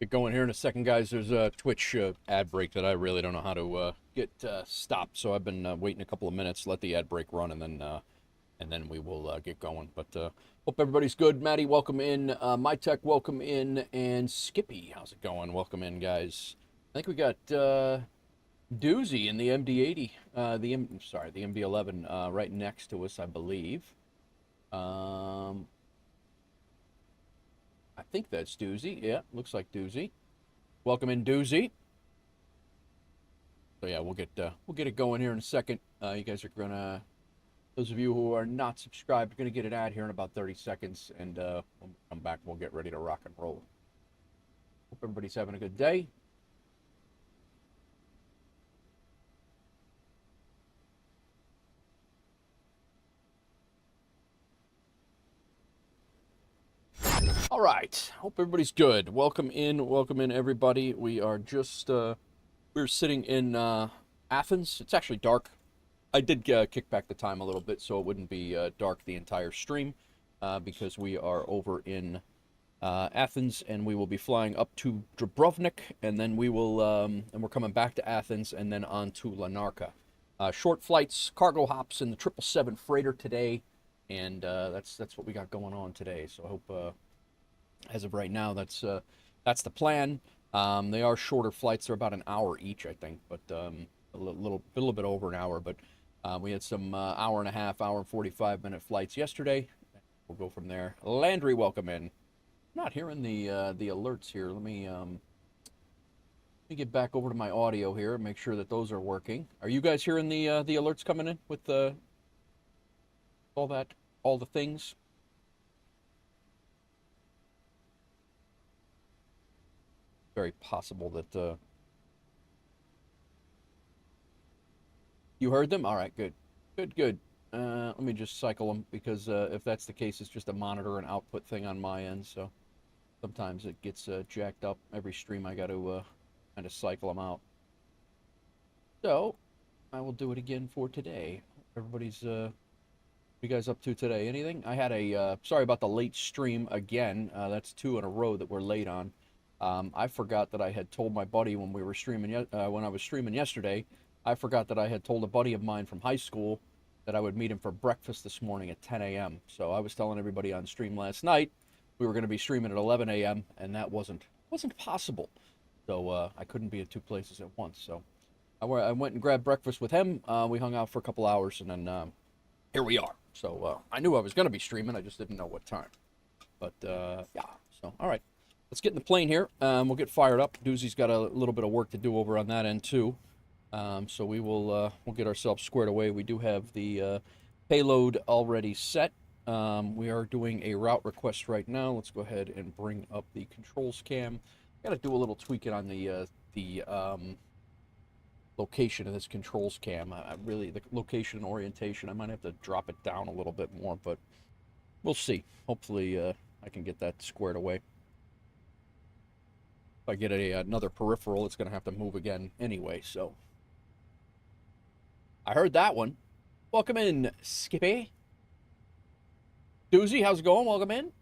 Get going here in a second, guys. There's a Twitch ad break that I really don't know how to get stopped, so I've been waiting a couple of minutes, let the ad break run, and then we will get going. But hope everybody's good. Maddie, welcome in. My Tech, welcome in, and Skippy, how's it going? Welcome in, guys. I think we got Doozy in the MD-80, the MD-11 right next to us, I believe. I think that's Doozy. Yeah, looks like Doozy. Welcome in, Doozy. So yeah, we'll get it going here in a second. You guys are gonna, those of you who are not subscribed, are gonna get an ad here in about 30 seconds, and when we come back, we'll get ready to rock and roll. Hope everybody's having a good day. All right, hope everybody's good. Welcome in everybody. We are just, we're sitting in Athens. It's actually dark. I did kick back the time a little bit so it wouldn't be dark the entire stream because we are over in Athens, and we will be flying up to Dubrovnik, and then we will, and we're coming back to Athens and then on to Larnaca. Short flights, cargo hops in the 777 freighter today, and that's what we got going on today. So I hope, as of right now, that's the plan. They are shorter flights; they're about an hour each, I think, but a little bit over an hour. But we had some hour and a half, hour and 45-minute flights yesterday. We'll go from there. Landry, welcome in. I'm not hearing the alerts here. Let me get back over to my audio here and make sure that those are working. Are you guys hearing the alerts coming in with all the things? Very possible that you heard them. All right, good. Let me just cycle them, because if that's the case, it's just a monitor and output thing on my end, so sometimes it gets jacked up. Every stream I got to kind of cycle them out. So I will do it again for today. Everybody's what you guys up to today? Anything? I had a sorry about the late stream again. That's 2 in a row that we're late on. I forgot that I had told my buddy when we were streaming, when I was streaming yesterday, I forgot that I had told a buddy of mine from high school that I would meet him for breakfast this morning at 10 a.m. So I was telling everybody on stream last night we were going to be streaming at 11 a.m. and that wasn't possible. So I couldn't be at 2 places at once. So I went and grabbed breakfast with him. We hung out for a couple hours, and then here we are. So I knew I was going to be streaming. I just didn't know what time. But yeah, so all right. Let's get in the plane here. We'll get fired up. Doozy's got a little bit of work to do over on that end too. So we will we'll get ourselves squared away. We do have the payload already set. We are doing a route request right now. Let's go ahead and bring up the controls cam. Got to do a little tweaking on the location of this controls cam. Really, the location and orientation, I might have to drop it down a little bit more, but we'll see. Hopefully I can get that squared away. If I get another peripheral, it's going to have to move again anyway, so. I heard that one. Welcome in, Skippy. Doozy, how's it going? Welcome in.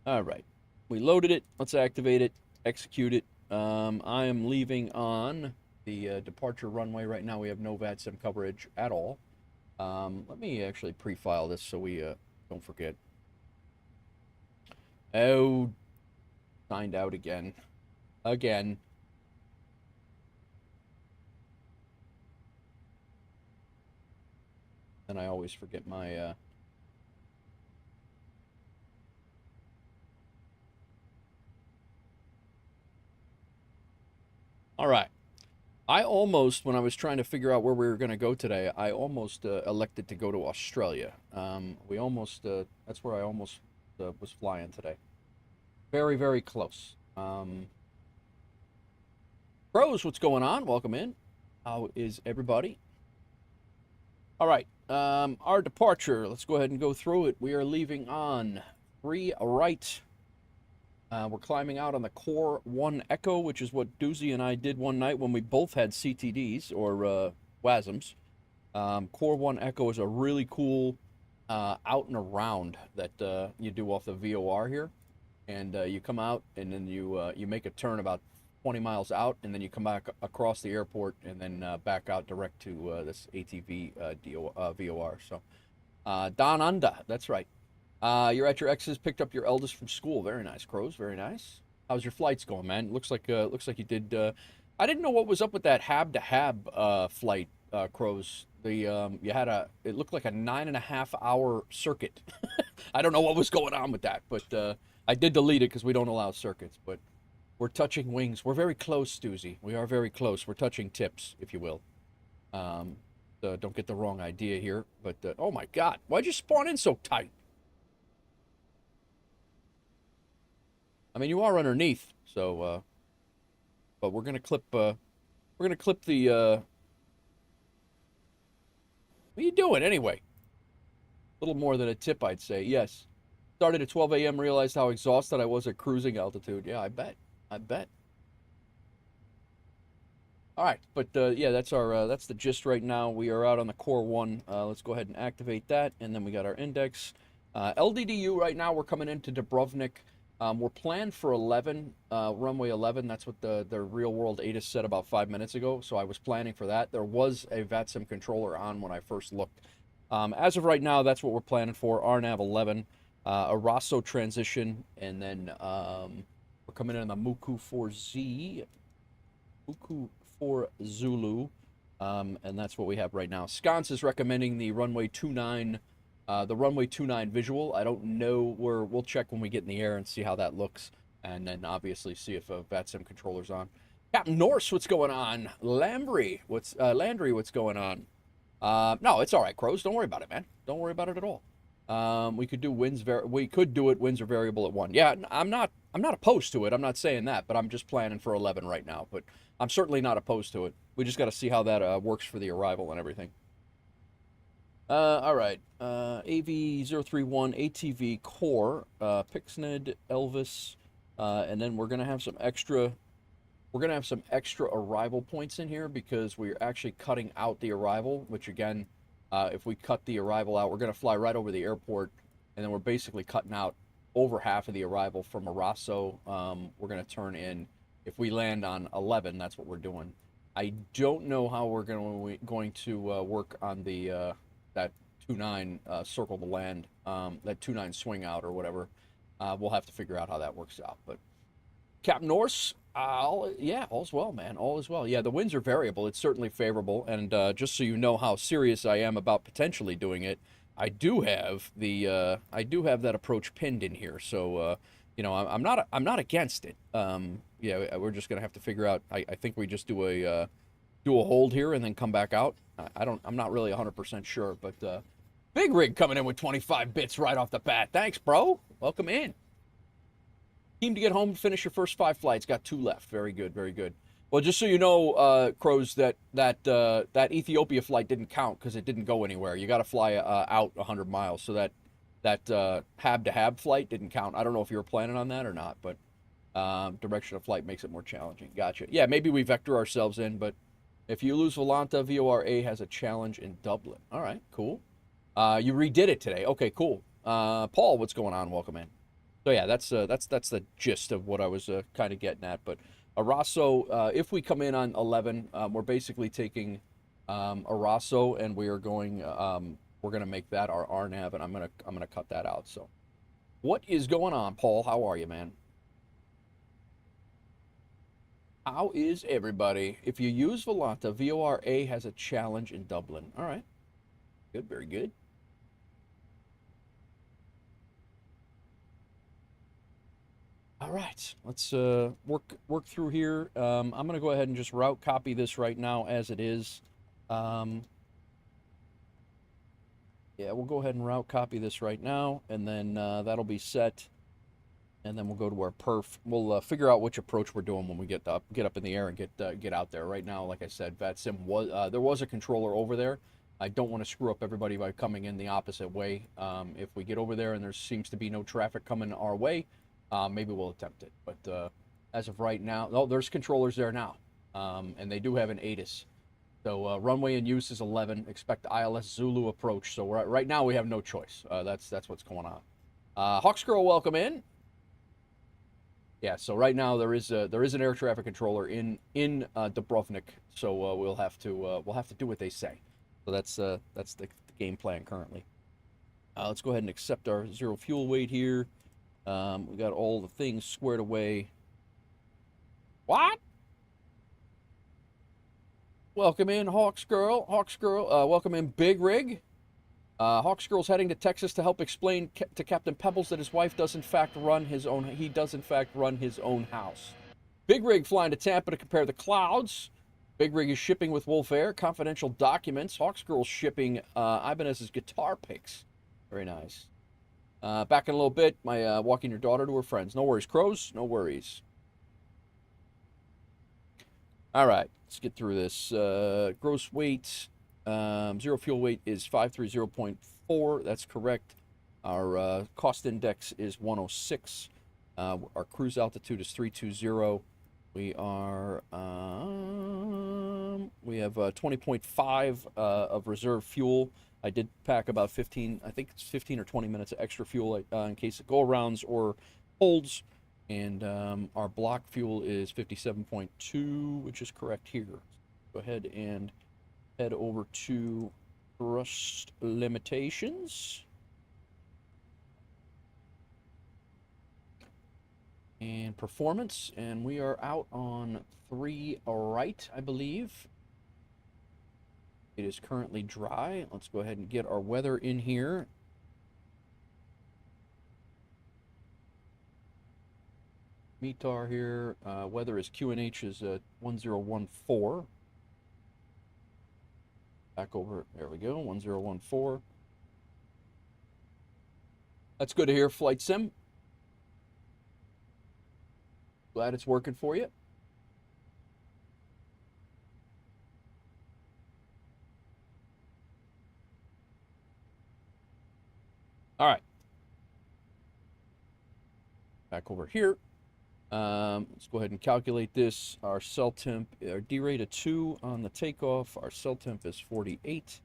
All right. We loaded it. Let's activate it, execute it. I am leaving on the departure runway right now. We have no VATSIM coverage at all. Let me actually pre-file this so we don't forget. Oh, signed out again. Again. And I always forget my, All right. I almost, when I was trying to figure out where we were going to go today, I almost elected to go to Australia. We almost, that's where I almost was flying today. Very, very close. Pros, what's going on? Welcome in. How is everybody? All right. Our departure, let's go ahead and go through it. We are leaving on 3 right. We're climbing out on the Core 1 Echo, which is what Doozy and I did one night when we both had CTDs, or WASMs. Core 1 Echo is a really cool out and around that you do off the VOR here, and you come out and then you make a turn about 20 miles out, and then you come back across the airport and then back out direct to this ATV VOR. So Don Unda, that's right. You're at your ex's, picked up your eldest from school. Very nice, Crows. Very nice. How's your flights going, man? Looks like you did. I didn't know what was up with that Hab to Hab flight, Crows. You had it looked like a 9.5 hour circuit. I don't know what was going on with that, but I did delete it because we don't allow circuits. But we're touching wings. We're very close, Stoozy. We are very close. We're touching tips, if you will. Don't get the wrong idea here. But oh my God, why'd you spawn in so tight? I mean, you are underneath, so. But we're gonna clip. We're gonna clip the. What are you doing anyway? A little more than a tip, I'd say. Yes. Started at 12 a.m. Realized how exhausted I was at cruising altitude. Yeah, I bet. I bet. All right, but yeah, that's the gist right now. We are out on the Core 1. Let's go ahead and activate that, and then we got our index. LDDU right now, we're coming into Dubrovnik. We're planned for 11, runway 11. That's what the real world ATIS said about 5 minutes ago, so I was planning for that. There was a VATSIM controller on when I first looked. As of right now, that's what we're planning for, RNAV 11, a Rosso transition, and then we're coming in on the Muku 4Z, Muku 4 Zulu, and that's what we have right now. Sconce is recommending the runway 29 visual. I don't know where. We'll check when we get in the air and see how that looks, and then obviously see if a VATSIM controller's on. Captain Norse, what's going on? Landry, what's going on? No, it's all right, Crows. Don't worry about it, man. Don't worry about it at all. We could do winds. We could do it winds are variable at 1. Yeah, I'm not opposed to it. I'm not saying that, but I'm just planning for 11 right now. But I'm certainly not opposed to it. We just got to see how that works for the arrival and everything. All right. AV031 ATV Core, Pixned, Elvis, and then we're gonna have some extra. We're gonna have some extra arrival points in here because we're actually cutting out the arrival. Which again, if we cut the arrival out, we're gonna fly right over the airport, and then we're basically cutting out over half of the arrival from Arasso. We're gonna turn in. If we land on 11, that's what we're doing. I don't know how we're going to work on the that 2-9 circle to land, that 2-9 swing out or whatever. We'll have to figure out how that works out. But Captain Norse, yeah, all's well, man. All is well. Yeah, the winds are variable. It's certainly favorable. And just so you know how serious I am about potentially doing it, I do have that approach pinned in here. So you know, I'm not against it. Yeah, we're just gonna have to figure out. I think we just do a hold here and then come back out. I'm not really 100% sure, but Big Rig coming in with 25 bits right off the bat. Thanks, bro. Welcome in. Team to get home, finish your first 5 flights. Got 2 left. Very good, very good. Well, just so you know, Crows, that Ethiopia flight didn't count because it didn't go anywhere. You got to fly out 100 miles, so that Hab to Hab flight didn't count. I don't know if you were planning on that or not, but direction of flight makes it more challenging. Gotcha. Yeah, maybe we vector ourselves in, but if you lose Volanta, VORA has a challenge in Dublin. All right, cool. You redid it today. Okay, cool. Paul, what's going on? Welcome in. So yeah, that's the gist of what I was kind of getting at. But Arasso, if we come in on 11, we're basically taking Arasso, and we are going. We're gonna make that our RNAV, and I'm gonna cut that out. So, what is going on, Paul? How are you, man? How is everybody? If you use Volanta, VORA has a challenge in Dublin. All right, good, very good. All right, let's work through here. I'm going to go ahead and just route copy this right now as it is. Yeah, we'll go ahead and route copy this right now, and then that'll be set. And then we'll go to our perf. We'll figure out which approach we're doing when we get up in the air and get out there. Right now, like I said, VATSIM was there was a controller over there. I don't want to screw up everybody by coming in the opposite way. If we get over there and there seems to be no traffic coming our way, maybe we'll attempt it. But as of right now, there's controllers there now, and they do have an ATIS. So runway in use is 11. Expect ILS Zulu approach. So right now we have no choice. That's what's going on. Hawks Girl, welcome in. Yeah. So right now there is an air traffic controller in Dubrovnik. So we'll have to do what they say. So that's the game plan currently. Let's go ahead and accept our 0 fuel weight here. We got all the things squared away. What? Welcome in, Hawks Girl. Hawks Girl, welcome in, Big Rig. Hawks Girl's heading to Texas to help explain to Captain Pebbles that his wife does in fact run his own. He does in fact run his own house. Big Rig flying to Tampa to compare the clouds. Big Rig is shipping with WolfAir confidential documents. Hawks Girl's shipping Ibanez's guitar picks. Very nice. Back in a little bit, my walking your daughter to her friends. No worries, Crows. No worries. All right, let's get through this. Gross weight, 0 fuel weight is 530.4. That's correct. Our cost index is 106. Our cruise altitude is 320. We have 20.5 of reserve fuel. I did pack about 15, I think it's 15 or 20 minutes of extra fuel in case of go-arounds or holds. And our block fuel is 57.2, which is correct here. Go ahead and head over to thrust limitations. And performance, and we are out on 3 right, I believe. It is currently dry. Let's go ahead and get our weather in here. METAR here. Weather is QNH is 1014. Back over. There we go. 1014. That's good to hear, Flight Sim. Glad it's working for you. All right. Back over here. Let's go ahead and calculate this. Our cell temp, our D rate of 2 on the takeoff. Our cell temp is 48.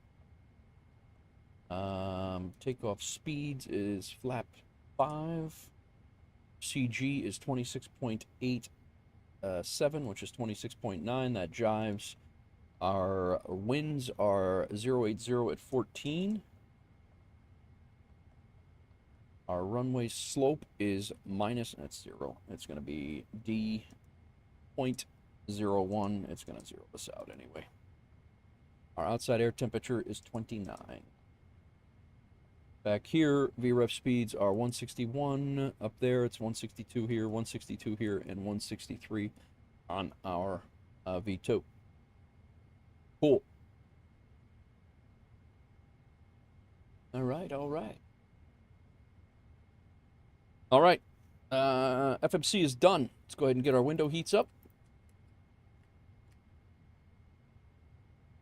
Takeoff speeds is flap 5. CG is 26.87, which is 26.9. That jives. Our winds are 080 at 14. Our runway slope is minus, that's 0. It's going to be D.01. It's going to 0 us out anyway. Our outside air temperature is 29. Back here, VREF speeds are 161. Up there, it's 162 here, 162 here, and 163 on our V2. Cool. All right, all right. All right, FMC is done. Let's go ahead and get our window heats up.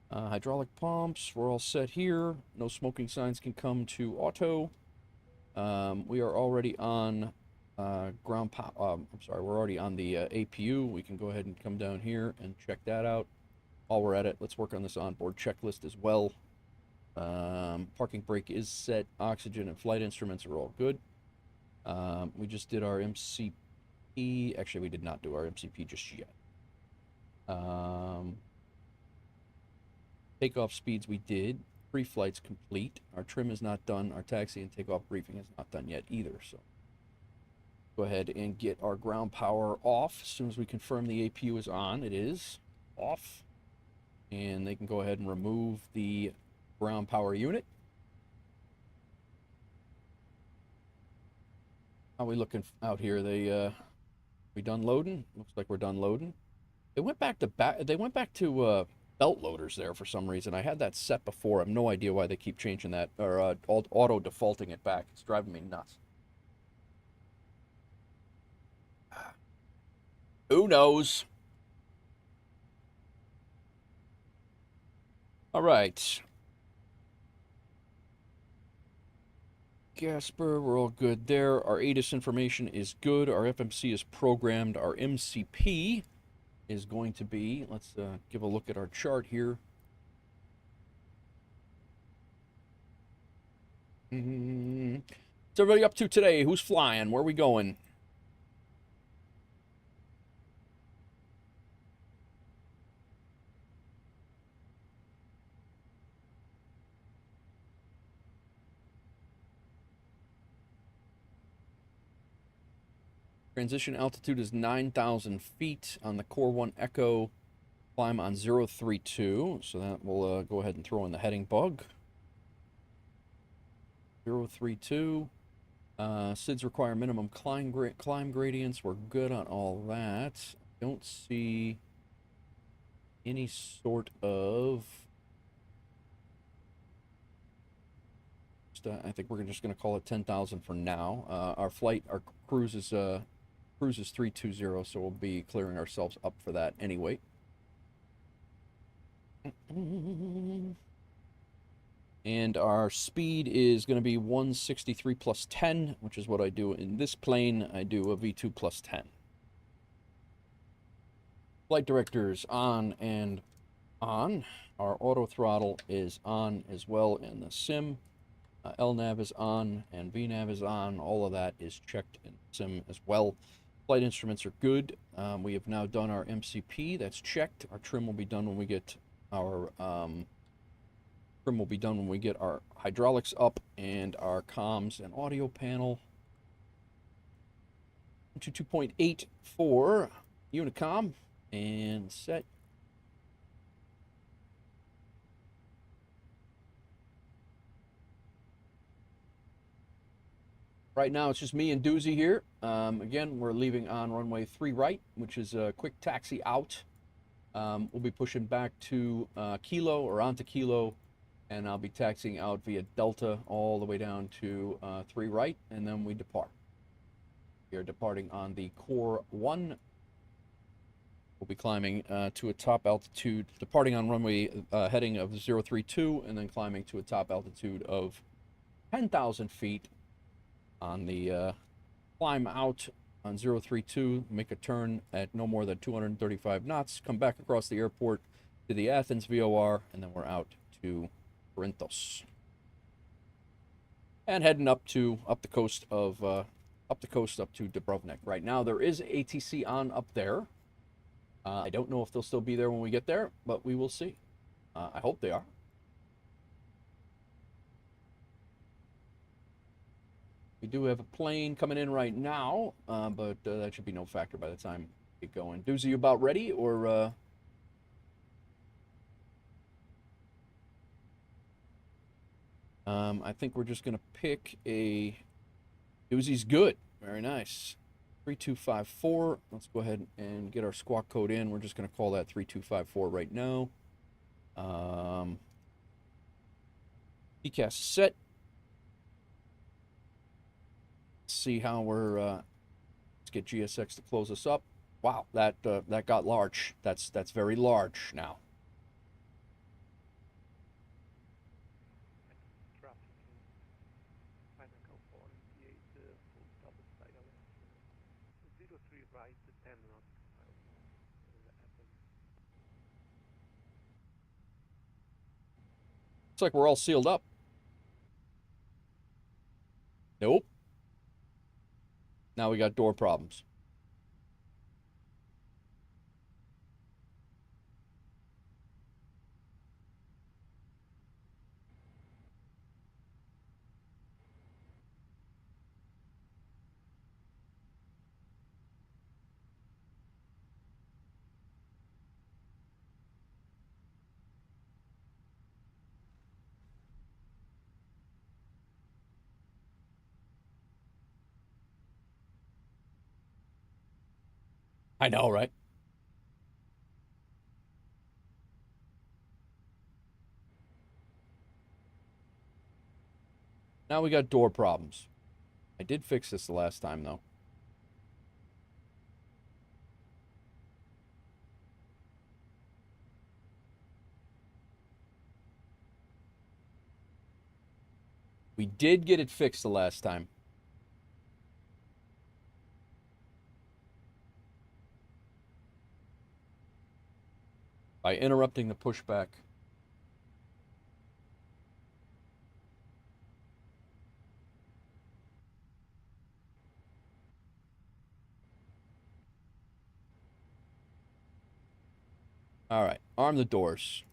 Hydraulic pumps, we're all set here. No smoking signs can come to auto. We are already on ground power. I'm sorry, we're already on the APU. We can go ahead and come down here and check that out. While we're at it, let's work on this onboard checklist as well. Parking brake is set. Oxygen and flight instruments are all good. We just did our MCP. Actually, we did not do our MCP just yet. Takeoff speeds we did. Pre-flight's complete. Our trim is not done. Our taxi and takeoff briefing is not done yet either. So go ahead and get our ground power off. As soon as we confirm the APU is on, it is off. And they can go ahead and remove the ground power unit. How are we looking out here? We done loading? Looks like we're done loading. They went back to belt loaders there for some reason. I had that set before. I have no idea why they keep changing that or auto defaulting it back. It's driving me nuts. Who knows? All right. Gasper, we're all good there. Our ATIS information is good. Our FMC is programmed. Our MCP is going to be, let's give a look at our chart here. What's everybody up to today? Who's flying? Where are we going? Transition altitude is 9,000 feet on the Core 1 Echo. Climb on 032. So that will go ahead and throw in the heading bug. 032. SIDs require minimum climb gradients. We're good on all that. Don't see any sort of... I think we're just going to call it 10,000 for now. Our cruise is 320, so we'll be clearing ourselves up for that anyway. And our speed is going to be 163 plus 10, which is what I do in this plane. I do a V2 plus 10. Flight directors on and on. Our auto throttle is on as well in the sim. LNAV is on and VNAV is on. All of that is checked in sim as well. Flight instruments are good. We have now done our MCP. That's checked. Our trim will be done when we get our hydraulics up and our comms and audio panel. 2.8 for Unicom and set. Right now, it's just me and Doozy here. Again, we're leaving on runway 3 right, which is a quick taxi out. We'll be pushing back to Kilo or onto Kilo, and I'll be taxiing out via Delta all the way down to 3 right, and then we depart. We are departing on the Core 1. We'll be climbing to a top altitude, departing on runway heading of 032, and then climbing to a top altitude of 10,000 feet. On the climb out on 032, make a turn at no more than 235 knots, come back across the airport to the Athens VOR, and then we're out to Corinthos. And heading up the coast up to Dubrovnik. Right now there is ATC on up there. I don't know if they'll still be there when we get there, but we will see. I hope they are. We do have a plane coming in right now, but that should be no factor by the time we get going. Doozy, you about ready, or... I think we're just going to pick a... Doozy's good. Very nice. 3254. Let's go ahead and get our squawk code in. We're just going to call that 3254 right now. ECAS set. See how we're let's get GSX to close us up. Wow, that got large. That's very large now. Looks like we're all sealed up. Nope. Now we got door problems. I know, right? Now we got door problems. I did fix this the last time, though. We did get it fixed the last time. By interrupting the pushback. All right, arm the doors.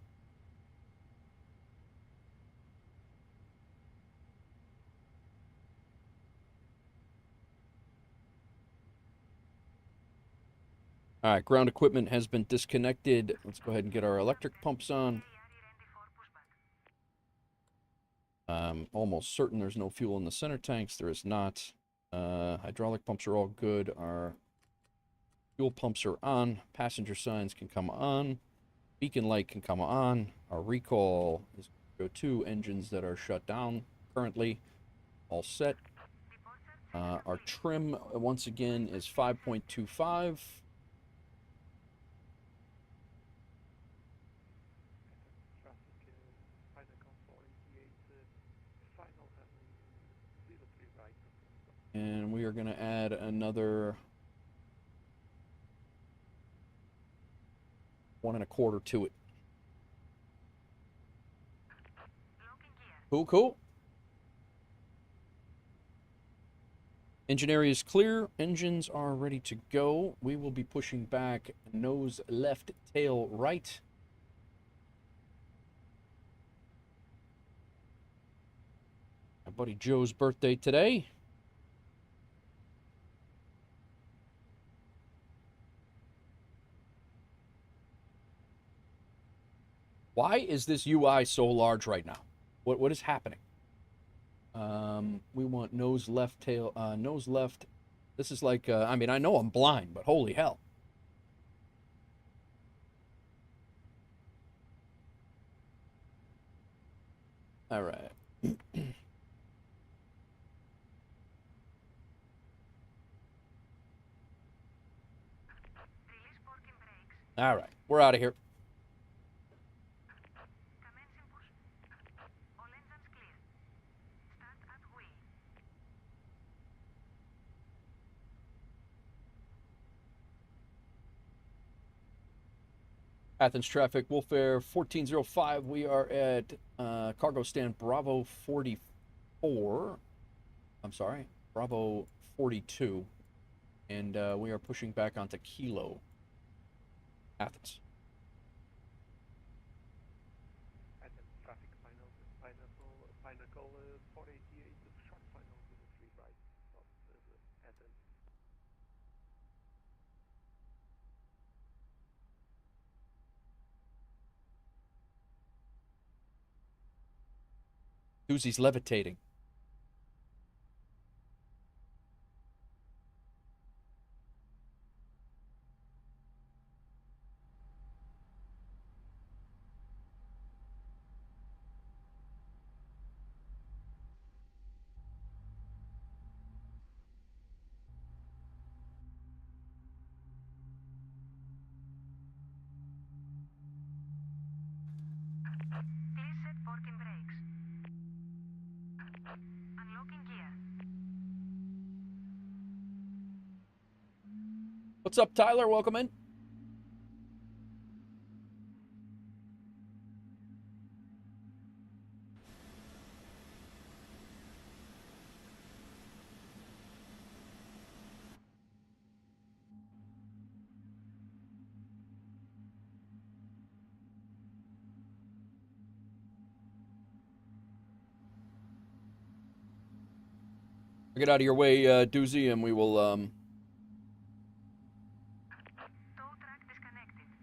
All right, ground equipment has been disconnected. Let's go ahead and get our electric pumps on. Almost certain there's no fuel in the center tanks. There is not. Hydraulic pumps are all good. Our fuel pumps are on. Passenger signs can come on. Beacon light can come on. Our recall is go to engines that are shut down currently. All set. Our trim, once again, is 5.25. And we are going to add another 1.25 to it. Cool, cool. Engine area is clear. Engines are ready to go. We will be pushing back nose left, tail right. My buddy Joe's birthday today. Why is this UI so large right now? What is happening? We want nose left, tail, nose left. This is like, I mean, I know I'm blind, but holy hell. All right. All right, we're out of here. Athens traffic, WolfAir 1405. We are at cargo stand Bravo 44. I'm sorry, Bravo 42. And we are pushing back onto Kilo, Athens. Athens traffic final 488, short final 03 right, of Athens. Doozy's levitating. Please set parking brakes. Unlocking gear. What's up, Tyler? Welcome in. Get out of your way, Doozy, and we will.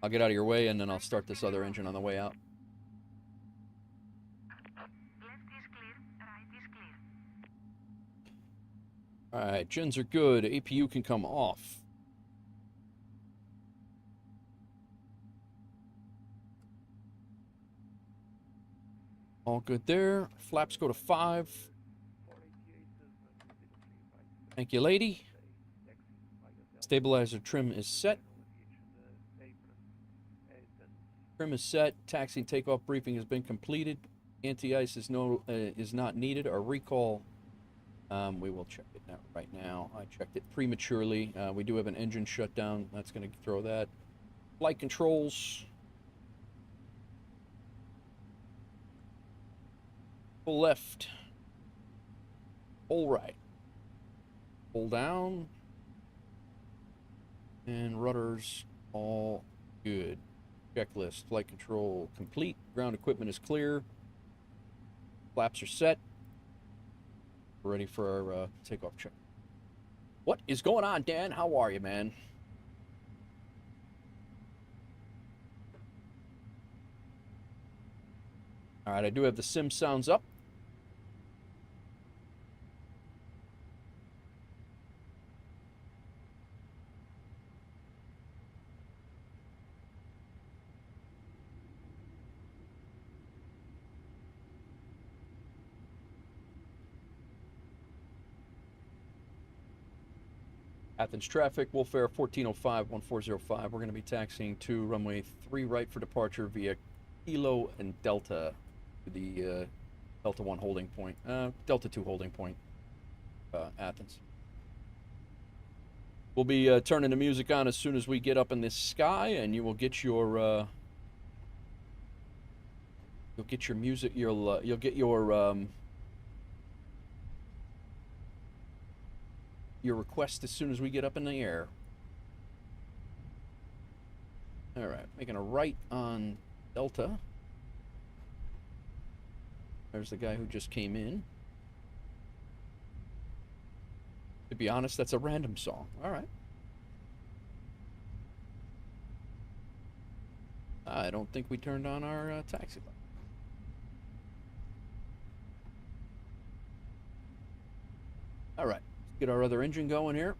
I'll get out of your way, and then I'll start this other engine on the way out. Left is clear, right is clear. All right, gens are good. APU can come off. All good there. Flaps go to 5. Thank you, lady. Stabilizer trim is set. Trim is set. Taxi and takeoff briefing has been completed. Anti-ice is not needed. Our recall, we will check it out right now. I checked it prematurely. We do have an engine shutdown. That's going to throw that. Flight controls. Full left. Full right. Pull down. And rudders all good. Checklist. Flight control complete. Ground equipment is clear. Flaps are set. We're ready for our takeoff check. What is going on, Dan? How are you, man? All right, I do have the sim sounds up. Athens traffic, WolfAir 1405, 1405. We're going to be taxiing to runway 3 right for departure via Kilo and Delta to the Delta 1 holding point, Delta 2 holding point, Athens. We'll be turning the music on as soon as we get up in the sky, and you will get your music. You'll get your request as soon as we get up in the air. All right, making a right on Delta. There's the guy who just came in. To be honest, that's a random song. All right. I don't think we turned on our taxi light. All right. Get our other engine going here.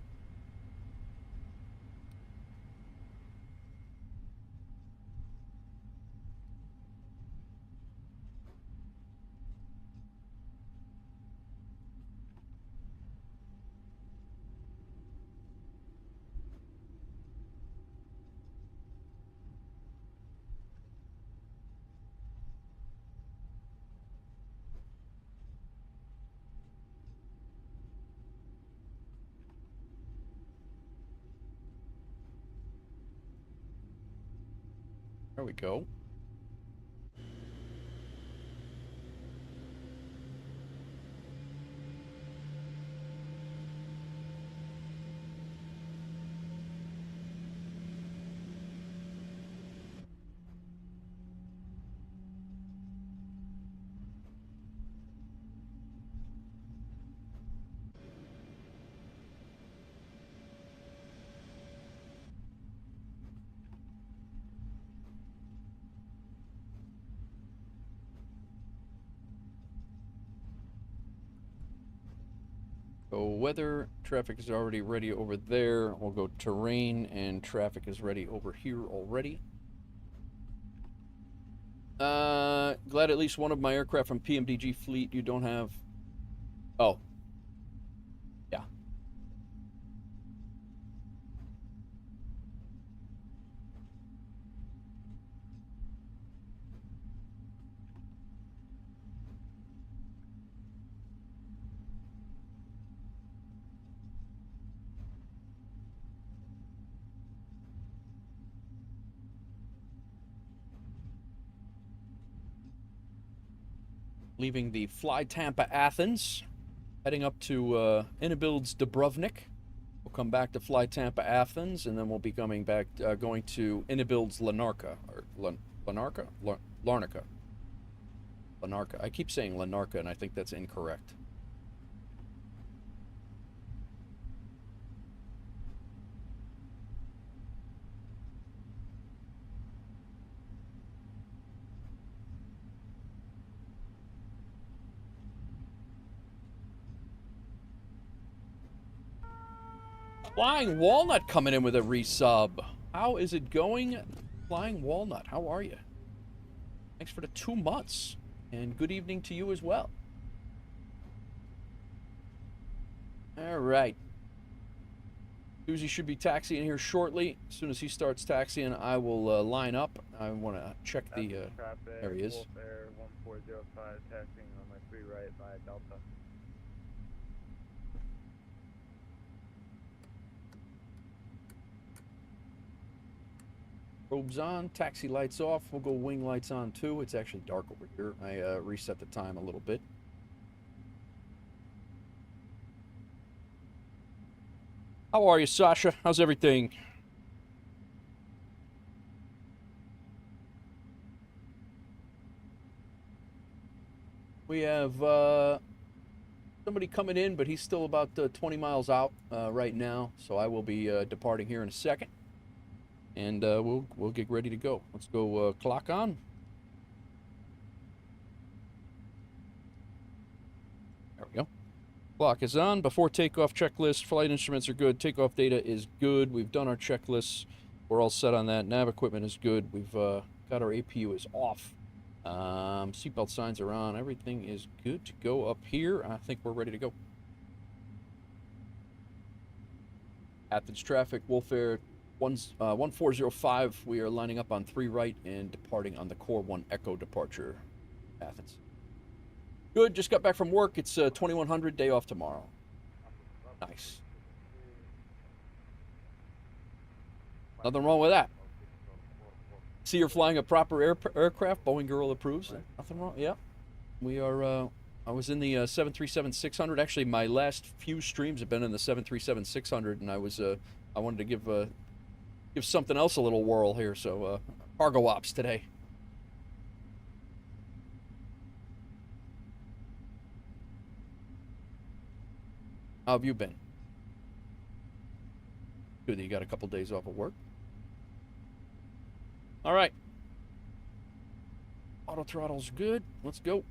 There we go. So weather, traffic is already ready over there. We'll go terrain, and traffic is ready over here already. Glad at least one of my aircraft from PMDG fleet you don't have. Oh. Yeah. Leaving the Fly Tampa Athens, heading up to Inabilds Dubrovnik. We'll come back to Fly Tampa Athens, and then we'll be coming back, going to Inabilds Larnaca, or Larnaca? Larnaca. Larnaca. I keep saying Larnaca, and I think that's incorrect. Flying Walnut coming in with a resub. How is it going, Flying Walnut? How are you? Thanks for the 2 months. And good evening to you as well. All right. Susie should be taxiing here shortly. As soon as he starts taxiing, I will line up. I want to check the... there he is. WolfAir 1405 taxiing on my 3 right via Delta. Robes on, taxi lights off. We'll go wing lights on too. It's actually dark over here. I reset the time a little bit. How are you, Sasha? How's everything? We have somebody coming in, but he's still about 20 miles out right now, so I will be departing here in a second, and we'll get ready to go. Let's go clock on. There we go. Clock is on. Before takeoff checklist, flight instruments are good. Takeoff data is good. We've done our checklists. We're all set on that. Nav equipment is good. We've got our APU is off. Seatbelt signs are on. Everything is good to go up here. I think we're ready to go. Athens traffic, WolfAir 1405. We are lining up on 3 right and departing on the Core 1 Echo departure, Athens. Good, just got back from work. It's 2100, day off tomorrow. Nice. Nothing wrong with that. See, you're flying a proper aircraft. Boeing girl approves. Right. Nothing wrong. Yeah, we are. I was in the 737-600. Actually, my last few streams have been in the 737-600, and I wanted to give something else a little whirl here. So cargo ops today. How have you been? Good that you got a couple days off of work. All right. Auto throttle's good. Let's go.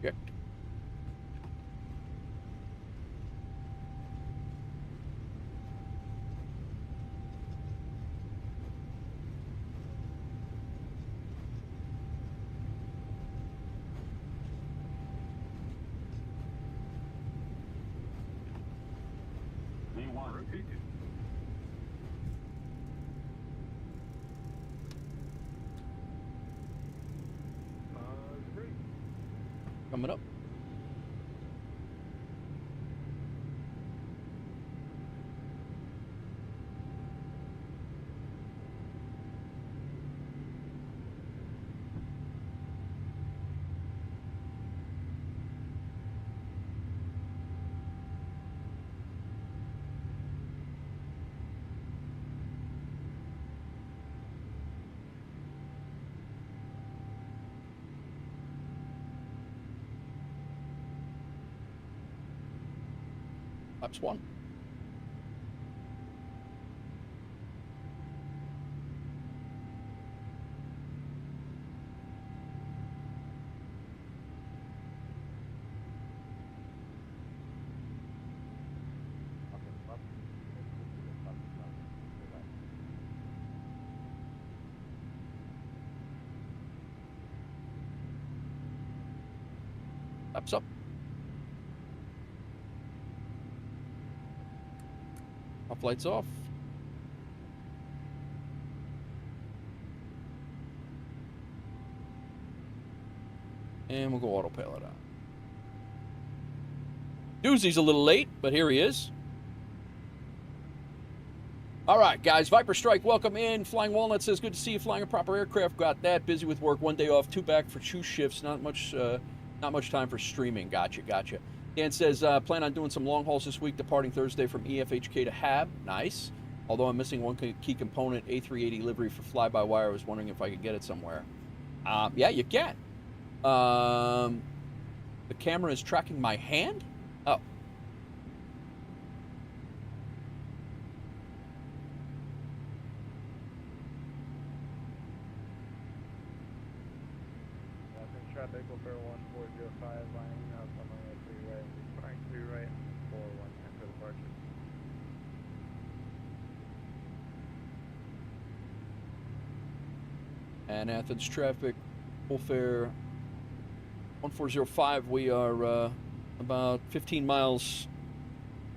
Checked. Coming up. Laps 1. Laps up. Off lights off. And we'll go autopilot on. Doozy's a little late, but here he is. All right, guys. Viper Strike, welcome in. Flying Walnut says, good to see you flying a proper aircraft. Got that. Busy with work. 1 day off, 2 back for 2 shifts. Not much time for streaming. Gotcha. Dan says, plan on doing some long hauls this week, departing Thursday from EFHK to HAB. Nice. Although I'm missing one key component, A380 livery for fly-by-wire. I was wondering if I could get it somewhere. Yeah, you can. The camera is tracking my hand? Oh. Traffic over 1405, lining up on the 3 right, flying 3 right, 41 Echo departure. And Athens traffic, WolfAir 1405. We are about 15 miles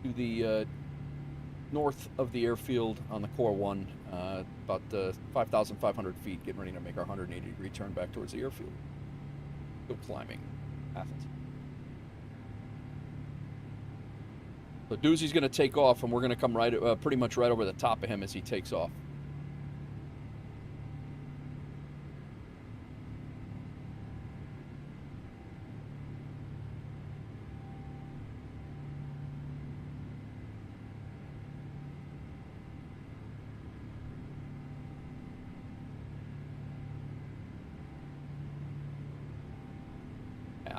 to the north of the airfield on the Core 1, about 5,500 feet, getting ready to make our 180-degree turn back towards the airfield. Still climbing Athens. So Doozy's going to take off, and we're going to come right, pretty much right over the top of him as he takes off.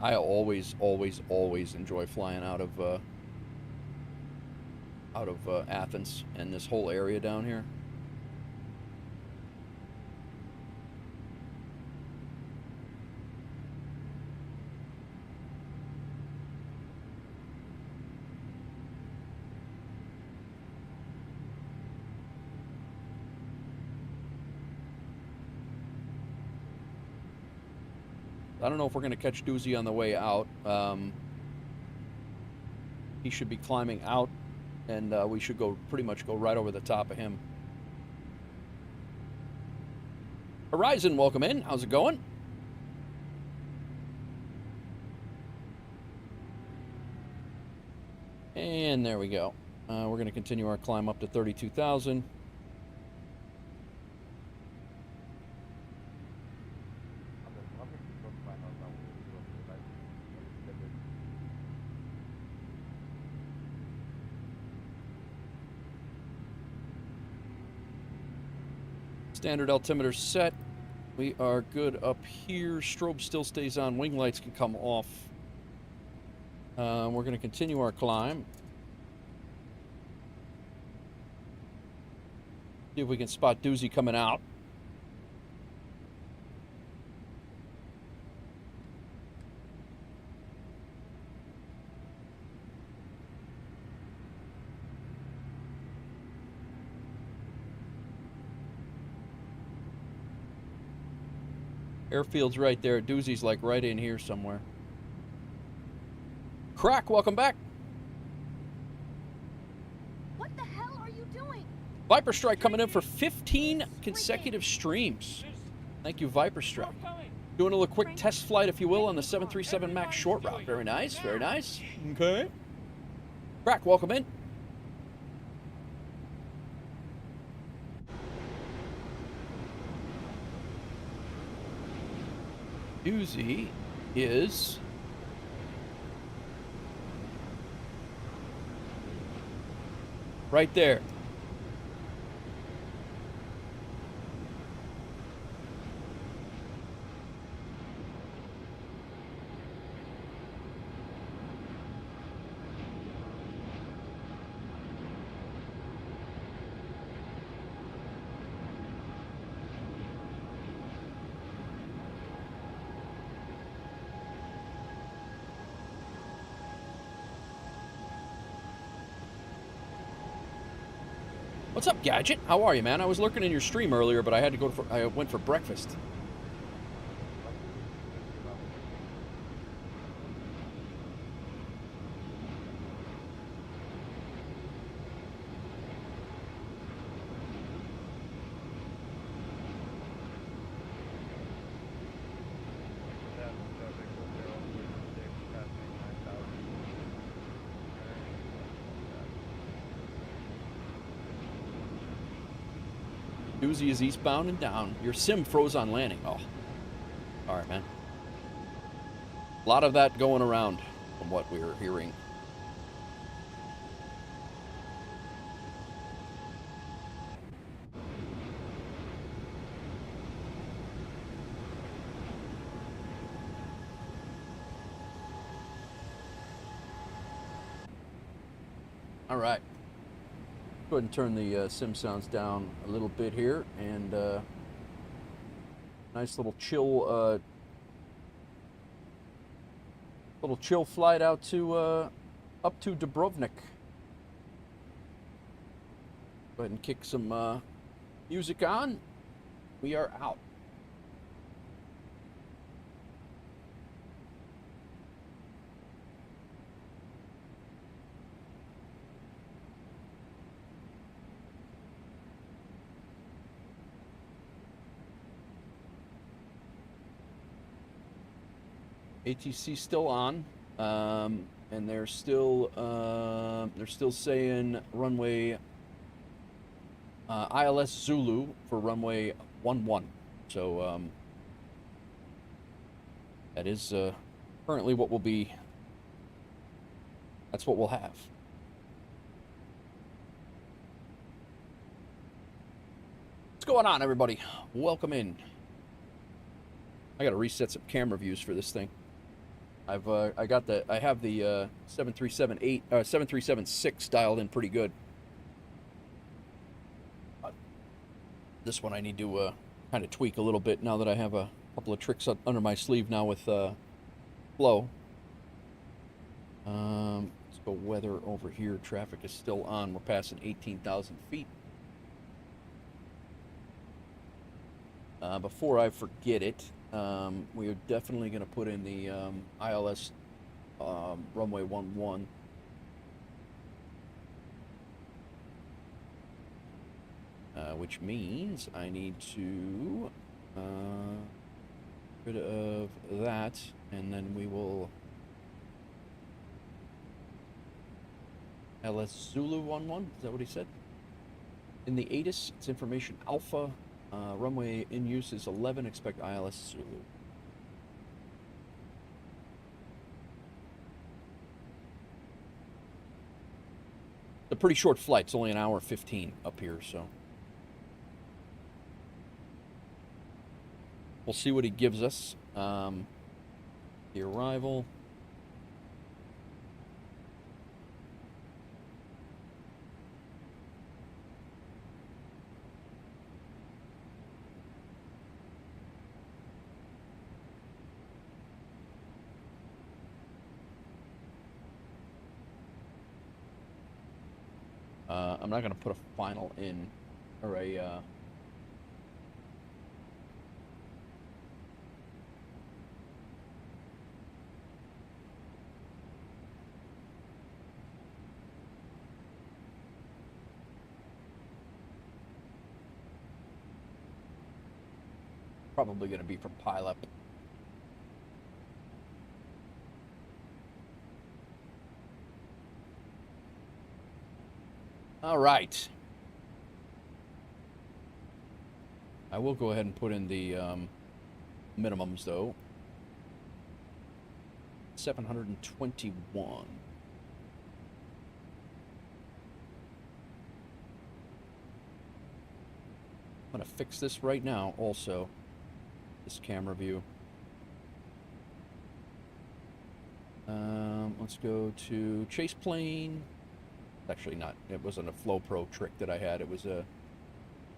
I always enjoy flying out of Athens and this whole area down here. I don't know if we're going to catch Doozy on the way out. He should be climbing out, and we should pretty much go right over the top of him. Horizon, welcome in. How's it going? And there we go. We're going to continue our climb up to 32,000. Standard altimeter set. We are good up here. Strobe still stays on. Wing lights can come off. We're going to continue our climb. See if we can spot Doozy coming out. Airfield's right there. Doozy's like right in here somewhere. Crack, welcome back. What the hell are you doing? Viper Strike coming in for 15 consecutive streams. Thank you, Viper Strike. Doing a little quick test flight, if you will, on the 737 MAX short route. Very nice, very nice. Okay. Crack, welcome in. Doozy is right there. What's up, Gadget? How are you, man? I was lurking in your stream earlier, but I had to go I went for breakfast. Doozy is eastbound and down. Your sim froze on landing. Oh. All right, man. A lot of that going around from what we were hearing. All right. Go ahead and turn the sim sounds down a little bit here, and nice little chill flight out to up to Dubrovnik. Go ahead and kick some music on. We are out. ATC still on. And they're still saying runway ILS Zulu for runway 11. So that is currently what will be. That's what we'll have. What's going on, everybody? Welcome in. I got to reset some camera views for this thing. I have the 737-6 dialed in pretty good. This one I need to kind of tweak a little bit now that I have a couple of tricks under my sleeve now with flow. Let's go weather over here. Traffic is still on. We're passing 18,000 feet. Before I forget it, we are definitely going to put in the ILS runway 11. Which means I need to get rid of that, and then we will LS Zulu 11. Is that what he said? In the ATIS, it's information Alpha. Runway in use is 11. Expect ILS Zulu. It's a pretty short flight. It's only an hour 15 up here, so we'll see what he gives us. The arrival. I'm not going to put a final in, or a, probably going to be from pileup. All right. I will go ahead and put in the minimums, though. 721. I'm going to fix this right now, also. This camera view. Let's go to chase plane. Actually not, it wasn't a Flow Pro trick that I had, it was a,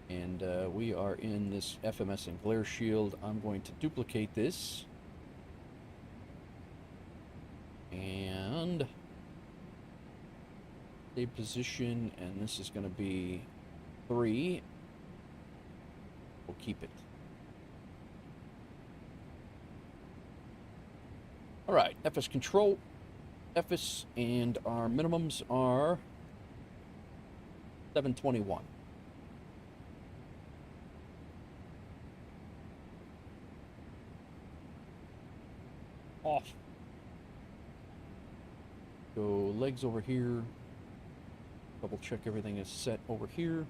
and we are in this FMS and glare shield. I'm going to duplicate this, and save position, and this is going to be 3. We'll keep it. All right, FS control, FS, and our minimums are 721. Off. Go legs over here. Double check everything is set over here.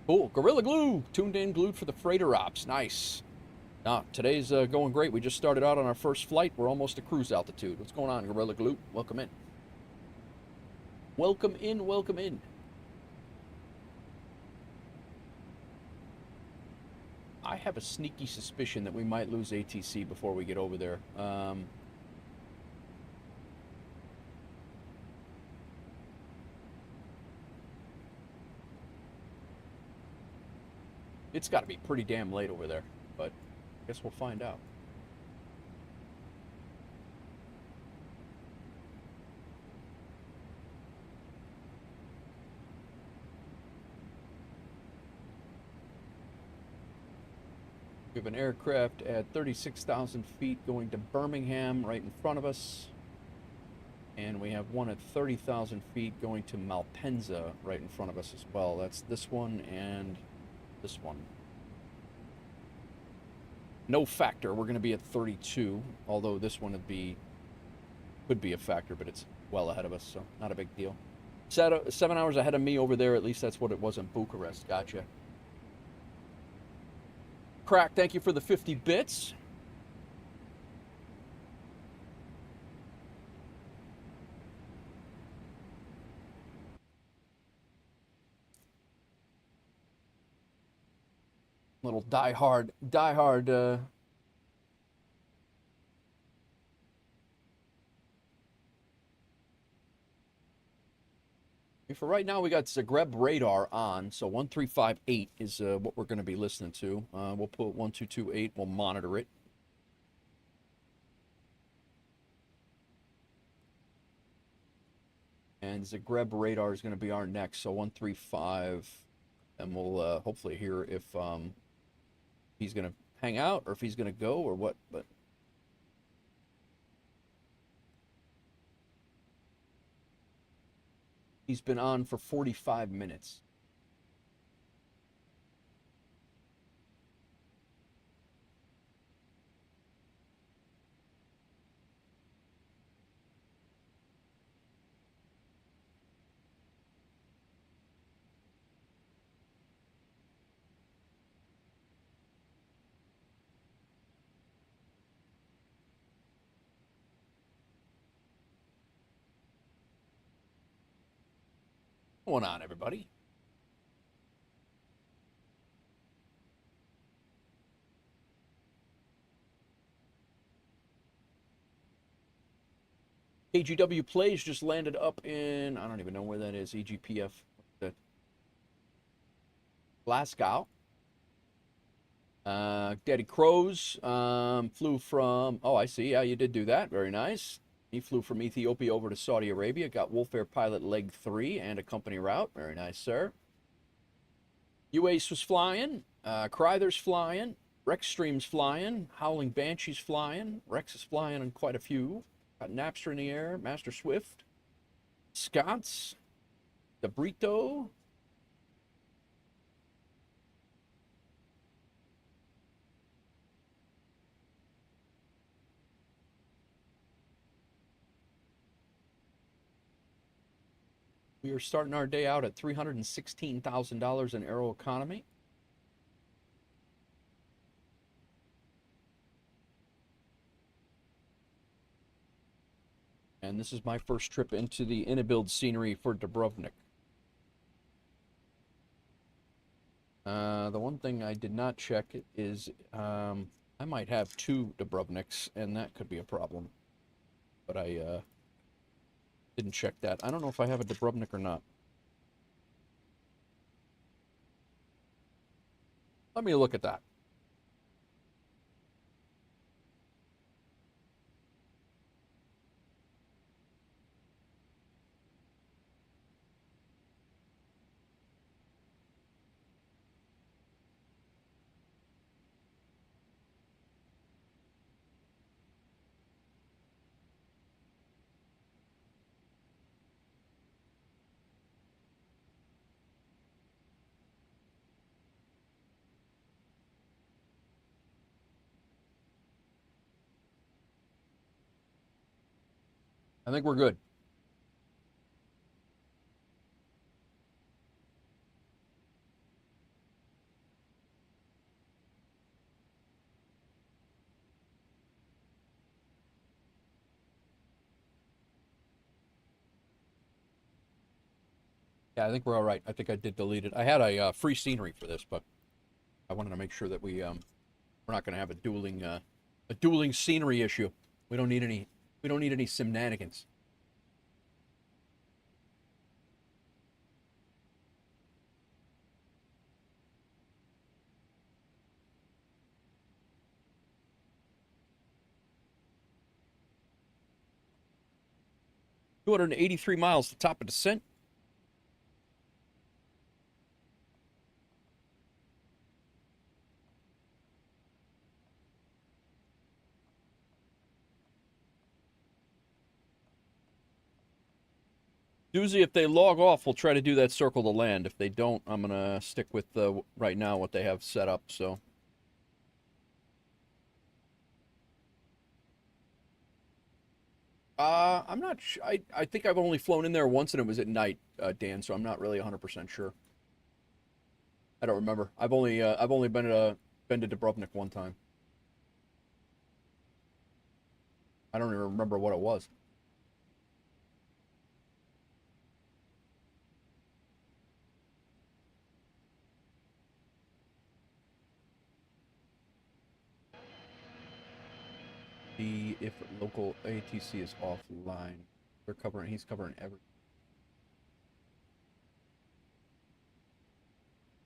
Cool. Gorilla Glue tuned in, glued for the freighter ops. Nice. Now, today's going great. We just started out on our first flight. We're almost at cruise altitude. What's going on, Gorilla Glue? Welcome in. Welcome in, welcome in. I have a sneaky suspicion that we might lose ATC before we get over there. It's got to be pretty damn late over there, but I guess we'll find out. We have an aircraft at 36,000 feet going to Birmingham right in front of us. And we have one at 30,000 feet going to Malpensa right in front of us as well. That's this one and this one. No factor. We're going to be at 32, although this one could be a factor, but it's well ahead of us, so not a big deal. 7 hours ahead of me over there. At least that's what it was in Bucharest. Gotcha. Crack, thank you for the 50 bits. Little die-hard. For right now, we got Zagreb radar on, so 1358 is what we're going to be listening to. We'll put 1228, we'll monitor it. And Zagreb radar is going to be our next, so 135, and we'll hopefully hear if he's going to hang out or if he's going to go or what, but... He's been on for 45 minutes. What's going on, everybody? KGW Plays just landed up in, I don't even know where that is, EGPF. Glasgow. Daddy Crows flew from, oh, I see. Yeah, you did do that. Very nice. He flew from Ethiopia over to Saudi Arabia, got WolfAir Pilot Leg 3 and a company route. Very nice, sir. UACE was flying. Kryther's flying. Rexstream's flying. Howling Banshee's flying. Rex is flying on quite a few. Got Napster in the air. Master Swift. Scott's. The Brito. We are starting our day out at $316,000 in Aeroconomy. And this is my first trip into the in-a-build scenery for Dubrovnik. The one thing I did not check is I might have 2 Dubrovniks, and that could be a problem. But I didn't check that. I don't know if I have a Dubrovnik or not. Let me look at that. I think we're good. Yeah, I think we're all right. I think I did delete it. I had a free scenery for this, but I wanted to make sure that we're not going to have a dueling scenery issue. We don't need any shenanigans. $283 miles to top of descent. Doozy, if they log off, we'll try to do that circle to land. If they don't, I'm going to stick with right now what they have set up, so. I'm not sure. I think I've only flown in there once and it was at night, Dan, so I'm not really 100% sure. I don't remember. I've only been to Dubrovnik one time. I don't even remember what it was. See if local ATC is offline. He's covering everything.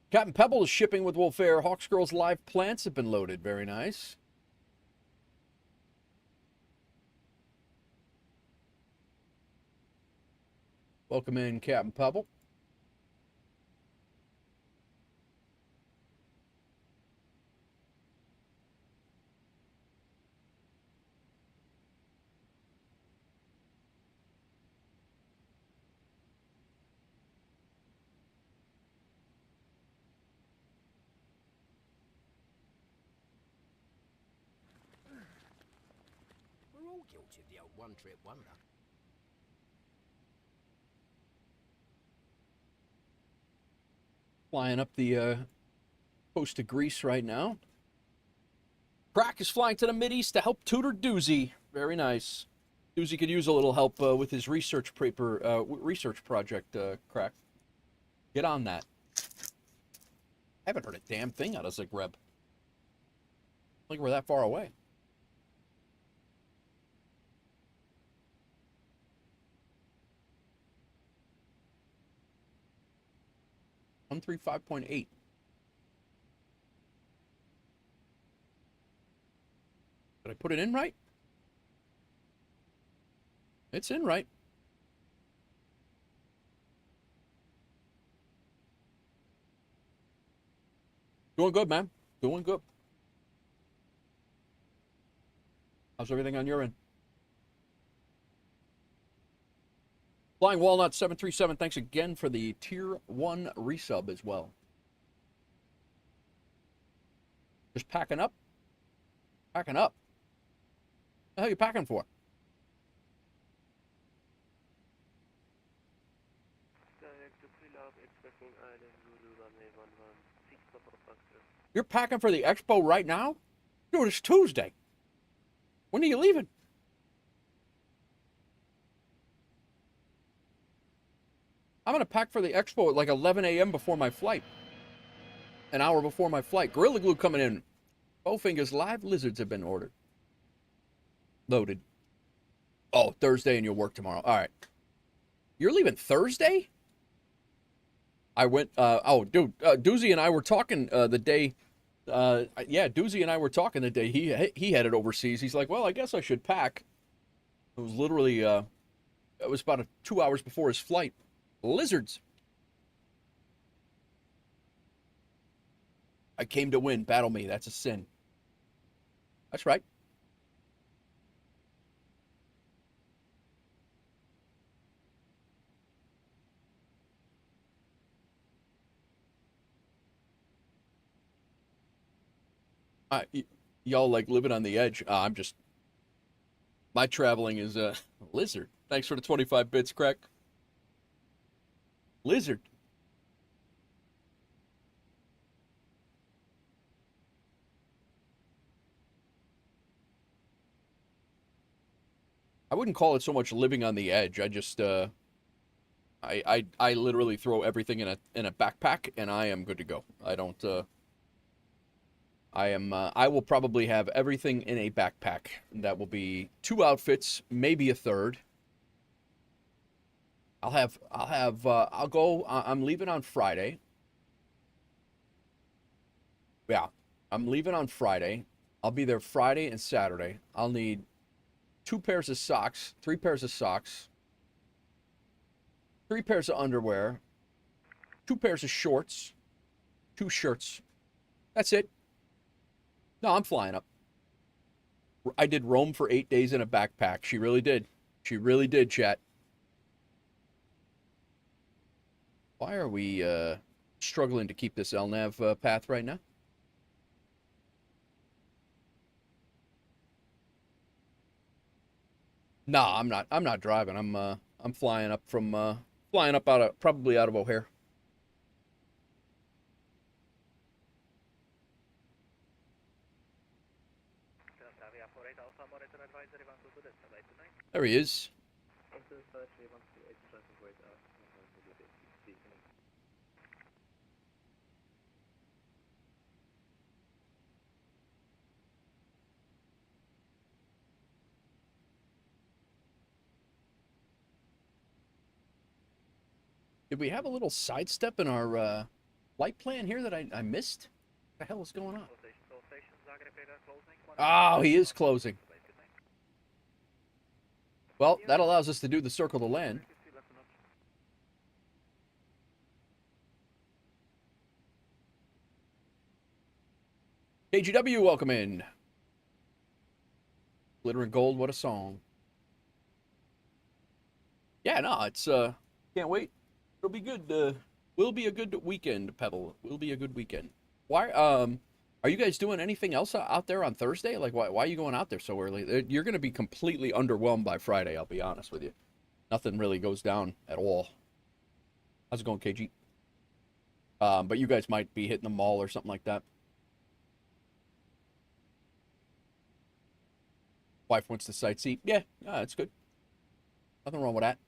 Captain Pebble is shipping with WolfAir. Hawks Girls live plants have been loaded. Very nice. Welcome in, Captain Pebble. We're all guilty of the old one-trip wonder. Flying up the coast of Greece right now. Crack is flying to the Mideast to help tutor Doozy. Very nice. Doozy could use a little help with his research project, Crack. Get on that. I haven't heard a damn thing out of Zagreb. Like we're that far away. One 135.8. Did I put it in right? It's in right. Doing good, man. Doing good. How's everything on your end? Flying Walnut 737, thanks again for the Tier 1 resub as well. Just packing up? Packing up? What the hell are you packing for? You're packing for the expo right now? Dude, it's Tuesday. When are you leaving? I'm going to pack for the expo at like 11 a.m. before my flight. An hour before my flight. Gorilla Glue coming in. Bowfingers live lizards have been ordered. Loaded. Oh, Thursday and you'll work tomorrow. All right. You're leaving Thursday? I went, oh, dude, Doozy and I were talking the day, yeah, Doozy and I were talking the day he headed overseas. He's like, well, I guess I should pack. It was literally, it was about 2 hours before his flight. Lizards. I came to win. Battle me. That's a sin. That's right. Y'all like living on the edge. I'm just, my traveling is lizard. Thanks for the 25 bits, Crack. Lizard. I wouldn't call it so much living on the edge. I just I literally throw everything in a backpack and I am good to go. I don't I will probably have everything in a backpack. That will be 2 outfits, maybe a third. I'm leaving on Friday. Yeah, I'm leaving on Friday. I'll be there Friday and Saturday. I'll need 2 pairs of socks, 3 pairs of socks, 3 pairs of underwear, 2 pairs of shorts, 2 shirts. That's it. No, I'm flying up. I did Rome for 8 days in a backpack. She really did. She really did, chat. Why are we struggling to keep this LNAV path right now? No, I'm not. I'm not driving. I'm flying up from flying up out of probably out of O'Hare. There he is. Did we have a little sidestep in our flight plan here that I missed? What the hell is going on? Oh, he is closing. Well, that allows us to do the circle to land. KGW, welcome in. Glitter and Gold, what a song. Yeah, no, it's, can't wait. It'll be good, will be a good weekend, Pebble. Will be a good weekend. Why, are you guys doing anything else out there on Thursday? Like, why are you going out there so early? You're going to be completely underwhelmed by Friday, I'll be honest with you. Nothing really goes down at all. How's it going, KG? But you guys might be hitting the mall or something like that. Wife wants to sightsee. Yeah, it's good. Nothing wrong with that.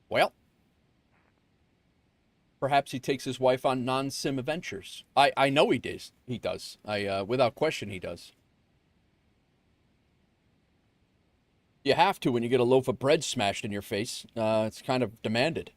Well, perhaps he takes his wife on non-sim adventures. I know he does. He does. Without question, he does. You have to when you get a loaf of bread smashed in your face. It's kind of demanded.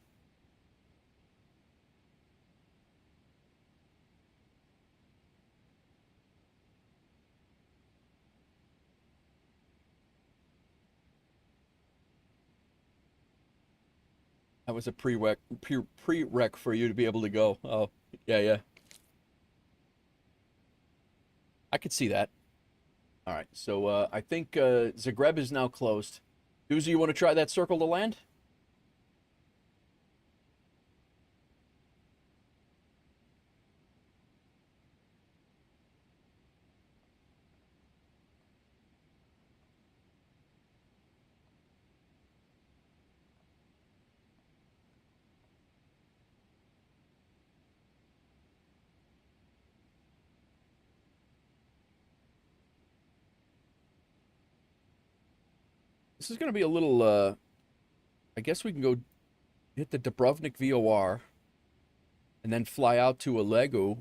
That was a prereq for you to be able to go. Oh, yeah. I could see that. All right, so I think Zagreb is now closed. Doozy, you want to try that circle to land? This is going to be a little, I guess we can go hit the Dubrovnik VOR and then fly out to Alegu.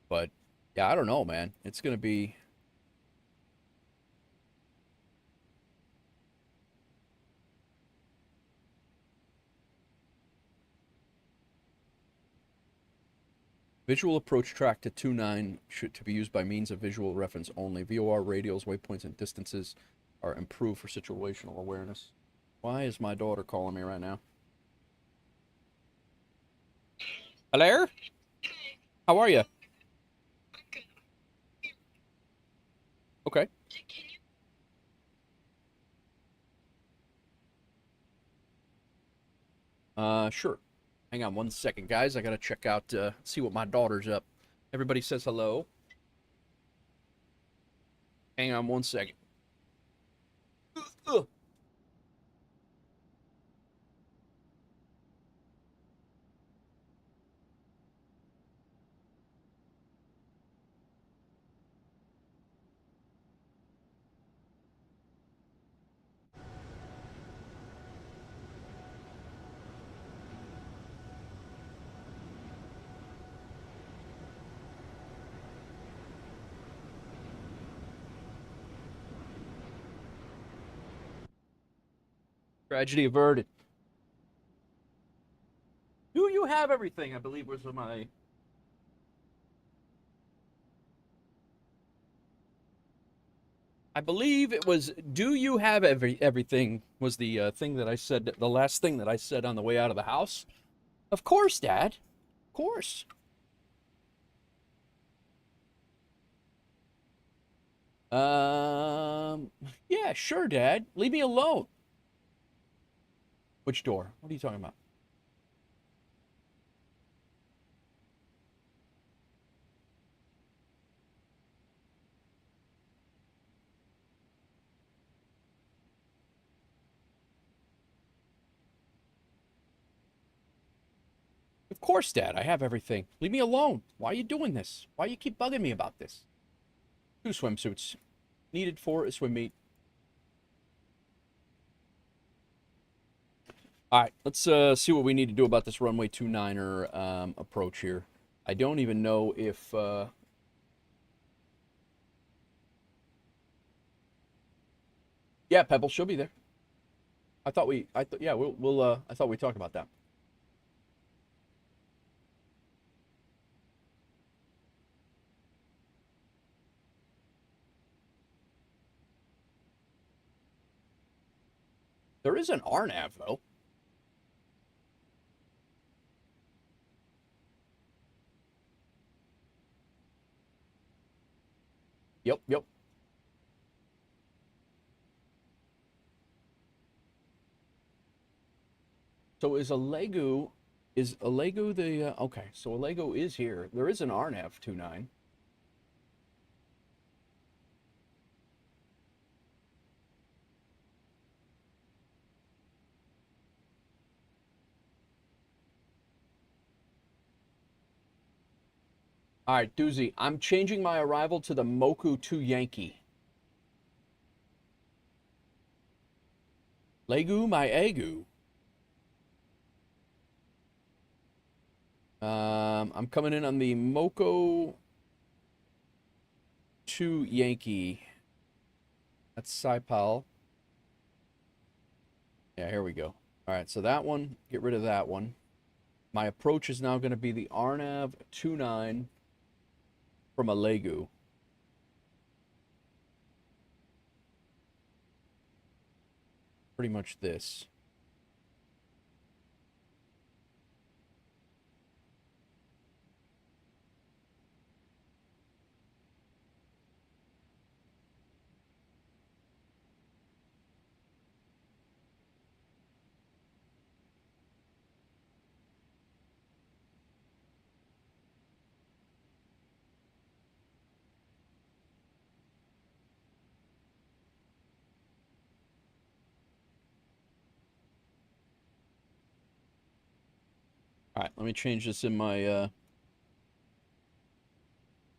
But, yeah, I don't know, man. It's going to be... Visual approach track to 29 should to be used by means of visual reference only. VOR radials, waypoints, and distances are improved for situational awareness. Why is my daughter calling me right now? Hello? How are you? Okay. Sure. Hang on 1 second, guys. I gotta check out, see what my daughter's up. Everybody says hello. Hang on 1 second. Tragedy averted. Do you have everything? I believe was my... I believe it was, do you have everything was the thing that I said, the last thing that I said on the way out of the house. Of course, Dad. Of course. Yeah, sure, Dad. Leave me alone. Which door? What are you talking about? Of course, Dad. I have everything. Leave me alone. Why are you doing this? Why you keep bugging me about this? 2 swimsuits. Needed for a swim meet. All right, let's see what we need to do about this runway 29er approach here. I don't even know if... Yeah, Pebble, she'll be there. I thought yeah, I thought we talked about that. There is an RNAV, though. Yep. So is Alegu the... okay, so Alegu is here. There is an RNAV 29. All right, Doozy, I'm changing my arrival to the Moku 2 Yankee. Legu my Agu. I'm coming in on the Moko 2 Yankee. That's Saipal. Yeah, here we go. All right, so that one, get rid of that one. My approach is now going to be the Arnav 29 from Alegu. Pretty much this. All right, let me change this in my, and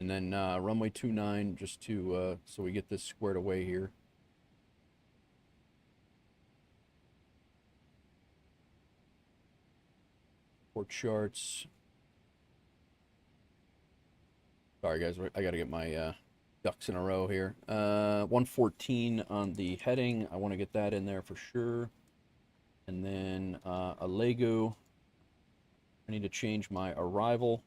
then runway 29 just to, so we get this squared away here. Port charts. Sorry, guys, I got to get my ducks in a row here. 114 on the heading. I want to get that in there for sure. And then Alegu. I need to change my arrival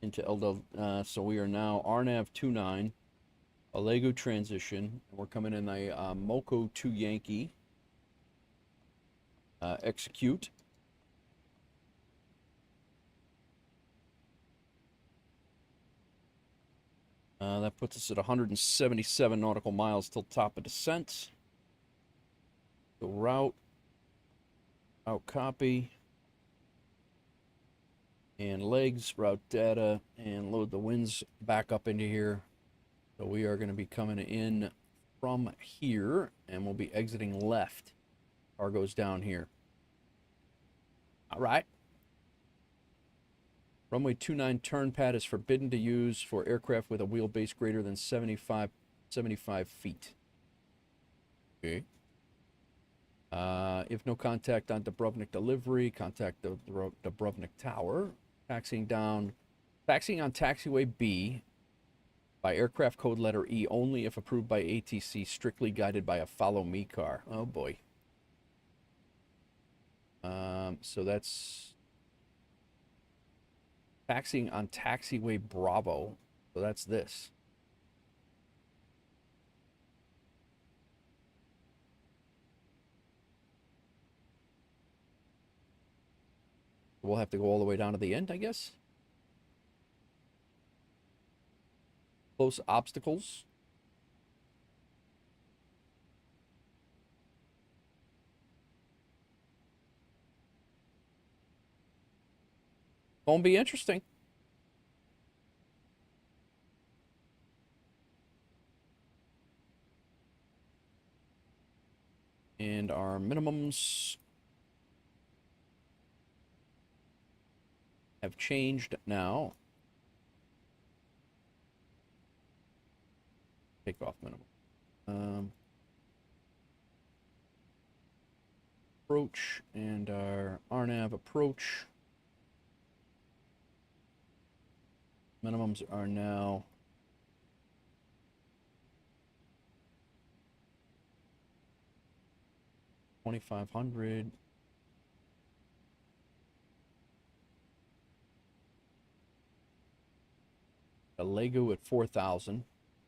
into LDL. So we are now RNAV 29, Alegu transition. We're coming in a Moko 2 Yankee. Execute. That puts us at 177 nautical miles till top of descent. The route. Route copy. And legs, route data, and load the winds back up into here. So we are going to be coming in from here, and we'll be exiting left. Cargo's down here. All right. Runway 29 turn pad is forbidden to use for aircraft with a wheelbase greater than 75 feet. Okay. If no contact on Dubrovnik delivery, contact the Dubrovnik Tower. Taxiing on taxiway B by aircraft code letter E only if approved by ATC, strictly guided by a follow me car. Oh boy. So that's taxiing on taxiway Bravo. So that's this. We'll have to go all the way down to the end, I guess. close obstacles. Gonna be interesting. And our minimums have changed now. Takeoff minimum. Approach and our RNAV approach. Minimums are now 2,500. A Lego at 4,000.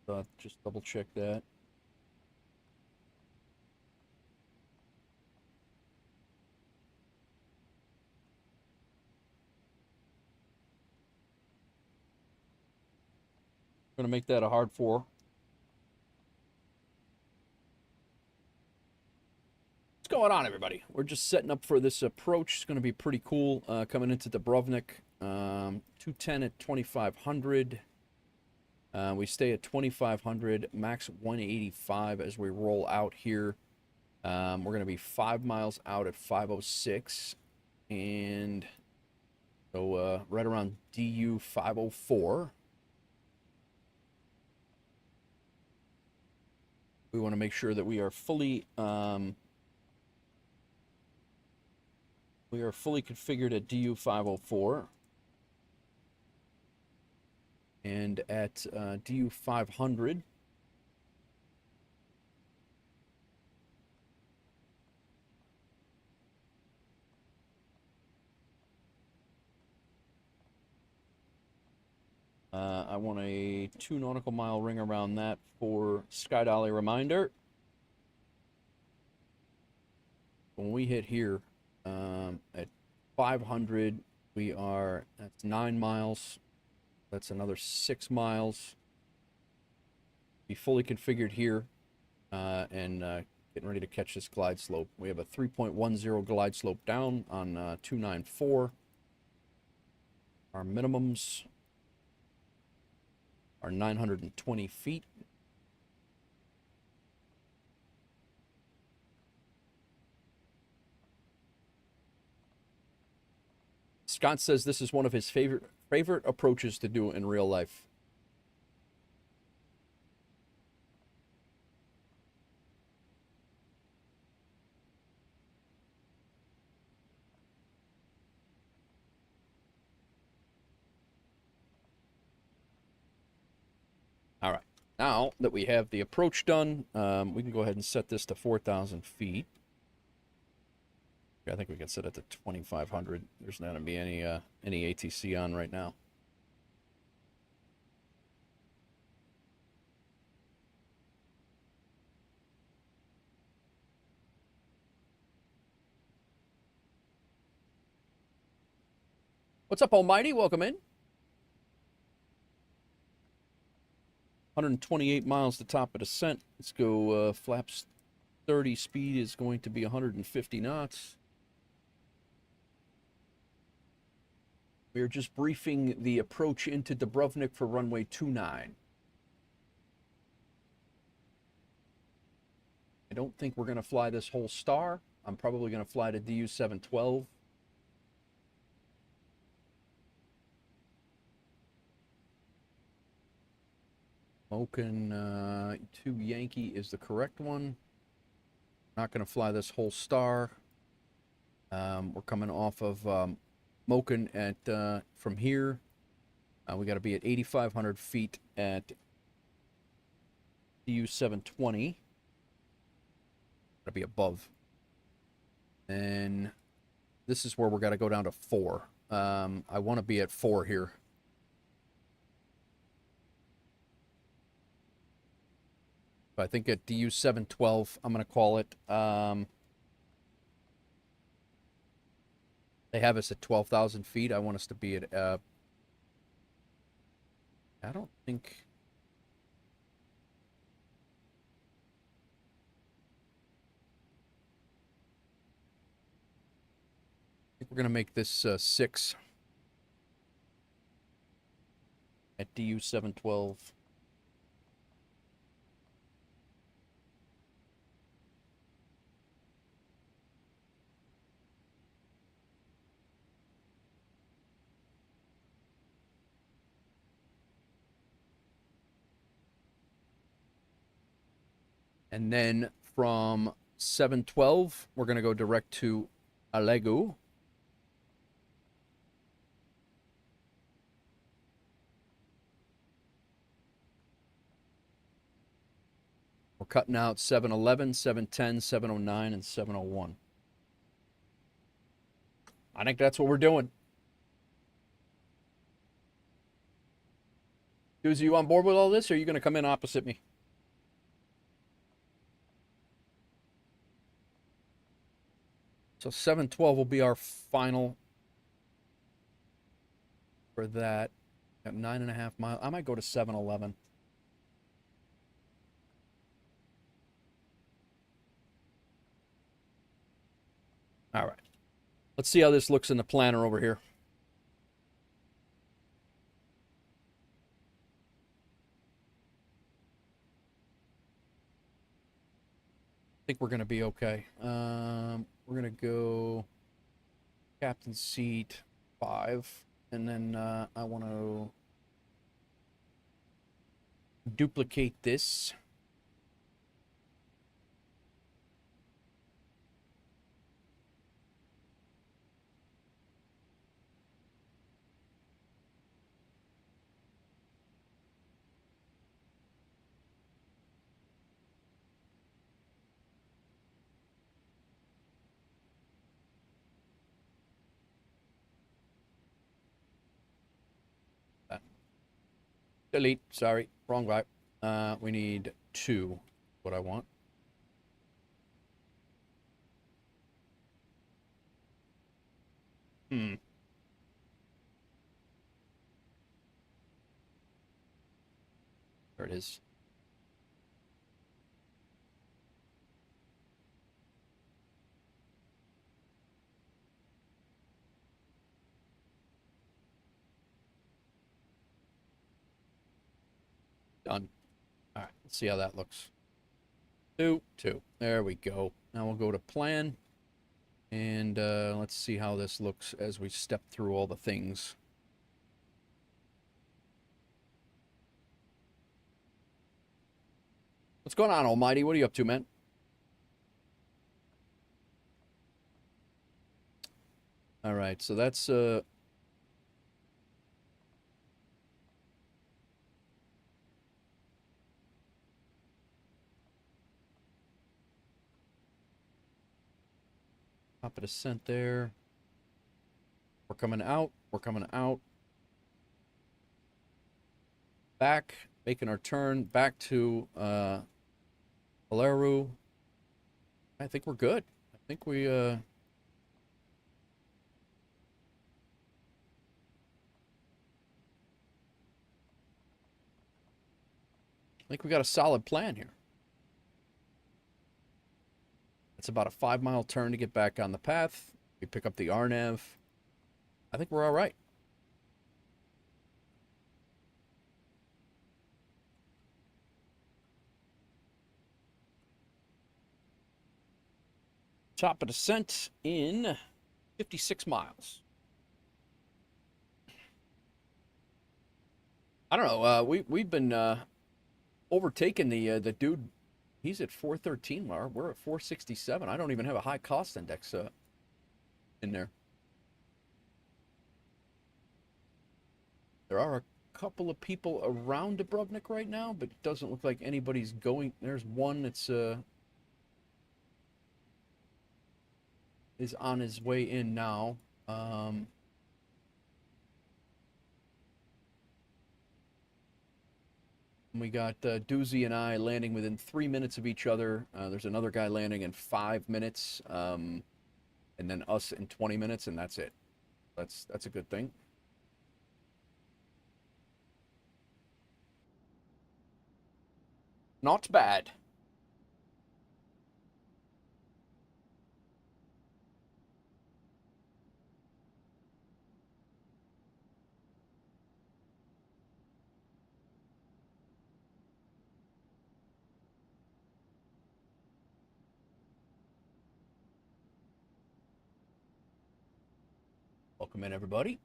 So just double check that. Going to make that a hard 4. What's going on, everybody? We're just setting up for this approach. It's going to be pretty cool coming into Dubrovnik. 210 at 2,500. We stay at 2,500, max 185 as we roll out here. We're going to be 5 miles out at 506. And so right around DU 504. We want to make sure that we are fully configured at DU 504. And at DU 500, I want a 2 nautical mile ring around that for Sky Dolly reminder. When we hit here at 500, that's 9 miles. That's another 6 miles. Be fully configured here and getting ready to catch this glide slope. We have a 3.10 glide slope down on 294. Our minimums are 920 feet. Scott says this is one of his favorite approaches to do in real life. All right, now that we have the approach done, we can go ahead and set this to 4,000 feet. I think we can set it to 2,500. There's not going to be any ATC on right now. What's up, Almighty? Welcome in. 128 miles to top of descent. Let's go flaps 30. Speed is going to be 150 knots. We are just briefing the approach into Dubrovnik for runway 29. I don't think we're going to fly this whole star. I'm probably going to fly to DU 712. Moken 2 Yankee is the correct one. Not going to fly this whole star. We're coming off of Moken at from here. We got to be at 8,500 feet at DU 720. Got to be above. And this is where we're got to go down to 4. I want to be at 4 here. I think at DU 712, I'm going to call it. They have us at 12,000 feet. I want us to be at, I don't think we're going to make this 6 at DU 712. And then from 712, we're going to go direct to Alegu. We're cutting out 711, 710, 709, and 701. I think that's what we're doing. Dudes, are you on board with all this, or are you going to come in opposite me? So 712 will be our final for that. Got 9.5 miles. I might go to 711. All right. Let's see how this looks in the planner over here. I think we're going to be okay. We're going to go captain seat 5. And then I want to duplicate this. Delete. Sorry. Wrong guy. We need 2. What I want. There it is. Done. All right, let's see how that looks. 2, 2. There we go. Now we'll go to plan. And let's see how this looks as we step through all the things. What's going on, Almighty? What are you up to, man? All right, so that's top of descent there. We're coming out. We're coming out. Back, making our turn back to Valeru. I think we're good. I think we I think we got a solid plan here. It's about a 5-mile turn to get back on the path. We pick up the RNAV. I think we're all right. Top of descent in 56 miles. I don't know. We've been overtaking the dude. He's at 413. We're at 467. I don't even have a high cost index in there. There are a couple of people around Dubrovnik right now, but it doesn't look like anybody's going. There's one that's is on his way in now. We got Doozy and I landing within 3 minutes of each other. There's another guy landing in 5 minutes, and then us in 20 minutes, and that's it. That's a good thing. Not bad. Welcome in, everybody.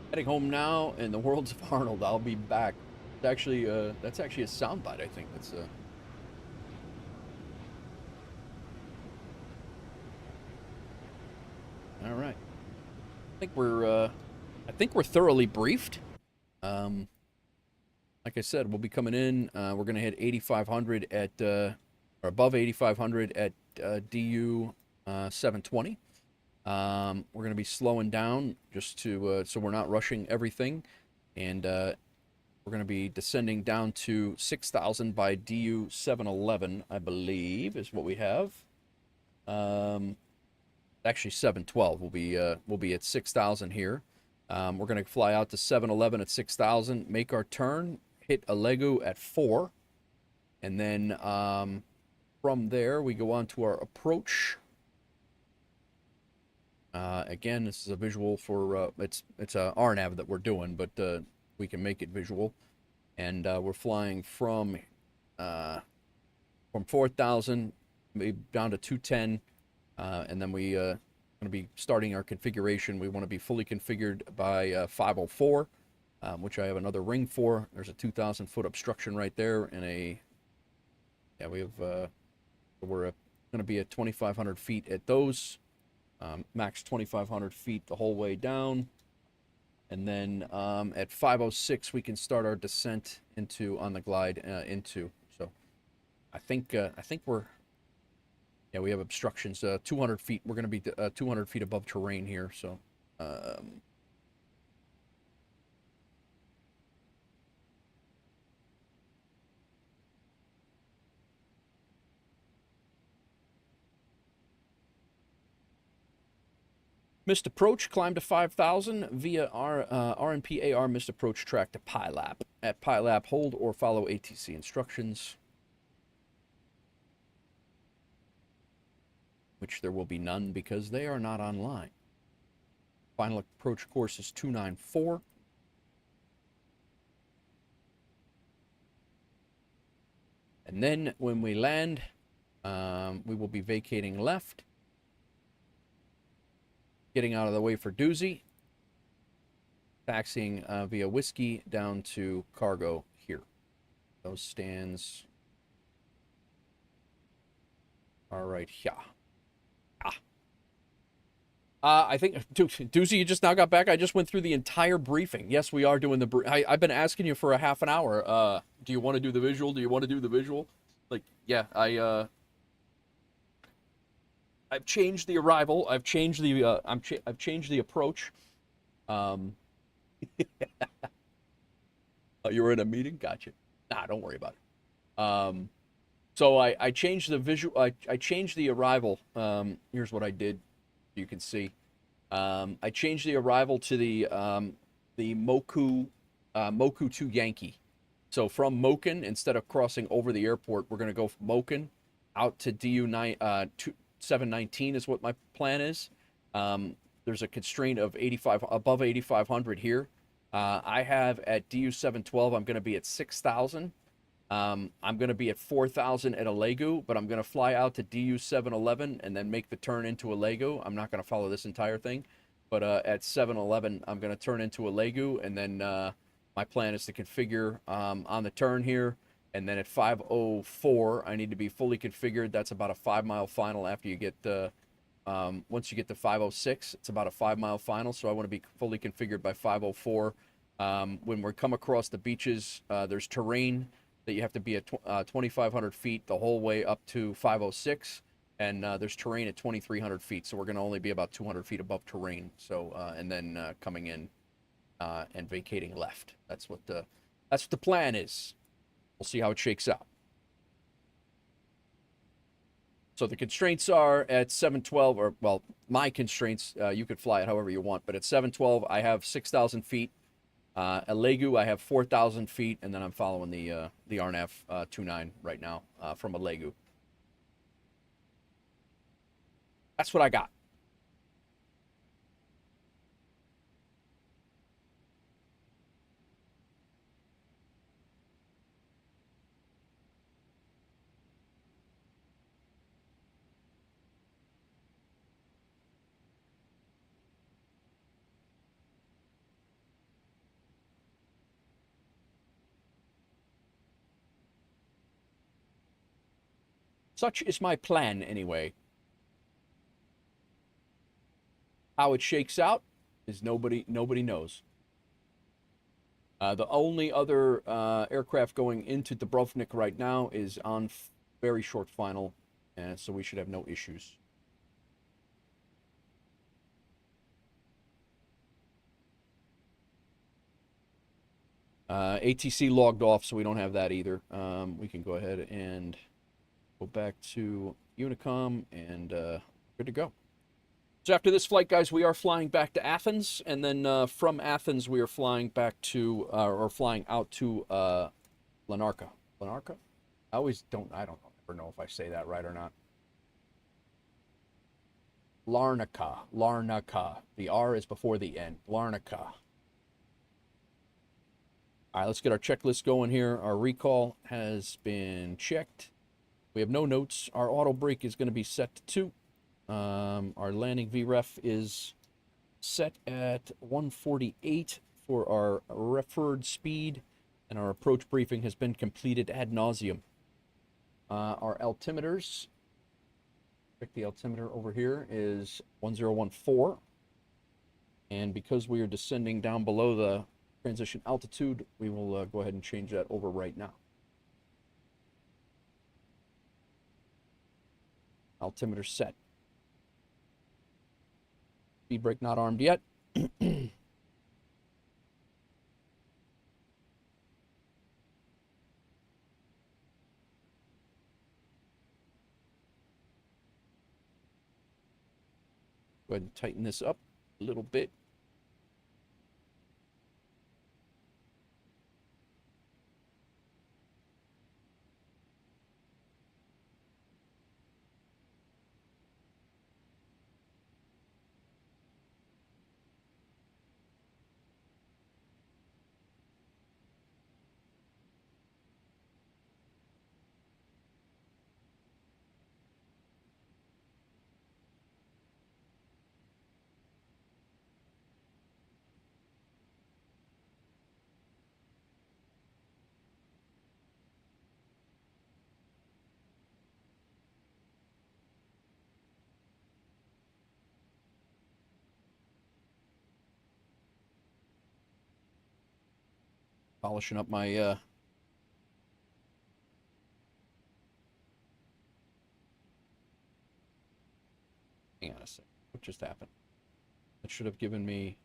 Heading home now in the worlds of Arnold. I'll be back. It's actually, that's actually a soundbite, I think. That's all right. I think we're thoroughly briefed. Like I said, we'll be coming in. We're gonna hit 8,500 at or above 8,500 at DU 720. We're going to be slowing down just to so we're not rushing everything, and we're going to be descending down to 6,000 by DU 711, I believe, is what we have. Actually 712. We'll be at 6,000 here. We're going to fly out to 711 at 6,000, make our turn, hit Alegu at 4, and then from there we go on to our approach. Again, this is a visual for it's a RNAV that we're doing, but we can make it visual, and we're flying from 4,000 maybe down to 210, and then we going to be starting our configuration. We want to be fully configured by 504, which I have another ring for. There's a 2,000 foot obstruction right there, and we have we're going to be at 2,500 feet at those. Max 2,500 feet the whole way down, and then at 506 we can start our descent into on the glide into. So I think we're we have obstructions 200 feet. We're going to be 200 feet above terrain here. So missed approach, climb to 5,000 via our RNPAR missed approach track to PILAP. At PILAP, hold or follow ATC instructions, which there will be none because they are not online. Final approach course is 294. And then when we land, we will be vacating left, getting out of the way for Doozy, taxiing via Whiskey down to cargo here. Those stands are right here. I think, Doozy, you just now got back. I just went through the entire briefing. Yes, we are doing the I've been asking you for a half an hour. Do you want to do the visual? Do you want to do the visual? Like, yeah, I've changed the arrival. I've changed the I've changed the approach. Oh, you were in a meeting? Gotcha. Nah, don't worry about it. So I changed the visual. I changed the arrival. Here's what I did. You can see. I changed the arrival to the Moku 2 Yankee. So from Moken, instead of crossing over the airport, we're going to go from Moken out to DU 719 is what my plan is. There's a constraint of above 8,500 here. I have at DU 712, I'm going to be at 6,000. I'm going to be at 4,000 at Alegu, but I'm going to fly out to DU 711 and then make the turn into Alegu. I'm not going to follow this entire thing, but at 711, I'm going to turn into Alegu, and then my plan is to configure on the turn here, and then at 504, I need to be fully configured. That's about a 5-mile final after you get once you get to 506, it's about a 5-mile final, so I want to be fully configured by 504. When we come across the beaches, there's terrain that you have to be at 2,500 feet the whole way up to 506, and there's terrain at 2,300 feet, so we're going to only be about 200 feet above terrain. So and then coming in and vacating left. That's what the plan is. We'll see how it shakes out. So the constraints are at 712, or, well, my constraints, you could fly it however you want, but at 712, I have 6,000 feet. At Legu, I have 4,000 feet, and then I'm following the RNAV 29 right now from a Legu. That's what I got. Such is my plan, anyway. How it shakes out is nobody knows. The only other aircraft going into Dubrovnik right now is on very short final, and so we should have no issues. ATC logged off, so we don't have that either. We can go ahead and go back to Unicom, and good to go. So after this flight, guys, we are flying back to Athens, and then from Athens, we are flying back to, or flying out to Larnaca. Larnaca? I don't ever know if I say that right or not. Larnaca. Larnaca. The R is before the N. Larnaca. All right, let's get our checklist going here. Our recall has been checked. We have no notes. Our auto brake is going to be set to 2. Our landing VREF is set at 148 for our referred speed, and our approach briefing has been completed ad nauseum. Our altimeters, check the altimeter over here, is 1014. And because we are descending down below the transition altitude, we will go ahead and change that over right now. Altimeter set. Speed brake not armed yet. Go ahead and tighten this up a little bit. Polishing up my hang on a sec. What just happened? That should have given me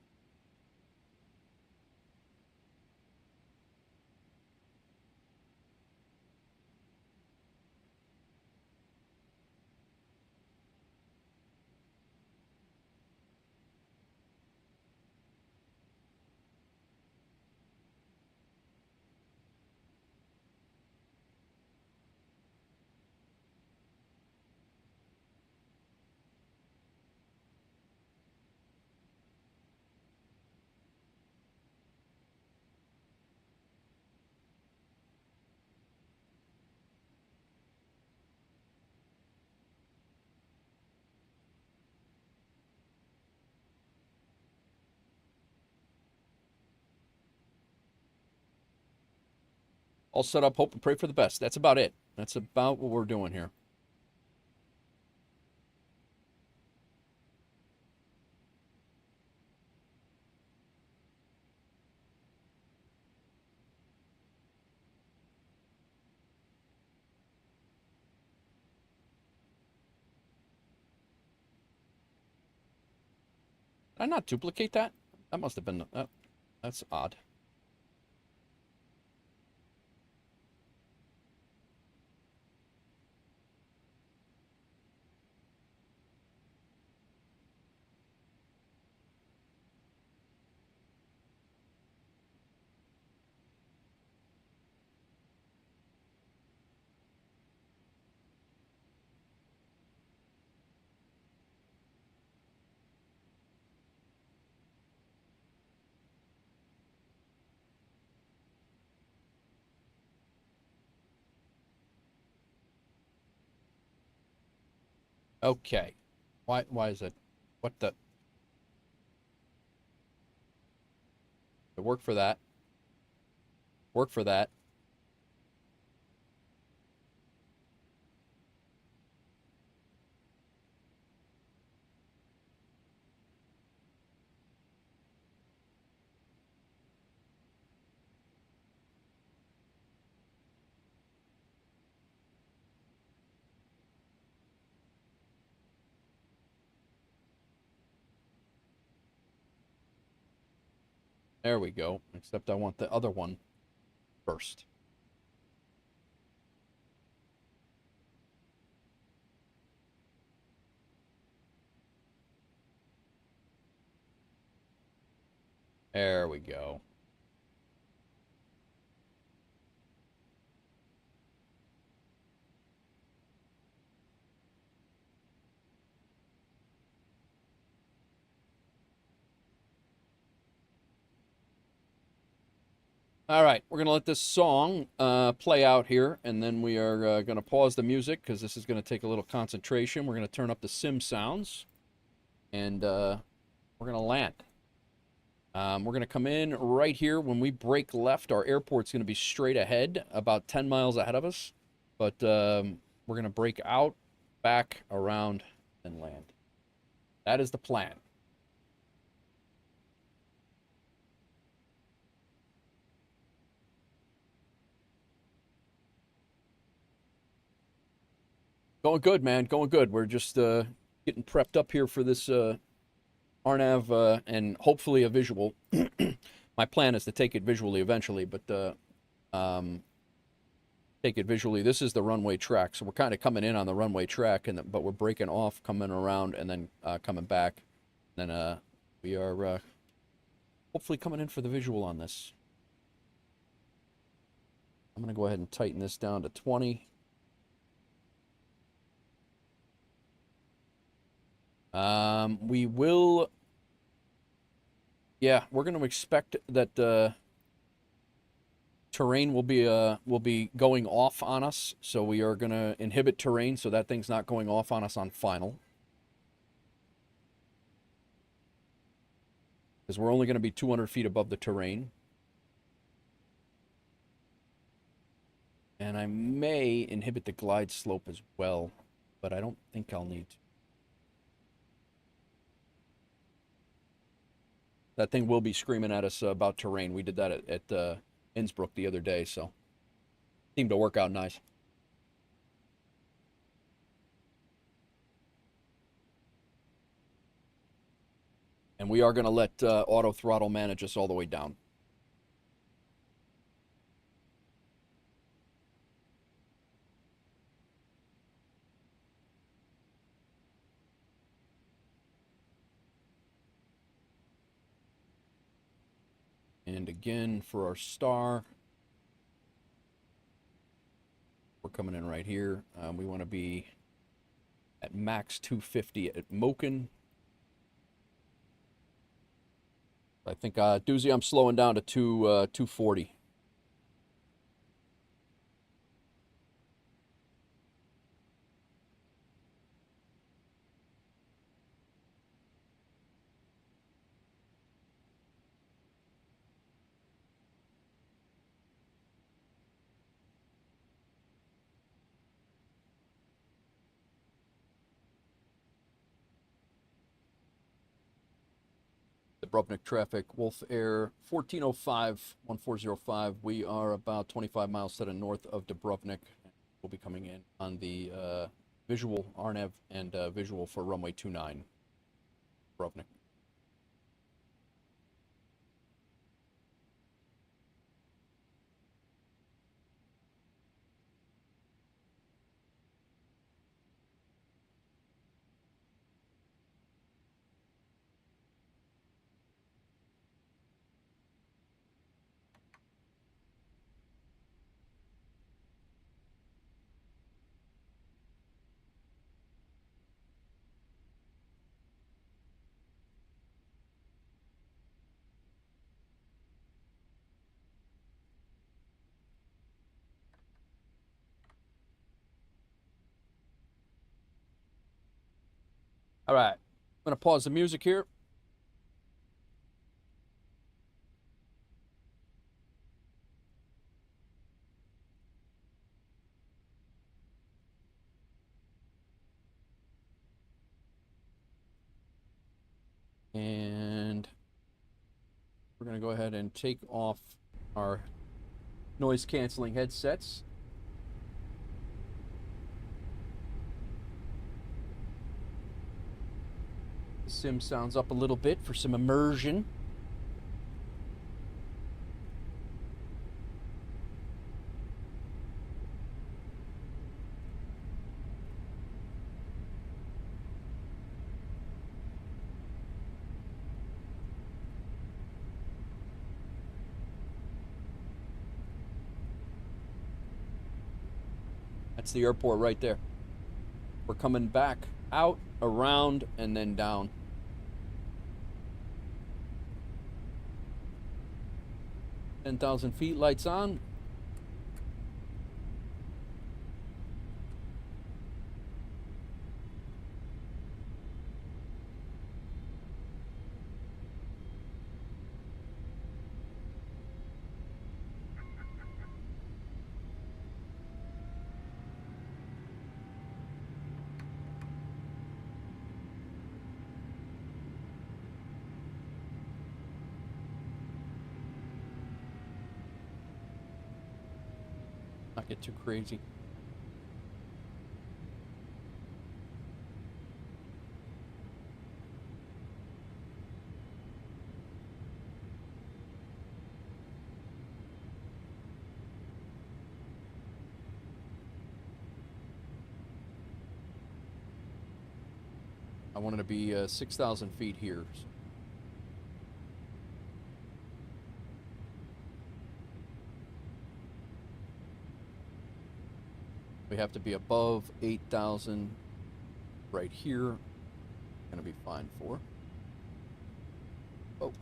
all set up, hope and pray for the best. That's about it. That's about what we're doing here. Did I not duplicate that? That must have been, that's odd. Okay. Why is it? What the? Work for that. Work for that. There we go. Except I want the other one first. There we go. All right, we're going to let this song play out here, and then we are going to pause the music because this is going to take a little concentration. We're going to turn up the sim sounds, and we're going to land. We're going to come in right here. When we break left, our airport's going to be straight ahead, about 10 miles ahead of us. But we're going to break out, back, around, and land. That is the plan. Going good, man. Going good. We're just getting prepped up here for this RNAV and hopefully a visual. My plan is to take it visually eventually, but take it visually. This is the runway track, so we're kind of coming in on the runway track, but we're breaking off, coming around, and then coming back. Then we are hopefully coming in for the visual on this. I'm going to go ahead and tighten this down to 20. We will, yeah, we're going to expect that terrain will be going off on us, so we are going to inhibit terrain so that thing's not going off on us on final. Because we're only going to be 200 feet above the terrain. And I may inhibit the glide slope as well, but I don't think I'll need to. That thing will be screaming at us about terrain. We did that at Innsbruck the other day, so seemed to work out nice. And we are going to let auto throttle manage us all the way down. And again, for our star, we're coming in right here. We want to be at max 250 at Moken. I think, Doozy, I'm slowing down to 240. Dubrovnik traffic, WolfAir 1405, 1405. We are about 25 miles to the north of Dubrovnik. We'll be coming in on the visual RNAV and visual for runway 29, Dubrovnik. All right. I'm going to pause the music here. And we're going to go ahead and take off our noise canceling headsets. The sim sounds up a little bit for some immersion. That's the airport right there. We're coming back out, around, and then down. $10,000 feet, lights on. Not get too crazy. I wanted to be 6,000 feet here. We have to be above 8,000 right here. Gonna be fine for. Oh.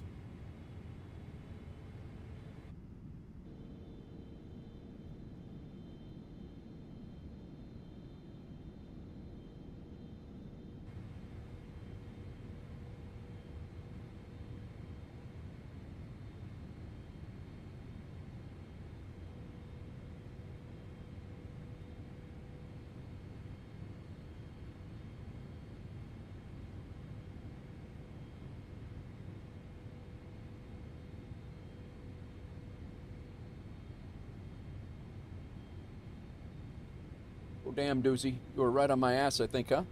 Oh, damn, Doozy. You were right on my ass, I think, huh?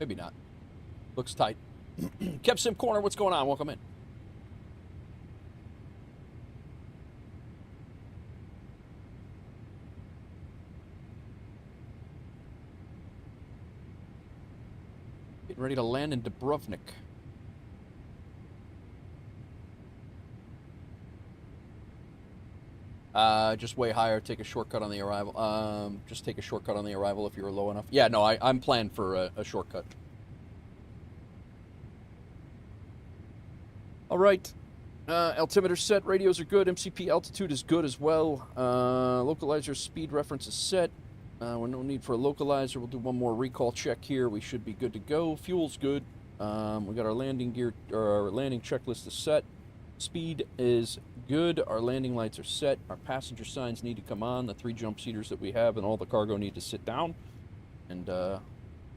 Maybe not. Looks tight. Kev Sim Corner, what's going on? Welcome in. Getting ready to land in Dubrovnik. Just way higher. Take a shortcut on the arrival. Just take a shortcut on the arrival if you're low enough. Yeah, no, I'm planned for a shortcut. All right. Altimeter set. Radios are good. MCP altitude is good as well. Localizer speed reference is set. We're no need for a localizer. We'll do one more recall check here. We should be good to go. Fuel's good. We got our landing gear, or our landing checklist is set. Speed is good. Our landing lights are set. Our passenger signs need to come on. The 3 jump seaters that we have and all the cargo need to sit down. And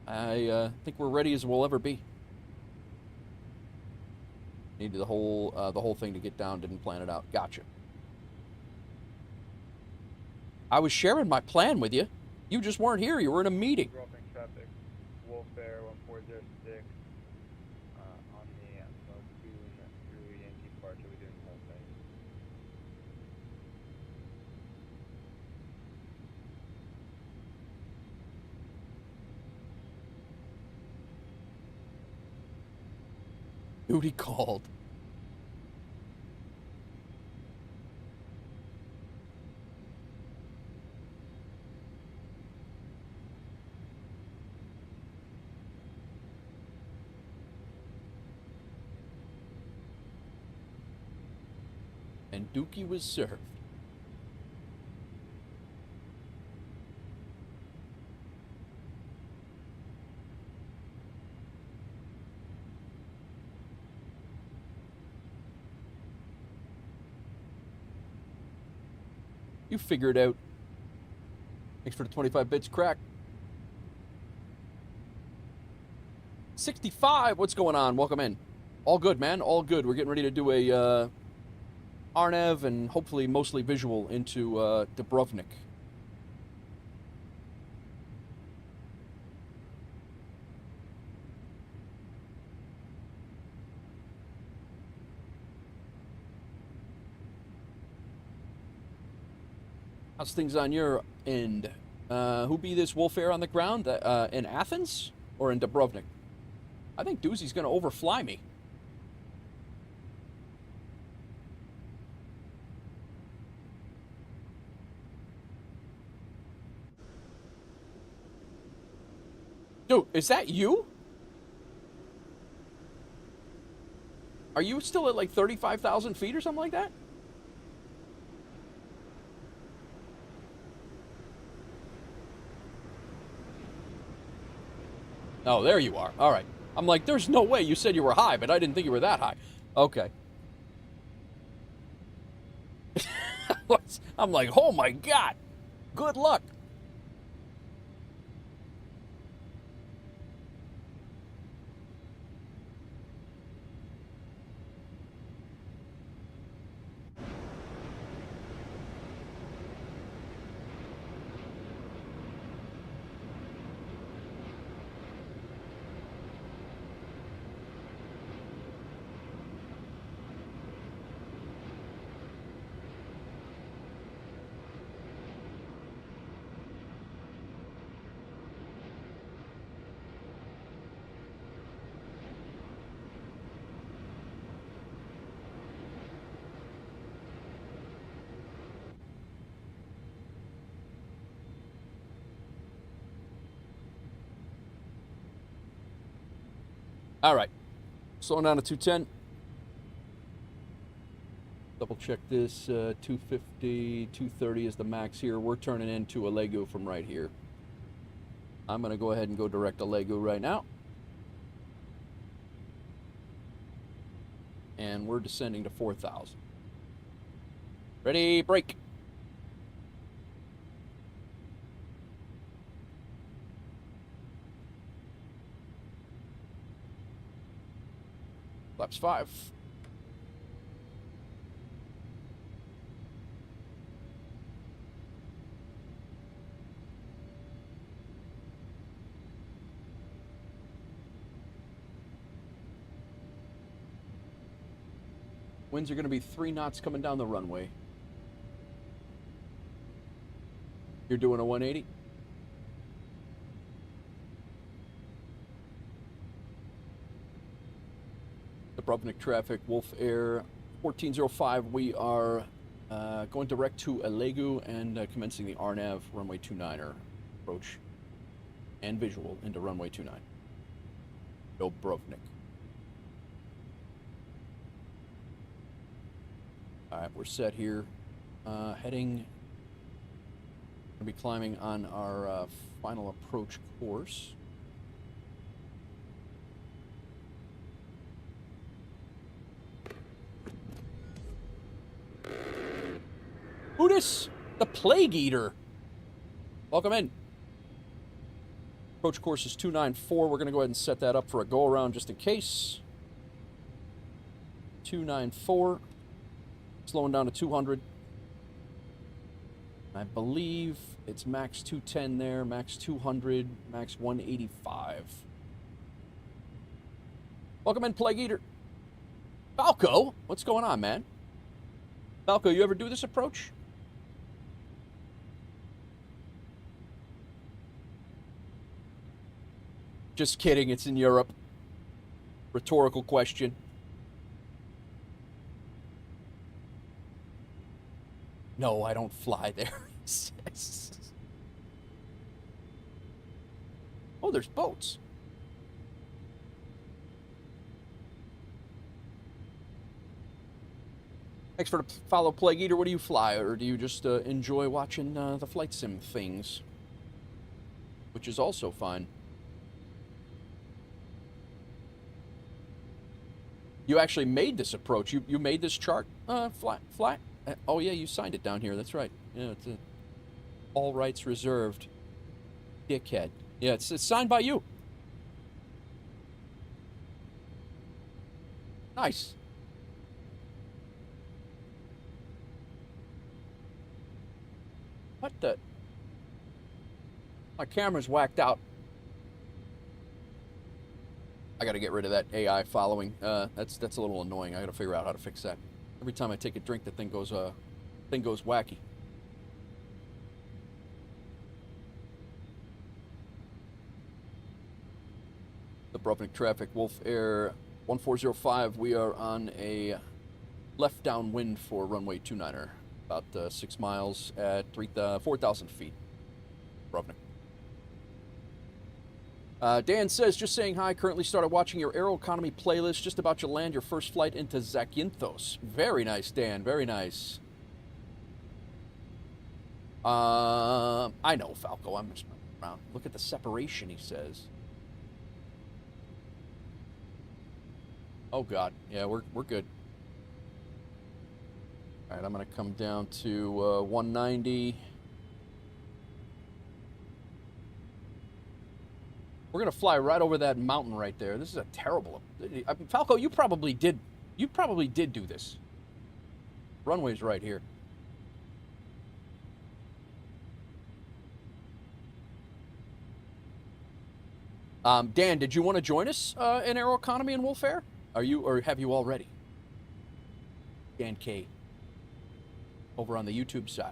I think we're ready as we'll ever be. Needed the whole thing to get down. Didn't plan it out. Gotcha. I was sharing my plan with you. You just weren't here. You were in a meeting. Dropping traffic. WolfAir 1406 on the lagoon through Yankee Park. We're doing the whole thing. Duty called. And Dookie was served. You figure it out. Thanks for the 25 bits, crack. 65, what's going on? Welcome in. All good, man. All good. We're getting ready to do a RNAV and hopefully mostly visual into Dubrovnik. How's things on your end? Who be this WolfAir on the ground? In Athens or in Dubrovnik? I think Doozy's going to overfly me. Dude, is that you? Are you still at like 35,000 feet or something like that? Oh, there you are. All right. I'm like, there's no way. You said you were high, but I didn't think you were that high. Okay. I'm like, oh my God. Good luck. All right. Slowing down to 210. Double check this. 250, 230 is the max here. We're turning into a Lego from right here. I'm going to go ahead and go direct to Lego right now. And we're descending to 4,000. Ready, break. Flaps 5. Winds are going to be 3 knots coming down the runway. You're doing a 180? Dubrovnik traffic, WolfAir 1405. We are going direct to Alegu and commencing the RNAV runway 29er approach and visual into runway 29. Dubrovnik. All right, we're set here. Heading. Going to be climbing on our final approach course. Who this? The Plague Eater. Welcome in. Approach course is 294. We're going to go ahead and set that up for a go-around just in case. 294. Slowing down to 200. I believe it's max 210 there, max 200, max 185. Welcome in, Plague Eater. Falco, what's going on, man? Falco, you ever do this approach? Just kidding, it's in Europe. Rhetorical question. No, I don't fly there, he says. Oh, there's boats. Thanks for the follow, Plague Eater. What do you fly, or do you just enjoy watching the flight sim things? Which is also fine. You actually made this approach. You made this chart, flat. Oh yeah, you signed it down here. That's right. Yeah, it's all rights reserved. Dickhead. Yeah, it's signed by you. Nice. What the? My camera's whacked out. I gotta get rid of that AI following. That's a little annoying. I gotta figure out how to fix that. Every time I take a drink, the thing goes wacky. Dubrovnik traffic, WolfAir 1405. We are on a left downwind for runway 29er, about 6 miles at 4,000 feet. Dubrovnik. Dan says, just saying hi, currently started watching your Aeroconomy playlist, just about to land your first flight into Zakynthos. Very nice, Dan, very nice. I know, Falco, I'm just around. Look at the separation, he says. Oh, God, yeah, we're good. All right, I'm going to come down to 190. We're gonna fly right over that mountain right there. This is a terrible. I mean, Falco, you probably did do this. Runway's right here. Dan, did you want to join us in Aeroconomy and WolfAir? Or have you already? Dan K. Over on the YouTube side.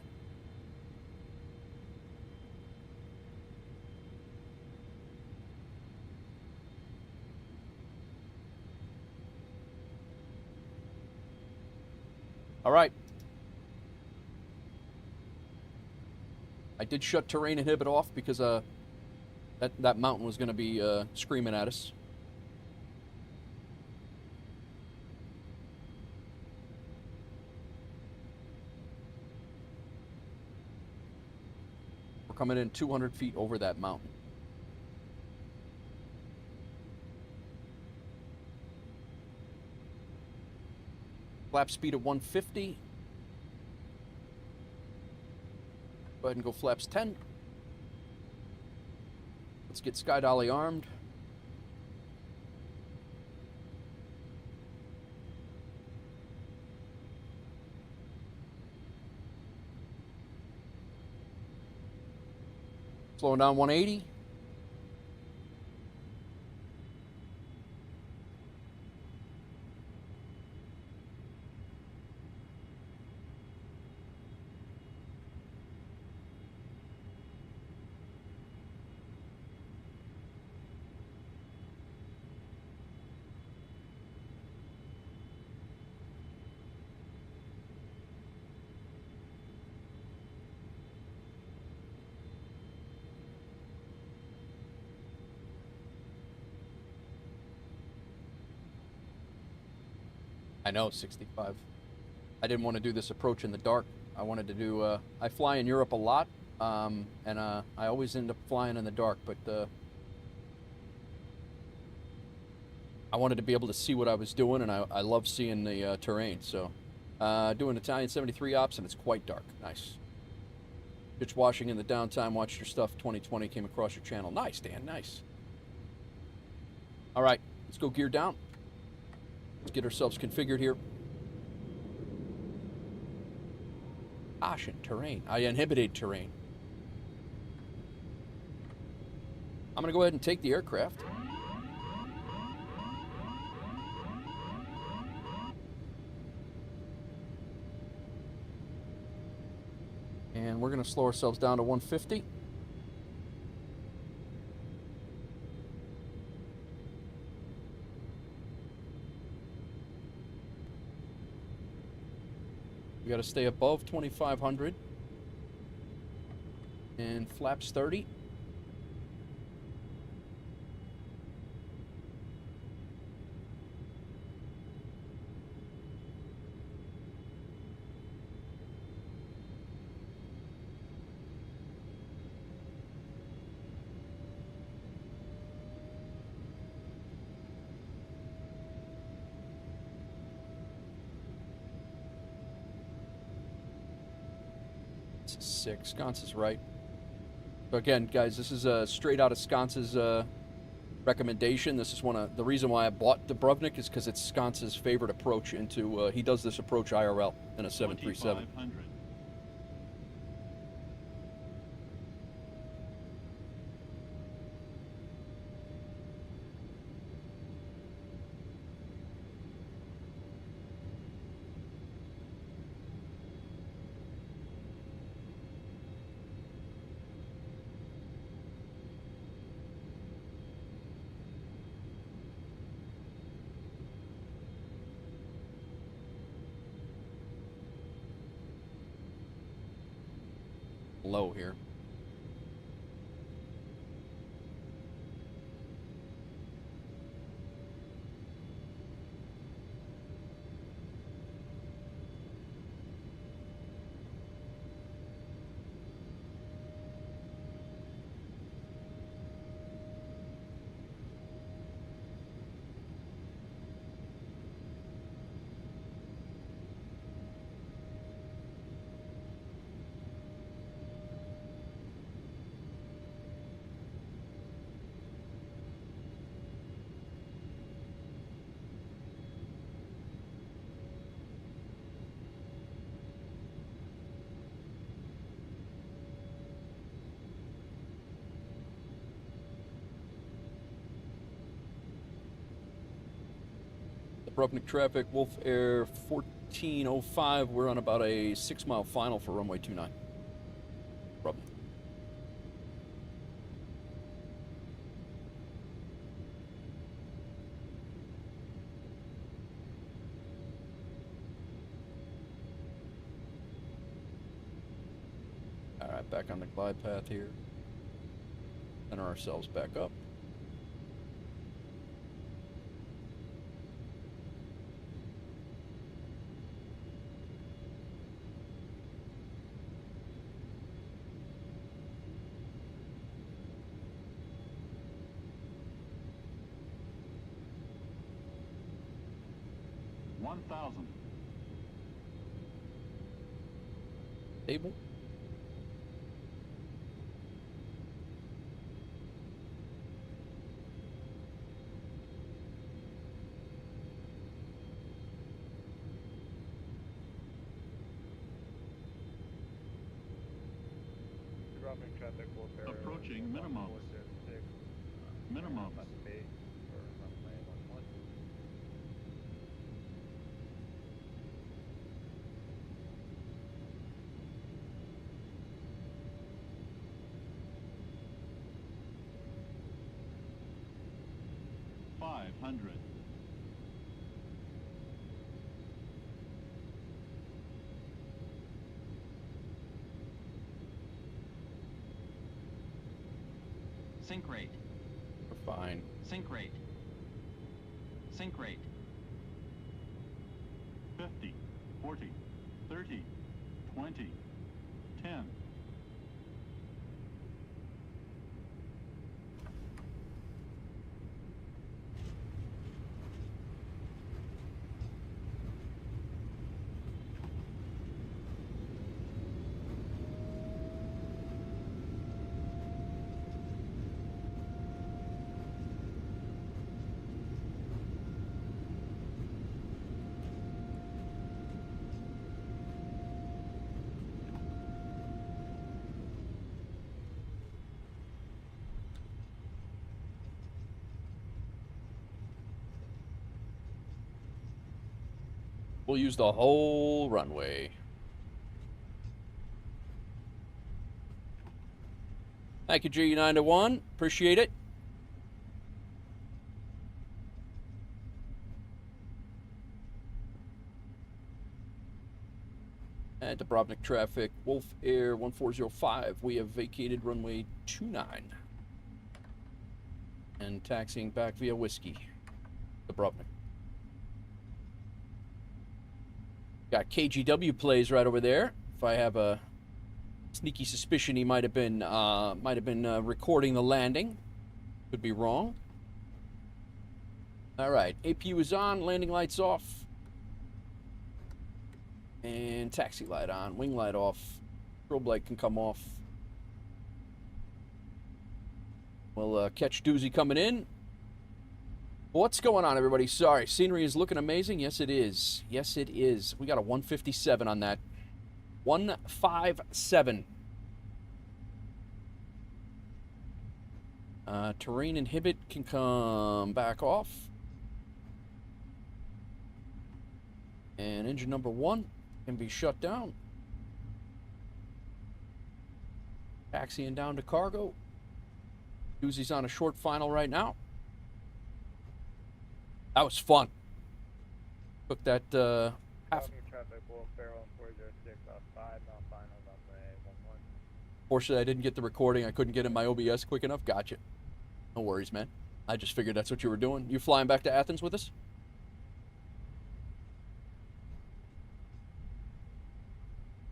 All right. I did shut terrain inhibit off because that mountain was going to be screaming at us. We're coming in 200 feet over that mountain. Flap speed of 150. Go ahead and go flaps 10. Let's get Sky Dolly armed. Slowing down 180. I know, 65. I didn't want to do this approach in the dark. I wanted to do, I fly in Europe a lot, and I always end up flying in the dark, but I wanted to be able to see what I was doing, and I love seeing the terrain, so doing Italian 73 ops, and it's quite dark. Nice. Pitch washing in the downtime, watched your stuff 2020, came across your channel. Nice, Dan, nice. All right, let's go gear down. Let's get ourselves configured here. Caution, terrain. I inhibited terrain. I'm going to go ahead and take the aircraft. And we're going to slow ourselves down to 150. We got to stay above 2,500 and flaps 30. 6. Sconce is right. So again, guys, this is straight out of Sconce's recommendation. This is the reason why I bought Dubrovnik is because it's Sconce's favorite approach into. He does this approach IRL in a 737. 2500. Low here. Dubrovnik traffic, WolfAir 1405. We're on about a 6-mile final for runway 29. Dubrovnik. All right, back on the glide path here. Center ourselves back up. Table. Dubrovnik traffic, WolfAir. Approaching minimum. 406. Minimum. Left base for runway 11. $500. Sync rate. We're fine. Sync rate. Sync rate. 50, 40, 30, 20, 10. We'll use the whole runway. Thank you, G9-1. Appreciate it. At Dubrovnik traffic, WolfAir 1405. We have vacated runway 29. And taxiing back via Whiskey. Dubrovnik. Got KGW plays right over there. If I have a sneaky suspicion, he might have been recording the landing. Could be wrong. All right, APU is on. Landing lights off. And taxi light on. Wing light off. Strobe light can come off. We'll catch Doozy coming in. What's going on, everybody? Sorry, scenery is looking amazing. Yes, it is. Yes, it is. We got a 157 on that. 157. Terrain inhibit can come back off. And engine number 1 can be shut down. Taxiing down to cargo. Doozy's on a short final right now. That was fun. Took that half. Traffic, WolfAir 1406, 5, now final, runway 11. Fortunately, I didn't get the recording. I couldn't get in my OBS quick enough. Gotcha. No worries, man. I just figured that's what you were doing. You flying back to Athens with us?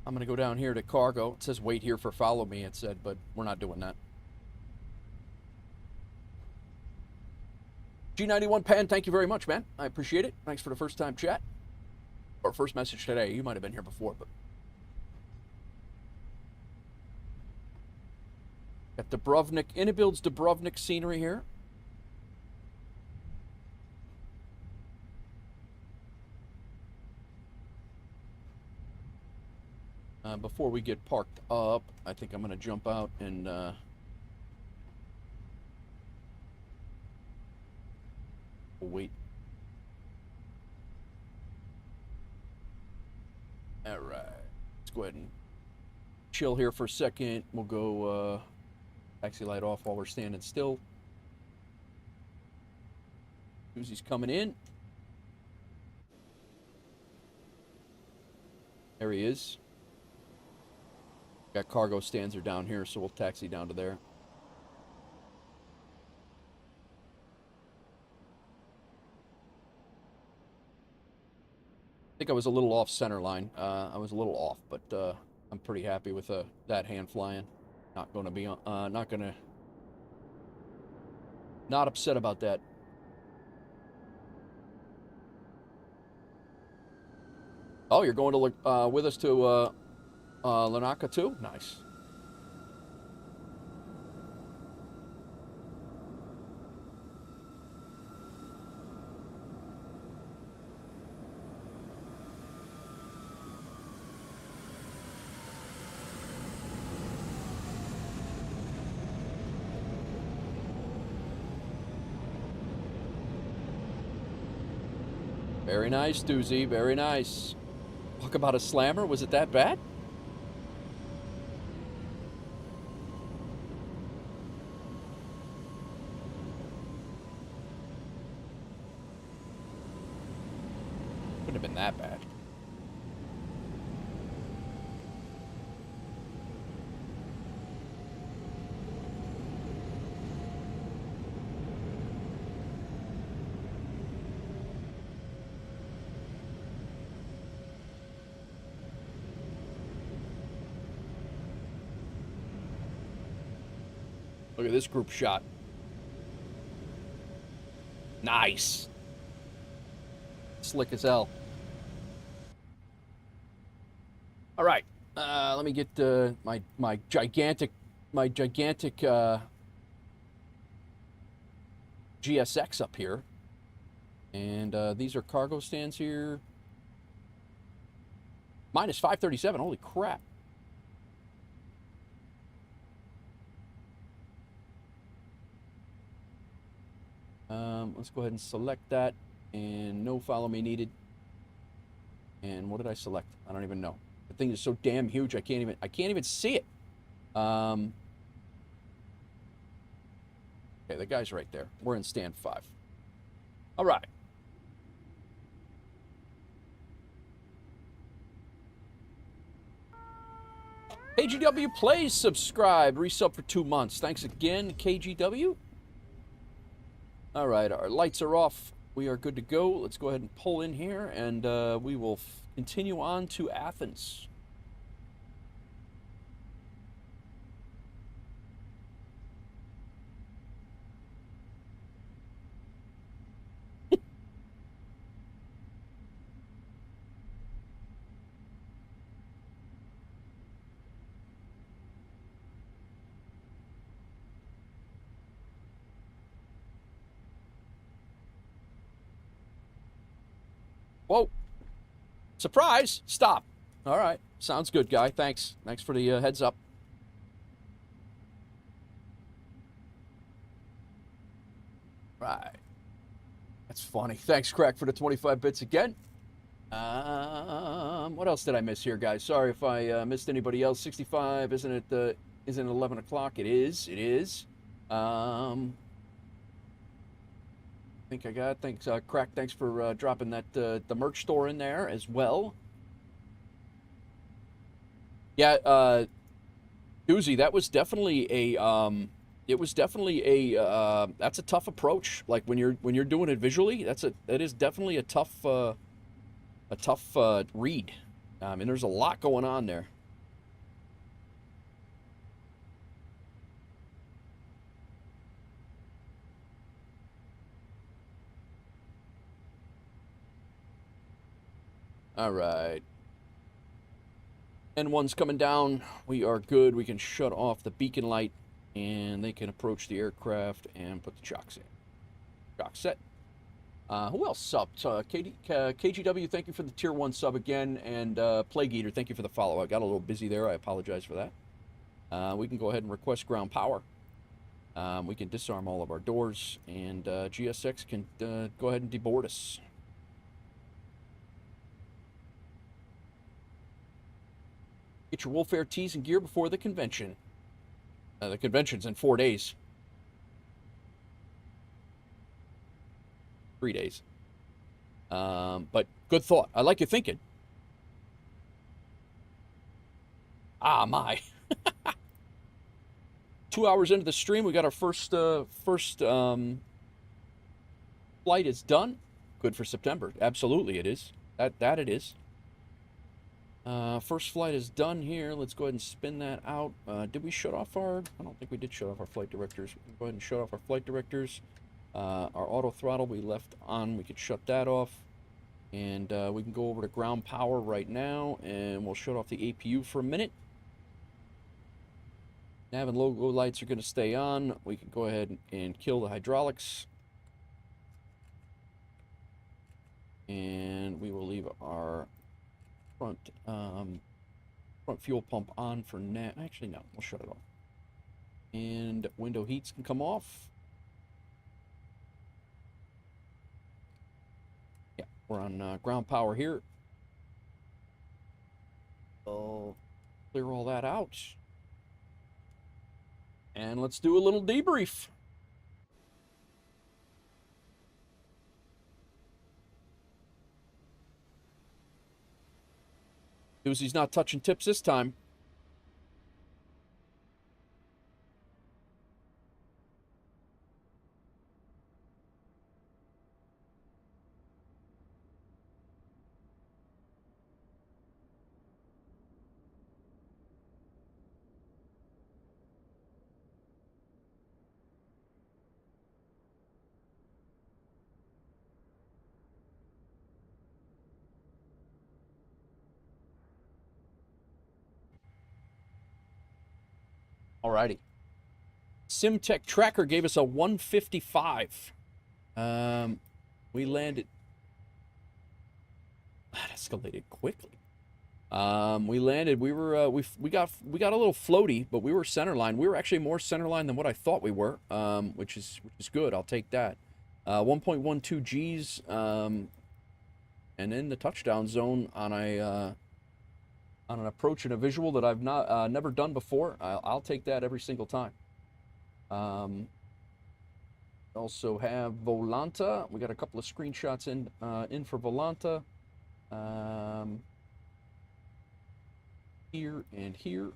I'm going to go down here to cargo. It says wait here for follow me, it said, but we're not doing that. G91 Pan, thank you very much, man. I appreciate it. Thanks for the first time chat. Or first message today. You might have been here before, but. Got Dubrovnik, Inabuild's Dubrovnik scenery here. Before we get parked up, I think I'm going to jump out and wait. All right. Let's go ahead and chill here for a second. We'll go taxi light off while we're standing still. Doozy's coming in. There he is. Got cargo stands are down here, so we'll taxi down to there. I think I was a little off center line. I was a little off, but I'm pretty happy with that hand flying. Not going to be not upset about that. Oh, you're going to with us to Larnaka too? Nice. Very nice, Doozy. Very nice. Talk about a slammer. Was it that bad? Couldn't have been that bad. Look at this group shot. Nice. Slick as hell. All right. Let me get my gigantic GSX up here. And these are cargo stands here. Minus 537. Holy crap. Let's go ahead and select that, and no follow me needed. And what did I select? I don't even know. The thing is so damn huge. I can't even see it. Okay, the guy's right there. We're in stand 5. All right. KGW Plays, subscribe, resub for 2 months. Thanks again, KGW. All right, our lights are off. We are good to go. Let's go ahead and pull in here, and we will continue on to Athens. Whoa. Surprise. Stop. All right. Sounds good, guy. Thanks. Thanks for the heads up. Right. That's funny. Thanks, Crack, for the 25 bits again. What else did I miss here, guys? Sorry if I missed anybody else. 65, isn't it 11 o'clock? It is. It is. I think I got. Thanks, Crack. Thanks for dropping that the merch store in there as well. Yeah, Doozy, that was definitely a it was definitely a that's a tough approach. Like when you're doing it visually, that is definitely a tough read. I mean, there's a lot going on there. All right. N1's coming down. We are good. We can shut off the beacon light, and they can approach the aircraft and put the chocks in. Chock set. Who else subbed? KGW, thank you for the tier 1 sub again, and Plague Eater, thank you for the follow. I got a little busy there. I apologize for that. We can go ahead and request ground power. We can disarm all of our doors, and GSX can go ahead and deboard us. Get your WolfAir tees and gear before the convention. The convention's in 4 days. 3 days. But good thought. I like your thinking. Ah, my. 2 hours into the stream, we got our first flight is done. Good for September. Absolutely, it is. That it is. First flight is done here. Let's go ahead and spin that out. Did we shut off our... I don't think we did shut off our flight directors. We can go ahead and shut off our flight directors. Our auto throttle we left on. We could shut that off. And we can go over to ground power right now. And we'll shut off the APU for a minute. Nav and logo lights are going to stay on. We can go ahead and kill the hydraulics. And we will leave our... front fuel pump on for now. Actually, no, we'll shut it off. And window heats can come off. Yeah, we're on ground power here. So clear all that out. And let's do a little debrief. He's not touching tips this time. Alrighty. SimTech Tracker gave us a 155. We landed. That escalated quickly. We landed. We were. We got a little floaty, but we were centerline. We were actually more centerline than what I thought we were. Which is good. I'll take that. 1.12 G's. And in the touchdown zone on a. On an approach and a visual that I've never done before. I'll take that every single time. Also have Volanta. We got a couple of screenshots in for Volanta. Here and here.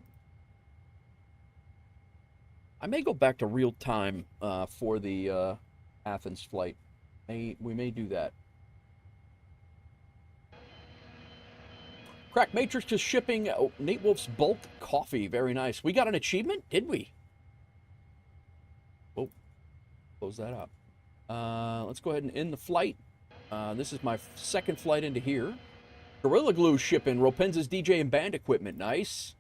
I may go back to real time for the Athens flight. We may do that. Crack Matrix is shipping Nate Wolf's bulk coffee. Very nice. We got an achievement, did we? Oh, close that up. Let's go ahead and end the flight. This is my second flight into here. Gorilla Glue shipping Ropenza's DJ and band equipment. Nice.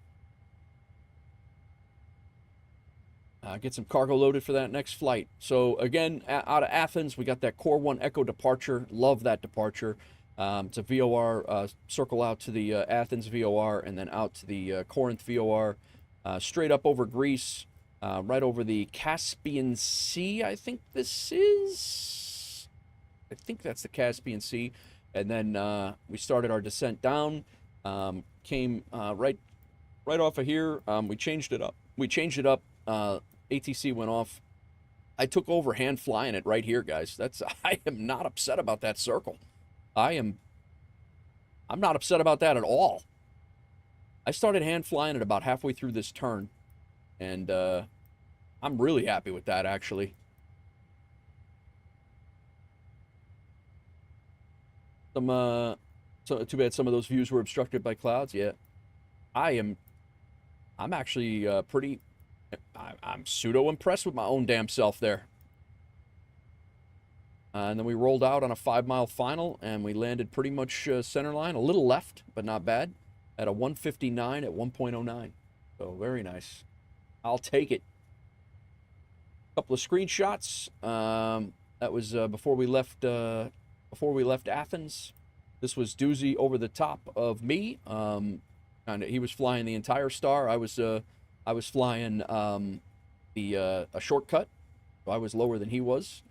Get some cargo loaded for that next flight. So again, out of Athens, we got that Core 1 Echo departure. Love that departure. It's a VOR, circle out to the Athens VOR, and then out to the Corinth VOR, straight up over Greece, right over the Caspian Sea, I think this is. I think that's the Caspian Sea. And then we started our descent down, came right off of here. We changed it up. ATC went off. I took over hand flying it right here, guys. I am not upset about that circle. I'm not upset about that at all. I started hand flying it about halfway through this turn, and I'm really happy with that, actually. So too bad some of those views were obstructed by clouds. Yeah, I'm actually I'm pseudo impressed with my own damn self there. And then we rolled out on a 5-mile final, and we landed pretty much center line, a little left, but not bad, at a 159 at 1.09. So very nice. I'll take it. Couple of screenshots. That was before we left Athens. This was Doozy over the top of me. He was flying the entire star. I was flying a shortcut. So I was lower than he was.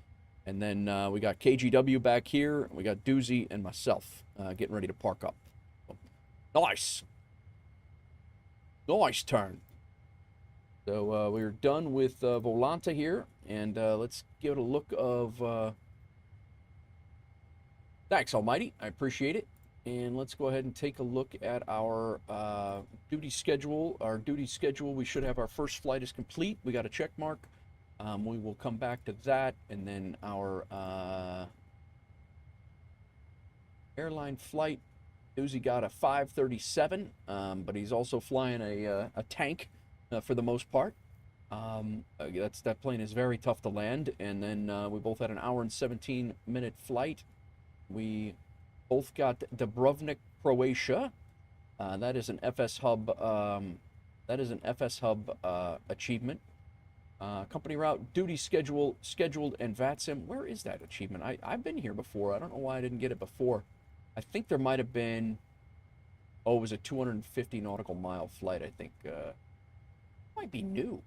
And then we got KGW back here. We got Doozy and myself getting ready to park up. Nice. Nice turn. So we're done with Volanta here. And let's give it a look of... Thanks, Almighty. I appreciate it. And let's go ahead and take a look at our duty schedule. Our duty schedule, we should have our first flight is complete. We got a check mark. We will come back to that, and then our airline flight. Doozy got a 537, but he's also flying a tank for the most part. That plane is very tough to land, and then we both had an hour and 17-minute flight. We both got Dubrovnik, Croatia. That is an FSHub. Achievement. Company route, duty scheduled, and VATSIM. Where is that achievement? I've been here before. I don't know why I didn't get it before. I think there might have been... Oh, it was a 250 nautical mile flight, I think. Might be new.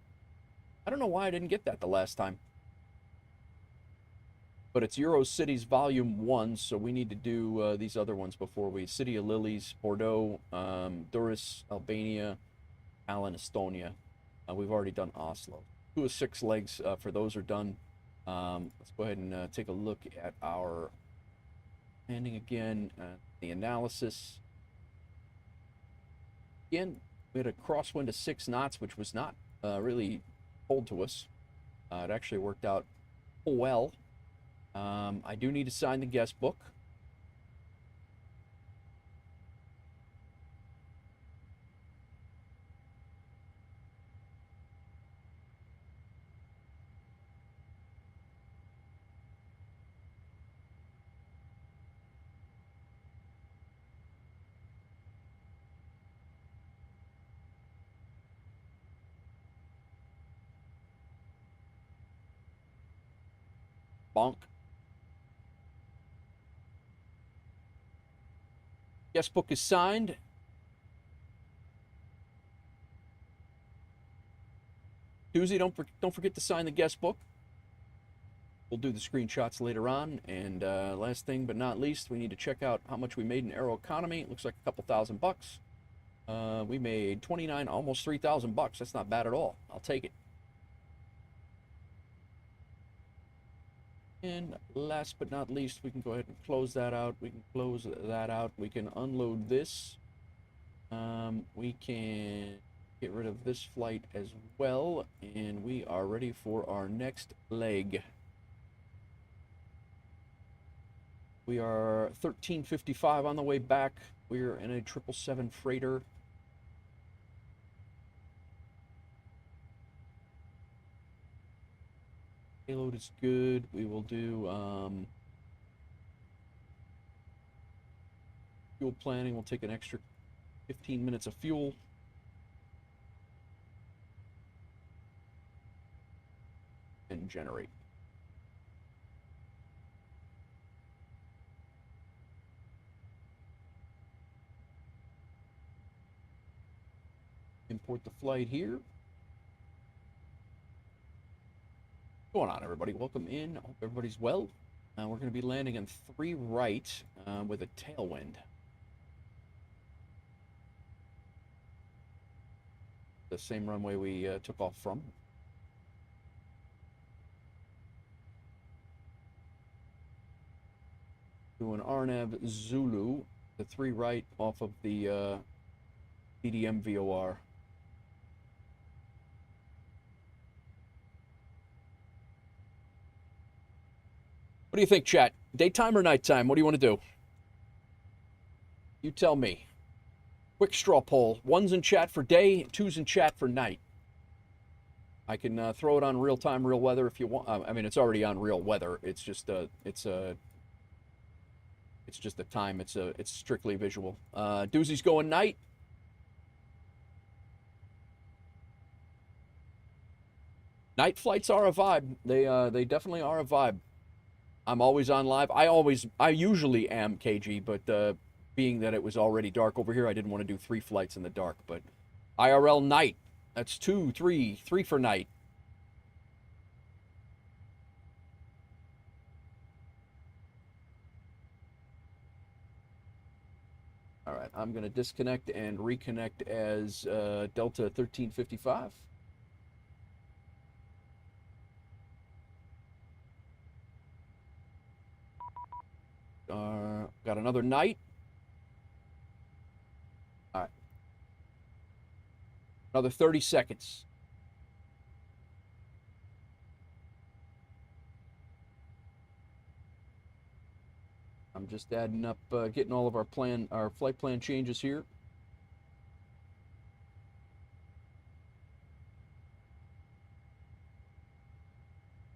I don't know why I didn't get that the last time. But it's Eurocities Volume 1, so we need to do these other ones before we... City of Lilies, Bordeaux, Durrës, Albania, Tallinn, Estonia. We've already done Oslo. 2 of 6 legs for those are done. Let's go ahead and take a look at our landing again. The analysis. Again, we had a crosswind of 6 knots, which was not really cold to us. It actually worked out well. I do need to sign the guest book. Bonk. Guest book is signed. Doozy, don't forget to sign the guest book. We'll do the screenshots later on. And last thing but not least, we need to check out how much we made in Aeroconomy. It looks like a couple $1,000. We made 29, almost $3,000. That's not bad at all. I'll take it. And last but not least, we can go ahead and close that out. We can close that out. We can unload this. We can get rid of this flight as well. And we are ready for our next leg. We are 13:55 on the way back. We're in a 777 freighter. Payload is good. We will do fuel planning. We'll take an extra 15 minutes of fuel. And generate. Import the flight here. What's going on, everybody? Welcome in. Hope everybody's well. We're going to be landing in 3 right with a tailwind. The same runway we took off from. Doing RNAV Zulu, the 3 right off of the DDM VOR. What do you think, chat? Daytime or nighttime? What do you want to do? You tell me. Quick straw poll. 1's in chat for day, 2's in chat for night. I can throw it on real time, real weather if you want. I mean, it's already on real weather. It's just it's just the time. It's strictly visual. Doozy's going night. Night flights are a vibe. They definitely are a vibe. I'm always on live. I usually am KG, but being that it was already dark over here, I didn't want to do 3 flights in the dark. But IRL night. That's 2, 3 for night. All right, I'm going to disconnect and reconnect as Delta 1355. Got another night. All right. Another 30 seconds. I'm just adding up, getting all of our flight plan changes here.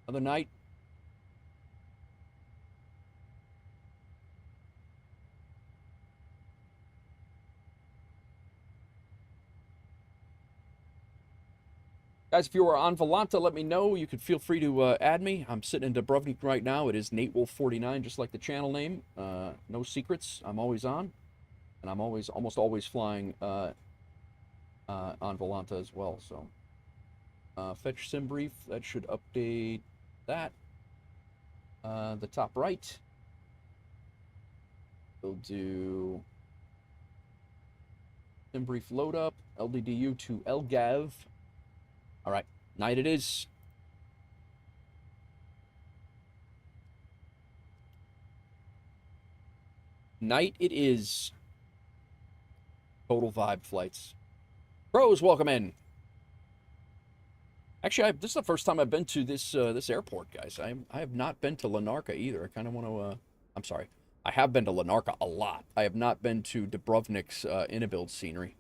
Another night. Guys, if you are on Volanta, let me know. You can feel free to add me. I'm sitting in Dubrovnik right now. It is NateWolf49, just like the channel name. No secrets. I'm always on. And I'm almost always flying on Volanta as well. So, fetch sim brief. That should update that. The top right. We'll do sim brief load up. LDDU to LGAV. All right, night it is. Night it is. Total vibe flights. Pros, welcome in. Actually, this is the first time I've been to this airport, guys. I have not been to Larnaca either. I kind of want to. I'm sorry. I have been to Larnaca a lot. I have not been to Dubrovnik's in-build scenery.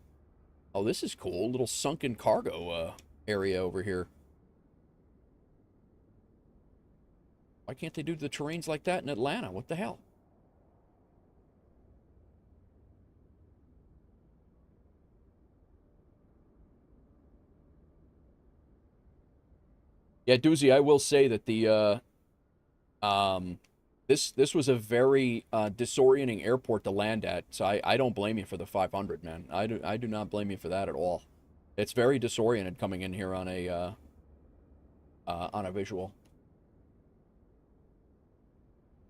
Oh, this is cool. Little sunken cargo area over here. Why can't they do the terrains like that in Atlanta? What the hell? Yeah, Doozy, I will say that the this was a very disorienting airport to land at. So I don't blame you for the 500, man. I do not blame you for that at all. It's very disoriented coming in here on a visual.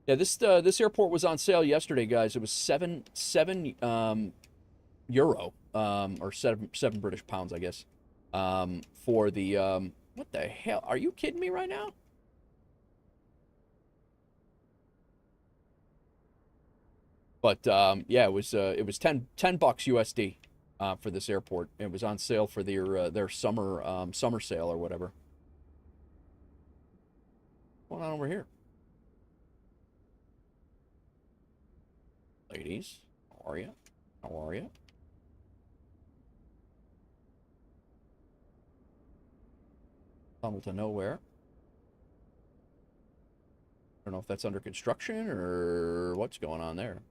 Yeah, this airport was on sale yesterday, guys. It was seven euro, or seven British pounds, I guess, for the what the hell? Are you kidding me right now? But yeah, it was $10 USD for this airport. It was on sale for their summer sale or whatever. What's going on over here? Ladies, how are you? How are you? Tunnel to nowhere. I don't know if that's under construction or what's going on there.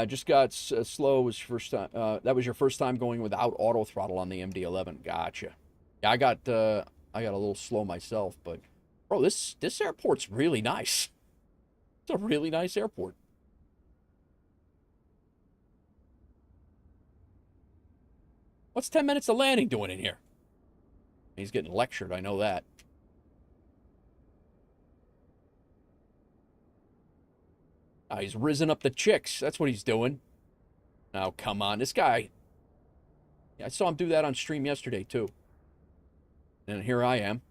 Just got slow. Was first time. That was your first time going without auto throttle on the MD-11. Gotcha. Yeah, I got a little slow myself, but bro, this airport's really nice. It's a really nice airport. What's 10 minutes of landing doing in here? He's getting lectured, I know that. He's risen up the chicks. That's what he's doing. Now, come on. This guy. Yeah, I saw him do that on stream yesterday, too. And here I am.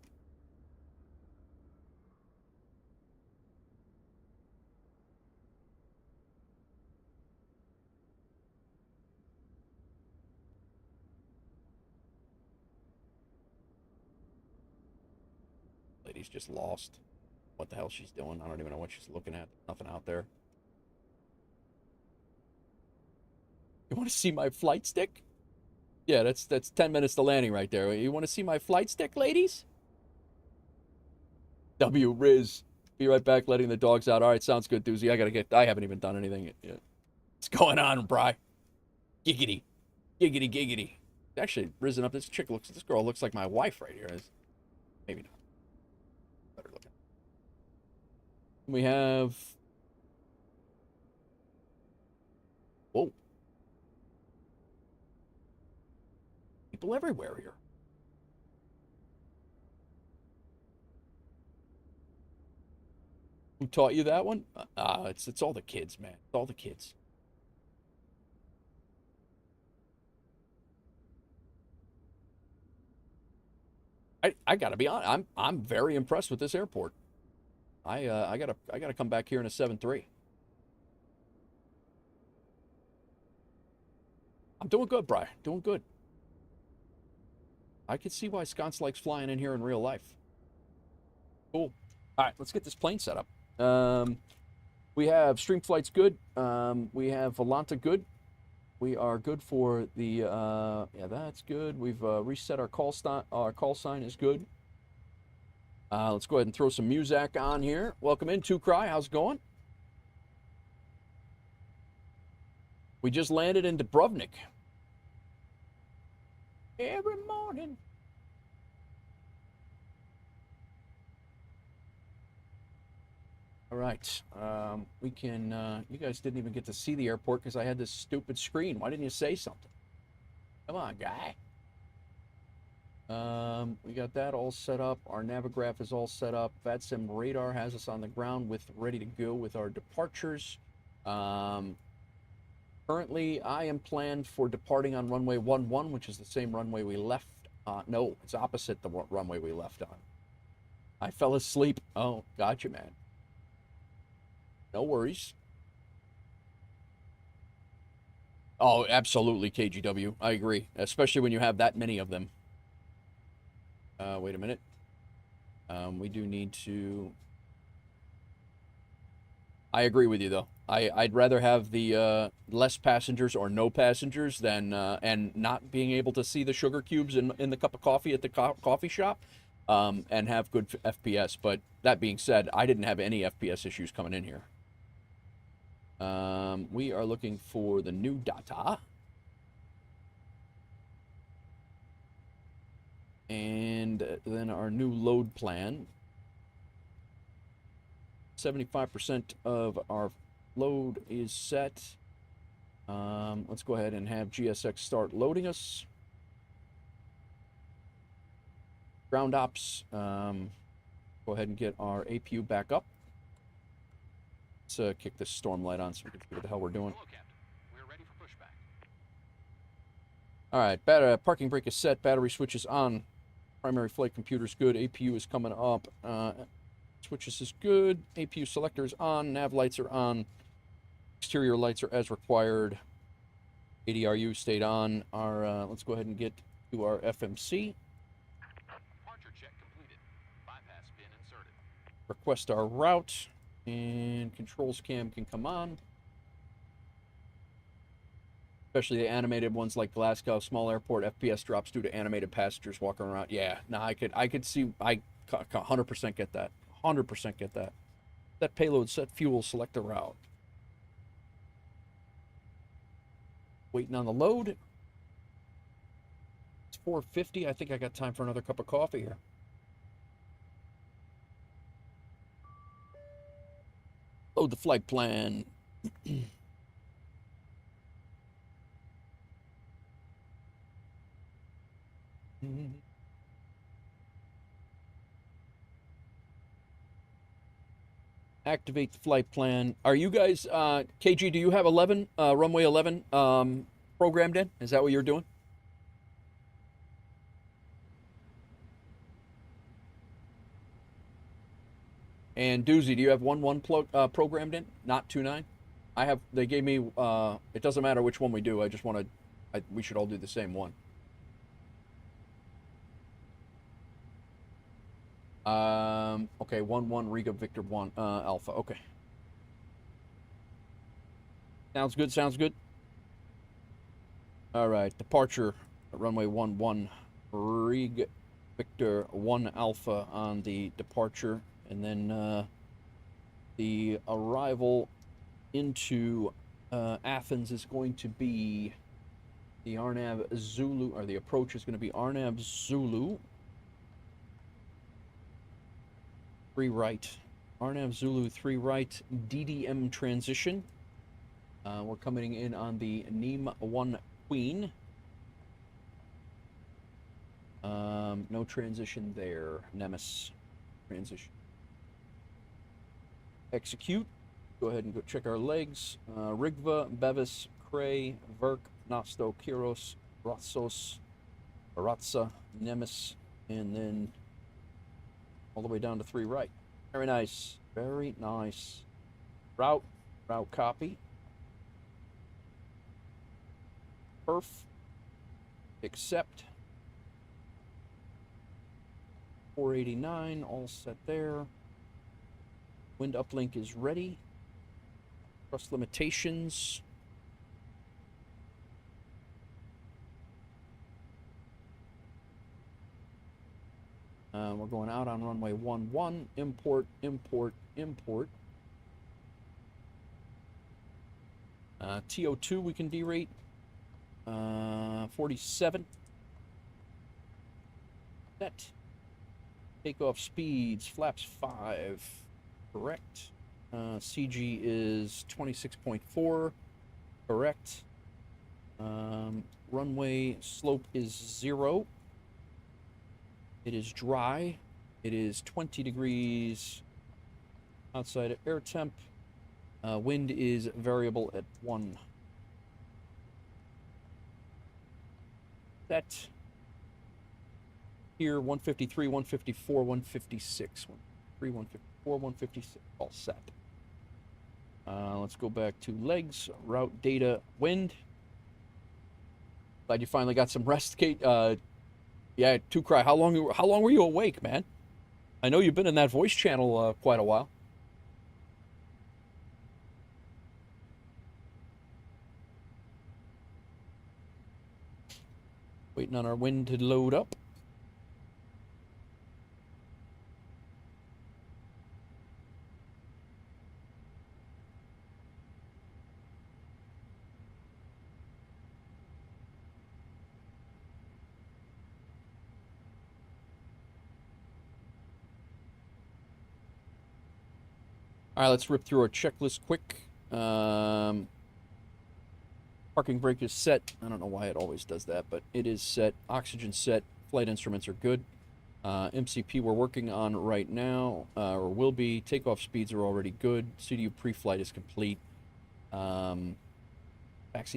Lady's just lost. What the hell she's doing? I don't even know what she's looking at. Nothing out there. You want to see my flight stick? Yeah, that's 10 minutes to landing right there. You want to see my flight stick, ladies? W Riz. Be right back, letting the dogs out. All right, sounds good, Doozy. I haven't even done anything yet. What's going on, Bri? Giggity. Giggity, giggity. Actually, risen up. This girl looks like my wife right here. Maybe not. Better looking. We have... Whoa. People everywhere here. Who taught you that one? It's all the kids, man. It's all the kids. I gotta be honest. I'm very impressed with this airport. I gotta come back here in a 7-3. I'm doing good, Bri. Doing good. I can see why Sconce likes flying in here in real life. Cool. All right, let's get this plane set up. We have stream flights good. We have Volanta good. We are good for the, yeah, that's good. We've reset our call sign is good. Let's go ahead and throw some music on here. Welcome in, Two Cry. How's it going? We just landed in Dubrovnik. Every morning. All right. We can, you guys didn't even get to see the airport because I had this stupid screen. Why didn't you say something? Come on, guy. We got that all set up. Our Navigraph is all set up. VATSIM radar has us on the ground ready to go with our departures. Currently, I am planned for departing on runway 11, which is the same runway we left. No, it's opposite the runway we left on. I fell asleep. Oh, gotcha, man. No worries. Oh, absolutely, KGW. I agree, especially when you have that many of them. Wait a minute. We do need to... I agree with you, though. I'd rather have the less passengers or no passengers than and not being able to see the sugar cubes in the cup of coffee at the coffee shop and have good FPS. But that being said, I didn't have any FPS issues coming in here. We are looking for the new data. And then our new load plan. 75% of our load is set. Let's go ahead and have GSX start loading us. Ground ops. Go ahead and get our APU back up. Let's kick this storm light on so we can see what the hell we're doing. Hello, Captain. We're ready for pushback. All right, parking brake is set. Battery switch is on. Primary flight computer's good. APU is coming up. Switches is good. APU selector is on. Nav lights are on. Exterior lights are as required. ADRU stayed on. Our let's go ahead and get to our FMC. Departure check completed. Bypass pin inserted. Request our route. And controls cam can come on. Especially the animated ones like Glasgow Small Airport. FPS drops due to animated passengers walking around. Yeah, no, I could see. I 100% get that. 100% get that. Set payload, set fuel, select the route. Waiting on the load. It's 4:50. I think I got time for another cup of coffee here. Load the flight plan. Activate the flight plan. Are you guys, KG, do you have 11, runway 11 programmed in? Is that what you're doing? And Doozy, do you have 1-1 programmed in? Not 2-9? I have, they gave me, it doesn't matter which one we do. I just want to, we should all do the same one. Okay, 1-1, Riga, Victor 1, Alpha, okay. Sounds good, sounds good. All right, departure, runway 11, Riga, Victor 1, Alpha on the departure. And then the arrival into Athens is going to be the Arnav Zulu, or the approach is going to be Arnav Zulu. 3 right. Arnav Zulu 3 right, DDM transition. We're coming in on the Nîmes 1 Queen. No transition there. Nemes transition. Execute. Go ahead and go check our legs. Rigva, Bevis, Cray, Verk, Nosto, Kiros, Ratsos, Baratza, Nemes, and then all the way down to 3 right. Very nice. Very nice. Route copy. Perf. Accept. 489, all set there. Wind uplink is ready. Thrust limitations. We're going out on runway 11. Import, import, import. TO2 we can derate. 47. Set. Takeoff speeds, flaps 5. Correct. CG is 26.4. Correct. Runway slope is 0. It is dry. It is 20 degrees outside of air temp. Wind is variable at 1. Set. Here, 153, 154, 156. 153, 154, 156. All set. Let's go back to legs, route data, wind. Glad you finally got some rest, Kate. Yeah, to cry. How long were you awake, man? I know you've been in that voice channel quite a while. Waiting on our wind to load up. All right, let's rip through our checklist quick. Parking brake is set. I don't know why it always does that, but it is set. Oxygen set. Flight instruments are good. MCP we're working on right now, or will be. Takeoff speeds are already good. CDU pre-flight is complete. Vaccine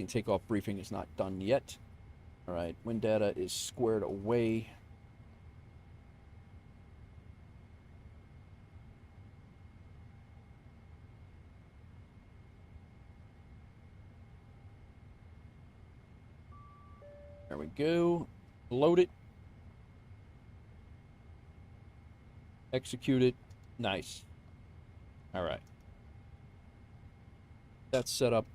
takeoff briefing is not done yet. All right, wind data is squared away. There we go. Load it. Execute it. Nice. All right. That's set up.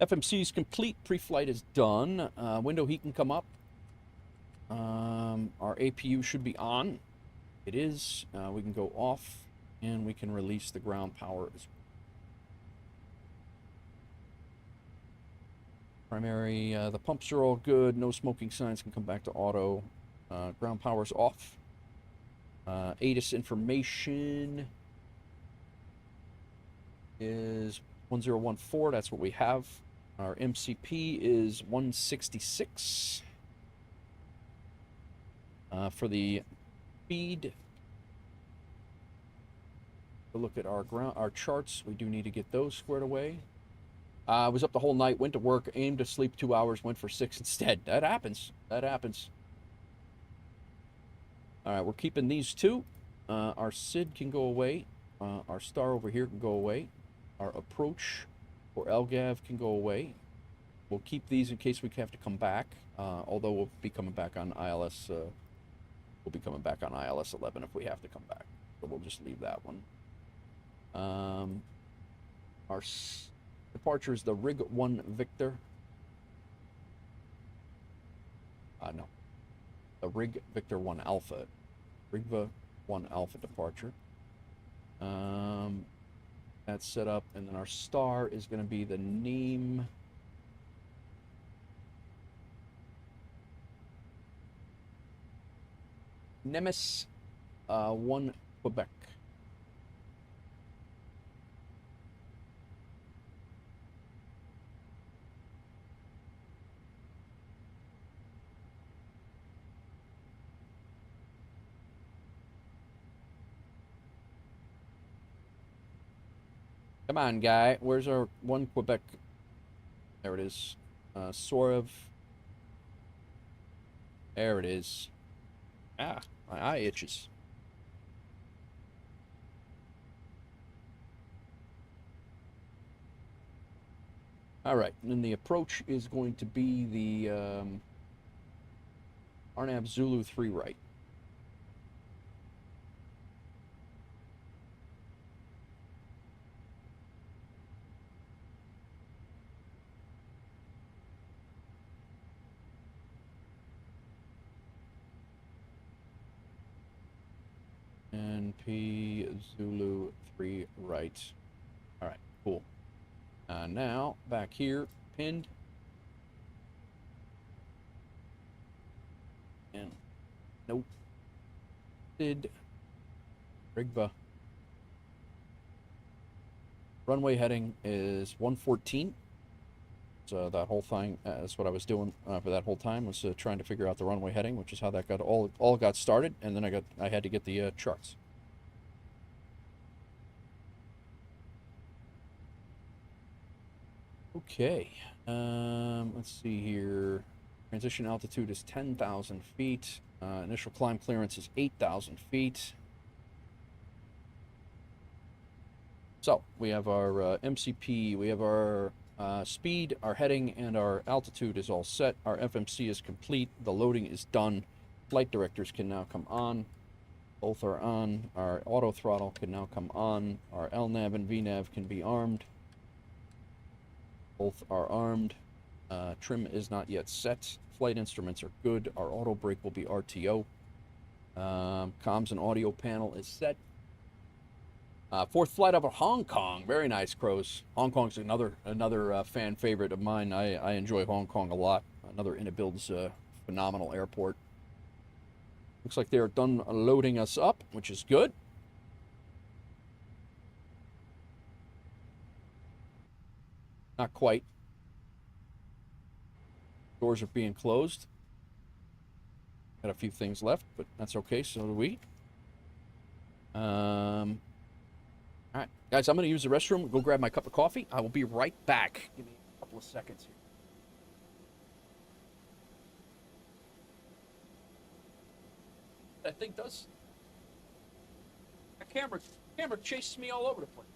FMC is complete. Pre-flight is done. Window heat can come up. Our APU should be on. It is. We can go off, and we can release the ground power as well. Primary, the pumps are all good. No smoking signs, can come back to auto. Ground power's off. ATIS information is 1014. That's what we have. Our MCP is 166. For the speed, to look at our charts, we do need to get those squared away. I was up the whole night, went to work, aimed to sleep 2 hours, went for 6 instead. That happens. That happens. All right, we're keeping these two. Our SID can go away. Our star over here can go away. Our approach or LGAV can go away. We'll keep these in case we have to come back. Although we'll be coming back on ILS. We'll be coming back on ILS 11 if we have to come back. So we'll just leave that one. Our departure is the Rig 1 Victor. No. The Rig Victor 1 Alpha. Rigva 1 Alpha departure. That's set up, and then our star is going to be the name. Nemes 1 Quebec. Come on, guy. Where's our 1 Quebec? There it is. Sorev. There it is. Ah, my eye itches. All right, and then the approach is going to be the Arnab Zulu 3 right. NP Zulu 3 right. All right, cool. Now, back here, pinned. And, nope. Did. Rigba. Runway heading is 114. So that whole thing, that's what I was doing for that whole time, was trying to figure out the runway heading, which is how that got all got started, and then I had to get the charts. Okay, let's see here. Transition altitude is 10,000 feet. Initial climb clearance is 8,000 feet. So we have our MCP, we have our speed, our heading, and our altitude is all set. Our FMC is complete. The loading is done. Flight directors can now come on. Both are on. Our auto throttle can now come on. Our LNAV and VNAV can be armed. Both are armed. Trim is not yet set. Flight instruments are good. Our auto brake will be RTO. Comms and audio panel is set. Fourth flight over Hong Kong. Very nice, Crows. Hong Kong's another fan favorite of mine. I enjoy Hong Kong a lot. Another Inabuild's phenomenal airport. Looks like they're done loading us up, which is good. Not quite. Doors are being closed. Got a few things left, but that's okay. So do we. All right, guys, I'm going to use the restroom. Go grab my cup of coffee. I will be right back. Give me a couple of seconds here. That thing does. That camera chases me all over the place.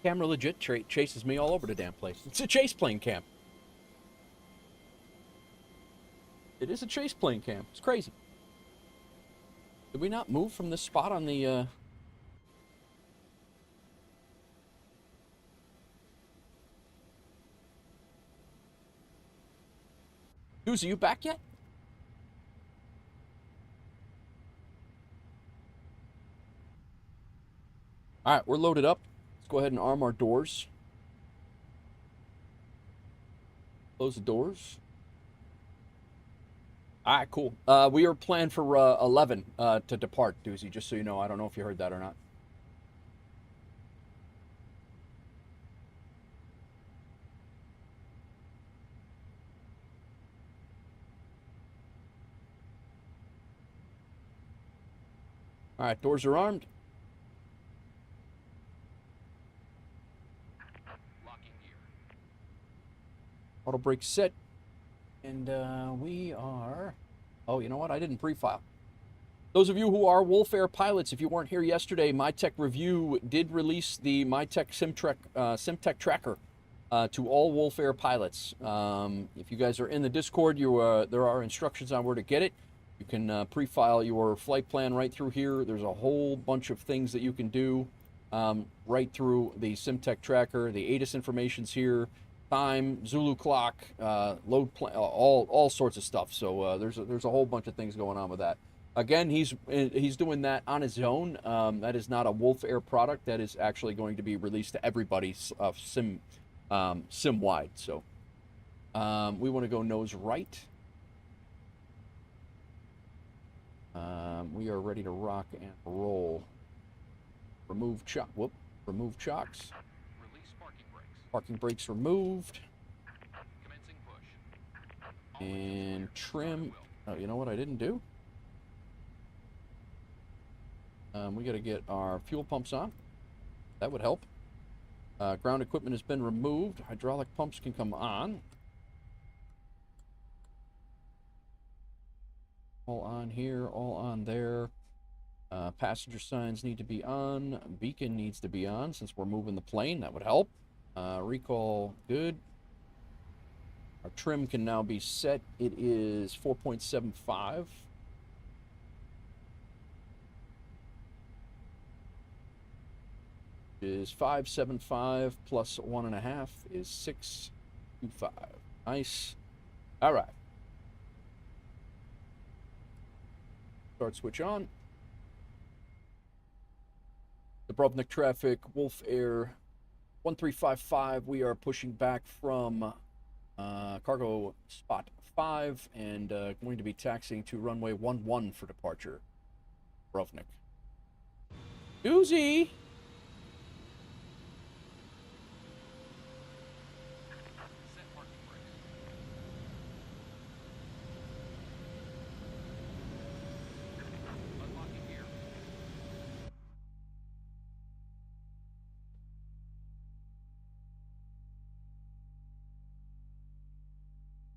Camera legit chases me all over the damn place. It's a chase plane cam. It is a chase plane cam. It's crazy. Did we not move from this spot on the, Dudes, are you back yet? Alright, we're loaded up. Let's go ahead and arm our doors. Close the doors. Alright, cool. We are planned for 11 to depart, Doozy, just so you know. I don't know if you heard that or not. Alright, doors are armed. Locking gear. Auto brake set. And we are... Oh, you know what? I didn't pre-file. Those of you who are WolfAir pilots, if you weren't here yesterday, MyTech Review did release the MyTech SimTech Tracker to all WolfAir pilots. If you guys are in the Discord, there are instructions on where to get it. You can pre-file your flight plan right through here. There's a whole bunch of things that you can do right through the SimTech Tracker. The ATIS information's here. Time, Zulu clock, load plan, all sorts of stuff. So there's a whole bunch of things going on with that. Again, he's doing that on his own. That is not a WolfAir product. That is actually going to be released to everybody sim wide. So we want to go nose right. We are ready to rock and roll. Remove chocks. Release parking brakes. Parking brakes removed. Commencing push. And trim. Oh, you know what I didn't do? We got to get our fuel pumps on. That would help. Ground equipment has been removed. Hydraulic pumps can come on. All on here, all on there. Passenger signs need to be on. Beacon needs to be on since we're moving the plane. That would help. Recall, good. Our trim can now be set. It is 4.75. Is 575 plus 1.5 is 625. Nice. All right. Start switch on. Dubrovnik traffic, WolfAir 1355. We are pushing back from cargo spot 5 and going to be taxiing to runway 11 for departure. Dubrovnik. Doozy! Set parking brakes. Unlocking gear.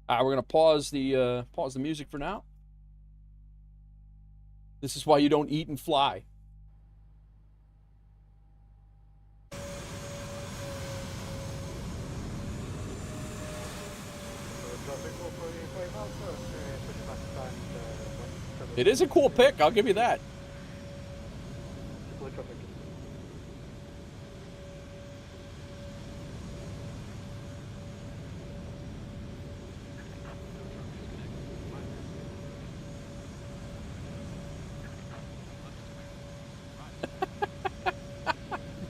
We're gonna pause the music for now. This is why you don't eat and fly. It is a cool pick, I'll give you that.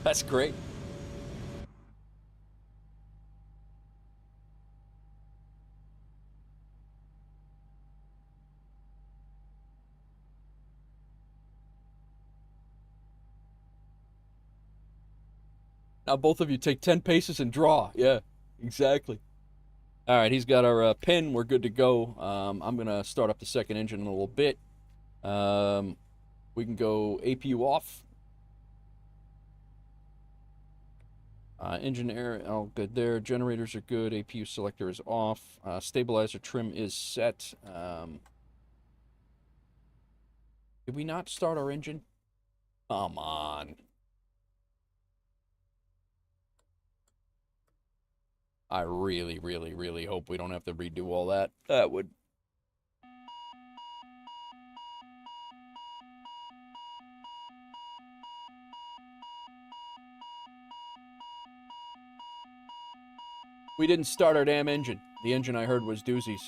That's great. Now both of you take 10 paces and draw. Yeah, exactly. All right, he's got our pin. We're good to go. I'm going to start up the second engine in a little bit. We can go APU off. Engine air, all good there. Generators are good. APU selector is off. Stabilizer trim is set. Did we not start our engine? Come on. I really, really, really hope we don't have to redo all that. That would... We didn't start our damn engine. The engine I heard was doozies.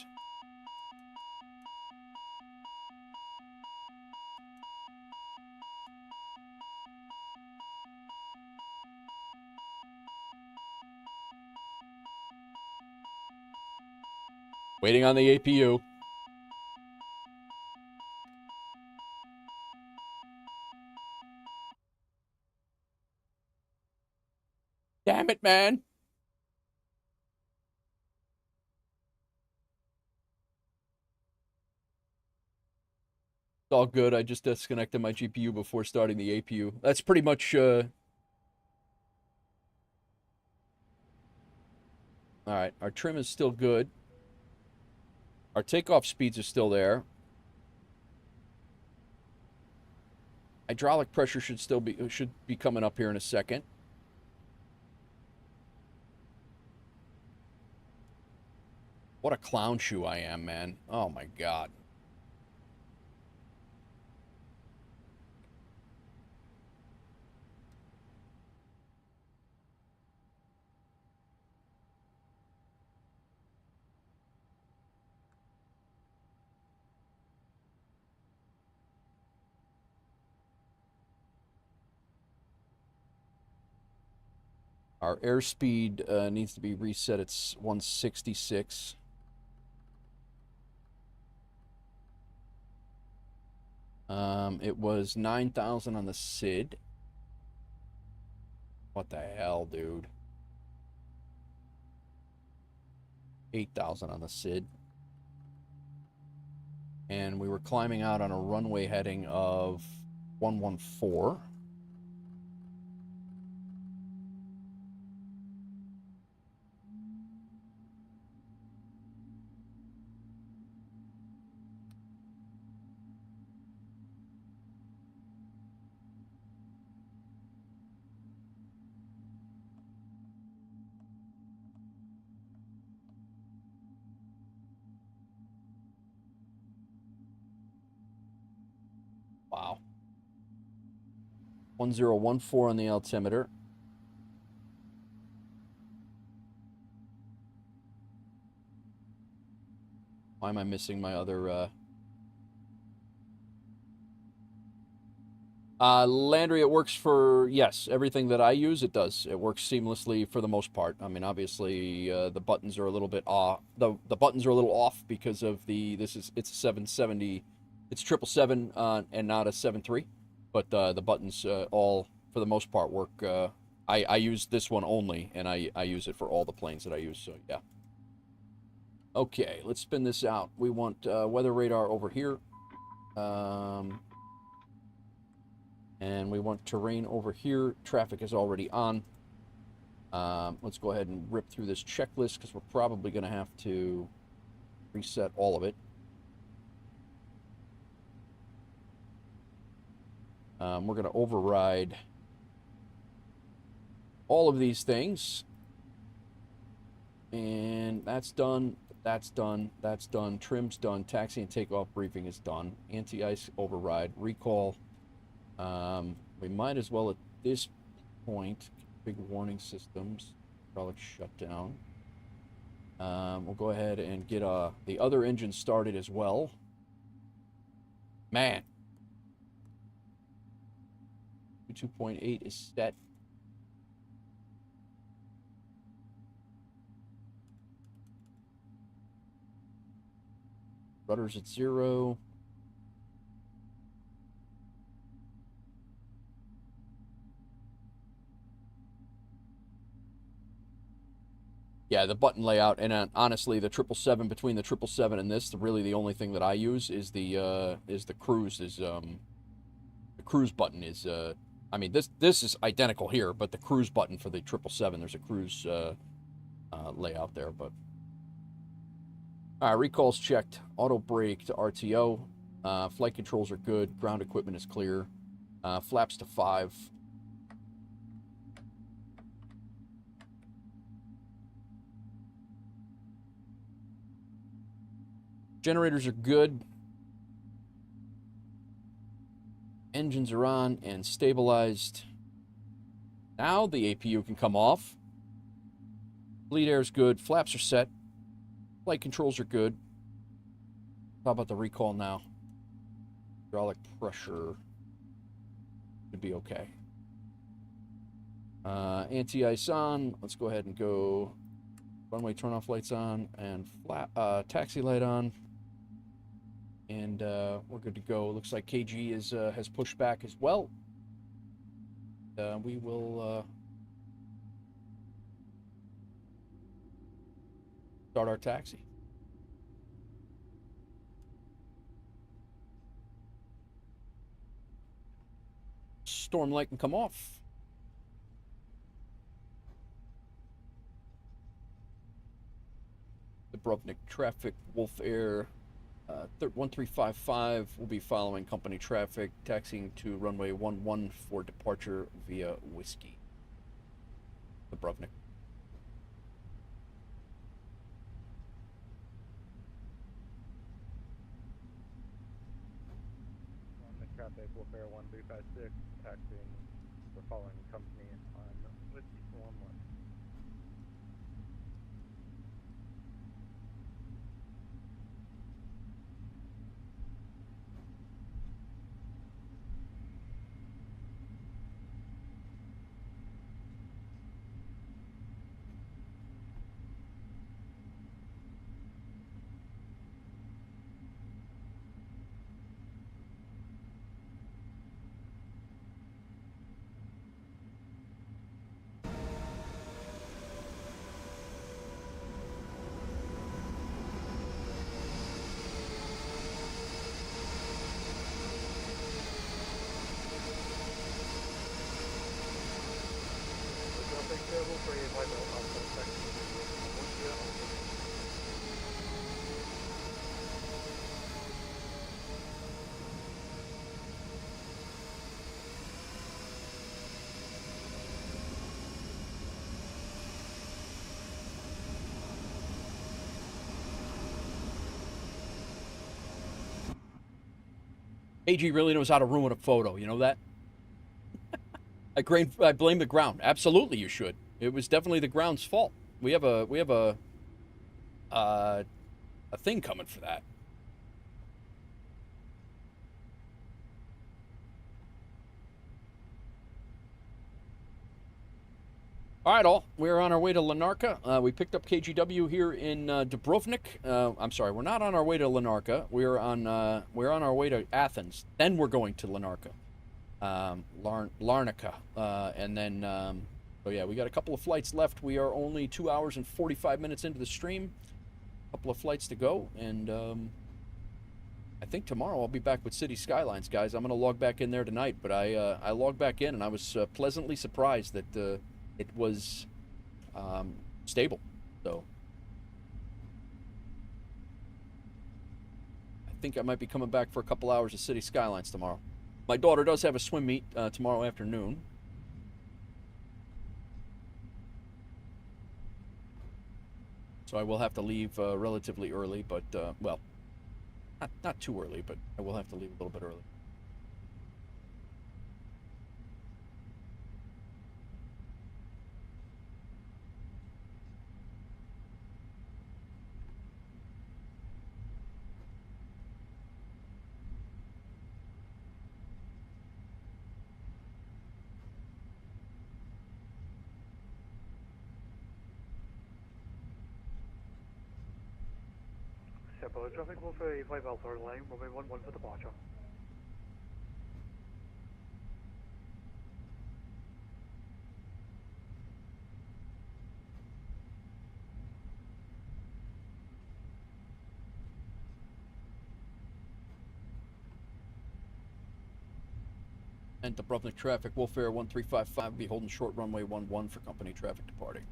Waiting on the APU. Damn it, man. It's all good. I just disconnected my GPU before starting the APU. That's pretty much, All right, our trim is still good. Our takeoff speeds are still there. Hydraulic pressure should be coming up here in a second. What a clown shoe I am, man. Oh my god. Our airspeed needs to be reset. It's 166. It was 9,000 on the SID. What the hell, dude? 8,000 on the SID. And we were climbing out on a runway heading of 114. Wow. 1014 on the altimeter. Why am I missing my other, Landry, it works for, yes, everything that I use, it does. It works seamlessly for the most part. I mean, obviously, the buttons are a little bit off. The buttons are a little off because of it's a 770, it's 777, and not a 73. But, the buttons, all, for the most part, work. I use this one only, and I use it for all the planes that I use, so, yeah. Okay, let's spin this out. We want, weather radar over here. And we want terrain over here. Traffic is already on. Let's go ahead and rip through this checklist because we're probably going to have to reset all of it. We're going to override all of these things. And that's done. That's done. That's done. Trim's done. Taxi and takeoff briefing is done. Anti-ice override. Recall. We might as well at this point, big warning systems, hydraulic shutdown. We'll go ahead and get the other engine started as well. Man. 2.8 is set. Rudder's at 0. Yeah, the button layout, and honestly, the 777 between the 777 and this, really the only thing that I use is the cruise the cruise button is I mean this is identical here, but the cruise button for the 777, there's a cruise layout there, but all right, recalls checked, auto brake to RTO, flight controls are good, ground equipment is clear, flaps to 5. Generators are good. Engines are on and stabilized. Now the APU can come off. Bleed air is good. Flaps are set. Flight controls are good. How about the recall now? Hydraulic pressure should be okay. Anti-ice on. Let's go ahead and go. Runway turn-off lights on and taxi light on. And we're good to go. Looks like KG has pushed back as well. We will start our taxi. Storm light can come off. Dubrovnik traffic, WolfAir 1355 will be following company traffic, taxiing to runway 11 for departure via Whiskey. Dubrovnik. On the traffic, WolfAir 1356, taxiing. We're following company on Whiskey 11. AG really knows how to ruin a photo. You know that? I blame the ground. Absolutely, you should. It was definitely the ground's fault. We have a thing coming for that. All right, all. We're on our way to Larnaca. We picked up KGW here in Dubrovnik. I'm sorry, we're not on our way to Larnaca. We're on our way to Athens. Then we're going to Larnaca, Larnaca, and then. So yeah, we got a couple of flights left. We are only 2 hours and 45 minutes into the stream. A couple of flights to go, and I think tomorrow I'll be back with City Skylines, guys. I'm gonna log back in there tonight, but I logged back in and I was pleasantly surprised that. It was stable, so I think I might be coming back for a couple hours of City Skylines tomorrow. My daughter does have a swim meet tomorrow afternoon. So I will have to leave relatively early, but, well, not too early, but I will have to leave a little bit early. Traffic WolfAir 5 Alpha line, runway 11 for departure. And Dubrovnik traffic, WolfAir 1355, be holding short runway 11 for company traffic departing.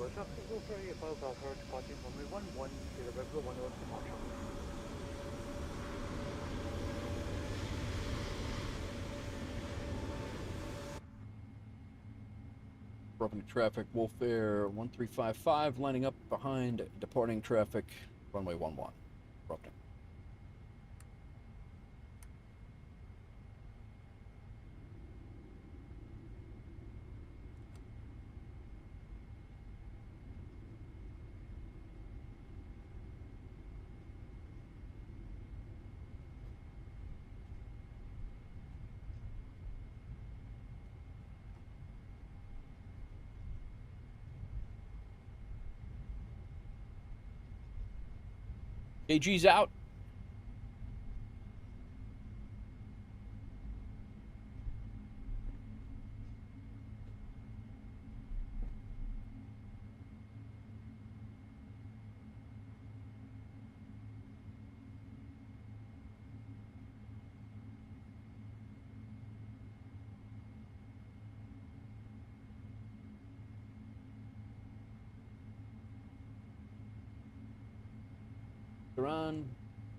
traffic Wolfare Aviation departing runway 11 to the regular 101 departure. Dubrovnik traffic, WolfAir 1355, lining up behind departing traffic, runway 11. Dubrovnik. KG's out. They're on.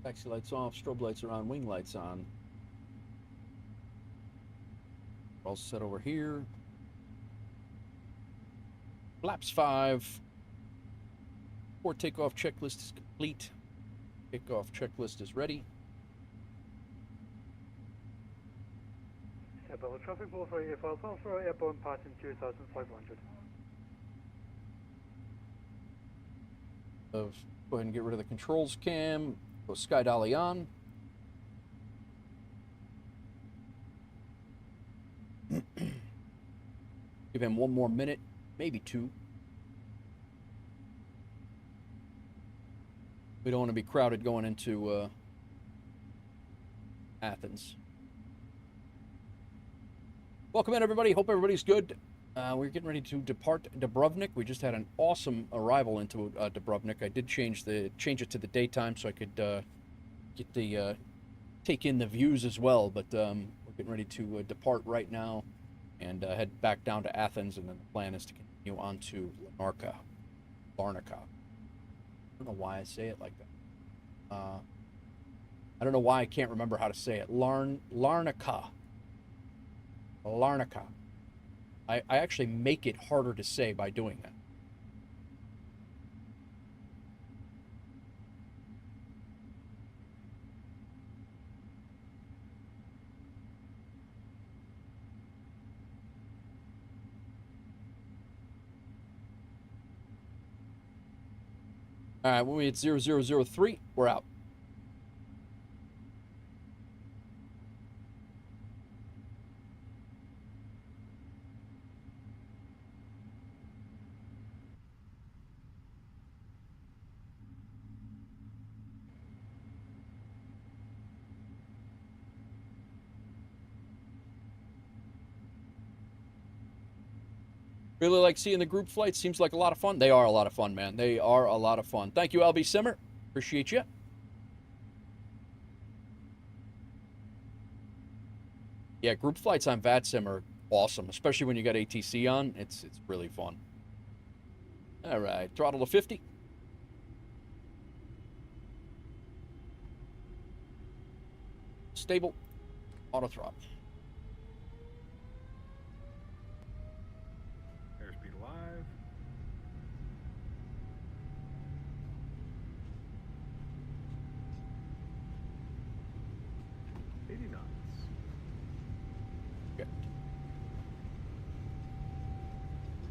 Taxi lights off. Strobe lights are on. Wing lights on. We're all set over here. Flaps 5. Port takeoff checklist is complete. Takeoff checklist is ready. About traffic Wolfare Aviation for airborne passing 2500. Go ahead and get rid of the controls cam. Go sky dolly on. Give him 1 more minute, maybe 2. We don't want to be crowded going into Athens. Welcome in, everybody. Hope everybody's good. We're getting ready to depart Dubrovnik. We just had an awesome arrival into Dubrovnik. I did change it to the daytime so I could take in the views as well. But we're getting ready to depart right now and head back down to Athens. And then the plan is to continue on to Larnaca. I don't know why I say it like that. I don't know why I can't remember how to say it. Larnaca. Larnaca. I actually make it harder to say by doing that. All right, when we hit 0003, we're out. Really like seeing the group flights. Seems like a lot of fun. They are a lot of fun, man. They are a lot of fun. Thank you, LB Simmer. Appreciate you. Yeah, group flights on VATSIM are awesome, especially when you got ATC on. It's really fun. All right, throttle to 50. Stable. Auto throttle. Airspeed alive.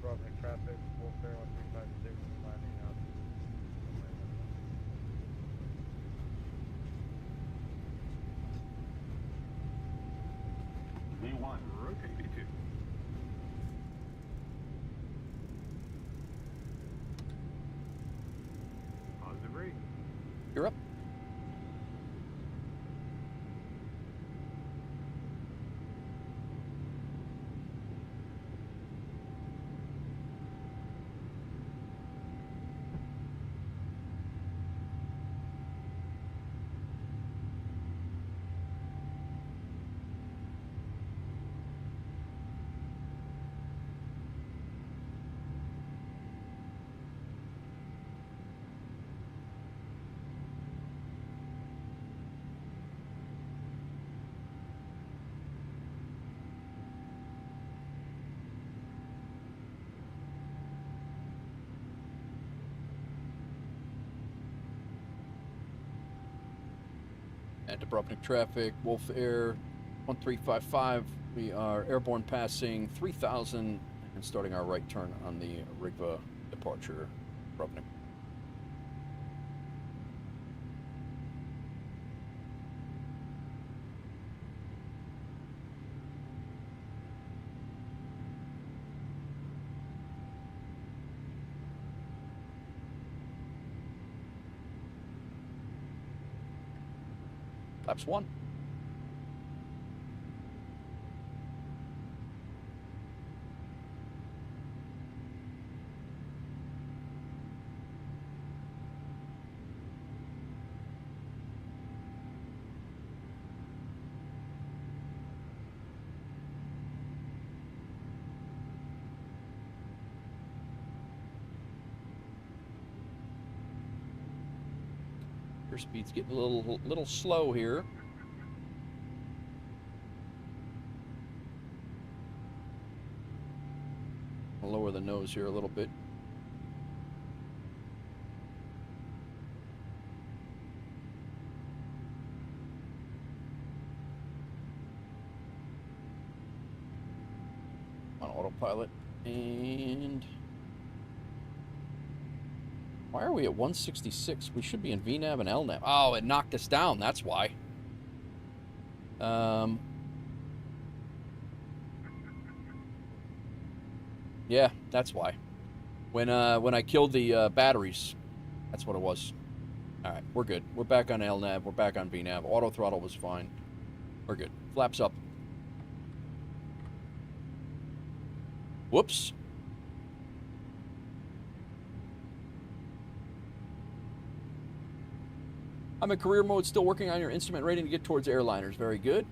Dubrovnik traffic, Wolfare 1356, landing out. V1. Rotate V2. Positive rate. You're up. At Dubrovnik traffic, WolfAir 1355. We are airborne passing 3000 and starting our right turn on the Rigva departure, Dubrovnik. Flaps 1. Your speed's getting a little slow here. I'll lower the nose here a little bit. On autopilot. And why are we at 166? We should be in VNAV and LNAV. Oh, it knocked us down. That's why. Yeah, that's why. When I killed the batteries, that's what it was. All right, we're good. We're back on LNAV. We're back on VNAV. Auto throttle was fine. We're good. Flaps up. Whoops. I'm in career mode, still working on your instrument rating to get towards airliners. Very good.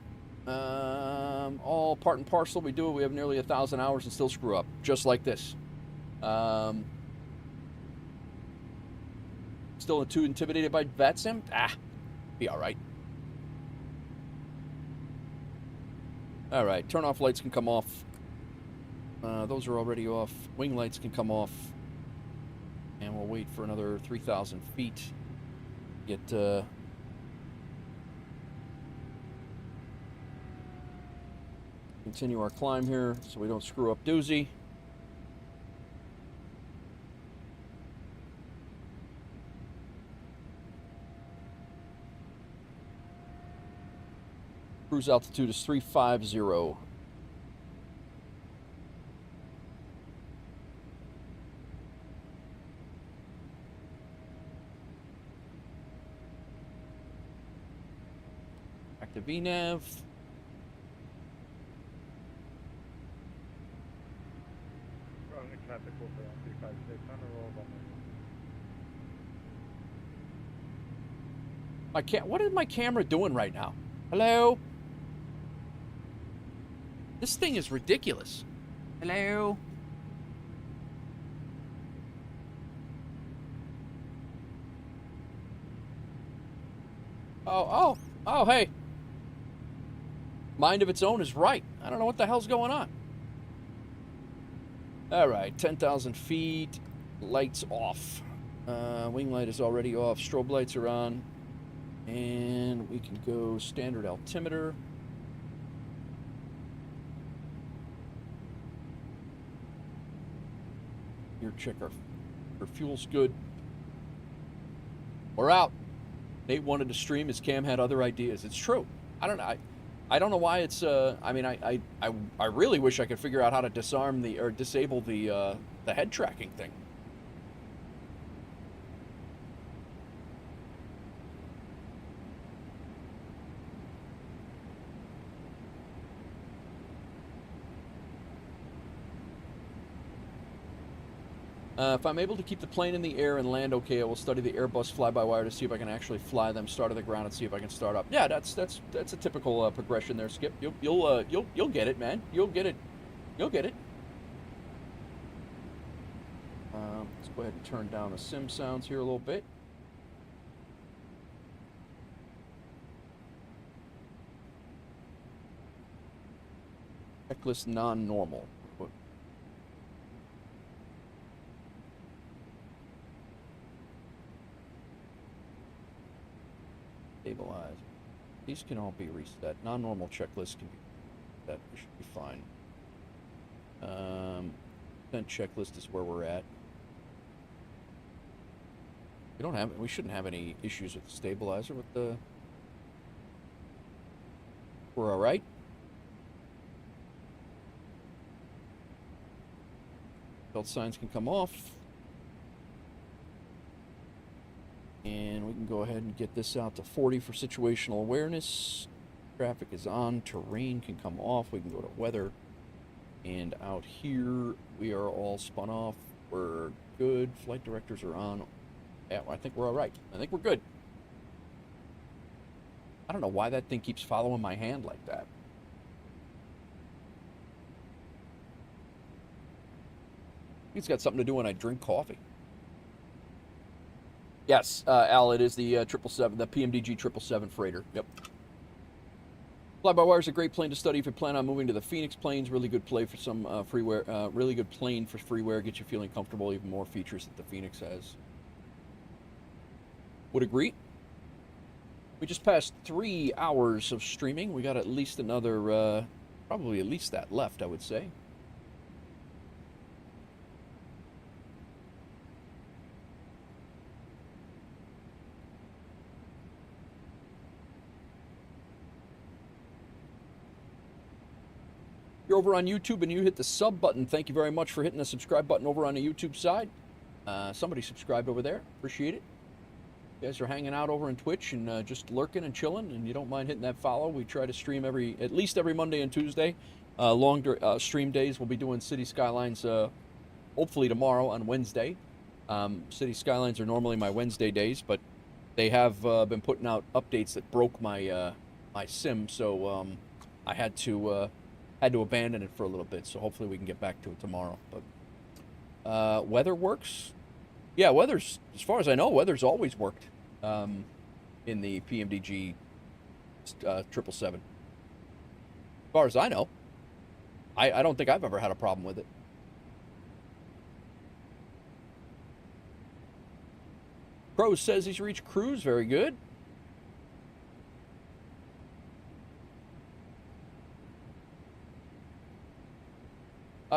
All part and parcel. We do it. We have nearly 1,000 hours and still screw up, just like this. Still too intimidated by VATSIM? Be all right. All right, turn off lights can come off. Those are already off. Wing lights can come off. And we'll wait for another 3,000 feet. Get continue our climb here so we don't screw up doozy. Cruise altitude is 350. Back to VNAV. Dubrovnik traffic WolfAir 1356 on the roll by What is my camera doing right now? Hello? This thing is ridiculous. Hello? Oh, hey. Mind of its own is right. I don't know what the hell's going on. All right, 10,000 feet. Lights off. Wing light is already off. Strobe lights are on. And we can go standard altimeter. Here, check our fuel's good. We're out. Nate wanted to stream. His cam had other ideas. It's true. I don't know. I don't know why it's. I mean, I really wish I could figure out how to disarm or disable the head tracking thing. If I'm able to keep the plane in the air and land okay, I will study the Airbus fly-by-wire to see if I can actually fly them, start at the ground, and see if I can start up. Yeah, that's a typical progression there, Skip. You'll get it, man. You'll get it. You'll get it. Let's go ahead and turn down the sim sounds here a little bit. Checklist non-normal. Stabilize. These can all be reset. Non-normal checklist can be that. We should be fine. Percent checklist is where we're at. We shouldn't have any issues with the stabilizer. We're all right. Belt signs can come off. And we can go ahead and get this out to 40 for situational awareness. Traffic is on. Terrain can come off. We can go to weather. And out here, we are all spun off. We're good. Flight directors are on. Yeah, I think we're all right. I think we're good. I don't know why that thing keeps following my hand like that. It's got something to do when I drink coffee. Yes, Al, it is the 777, the PMDG 777 freighter. Yep. Fly-by-wire is a great plane to study if you plan on moving to the Phoenix planes. Really good play for some freeware. Really good plane for freeware. Gets you feeling comfortable. Even more features that the Phoenix has. Would agree. We just passed 3 hours of streaming. We got at least another, probably at least that left, I would say. You're over on YouTube and you hit the sub button. Thank you very much for hitting the subscribe button over on the YouTube side. Somebody subscribed over there. Appreciate it. You guys are hanging out over on Twitch and just lurking and chilling, and you don't mind hitting that follow. We try to stream at least every Monday and Tuesday. Long stream days. We'll be doing City Skylines hopefully tomorrow on Wednesday. City Skylines are normally my Wednesday days, but they have been putting out updates that broke my my sim, so I had to abandon it for a little bit. So hopefully we can get back to it tomorrow. But weather works. Yeah, weather's, as far as I know, weather's always worked in the PMDG 777. As far as I know. I don't think I've ever had a problem with it. Crow says he's reached cruise. Very good.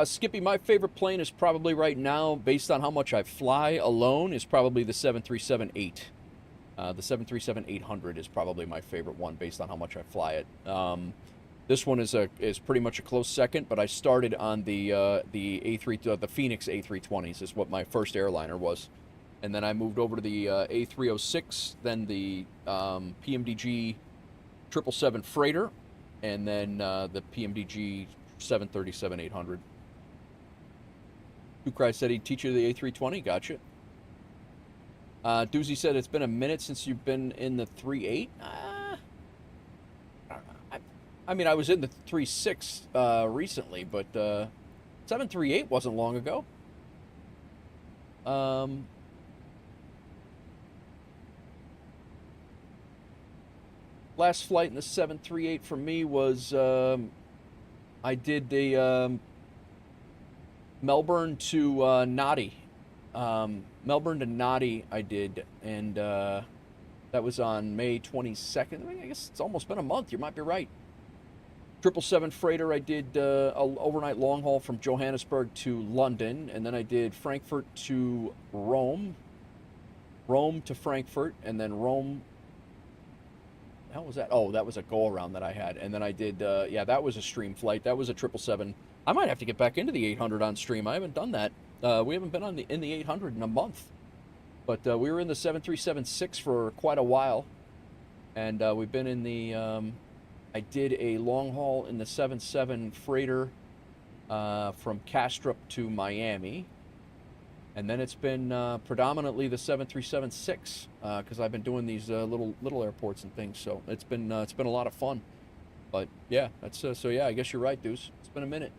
Skippy, my favorite plane is probably right now, based on how much I fly alone, is probably the 737-8. The 737-800 is probably my favorite one, based on how much I fly it. This one is pretty much a close second, but I started on the Phoenix A320s is what my first airliner was, and then I moved over to the A306, then the PMDG 777 freighter, and then the PMDG 737-800. Ukrai said he'd teach you the A320. Gotcha. Doozy said it's been a minute since you've been in the 3.8. I mean, I was in the 3.6 recently, but 738 wasn't long ago. Last flight in the 738 for me was I did the Melbourne to Nadi. Melbourne to Nadi I did, and that was on May 22nd. I guess it's almost been a month. You might be right. 777 freighter, I did a overnight long haul from Johannesburg to London, and then I did Frankfurt to Rome, Rome to Frankfurt, and then Rome. How was that? Oh, that was a go around that I had, and then I did. Yeah, that was a stream flight. That was a 777. I might have to get back into the 800 on stream. I haven't done that. We haven't been in the 800 in a month, but we were in the 737-6 for quite a while, and we've been in the. I did a long haul in the 77 freighter from Castrop to Miami, and then it's been predominantly the 737-6 because I've been doing these little airports and things. So it's been a lot of fun. But yeah, that's so yeah. I guess you're right, Deuce. It's been a minute.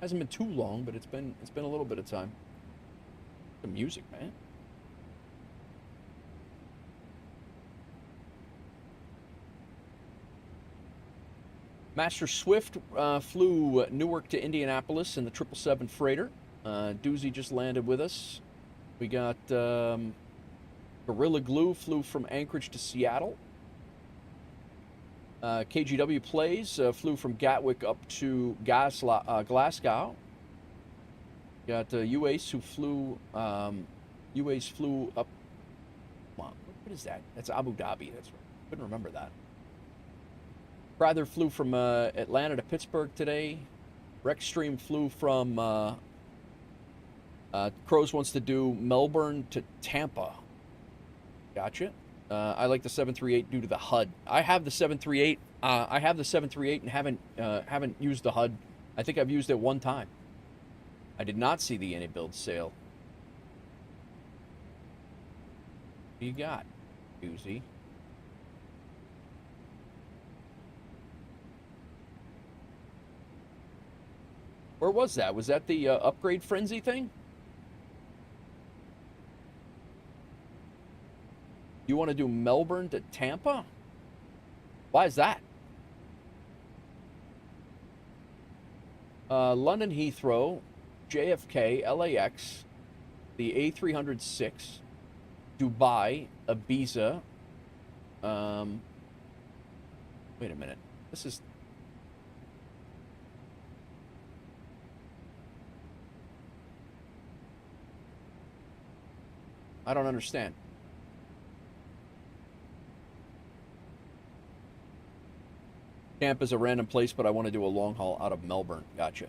Hasn't been too long, but it's been a little bit of time. The music, man. Master Swift flew Newark to Indianapolis in the 777 freighter. Doozy just landed with us. We got Gorilla Glue flew from Anchorage to Seattle. KGW plays, flew from Gatwick up to Glasgow. Got UACE who flew, UACE flew up, what is that? That's Abu Dhabi, that's right. Couldn't remember that. Prather flew from Atlanta to Pittsburgh today. Rexstream flew from, Crows wants to do Melbourne to Tampa. Gotcha. I like the 738 due to the HUD. I have the 738. I have the 738 and haven't used the HUD. I think I've used it one time. I did not see the any-build sale. What do you got, Uzi? Where was that? Was that the upgrade frenzy thing? You want to do Melbourne to Tampa? Why is that? London Heathrow, JFK, LAX, the A306, Dubai, Ibiza. Wait a minute. This is... I don't understand. Tampa's a random place, but I want to do a long haul out of Melbourne. Gotcha.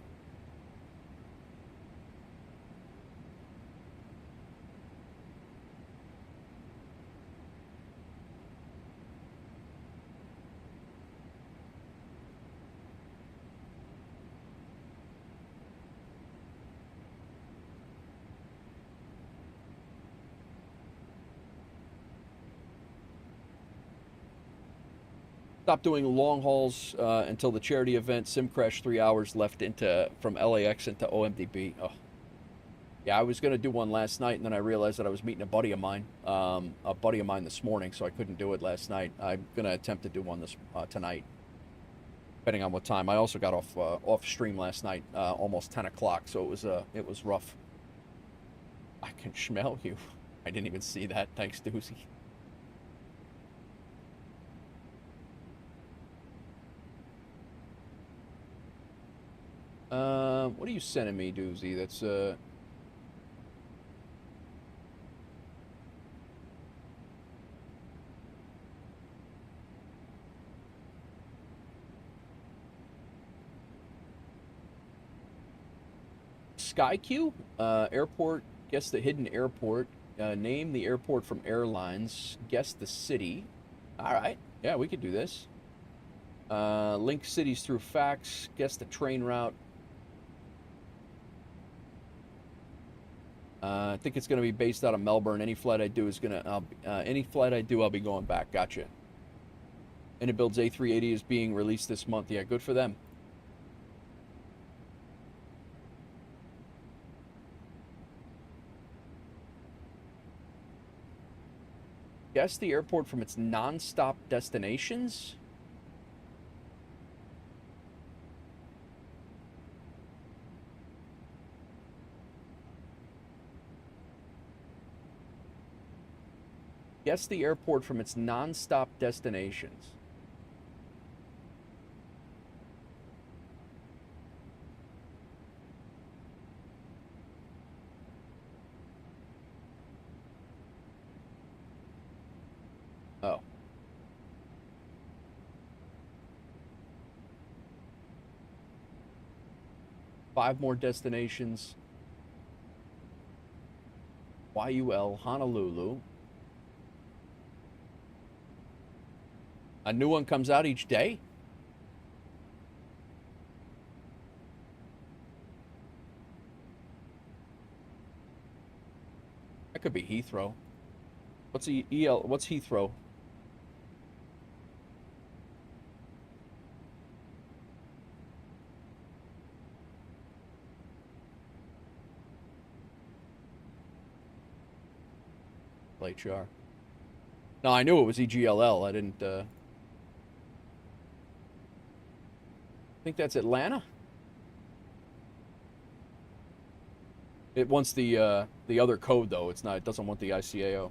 Stopped doing long hauls until the charity event. Sim crash 3 hours left from LAX into OMDB. Oh, yeah, I was gonna do one last night, and then I realized that I was meeting a buddy of mine this morning, so I couldn't do it last night. I'm gonna attempt to do one this tonight, depending on what time. I also got off stream last night, almost 10 o'clock, so it was rough. I can smell you. I didn't even see that. Thanks, Doozy. What are you sending me, Doozy? That's, SkyQ? Airport, guess the hidden airport. Name the airport from airlines. Guess the city. Alright, yeah, we could do this. Link cities through facts. Guess the train route. I think it's going to be based out of Melbourne. Any flight I do is going to... any flight I do, I'll be going back. Gotcha. And it builds A380 is being released this month. Yeah, good for them. Guess the airport from its non-stop destinations? Guess the airport from its non-stop destinations. Oh. Five more destinations. YUL, Honolulu. A new one comes out each day? That could be Heathrow. What's what's Heathrow? HR. No, I knew it was EGLL. I didn't I think that's Atlanta. It wants the other code though. It's not. It doesn't want the ICAO.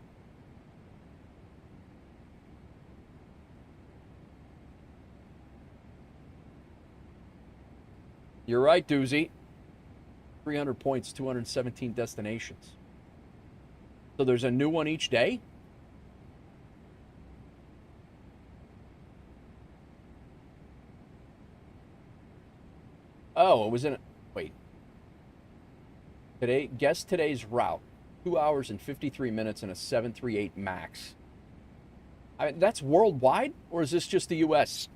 You're right, Doozy. 300 points, 217 destinations. So there's a new one each day? Oh, it was in... Wait. Today, guess today's route. 2 hours and 53 minutes and a 738 MAX. That's worldwide? Or is this just the U.S.?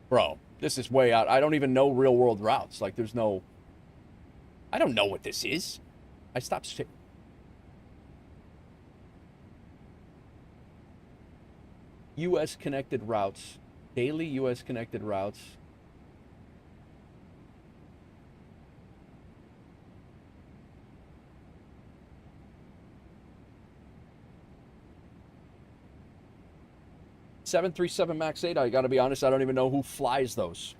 Bro, this is way out. I don't even know real world routes. Like, there's no... I don't know what this is. I stopped... U.S. connected routes. Daily U.S. connected routes. $737 MAX 8, I gotta be honest, I don't even know who flies those.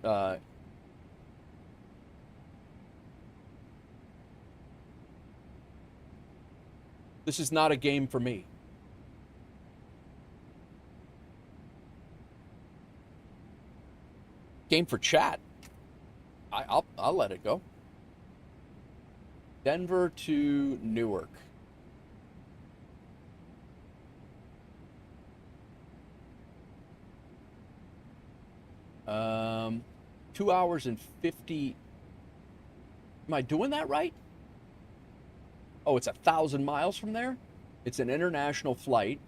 This is not a game for me. Game for chat. I'll let it go. Denver to Newark. Um, 2 hours and 50. Am I doing that right? Oh, it's 1,000 miles from there? It's an international flight.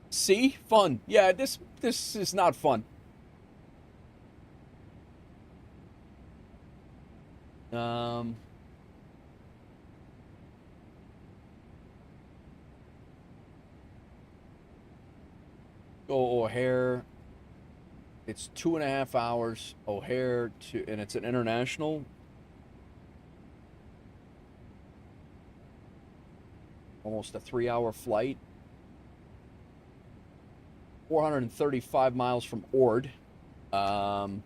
See? Fun. Yeah, this is not fun. O'Hare. It's 2.5 hours. O'Hare to, and it's an international. Almost a 3-hour flight. 435 miles from Ord. And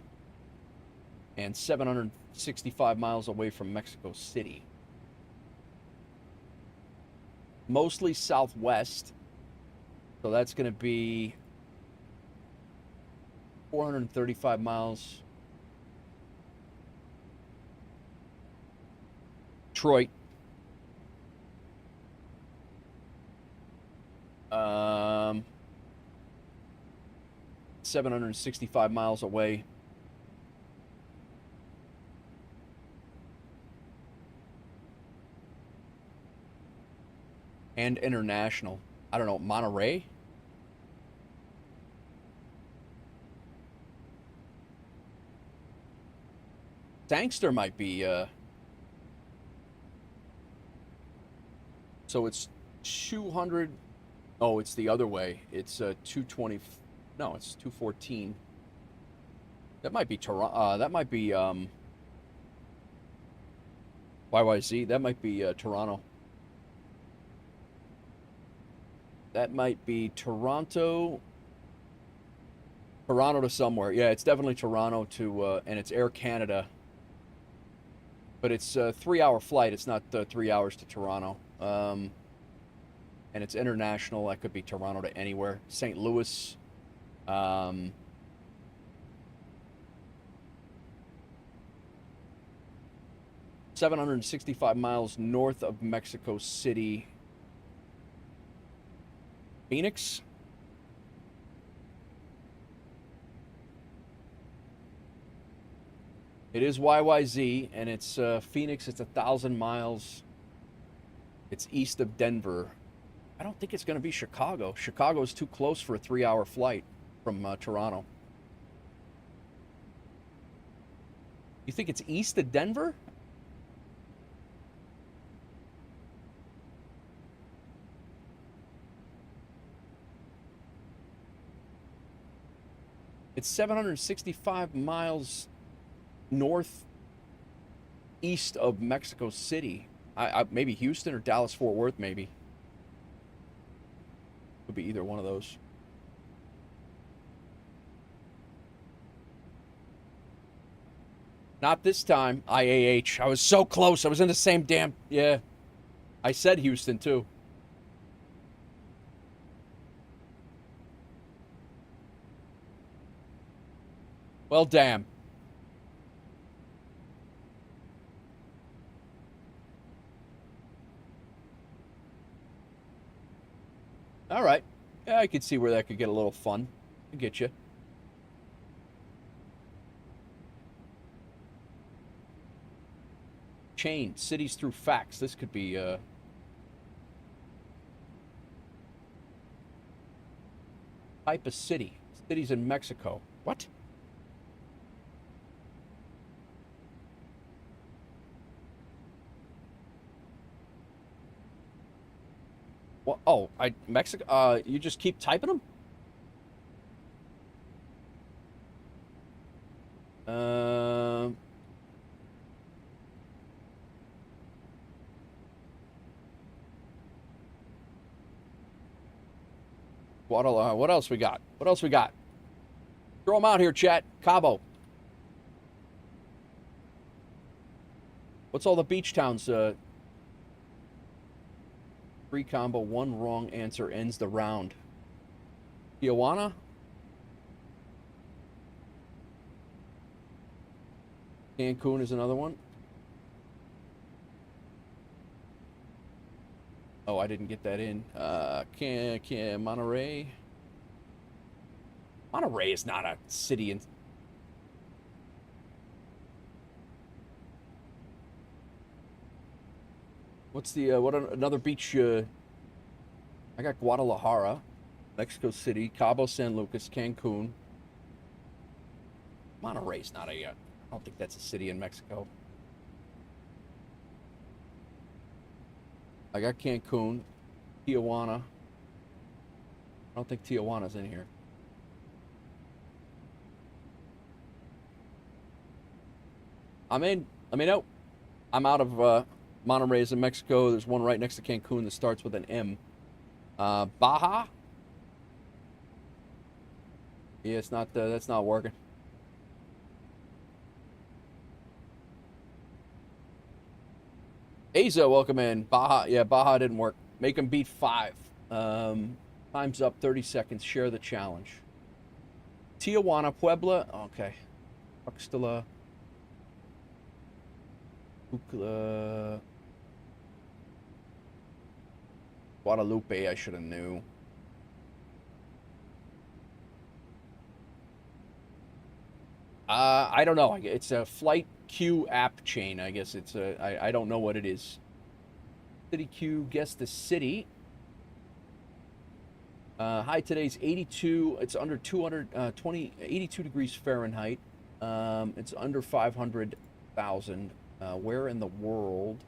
765 miles away from Mexico City. Mostly southwest. So that's going to be 435 miles. Detroit. 765 miles away. And international. I don't know, Monterey? Sangster might be, so it's 200, oh, it's the other way. It's 220, no, it's 214. That might be Toronto, that might be, YYZ, that might be Toronto. That might be Toronto to somewhere. Yeah, it's definitely Toronto to, and it's Air Canada. But it's a 3-hour flight. It's not 3 hours to Toronto. And it's international. That could be Toronto to anywhere. St. Louis. 765 miles north of Mexico City. Phoenix. It is YYZ, and it's Phoenix. It's 1,000 miles. It's east of Denver. I don't think it's going to be Chicago. Chicago is too close for a 3-hour flight from Toronto. You think it's east of Denver? It's 765 miles north east of Mexico City. Maybe Houston or Dallas Fort Worth, maybe. Could be either one of those. Not this time, IAH. I was so close. I was in the same damn... Yeah. I said Houston, too. Well, damn. All right. Yeah, I could see where that could get a little fun. I get you. Chain cities through facts. This could be type of city. Cities in Mexico. What? Well, oh, Mexico. You just keep typing them. What else we got? What else we got? Throw them out here, chat. Cabo. What's all the beach towns? 3 combo, 1 wrong answer ends the round. Tijuana? Cancun is another one. Oh, I didn't get that in. Monterey. Monterey is not a city in... What's the, another beach, I got Guadalajara, Mexico City, Cabo San Lucas, Cancun. Monterey's not a, I don't think that's a city in Mexico. I got Cancun, Tijuana. I don't think Tijuana's in here. I'm in. Let me know. I'm out of Monterrey's in Mexico. There's one right next to Cancun that starts with an M. Baja? Yeah, it's not. That's not working. Aza, welcome in. Baja, yeah, Baja didn't work. Make them beat 5. Time's up, 30 seconds. Share the challenge. Tijuana, Puebla. Okay. Uxtala. Guadalupe, I should have knew. I don't know. It's a flight queue app chain. I guess it's a... I don't know what it is. City queue, guess the city. High today's 82. It's under 82 degrees Fahrenheit. It's under 500,000. Where in the world?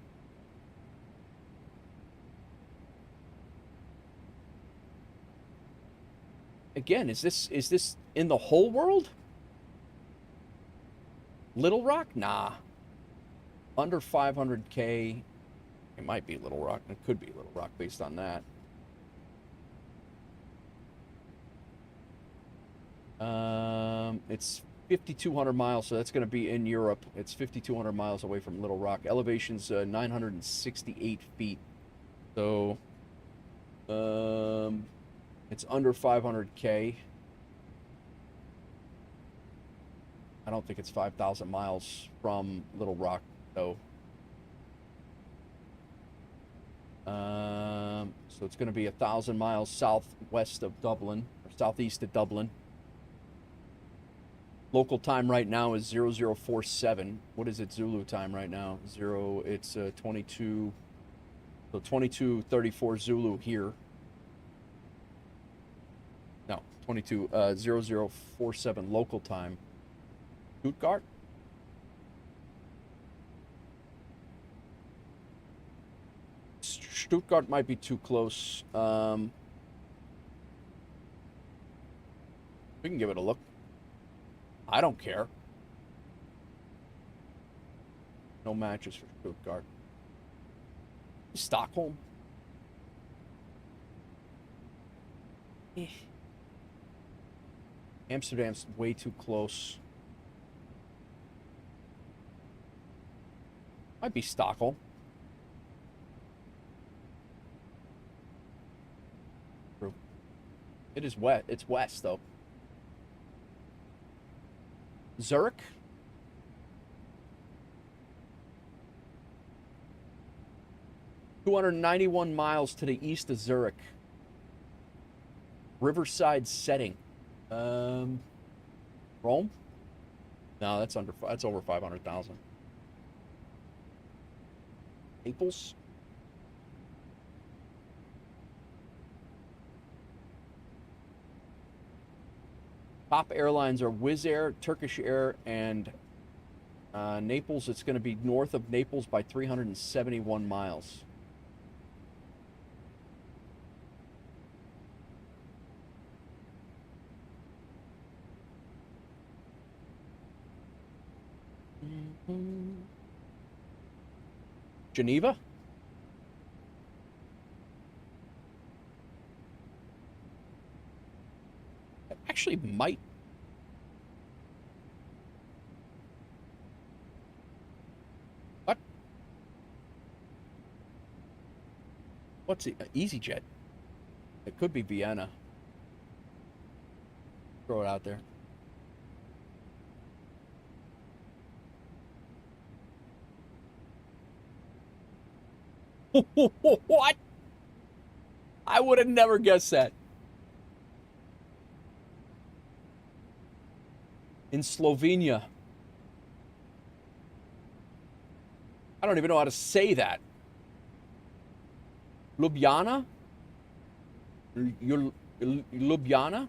Again, is this in the whole world? Little Rock? Nah. Under 500K. It might be Little Rock. It could be Little Rock based on that. It's 5,200 miles, so that's going to be in Europe. It's 5,200 miles away from Little Rock. Elevation's 968 feet. So, it's under 500K. I don't think it's 5,000 miles from Little Rock, though. So it's going to be 1,000 miles southwest of Dublin, or southeast of Dublin. Local time right now is 0047. What is it Zulu time right now? It's 22, so 22:34 Zulu here. No, 0047 local time. Stuttgart? Stuttgart might be too close. We can give it a look. I don't care. No matches for Stuttgart. Stockholm? Eh. Amsterdam's way too close. Might be Stockholm. True. It is west. It's west though. Zurich. $291 miles to the east of Zurich. Riverside setting. Rome? No, that's over 500,000. Naples? Top airlines are Wizz Air, Turkish Air, and Naples. It's going to be north of Naples by 371 miles. Geneva? It actually might. What? What's it? EasyJet? It could be Vienna. Throw it out there. What? I would have never guessed that. In Slovenia. I don't even know how to say that. Ljubljana? Ljubljana?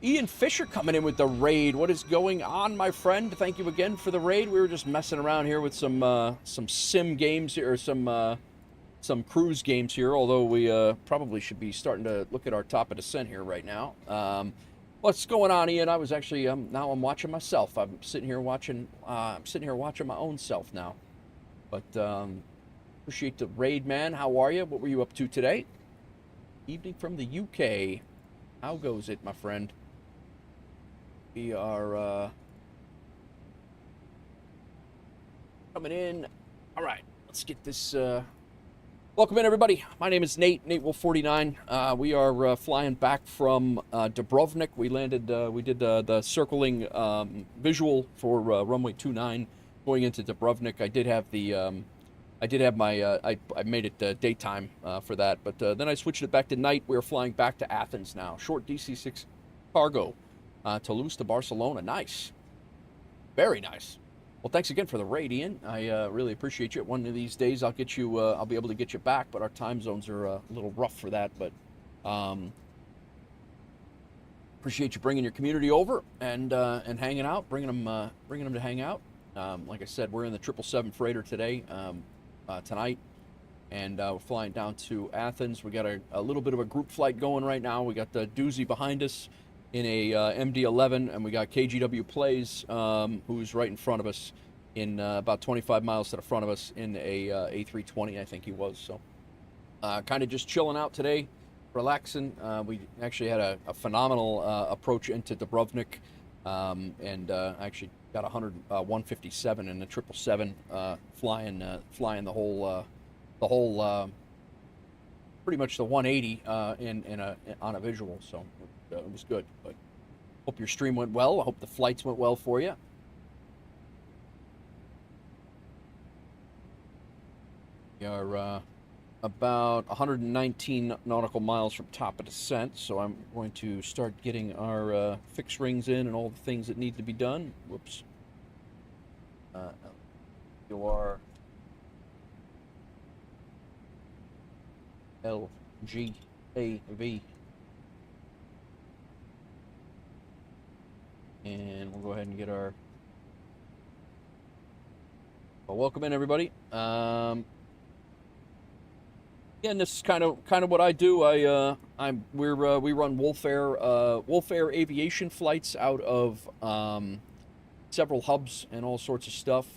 Ian Fisher coming in with the raid. What is going on, my friend? Thank you again for the raid. We were just messing around here with some sim games here, or some cruise games here, although we probably should be starting to look at our top of descent here right now. What's going on, Ian? I was actually now I'm watching myself. I'm sitting here watching my own self now. But appreciate the raid, man. How are you? What were you up to today? Evening from the UK. How goes it, my friend? We are coming in. All right, let's get this. Welcome in, everybody. My name is Nate, NateWolf49. We are flying back from Dubrovnik. We landed. We did the circling visual for runway 29 going into Dubrovnik. I did have the. I did have my. I made it daytime for that, but then I switched it back to night. We're flying back to Athens now. Short DC-6 cargo. Toulouse to Barcelona. Nice. Very nice. Well, thanks again for the raid, Ian. I really appreciate you. One of these days, I'll get you. I'll be able to get you back, but our time zones are a little rough for that. But appreciate you bringing your community over and hanging out, bringing them to hang out. Like I said, we're in the 777 freighter today, tonight, and we're flying down to Athens. We got a little bit of a group flight going right now. We got the doozy behind us in a MD-11, and we got KGW Plays, who's right in front of us, in about 25 miles to the front of us in a A320, I think he was. So kind of just chilling out today, relaxing. We actually had a phenomenal approach into Dubrovnik, and actually got 157 in the 777, flying the whole pretty much the 180 on a visual. So it was good. But hope your stream went well. I hope the flights went well for you. We are about 119 nautical miles from top of descent, so I'm going to start getting our fixed rings in and all the things that need to be done. Whoops. You are LGAV. And we'll go ahead and get our... Well, welcome in, everybody. Again, this is kind of what I do. We run WolfAir Aviation flights out of several hubs and all sorts of stuff.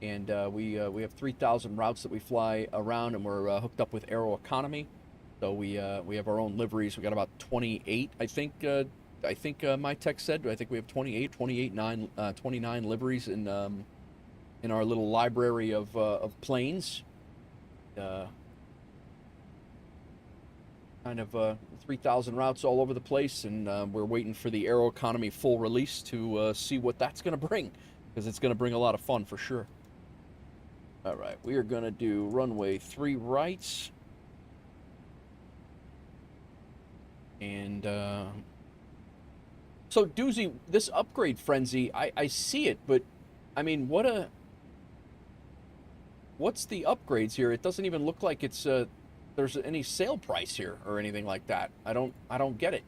And we have 3,000 routes that we fly around, and we're hooked up with Aeroconomy. So we have our own liveries. We got about 28, I think. My tech said. I think we have 29 liveries in our little library of planes. Kind of 3,000 routes all over the place, and we're waiting for the Aeroconomy full release to see what that's going to bring, because it's going to bring a lot of fun for sure. All right, we are going to do runway 3 rights. And so Doozy, this upgrade frenzy, I see it, but I mean, what's the upgrades here? It doesn't even look like it's there's any sale price here or anything like that. I don't get it.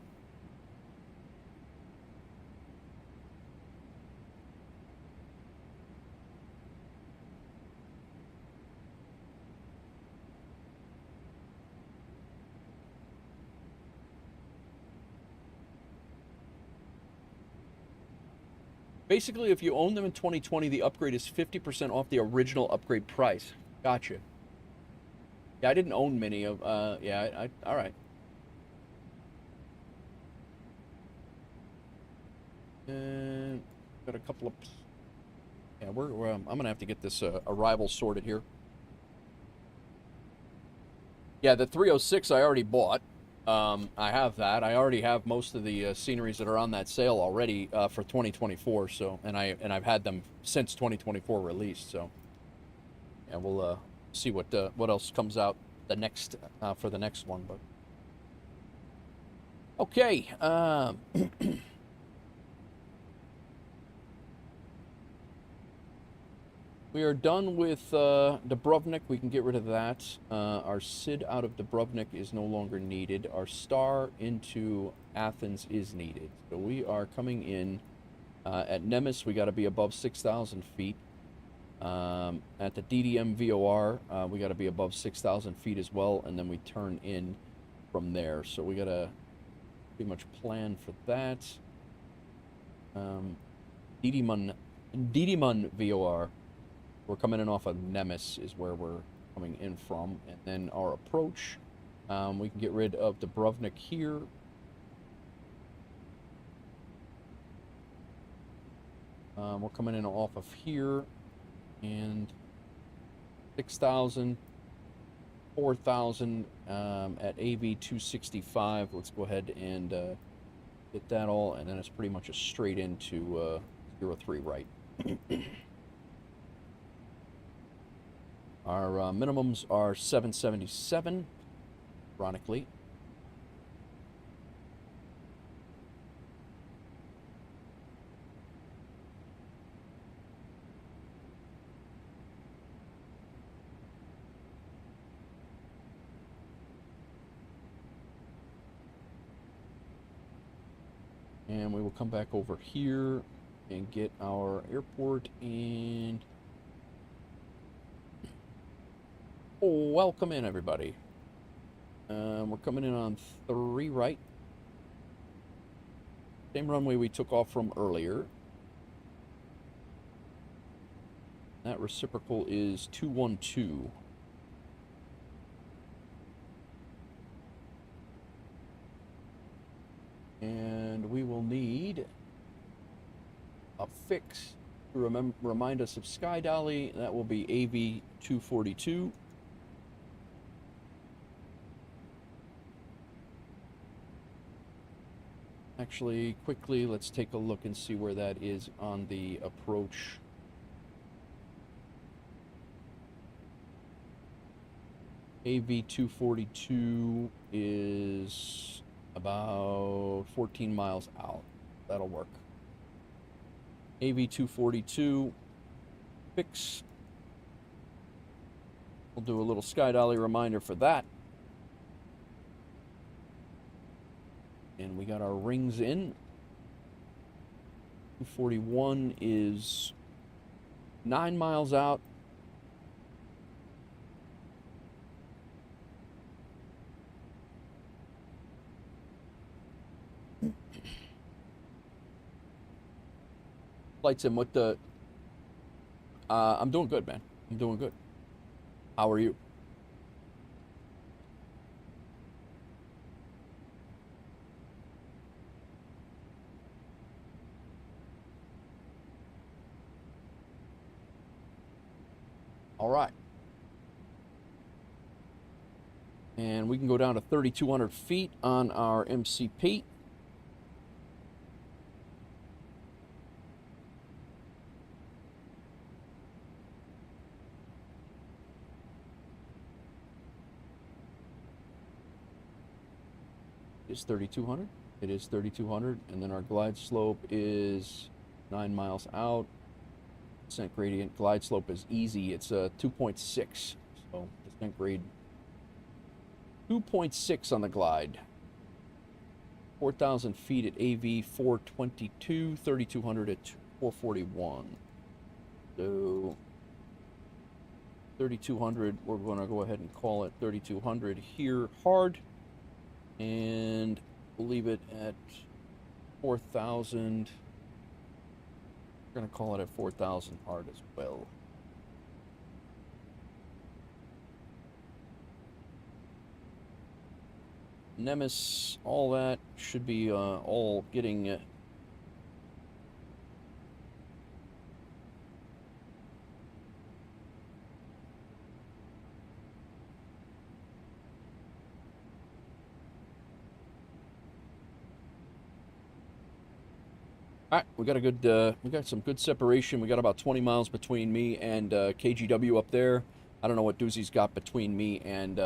Basically, if you own them in 2020, the upgrade is 50% off the original upgrade price. Gotcha. Yeah, I didn't own many of, yeah, all right. And got a couple of, yeah, I'm going to have to get this arrival sorted here. Yeah, the 306 I already bought. I have that. I already have most of the sceneries that are on that sale already for 2024. So, and I've had them since 2024 release. So, yeah, we'll see what else comes out the next for the next one. But okay. We are done with Dubrovnik. We can get rid of that. Our SID out of Dubrovnik is no longer needed. Our star into Athens is needed. So we are coming in at Nemes. We got to be above 6,000 feet. At the DDM VOR, we got to be above 6,000 feet as well, and then we turn in from there. So we got to pretty much plan for that. Didymun VOR. We're coming in off of Nemes is where we're coming in from. And then our approach, we can get rid of Dubrovnik here. We're coming in off of here. And 6,000, 4,000 at AV 265. Let's go ahead and get that all. And then it's pretty much a straight into 03 right. Our minimums are 777, ironically. And we will come back over here and get our airport and welcome in, everybody. We're coming in on 3 right. Same runway we took off from earlier. That reciprocal is 212. And we will need a fix to remind us of Sky Dolly. That will be AV 242. Actually, quickly, let's take a look and see where that is on the approach. AV 242 is about 14 miles out. That'll work. AV 242, fix. We'll do a little Sky Dolly reminder for that. And we got our rings in. 241 is 9 miles out. Flight sim, what the... I'm doing good, man. I'm doing good. How are you? All right. And we can go down to 3,200 feet on our MCP. Is 3,200. It is 3,200, and then our glide slope is 9 miles out. Descent gradient glide slope is easy. It's 2.6. So descent grade 2.6 on the glide. 4,000 feet at AV 422, 3,200 at 441. So 3,200. We're going to go ahead and call it 3,200 here hard. And we'll leave it at 4,000. We're going to call it at 4,000 hard as well. Nemes, all that should be all getting... All right, we got a good, we got some good separation. We got about 20 miles between me and KGW up there. I don't know what Doozy's got between me and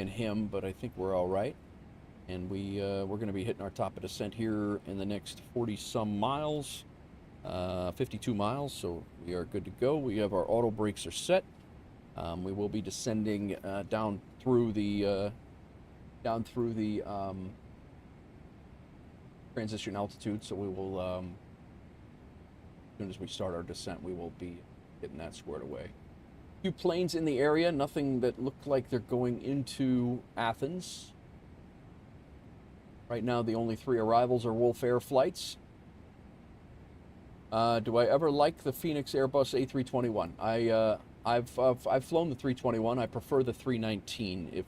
him, but I think we're all right. And we're going to be hitting our top of descent here in the next 40-some miles, 52 miles. So we are good to go. We have our auto brakes are set. We will be descending down through the transition altitude. So we will. As soon as we start our descent, we will be getting that squared away. A few planes in the area, nothing that looked like they're going into Athens. Right now, the only 3 arrivals are WolfAir flights. Do I ever like the Phoenix Airbus A321? I've flown the 321. I prefer the 319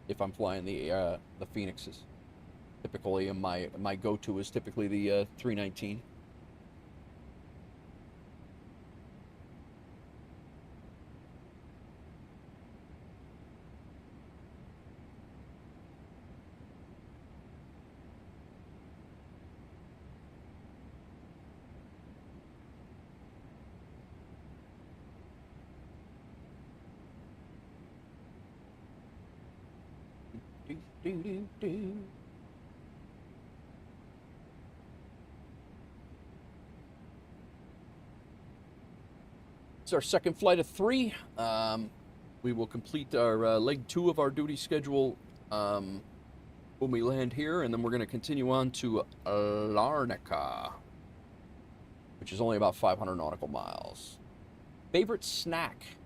if I'm flying the Phoenixes. Typically, my go-to is typically the 319. It's our second flight of 3. We will complete our leg 2 of our duty schedule when we land here, and then we're going to continue on to Larnaca, which is only about 500 nautical miles. Favorite snack?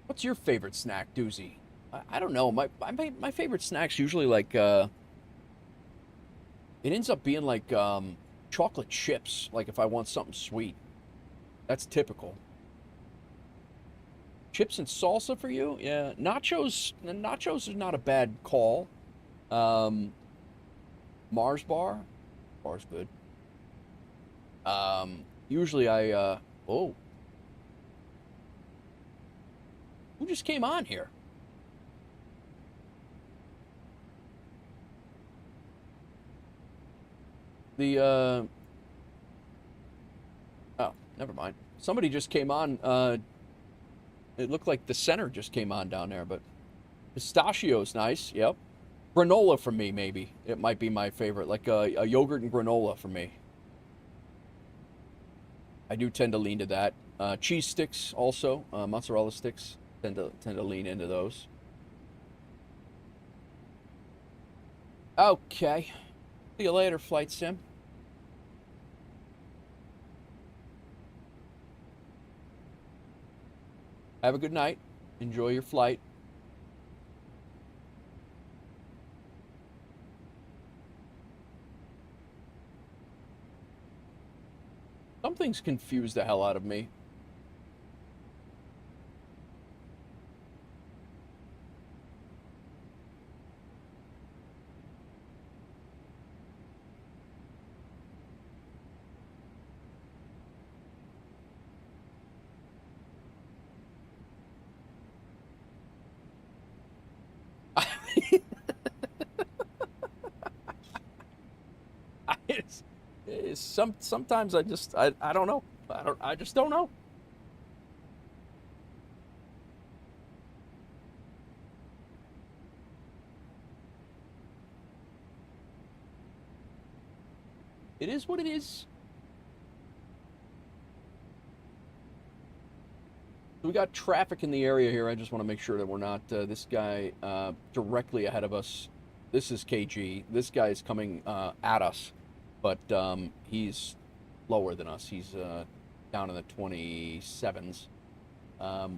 What's your favorite snack, Doozy? I don't know. My favorite snack's usually like it ends up being like chocolate chips. Like if I want something sweet, that's typical. Chips and salsa for you? Yeah, nachos. Nachos is not a bad call. Mars bar's good. Usually I oh. Who just came on here? The, oh, never mind. Somebody just came on, it looked like the center just came on down there, but pistachio's nice, yep. Granola for me, maybe. It might be my favorite, like a yogurt and granola for me. I do tend to lean to that. Cheese sticks also, mozzarella sticks. Tend to lean into those. Okay. See you later, Flight Sim. Have a good night. Enjoy your flight. Something's confused the hell out of me. Sometimes I don't know. I just don't know. It is what it is. We got traffic in the area here. I just want to make sure that we're not this guy directly ahead of us. This is KG. This guy is coming at us, but he's lower than us. He's down in the 27s.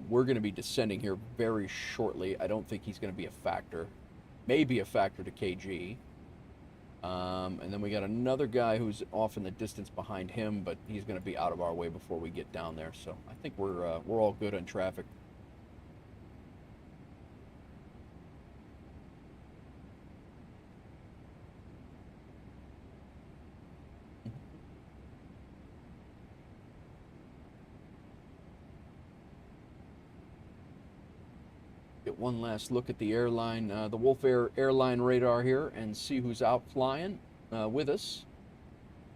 We're going to be descending here very shortly. I don't think he's going to be a factor. Maybe a factor to KG. And then we got another guy who's off in the distance behind him, but he's going to be out of our way before we get down there. So I think we're all good on traffic. Get one last look at the airline, the WolfAir airline radar here, and see who's out flying with us.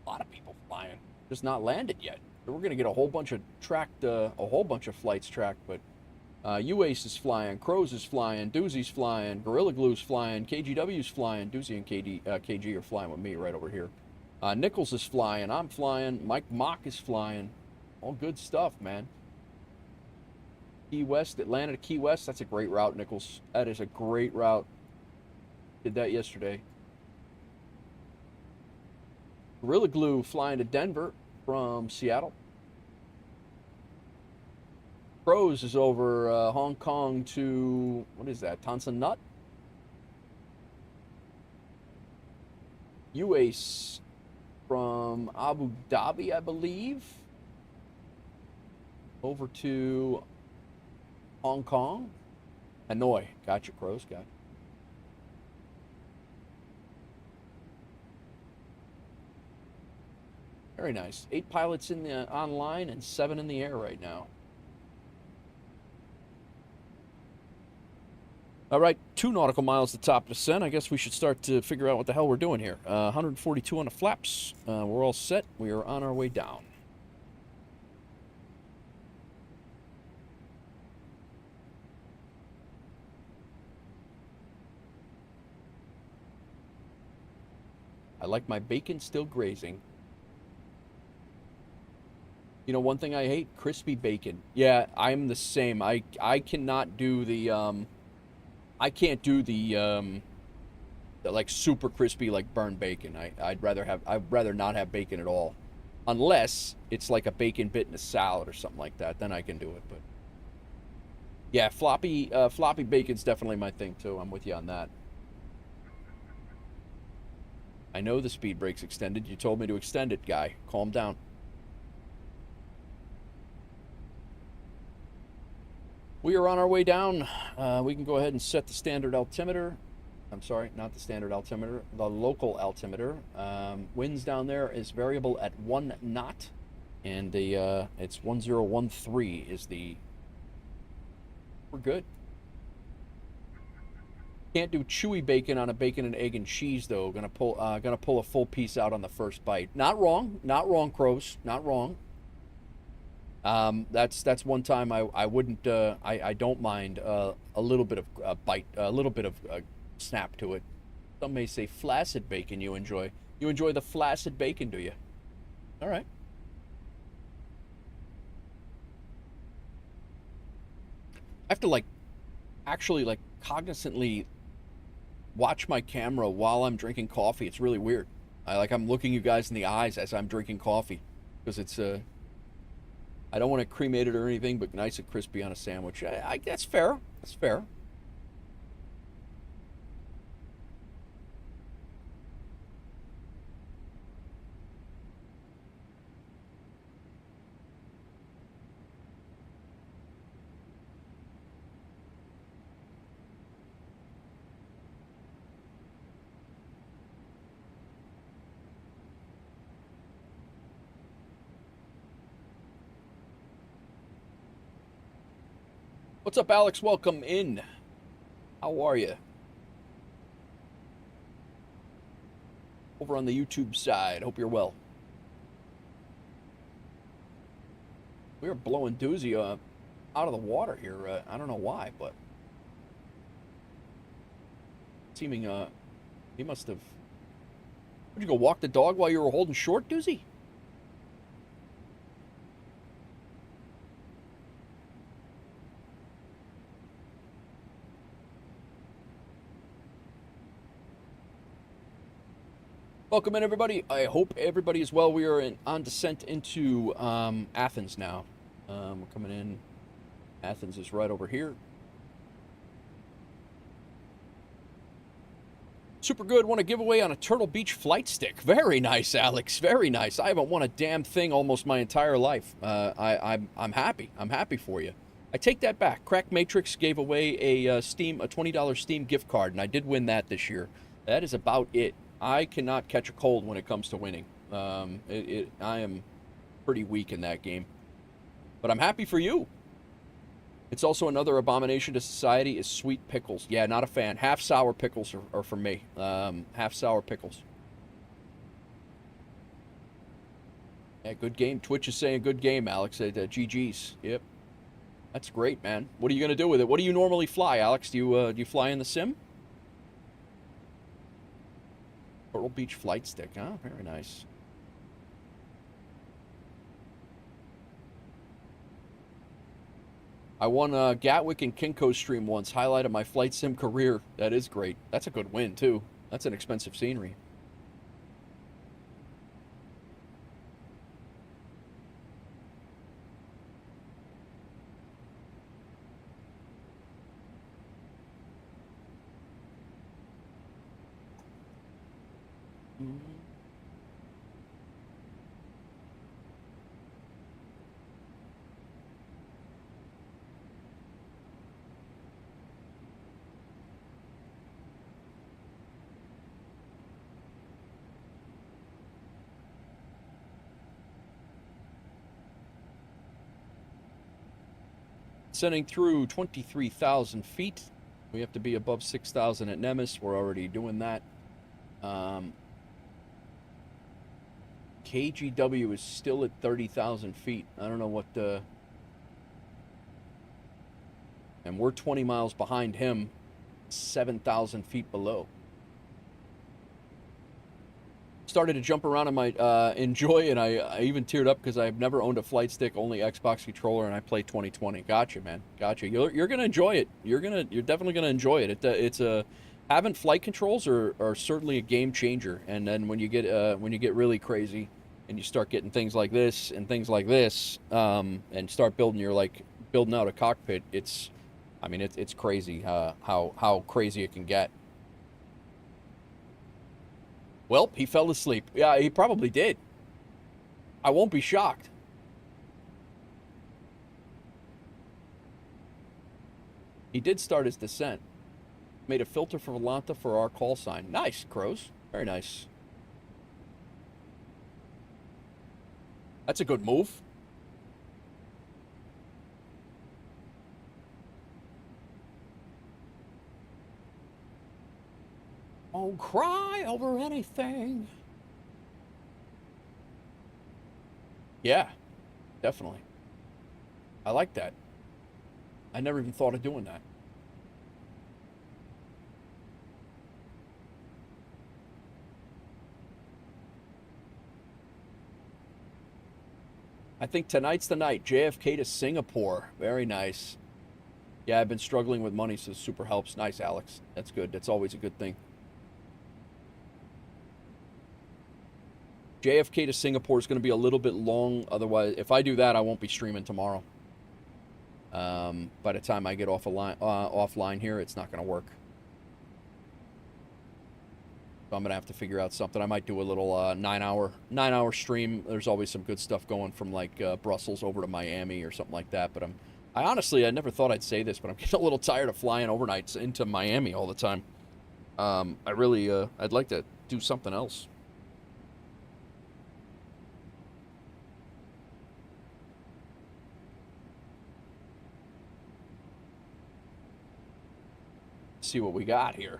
A lot of people flying, just not landed yet. We're going to get a whole bunch of flights tracked, but UACE is flying, Crows is flying, Doozy's flying, Gorilla Glue's flying, KGW's flying, Doozy and KG are flying with me right over here. Nichols is flying, I'm flying, Mike Mock is flying. All good stuff, man. Key West, Atlanta to Key West, that's a great route, Nichols. That is a great route. Did that yesterday. Gorilla Glue flying to Denver from Seattle. Crows is over Hong Kong to, what is that, Tan Nut? UACE from Abu Dhabi, I believe. Over to Hong Kong. Hanoi. Gotcha, Crows. Gotcha. Very nice. 8 pilots in the online and 7 in the air right now. All right, 2 nautical miles to top descent. I guess we should start to figure out what the hell we're doing here. 142 on the flaps. We're all set. We are on our way down. I like my bacon still grazing. You know, one thing I hate, crispy bacon. Yeah, I'm the same. I cannot do the I can't do the like super crispy like burned bacon. I'd rather not have bacon at all, unless it's like a bacon bit in a salad or something like that. Then I can do it. But yeah, floppy bacon's definitely my thing too. I'm with you on that. I know the speed brake's extended. You told me to extend it, guy. Calm down. We are on our way down. We can go ahead and set the standard altimeter. I'm sorry, not the standard altimeter, the local altimeter. Winds down there is variable at 1 knot, and the it's 1013 is the. We're good. Can't do chewy bacon on a bacon and egg and cheese though. Gonna pull a full piece out on the first bite. Not wrong, Crows. Not wrong. That's one time I wouldn't. I don't mind a little bit of a bite, a little bit of a snap to it. Some may say flaccid bacon you enjoy. You enjoy the flaccid bacon, do you? All right. I have to actually cognizantly watch my camera while I'm drinking coffee. It's really weird. I'm looking you guys in the eyes as I'm drinking coffee because it's I don't want to cremate it or anything, but nice and crispy on a sandwich. That's fair. That's fair. What's up, Alex? Welcome in. How are you? Over on the YouTube side. Hope you're well. We were blowing doozy out of the water here. I don't know why, but seeming he must have. Would you go walk the dog while you were holding short, doozy? Welcome in, everybody. I hope everybody is well. We are on descent into Athens now. We're coming in. Athens is right over here. Super good. Want to give away on a Turtle Beach flight stick. Very nice, Alex. Very nice. I haven't won a damn thing almost my entire life. I'm happy. I'm happy for you. I take that back. Crack Matrix gave away a $20 Steam gift card, and I did win that this year. That is about it. I cannot catch a cold when it comes to winning. I am pretty weak in that game. But I'm happy for you. It's also another abomination to society is sweet pickles. Yeah, not a fan. Half sour pickles are for me. Half sour pickles. Yeah, good game. Twitch is saying good game, Alex. GG's. Yep. That's great, man. What are you going to do with it? What do you normally fly, Alex? Do you fly in the sim? Turtle Beach flight stick, huh? Very nice. I won Gatwick and Kinko stream once, highlight of my flight sim career. That is great. That's a good win, too. That's an expensive scenery. Sending through 23,000 feet. We have to be above 6,000 at Nemes. We're already doing that. KGW is still at 30,000 feet. I don't know what and we're 20 miles behind him, 7,000 feet below. Started to jump around and might enjoy it. I even teared up because I've never owned a flight stick, only Xbox controller, and I play 2020. Gotcha, man. Gotcha. You're gonna enjoy it. You're definitely gonna enjoy it. Having flight controls are certainly a game changer. And then when you get really crazy and you start getting things like this and things like this, and start building out a cockpit, it's crazy how crazy it can get. Well, he fell asleep. Yeah, he probably did. I won't be shocked. He did start his descent. Made a filter for Volanta for our call sign. Nice, Crows. Very nice. That's a good move. Don't cry over anything. Yeah, definitely. I like that. I never even thought of doing that. I think tonight's the night. JFK to Singapore. Very nice. Yeah, I've been struggling with money, so super helps. Nice, Alex. That's good. That's always a good thing. JFK to Singapore is going to be a little bit long. Otherwise, if I do that, I won't be streaming tomorrow. By the time I get offline here, it's not going to work. So I'm going to have to figure out something. I might do a little 9-hour stream. There's always some good stuff going from like Brussels over to Miami or something like that. But I honestly, I never thought I'd say this, but I'm getting a little tired of flying overnights into Miami all the time. I'd like to do something else. See what we got here.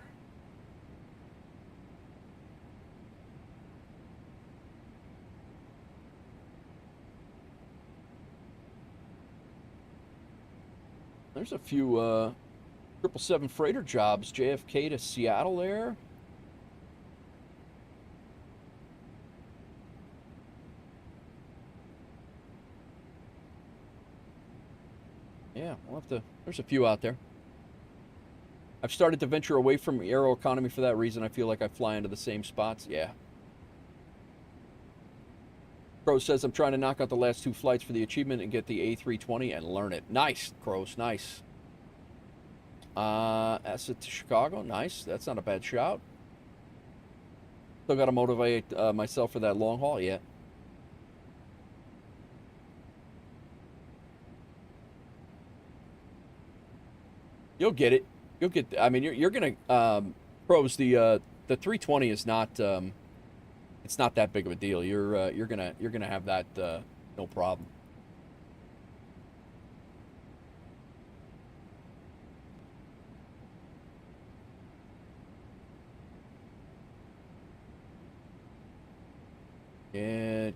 There's a few 777 freighter jobs. JFK to Seattle there. Yeah, we'll have to. There's a few out there. I've started to venture away from Aeroconomy for that reason. I feel like I fly into the same spots. Yeah. Crows says, I'm trying to knock out the last 2 flights for the achievement and get the A320 and learn it. Nice, Crows, nice. Asset to Chicago, nice. That's not a bad shout. Still got to motivate myself for that long haul, yeah. You'll get it. You'll get. I mean, you're gonna. Pros, the 320 is not. It's not that big of a deal. You're gonna have that no problem. And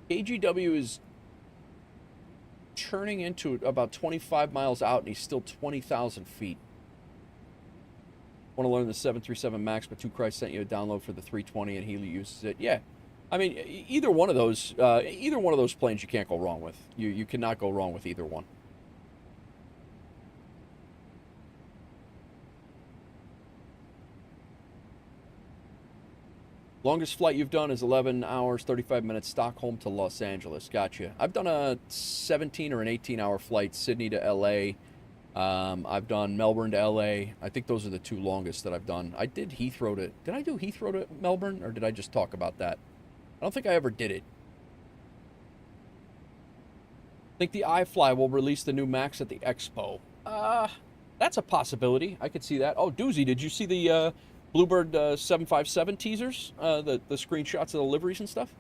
KGW is turning into about 25 miles out, and he's still 20,000 feet. Want to learn the 737 MAX, but 2 Christ sent you a download for the 320, and he uses it. Yeah, I mean, either one of those planes you can't go wrong with. You cannot go wrong with either one. Longest flight you've done is 11 hours, 35 minutes, Stockholm to Los Angeles. Gotcha. I've done a 17 or an 18-hour flight, Sydney to L.A. I've done Melbourne to L.A. I think those are the 2 longest that I've done. I did Heathrow to... Did I do Heathrow to Melbourne, or did I just talk about that? I don't think I ever did it. I think the iFly will release the new MAX at the Expo. That's a possibility. I could see that. Oh, Doozy, did you see the... Bluebird 757 teasers, the screenshots of the liveries and stuff?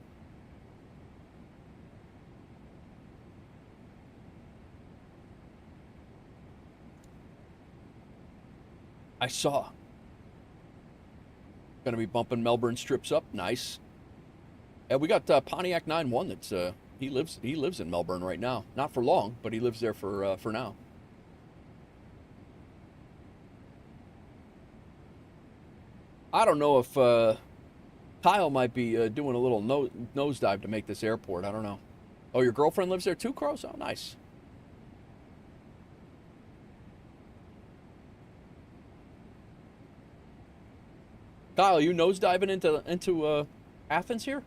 I saw. Gonna be bumping Melbourne strips up, nice. And we got Pontiac 9-1 that's he lives in Melbourne right now. Not for long, but he lives there for now. I don't know if Kyle might be doing a little nosedive to make this airport. I don't know. Oh, your girlfriend lives there too, Crows? Oh, nice. Kyle, you nosediving into Athens here?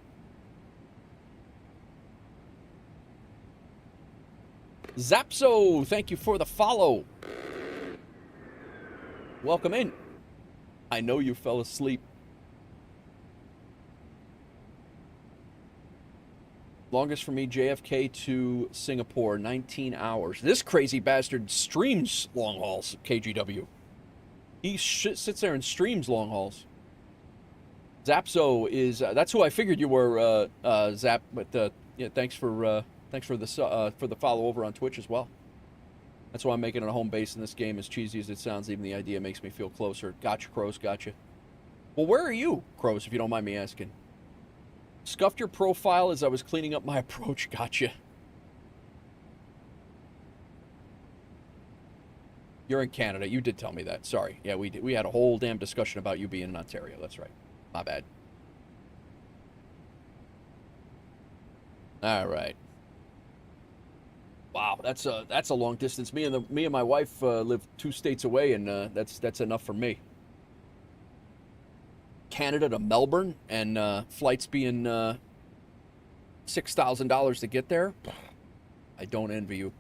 Zapso, thank you for the follow. Welcome in. I know you fell asleep. Longest for me, JFK to Singapore, 19 hours. This crazy bastard streams long hauls, KGW. He sits there and streams long hauls. Zapso is, that's who I figured you were, Zap, but yeah, thanks for the follow over on Twitch as well. That's why I'm making it a home base in this game. As cheesy as it sounds, even the idea makes me feel closer. Gotcha, Crows, gotcha. Well, where are you, Crows, if you don't mind me asking? Scuffed your profile as I was cleaning up my approach. Gotcha. You're in Canada. You did tell me that. Sorry. Yeah, we did. We had a whole damn discussion about you being in Ontario. That's right. My bad. All right. Wow, that's a long distance. Me and my wife live 2 states away, and that's enough for me. Canada to Melbourne, and flights being $6,000 to get there. I don't envy you.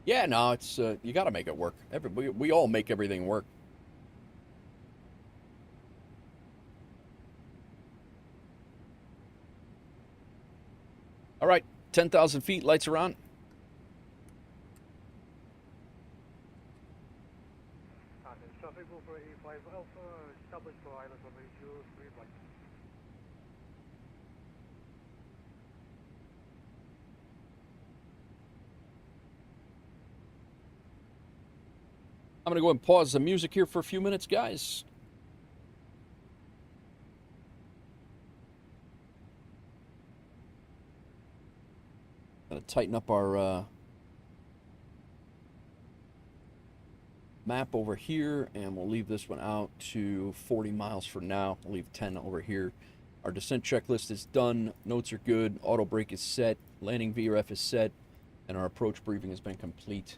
Yeah, no, it's you got to make it work. We all make everything work. All right, 10,000 feet, lights are on. Traffic over 85 Alpha, establish for island over 2, like. I'm going to go ahead and pause the music here for a few minutes, guys. Gotta tighten up our map over here, and we'll leave this one out to 40 miles for now. We'll leave 10 over here. Our descent checklist is done. Notes are good. Auto brake is set. Landing VRF is set, and our approach briefing has been complete.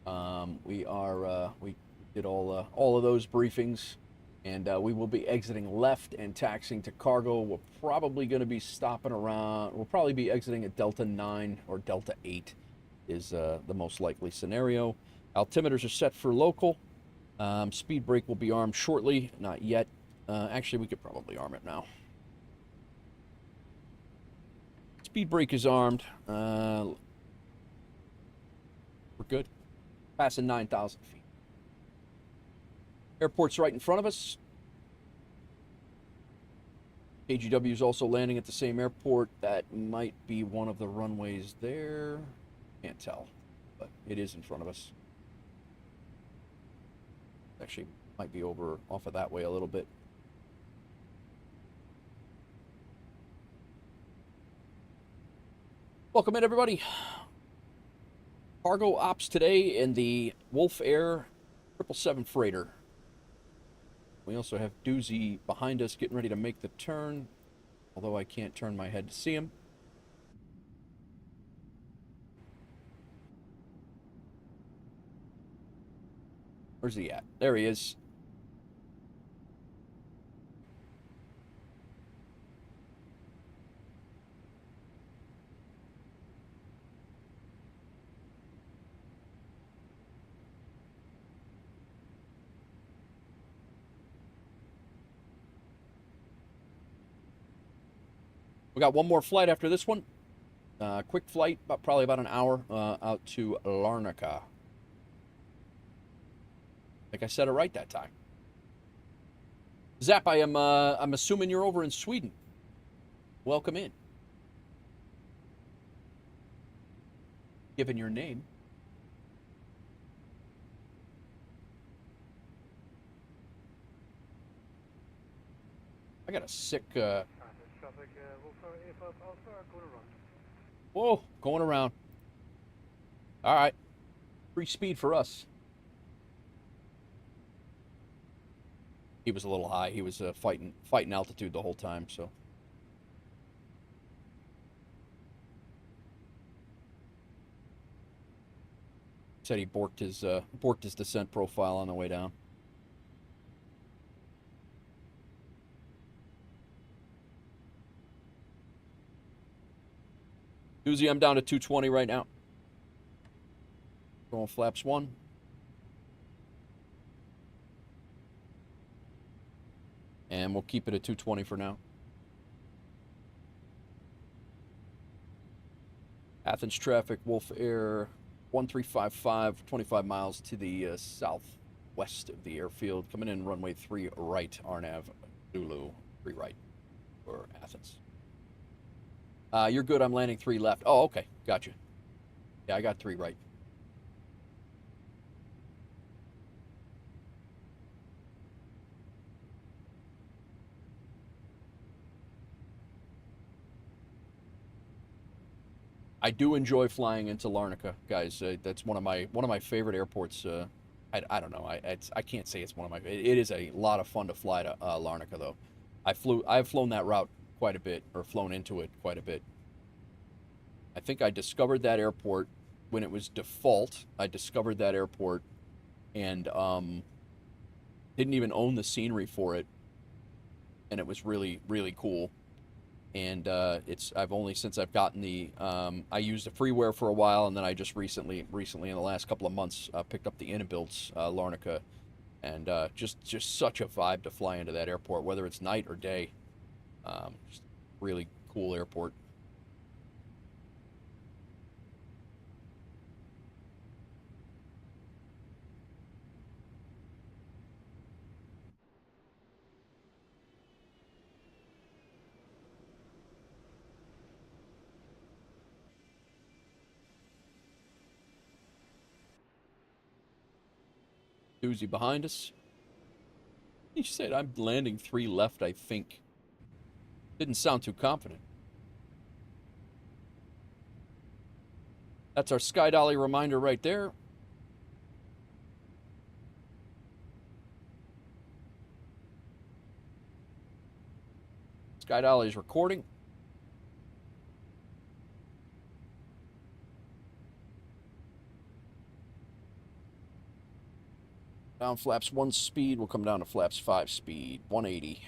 We did all of those briefings, and we will be exiting left and taxiing to cargo. We're probably going to be stopping around. We'll probably be exiting at Delta 9 or Delta 8 is the most likely scenario. Altimeters are set for local. Speed brake will be armed shortly. Not yet. Actually, we could probably arm it now. Speed brake is armed. We're good. Passing 9,000 feet. Airport's right in front of us. KGW is also landing at the same airport. That might be one of the runways there. Can't tell, but it is in front of us. Actually, might be over off of that way a little bit. Welcome in, everybody. Cargo ops today in the WolfAir 777 freighter. We also have Doozy behind us getting ready to make the turn, although I can't turn my head to see him. Where's he at? There he is. We got one more flight after this one. Quick flight, probably about an hour out to Larnaca. I think I said it right that time. Zap, I'm assuming you're over in Sweden. Welcome in. Given your name. I got a sick. Whoa, going around. All right, free speed for us. He was a little high. He was fighting altitude the whole time. So said he borked his descent profile on the way down. Uzi, I'm down to 220 right now. Going flaps 1. And we'll keep it at 220 for now. Athens traffic, WolfAir 1355, 25 miles to the southwest of the airfield. Coming in runway 3 right, RNAV, Zulu, 3 right for Athens. You're good. I'm landing 3 left. Oh, okay. Gotcha. Yeah, I got 3 right. I do enjoy flying into Larnaca, guys. That's one of my favorite airports. I don't know. I can't say it's one of my. It is a lot of fun to fly to Larnaca, though. I've flown that route quite a bit, or flown into it quite a bit. I think I discovered that airport when it was default. I discovered that airport and didn't even own the scenery for it, and it was really, really cool. And I've only since I've gotten the I used the freeware for a while, and then I just recently in the last couple of months picked up the Inabuilts Larnaca, and just such a vibe to fly into that airport, whether it's night or day. Just really cool airport. Doozy behind us. He said, I'm landing 3 left, I think. Didn't sound too confident. That's our Sky Dolly reminder right there. Sky Dolly is recording. Down flaps 1 speed, we'll come down to flaps 5 speed, 180.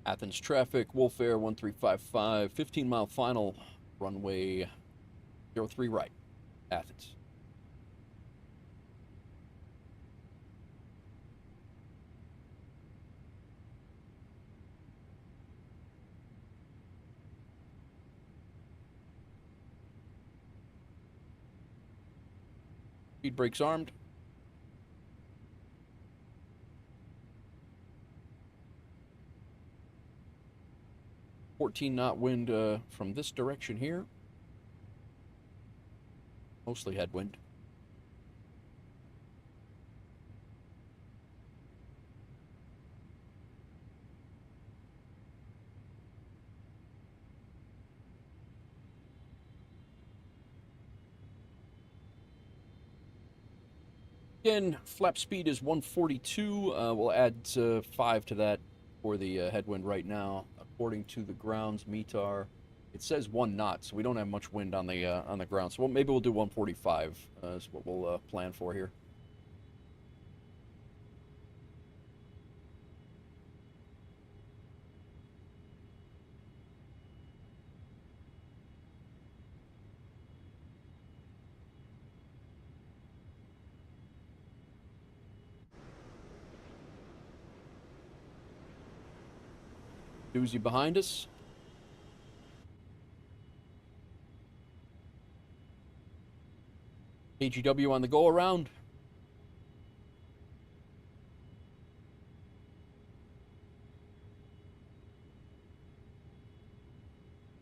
Athens traffic, WolfAir 1355, 15-mile final, runway 03 right, Athens. Speed brakes armed. .14-knot wind from this direction here. Mostly headwind. Again, flap speed is 142. We'll add 5 to that for the headwind right now. According to the grounds METAR, it says 1 knot, so we don't have much wind on the ground. So maybe we'll do 145 is what we'll plan for here. Doozy behind us. AGW on the go around.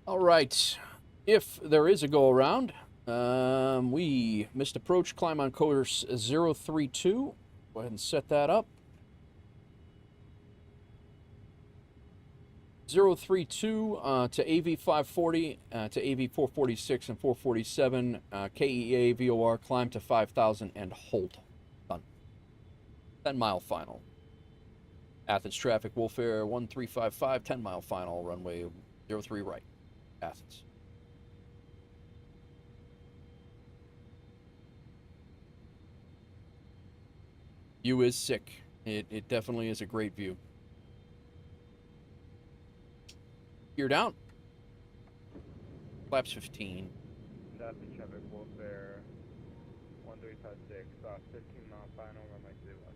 All right. If there is a go around, we missed approach, climb on course 032. Go ahead and set that up. 032 to AV 540 to AV 446 and 447 KEA VOR climb to 5,000 and hold. Done. 10-mile final. Athens traffic WolfAir 1355 10-mile final runway 03 right. Athens. View is sick. It definitely is a great view. Gear down. Flaps 15. Athens traffic WolfAir 1356, 15-mile final, runway 31.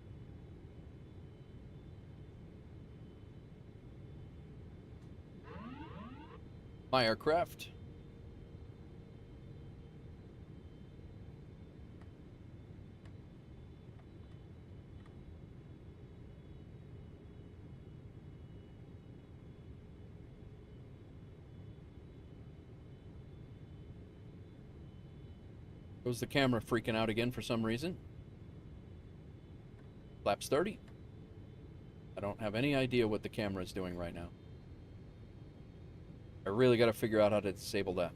My aircraft. Goes the camera freaking out again for some reason. Flaps 30. I don't have any idea what the camera is doing right now. I really got to figure out how to disable that.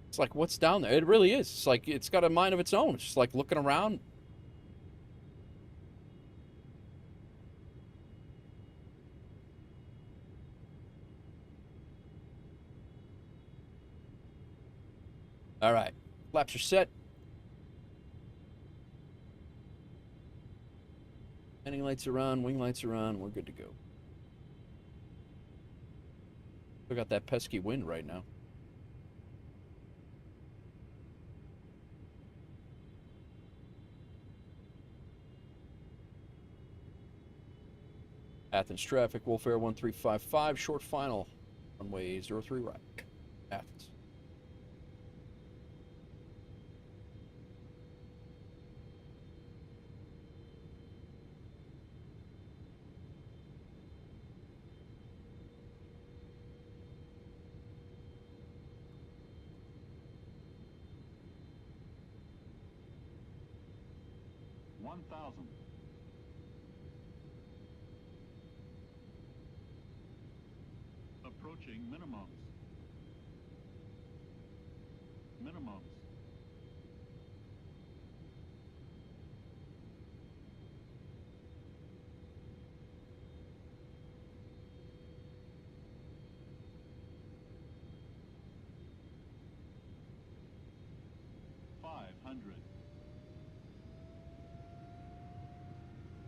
It's like, what's down there? It really is. It's like, it's got a mind of its own. It's just like looking around. All right. Flaps are set. Landing lights are on. Wing lights are on. We're good to go. We got that pesky wind right now. Athens traffic, WolfAir 1355, short final, runway 03 right. Athens. One thousand. Approaching minimums. Minimums.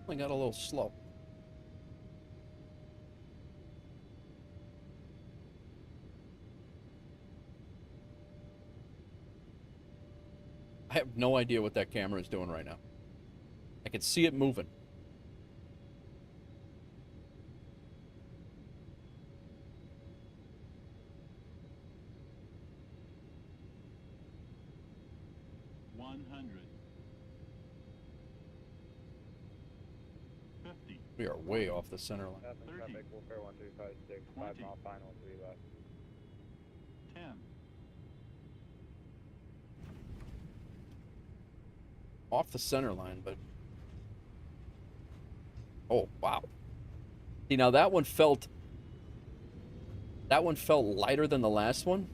I got a little slow. I have no idea what that camera is doing right now. I can see it moving. We are way off the center line. Athens 30, traffic, WolfAir 1356, 5 20, mile final, 3 left. 10, Off the center line, but... Oh, wow. See, now that one felt lighter than the last one.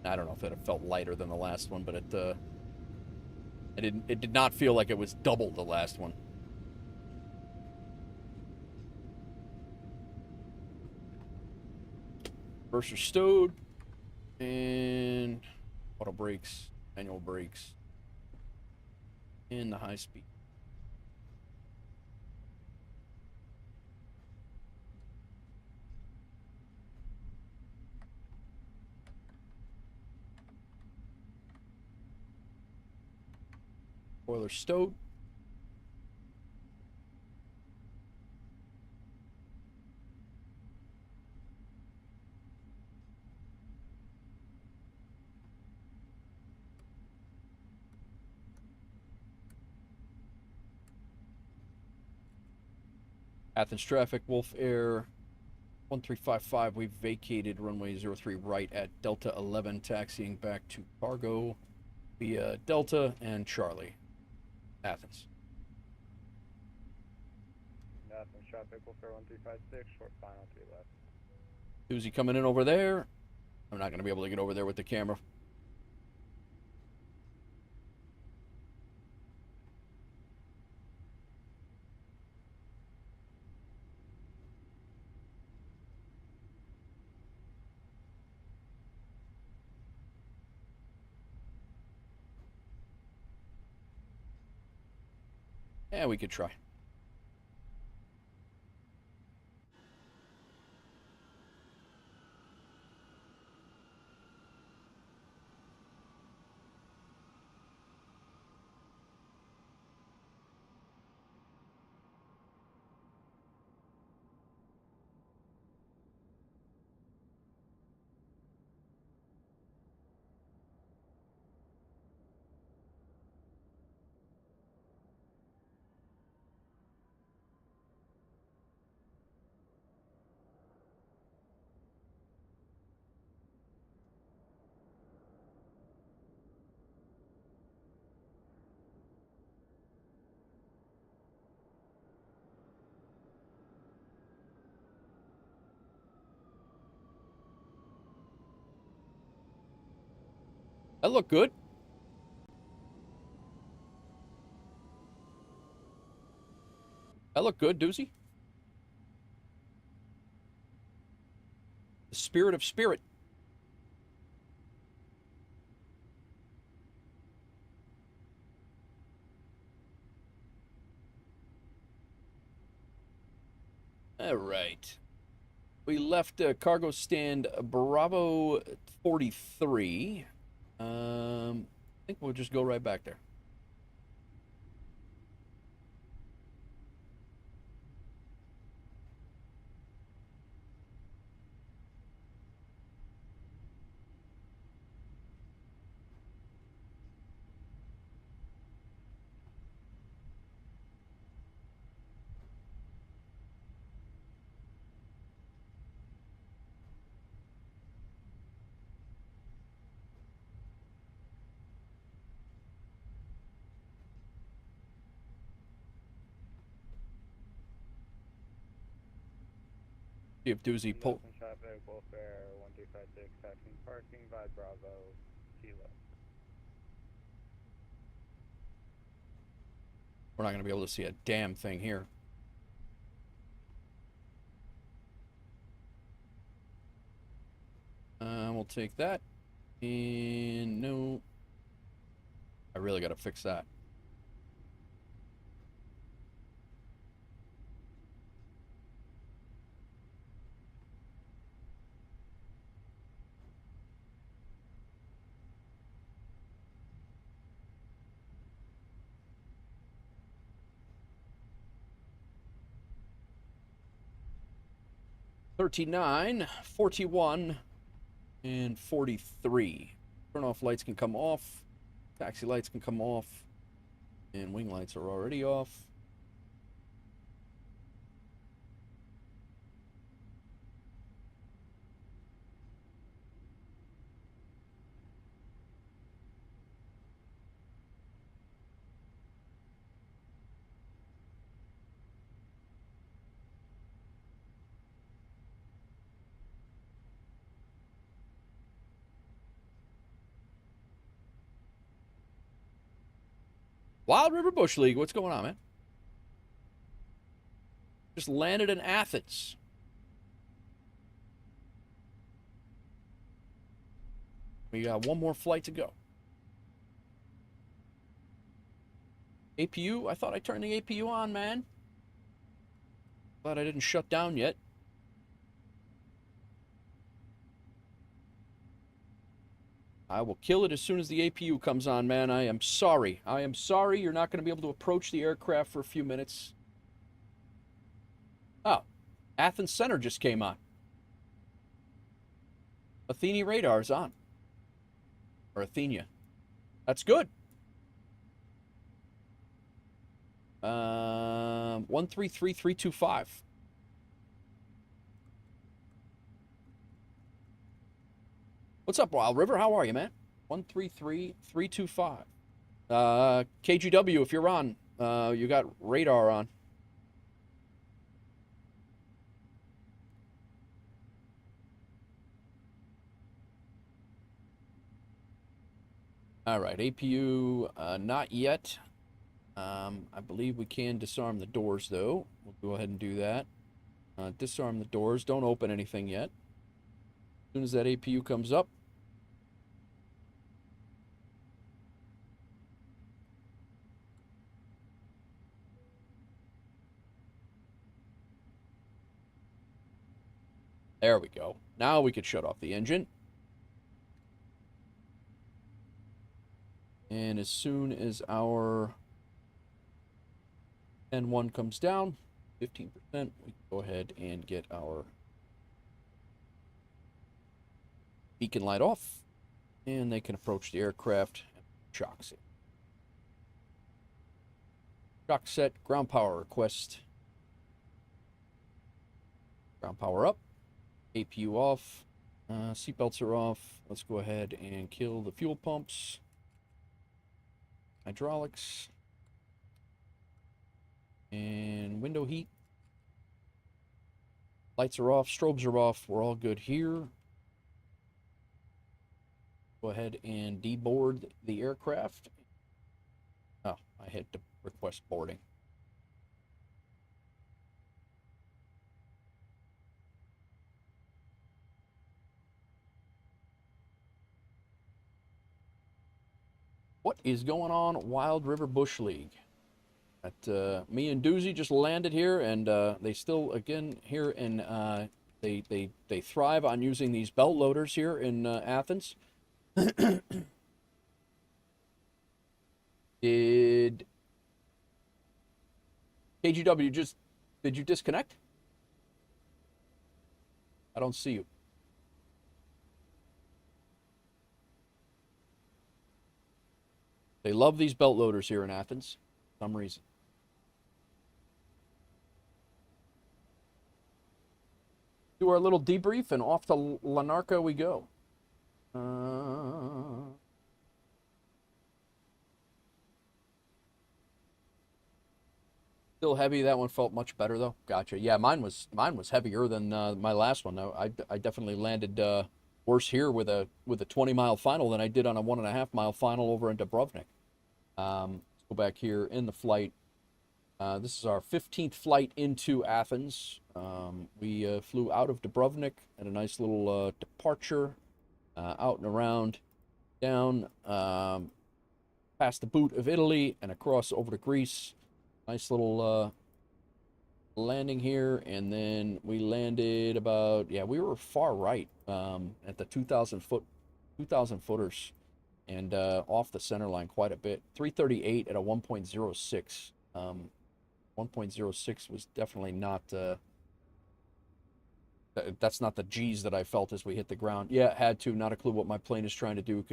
I don't know if it felt lighter than the last one, but it did not feel like it was double the last one. Reverser stowed, and auto brakes, manual brakes, and the high speed. Boiler stowed. Athens traffic, WolfAir 1355. We've vacated runway 03 right at Delta 11, taxiing back to cargo via Delta and Charlie. Athens. Athens traffic, WolfAir 1356, short final, 3 left. Susie coming in over there. I'm not going to be able to get over there with the camera. Yeah, we could try. That looked good. That looked good, Doozy. The spirit of spirit. All right. We left cargo stand Bravo 43. I think we'll just go right back there. See if Doozy pull. Athens traffic, WolfAir 1256, passing parking, Vibe Bravo, Kilo. We're not going to be able to see a damn thing here. We'll take that. And no. I really got to fix that. $39, $41, and $43. Turn off lights can come off. Taxi lights can come off. And wing lights are already off. Wild River Bush League, what's going on, man? Just landed in Athens. We got one more flight to go. APU? I thought I turned the APU on, man. Glad I didn't shut down yet. I will kill it as soon as the APU comes on, man. I am sorry. I am sorry you're not going to be able to approach the aircraft for a few minutes. Oh, Athens Center just came on. Athenia radar's on. Or Athenia. That's good. 133325. What's up, Wild River? How are you, man? 133325. KGW, if you're on, you got radar on. All right, APU, not yet. I believe we can disarm the doors, though. We'll go ahead and do that. Disarm the doors. Don't open anything yet. As soon as that APU comes up, there we go. Now we could shut off the engine. And as soon as our N1 comes down, 15%, we can go ahead and get our beacon light off. And they can approach the aircraft and shock set. Shock set, ground power request. Ground power up. APU off. Seatbelts are off. Let's go ahead and kill the fuel pumps. Hydraulics. And window heat. Lights are off. Strobes are off. We're all good here. Go ahead and deboard the aircraft. Oh, I had to request boarding. What is going on, Wild River Bush League? Me and Doozy just landed here, and they still, again, here in, they thrive on using these belt loaders here in Athens. Did KGW did you disconnect? I don't see you. They love these belt loaders here in Athens for some reason. Do our little debrief and off to Larnaca we go. Still heavy. That one felt much better though. Gotcha. Yeah, mine was heavier than my last one. I definitely landed worse here with a 20-mile final than I did on a 1.5-mile final over in Dubrovnik. Let's go back here in the flight. This is our 15th flight into Athens. We flew out of Dubrovnik at a nice little departure, out and around, down past the boot of Italy and across over to Greece. Nice little landing here, and then we landed about, yeah, we were far right at the 2,000 footers, and off the center line quite a bit. 338 at a 1.06. 1.06 was definitely not, that's not the G's that I felt as we hit the ground. Yeah, had to. Not a clue what my plane is trying to do.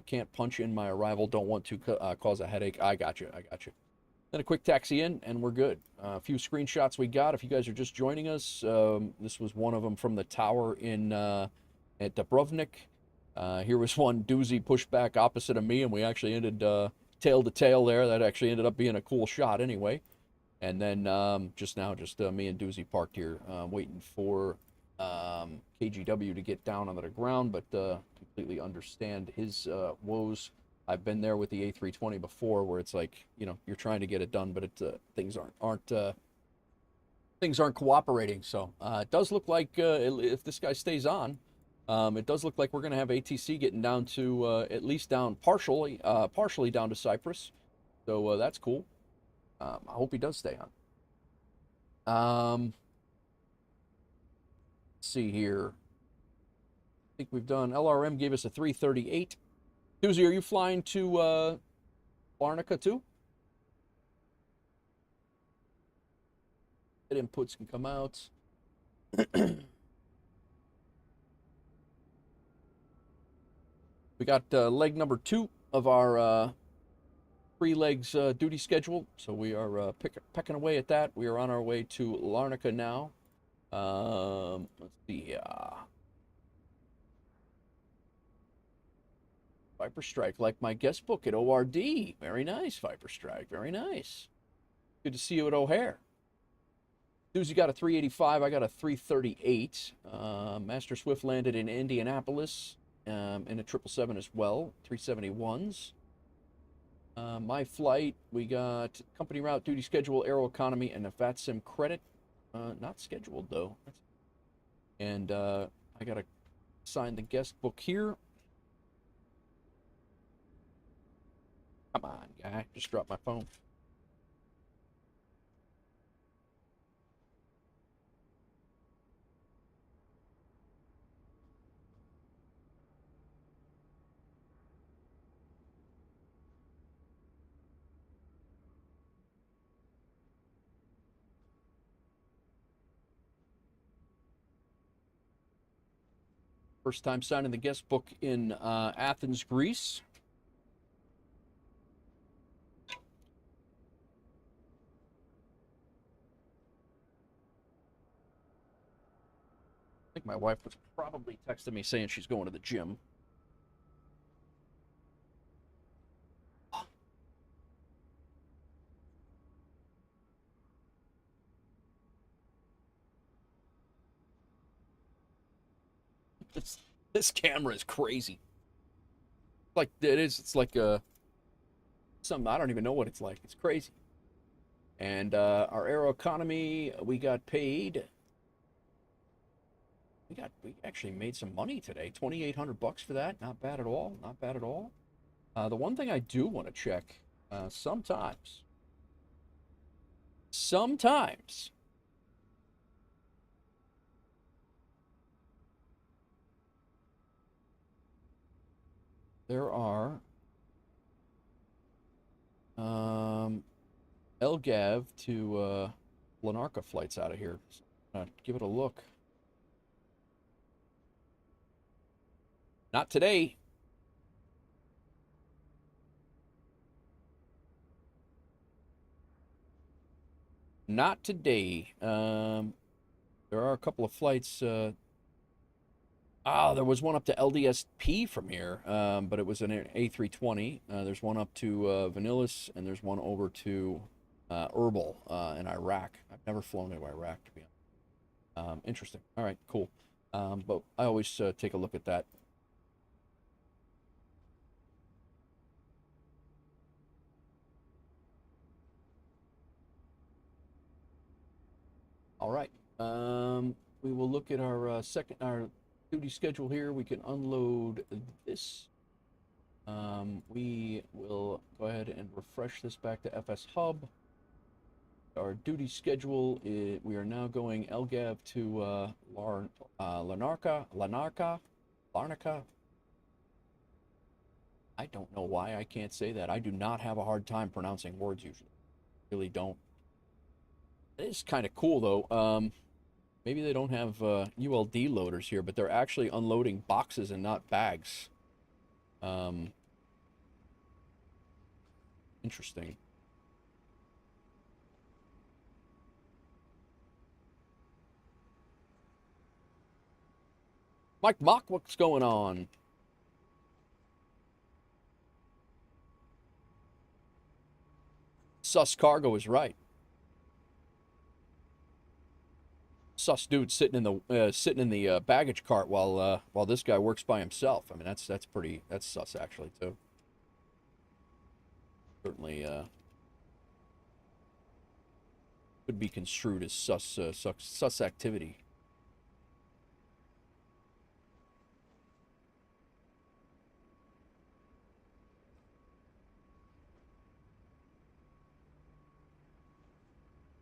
Can't punch in my arrival. Don't want to cause a headache. I got you. Then a quick taxi in, and we're good. A few screenshots we got. If you guys are just joining us, this was one of them from the tower in at Dubrovnik. Here was one doozy pushback opposite of me, and we actually ended tail to tail there. That actually ended up being a cool shot anyway. And then just now, me and Doozy parked here, waiting for KGW to get down onto the ground, but completely understand his woes. I've been there with the A320 before, where it's like, you know, you're trying to get it done, but things aren't cooperating. So it does look like if this guy stays on, it does look like we're going to have ATC getting down to at least down partially down to Cyprus. So that's cool. I hope he does stay on. Let's see here. I think we've done, LRM gave us a 338. Susie, are you flying to Larnaca too? Inputs can come out. We got leg number 2 of our 3 legs duty schedule, so we are pecking away at that. We are on our way to Larnaca now. Let's see. Viper Strike, like my guest book at ORD. Very nice, Viper Strike. Very nice. Good to see you at O'Hare. Susie got a 385. I got a 338. Master Swift landed in Indianapolis in a 777 as well. 371s. My flight, we got company route, duty schedule, Aeroconomy, and a VATSIM credit. Not scheduled, though. And I got to sign the guest book here. Come on, guy. Just dropped my phone. First time signing the guest book in Athens, Greece. I think my wife was probably texting me saying she's going to the gym. This camera is crazy. Like it is. It's like something I don't even know what it's like. It's crazy. And our Aeroconomy, we got paid. We actually made some money today. $2,800 for that. Not bad at all. Not bad at all. The one thing I do want to check sometimes there are LGAV to Larnaka flights out of here. So, give it a look. Not today. Not today. There are a couple of flights. There was one up to LDSP from here, but it was an A320. There's one up to Vanillis, and there's one over to Erbil in Iraq. I've never flown to Iraq, to be honest. Interesting. All right, cool. But I always take a look at that. All right. We will look at our our duty schedule here. We can unload this. We will go ahead and refresh this back to FSHub. Our duty schedule is, we are now going LGAV to Larnaca. I don't know why I can't say that. I do not have a hard time pronouncing words usually. Really don't. It is kind of cool though. Maybe they don't have ULD loaders here, but they're actually unloading boxes and not bags. Interesting. Mike Mock, what's going on? Sus Cargo is right. Sus dude sitting in the baggage cart while this guy works by himself. I mean that's sus actually too. Certainly could be construed as sus activity.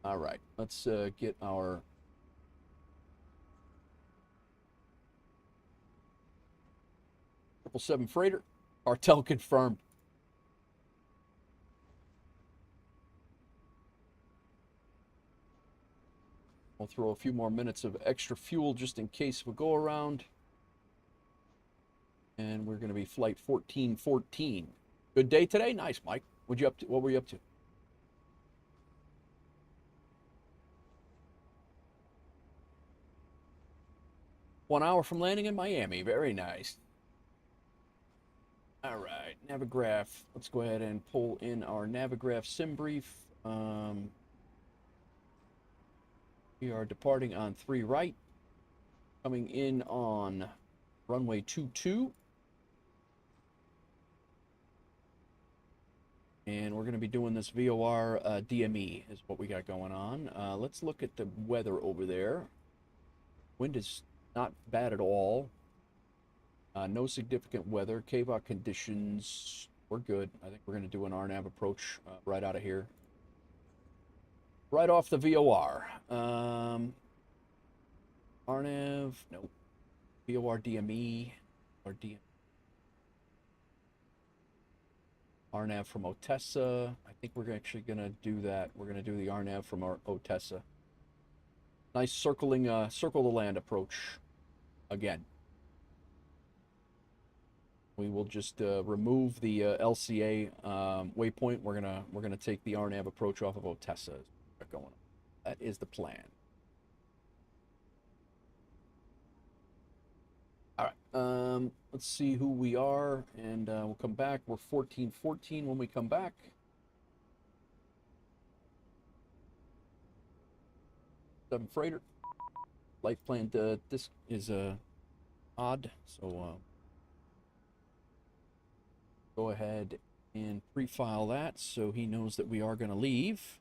All right, let's get our 777 freighter. Cartel confirmed. We'll throw a few more minutes of extra fuel just in case we go around. And we're going to be flight 1414. Good day today? Nice, Mike. What were you up to? One hour from landing in Miami. Very nice. All right, Navigraph. Let's go ahead and pull in our Navigraph sim brief. We are departing on 3 right, coming in on runway 22. And we're going to be doing this VOR DME is what we got going on. Let's look at the weather over there. Wind is not bad at all. No significant weather. KVOC conditions, we're good. I think we're going to do an RNAV approach right out of here. Right off the VOR. RNAV, no. VOR DME or DME. RNAV from Otessa. I think we're actually going to do that. We're going to do the RNAV from our Otessa. Nice circling, circle the land approach again. We will just remove the LCA waypoint. We're gonna take the RNAV approach off of Otessa. Going on. That is the plan. All right. Let's see who we are, and we'll come back. We're 1414 when we come back. Seven freighter. Life plan. This is odd, so. Go ahead and pre-file that so he knows that we are going to leave.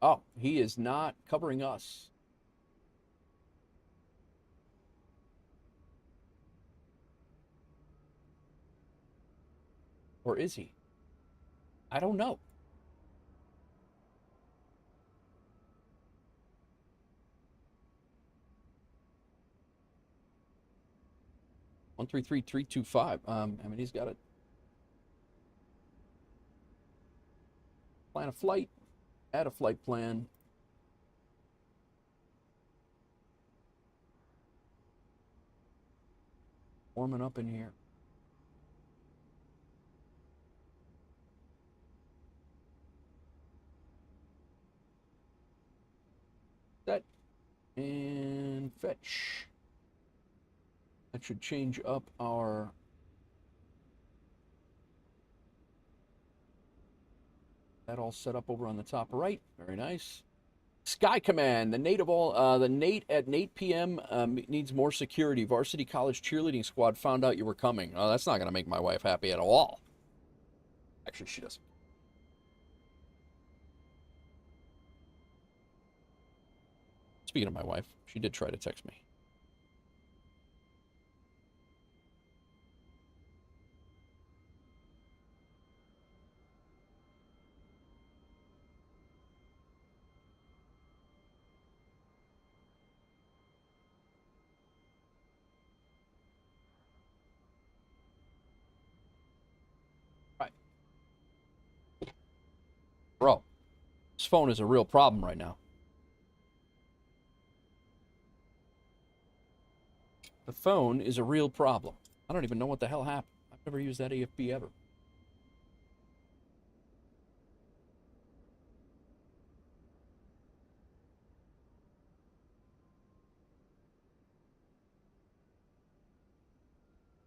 Oh, he is not covering us. Or is he? I don't know. One 33325. I mean, he's got it. Plan a flight. Add a flight plan. Warming up in here. Set. And fetch. That should change up our... That all set up over on the top right. Very nice. Sky Command, the Nate at 8 p.m. Needs more security. Varsity College cheerleading squad found out you were coming. Oh, that's not going to make my wife happy at all. Actually, she doesn't. Speaking of my wife, she did try to text me. Bro, this phone is a real problem right now. The phone is a real problem. I don't even know what the hell happened. I've never used that AFB ever.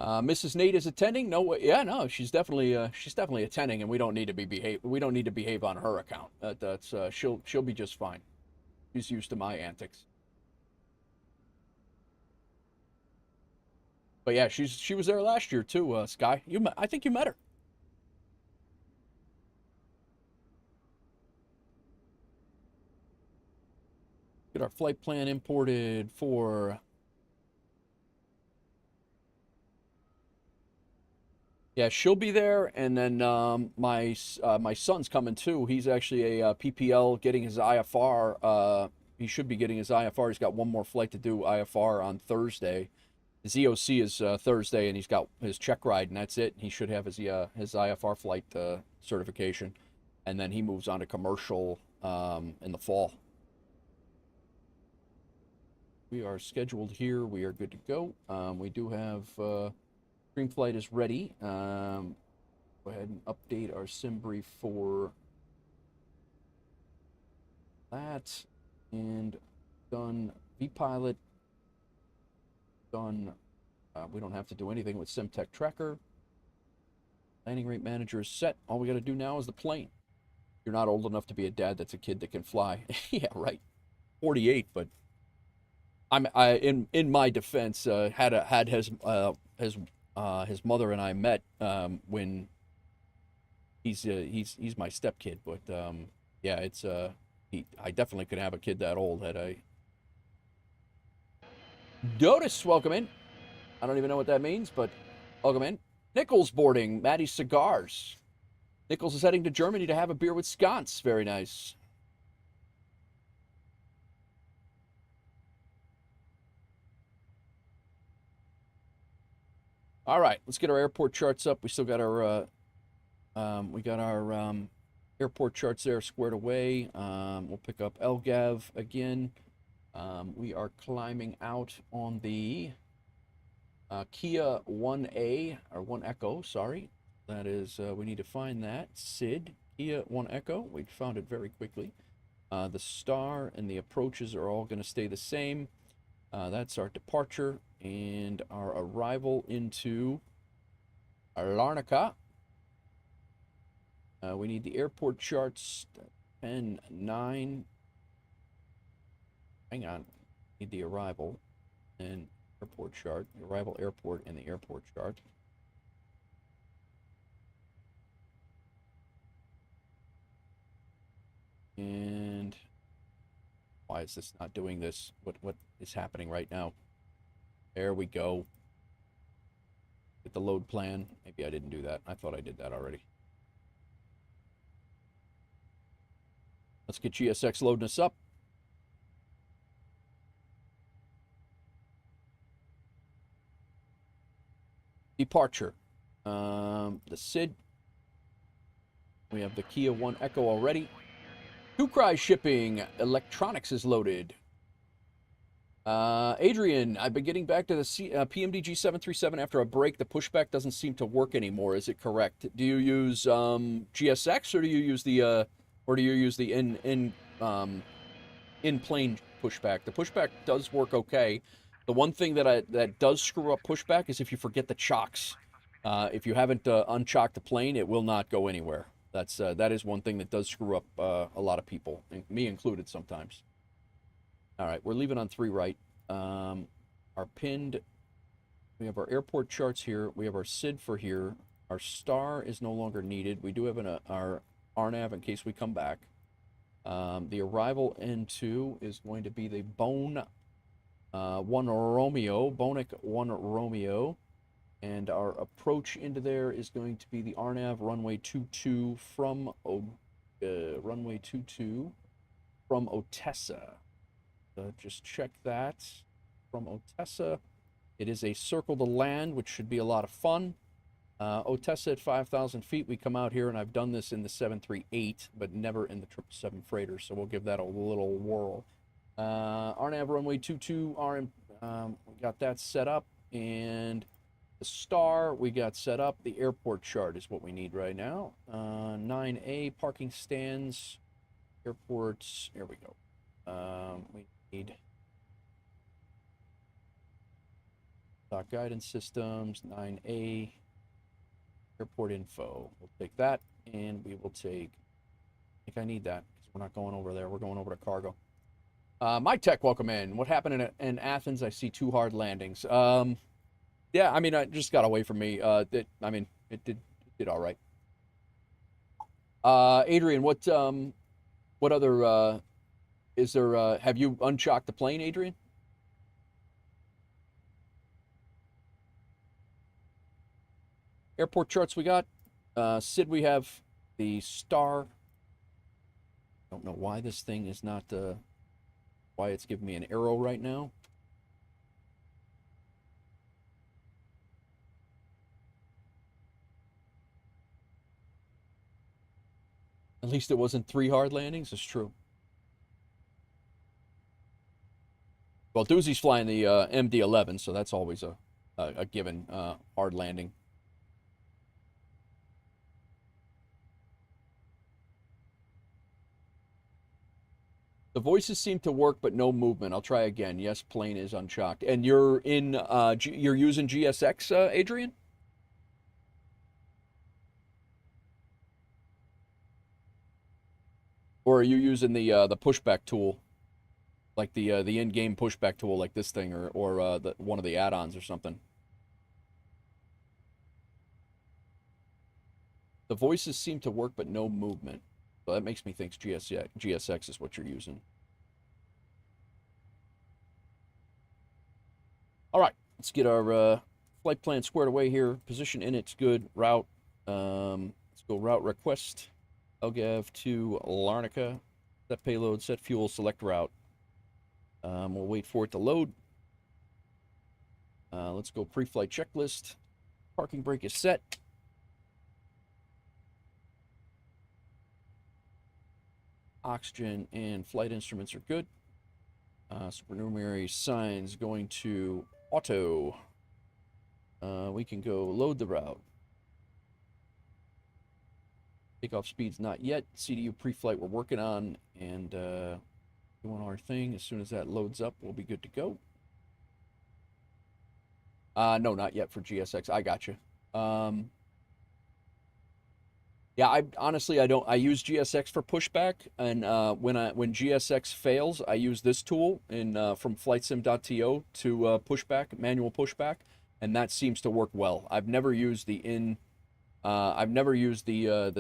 Mrs. Nate is attending. No way. Yeah, no, she's definitely attending, and we don't need to behave on her account. She'll be just fine. She's used to my antics. But yeah, she was there last year too. Sky, I think you met her. Get our flight plan imported for. Yeah, she'll be there, and then my son's coming too. He's actually a PPL getting his IFR. He should be getting his IFR. He's got one more flight to do IFR on Thursday. His EOC is Thursday, and he's got his check ride, and that's it. He should have his IFR flight certification, and then he moves on to commercial in the fall. We are scheduled here. We are good to go. We do have... Stream flight is ready. Go ahead and update our sim brief for that. And done. VPilot. Done. We don't have to do anything with SimTech Tracker. Landing rate manager is set. All we got to do now is the plane. You're not old enough to be a dad that's a kid that can fly. Yeah, right. 48, but in my defense, had his mother and I met when he's my stepkid, but yeah, it's I definitely could have a kid that old had I. Dotus, welcome in. I don't even know what that means, but welcome in. Nichols boarding Maddie's Cigars. Nichols is heading to Germany to have a beer with sconce. Very nice. All right, let's get our airport charts up. We still got our airport charts there squared away. We'll pick up LGAV again. We are climbing out on the Kia 1A, or 1 Echo, sorry. That is, we need to find that. SID, Kia 1 Echo. We found it very quickly. The star and the approaches are all going to stay the same. That's our departure and our arrival into Larnaca. We need the airport charts, 10-9. Hang on. Need the arrival and airport chart. The arrival, airport, and the airport chart. And why is this not doing this? What is happening right now? There we go. Get the load plan. Maybe I didn't do that. I thought I did that already. Let's get GSX loading us up. Departure. The SID. We have the Kia 1 Echo already. Two Cry shipping. Electronics is loaded. Adrian, I've been getting back to the PMDG 737 after a break. The pushback doesn't seem to work anymore. Is it correct? Do you use GSX or do you use the in-plane pushback. The pushback does work okay. The one thing that does screw up pushback is if you forget the chocks. If you haven't unchocked the plane, it will not go anywhere. That is one thing that does screw up a lot of people, me included sometimes. All right, we're leaving on 3 right. Our pinned, we have our airport charts here. We have our SID for here. Our star is no longer needed. We do have our RNAV in case we come back. The arrival N2 is going to be the Bone 1 Romeo, Bonic 1 Romeo. And our approach into there is going to be the RNAV runway 22 from runway 22 from Otessa. Just check that from Otessa. It is a circle to land, which should be a lot of fun. Otessa at 5,000 feet. We come out here, and I've done this in the 738, but never in the 777 freighter, so we'll give that a little whirl. RNAV runway 22, we got that set up, and the star we got set up. The airport chart is what we need right now. 9A, parking stands, airports, here we go. We need dock guidance systems, 9A, airport info. We'll take that, and we will take, I think I need that, because we're not going over there. We're going over to cargo. My tech, welcome in. What happened in Athens? I see 2 hard landings. Yeah, I mean, it just got away from me. It did all right. Adrian, what other, is there, have you unchocked the plane, Adrian? Airport charts we got. SID, we have the star. Don't know why this thing is not, why it's giving me an arrow right now. At least it wasn't 3 hard landings. It's true. Well, Doozy's flying the MD-11, so that's always a given hard landing. The voices seem to work, but no movement. I'll try again. Yes, plane is unchocked. And you're in, you're using GSX, Adrian? Or are you using the pushback tool, like the in-game pushback tool, like this thing, or one of the add-ons or something? The voices seem to work, but no movement. So that makes me think GSX is what you're using. All right, let's get our flight plan squared away here. Position in it's good. Route. Let's go route request. LGAV to Larnaca. Set payload, set fuel, select route. We'll wait for it to load. Let's go pre-flight checklist. Parking brake is set. Oxygen and flight instruments are good. Supernumerary signs going to auto. We can go load the route. Takeoff speed's not yet. CDU pre-flight we're working on, and doing our thing. As soon as that loads up, we'll be good to go. No, not yet for GSX. I got you. Yeah, I use GSX for pushback, and when GSX fails, I use this tool in from flightsim.to to pushback, manual pushback, and that seems to work well. I've never used the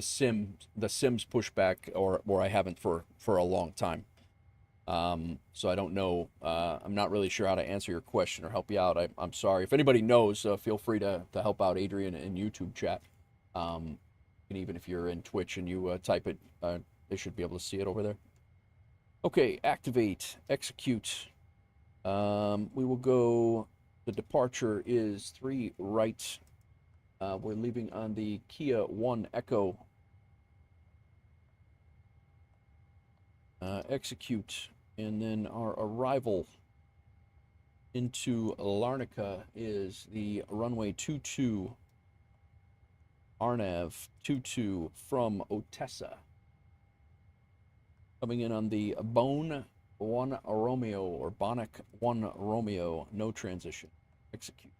Sims pushback, or I haven't for a long time. So I don't know. I'm not really sure how to answer your question or help you out. I'm sorry. If anybody knows, feel free to help out Adrian in YouTube chat. And even if you're in Twitch and you type it, they should be able to see it over there. Okay, activate, execute. We will go, the departure is 3 right. We're leaving on the Kia 1 Echo. Execute, and then our arrival into Larnaca is the runway 22. RNAV 22 from Otessa. Coming in on the Bone 1 Romeo or Bonnet 1 Romeo, no transition. Execute.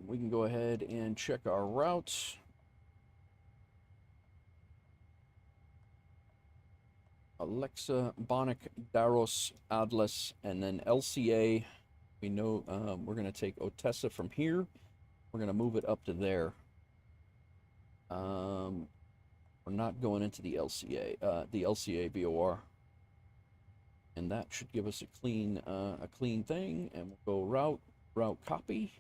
We can go ahead and check our route. Alexa, Bonnet, Daros, Adlas, and then LCA. We know we're going to take Otessa from here. We're going to move it up to there. We're not going into the LCA VOR. And that should give us a clean thing. And we'll go route copy.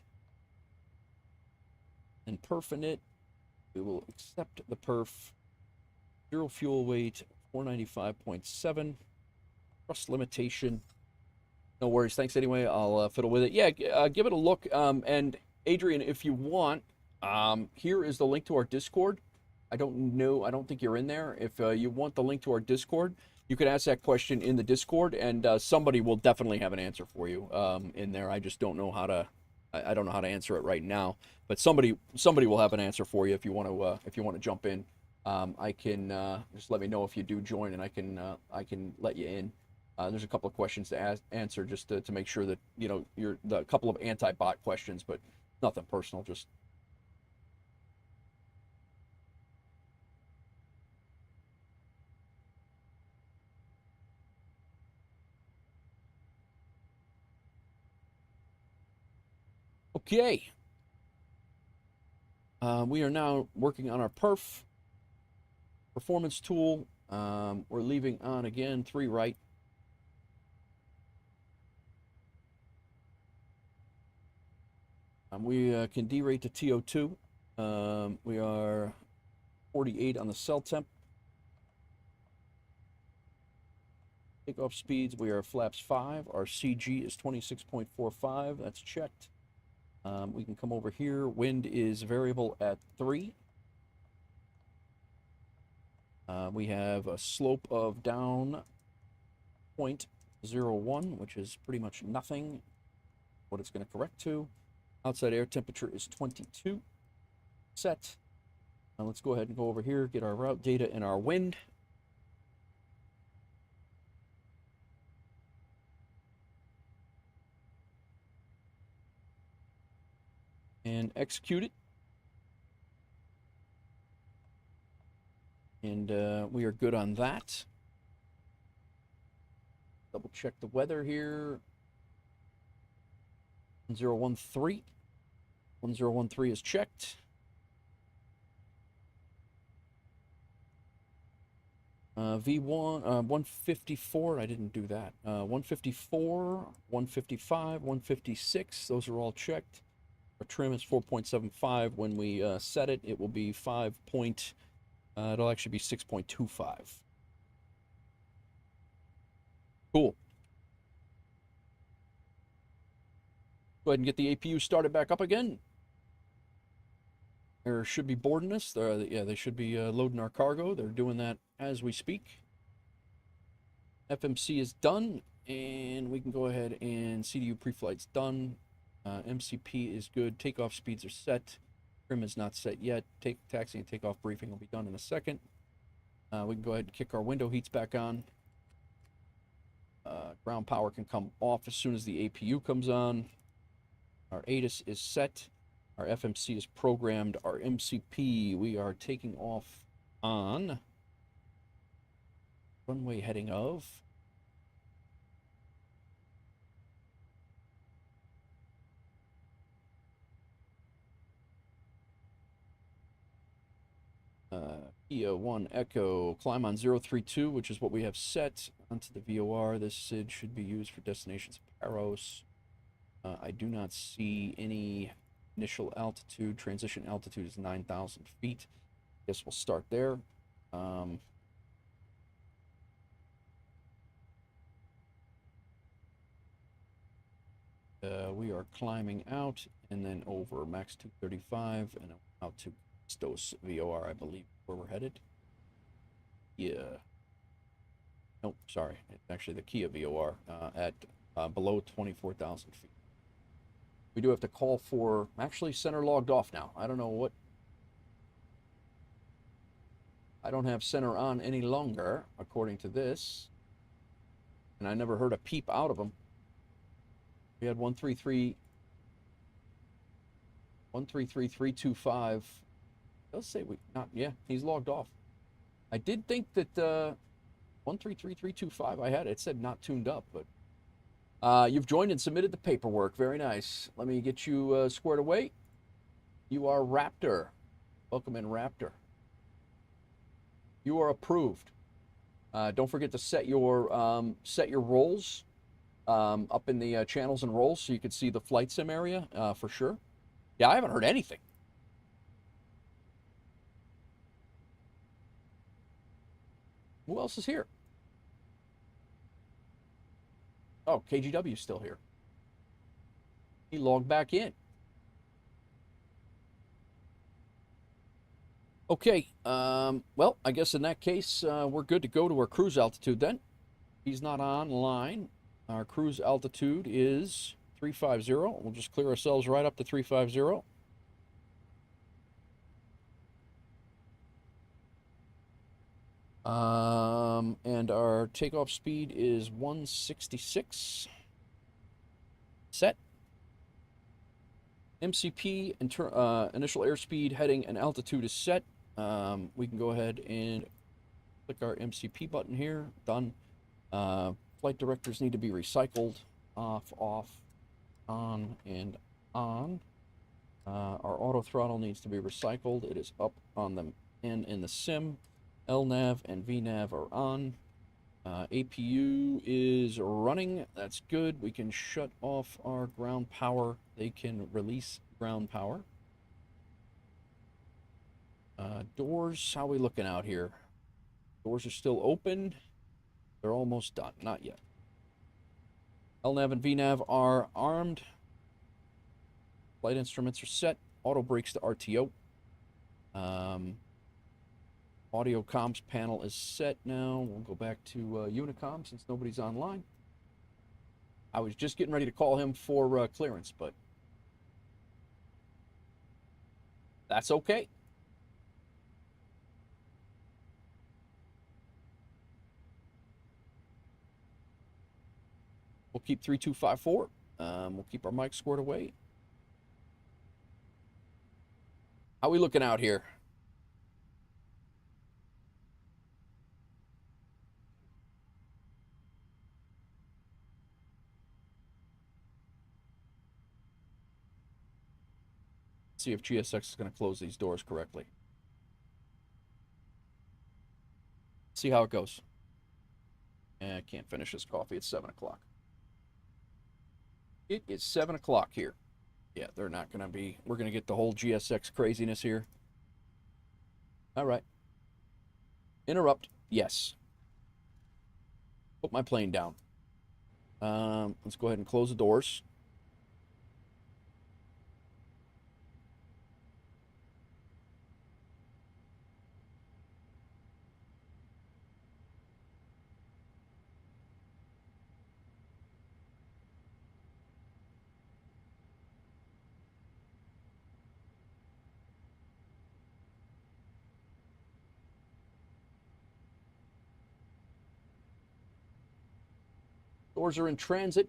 And perf in it. We will accept the perf. 0 fuel weight, 495.7. Thrust limitation. No worries. Thanks anyway. I'll fiddle with it. Yeah, give it a look. And Adrian, if you want, here is the link to our Discord. I don't think you're in there. If you want the link to our Discord, you can ask that question in the Discord, and somebody will definitely have an answer for you in there. I just don't know how to. I don't know how to answer it right now, but somebody will have an answer for you if you want to jump in. I can just let me know if you do join, and I can let you in. There's a couple of questions to answer just to make sure that you're the couple of anti-bot questions, but nothing personal. Just okay. We are now working on our perf performance tool. We're leaving on again 3 right. We can derate to TO2. We are 48 on the cell temp. Takeoff speeds, we are flaps 5. Our CG is 26.45. That's checked. We can come over here. Wind is variable at 3. We have a slope of down 0.01, which is pretty much nothing. What it's going to correct to. Outside air temperature is 22. Set. Now let's go ahead and go over here, get our route data and our wind. And execute it. And we are good on that. Double check the weather here. 1013. 1013 is checked. V1, 154, I didn't do that. 154, 155, 156, those are all checked. Our trim is 4.75. When we set it, it will be 5 point, it'll actually be 6.25. Cool. Go ahead and get the APU started back up again. There should be boarding us. Yeah, they should be loading our cargo. They're doing that as we speak. FMC is done, and we can go ahead and CDU pre-flight's done. MCP is good. Takeoff speeds are set. Trim is not set yet. Taxi and takeoff briefing will be done in a second. We can go ahead and kick our window heats back on. Ground power can come off as soon as the APU comes on. Our ATIS is set. Our FMC is programmed. Our MCP, we are taking off on runway heading of EO 1 Echo, climb on 032, which is what we have set onto the VOR. This SID should be used for destinations Paros. I do not see any initial altitude. Transition altitude is 9,000 feet. Guess we'll start there. We are climbing out and then over max 235 and out to Stos VOR, I believe, where we're headed. Yeah. Nope, sorry. It's actually the Kia VOR at below 24,000 feet. We do have to call for, actually center logged off now. I don't know what. I don't have center on any longer, according to this. And I never heard a peep out of him. We had 133.325. Does say we not, yeah, he's logged off. I did think that 133.325 I had it said not tuned up, but you've joined and submitted the paperwork. Very nice. Let me get you squared away. You are Raptor. Welcome in, Raptor. You are approved. Don't forget to set your roles up in the channels and roles so you can see the flight sim area for sure. Yeah, I haven't heard anything. Who else is here? Oh, KGW is still here. He logged back in. Okay, well, I guess in that case, we're good to go to our cruise altitude then. He's not online. Our cruise altitude is 350. We'll just clear ourselves right up to 350. And our takeoff speed is 166. Set. MCP, initial airspeed, heading, and altitude is set. We can go ahead and click our MCP button here. Done. Flight directors need to be recycled. Off, on, and on. Our auto throttle needs to be recycled. It is up on the and in the sim. LNAV and VNAV are on. APU is running. That's good. We can shut off our ground power. They can release ground power. Doors, how are we looking out here? Doors are still open. They're almost done. Not yet. LNAV and VNAV are armed. Flight instruments are set. Auto brakes to RTO. Audio comms panel is set now. We'll go back to Unicom since nobody's online. I was just getting ready to call him for clearance, but that's okay. We'll keep 3254. We'll keep our mic squared away. How are we looking out here? See if GSX is going to close these doors correctly. See how it goes. I can't finish this coffee. It's 7 o'clock. It is 7 o'clock here. Yeah, they're not going to be... We're going to get the whole GSX craziness here. All right. Interrupt. Yes. Put my plane down. Let's go ahead and close the doors. Doors are in transit.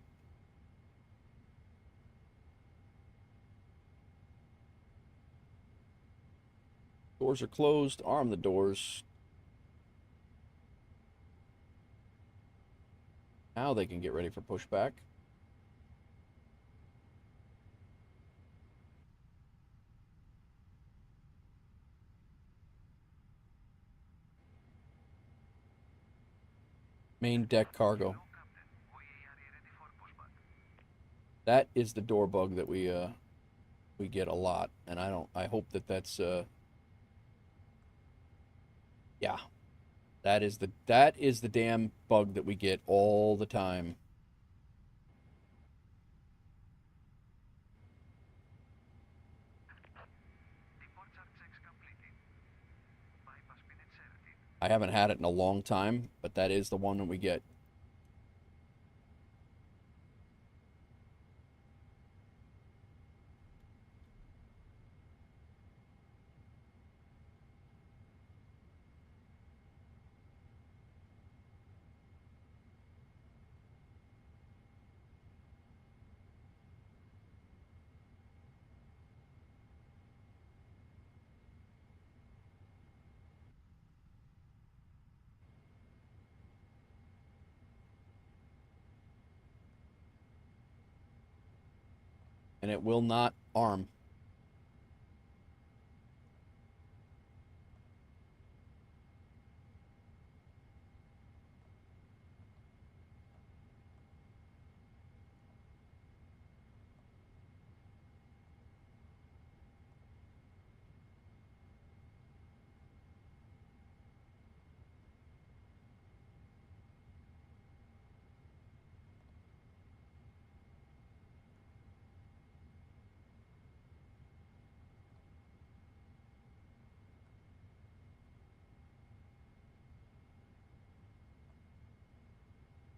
Doors are closed. Arm the doors. Now they can get ready for pushback. Main deck cargo. That is the door bug that we get a lot, and I hope that that's yeah. That is the damn bug that we get all the time. I haven't had it in a long time, but that is the one that we get. and it will not arm.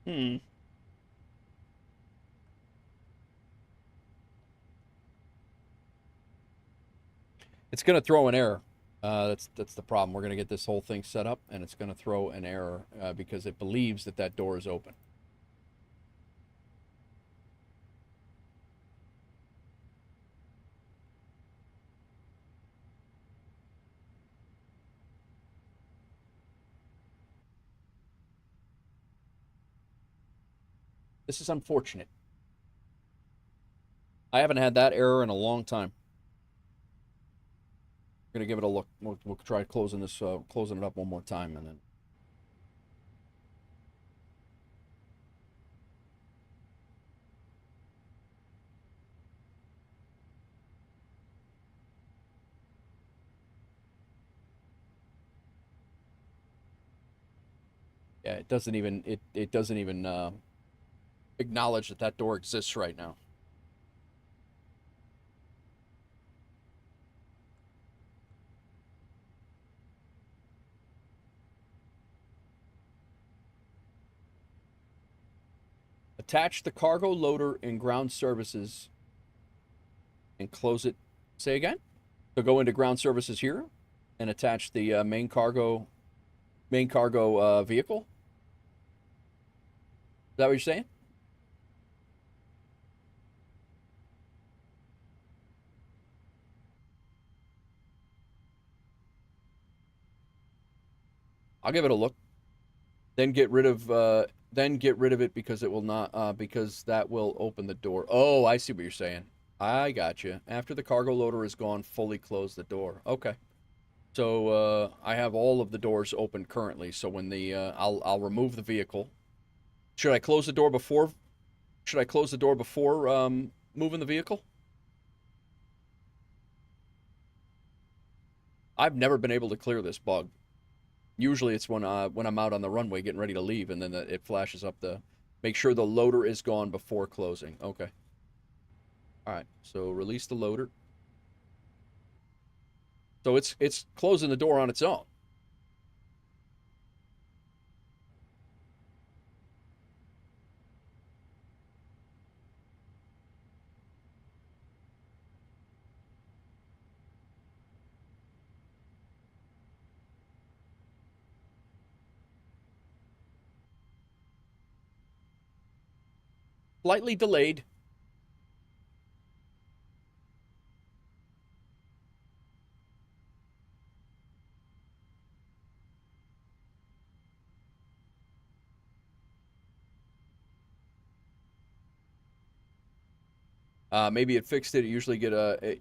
Hmm. It's going to throw an error. That's the problem. We're going to get this whole thing set up, and it's going to throw an error because it believes that that door is open. This is unfortunate. I haven't had that error in a long time. We're going to give it a look. We'll try closing it up one more time, and then. Yeah, it doesn't even acknowledge that that door exists right now. Attach the cargo loader in ground services and close it. Say again? So go into ground services here and attach the main cargo vehicle. Is that what you're saying? I'll give it a look. Then get rid of it because it will not because that will open the door. Oh, I see what you're saying. I got you. After the cargo loader is gone, fully close the door. Okay. So I have all of the doors open currently. So when the I'll remove the vehicle. Should I close the door before? Should I close the door before moving the vehicle? I've never been able to clear this bug. Usually it's when I'm out on the runway getting ready to leave, and then it flashes up the make sure the loader is gone before closing. Okay. All right. So release the loader. So it's closing the door on its own. Slightly delayed. Maybe it fixed it.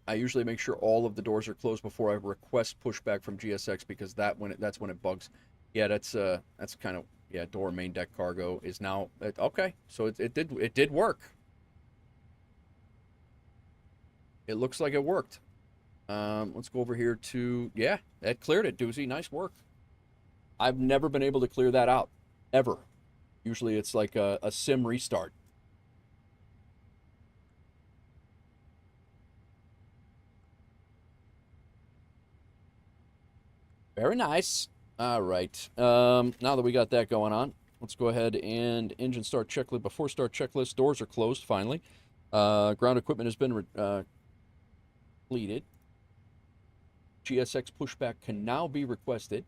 I usually make sure all of the doors are closed before I request pushback from GSX because that's when it bugs. Yeah, that's kind of door main deck cargo is now okay. So it did work. It looks like it worked. Let's go over here to that cleared it, Doozy. Nice work. I've never been able to clear that out ever. Usually it's like a sim restart. Very nice. All right. Now that we got that going on, let's go ahead and engine start checklist. Before start checklist, doors are closed finally. Ground equipment has been completed. GSX pushback can now be requested.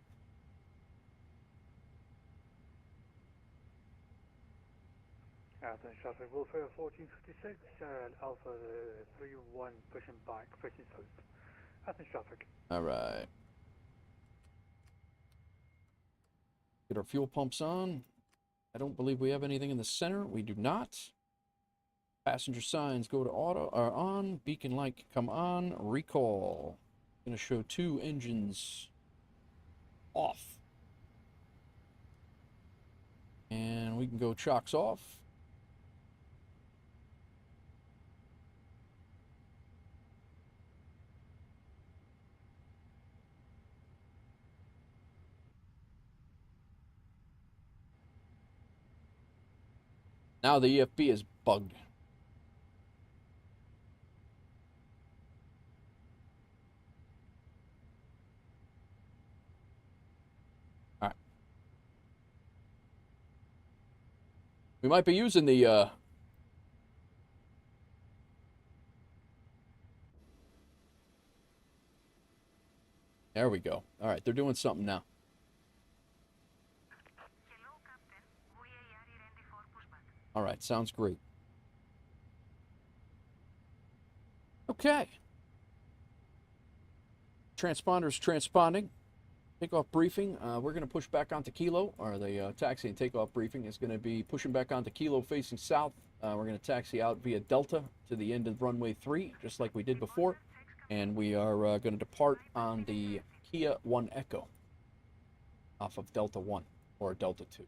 Athens traffic, WolfAir 1456 and Alpha 31 pushing back, pushing south. Athens traffic. All right. Get our fuel pumps on. I don't believe we have anything in the center. We do not. Passenger signs go to auto are on. Beacon light come on. Recall. Gonna show 2 engines off. And we can go chocks off. Now the EFB is bugged. All right. We might be using the there we go. All right, they're doing something now. Hello, Captain. VAR ready for pushback. All right, sounds great. Okay. Transponders transponding. Takeoff briefing. We're going to push back onto Kilo, or the taxi and takeoff briefing is going to be pushing back onto Kilo facing south. We're going to taxi out via Delta to the end of runway 3, just like we did before. And we are going to depart on the Kia 1 Echo off of Delta 1 or Delta 2.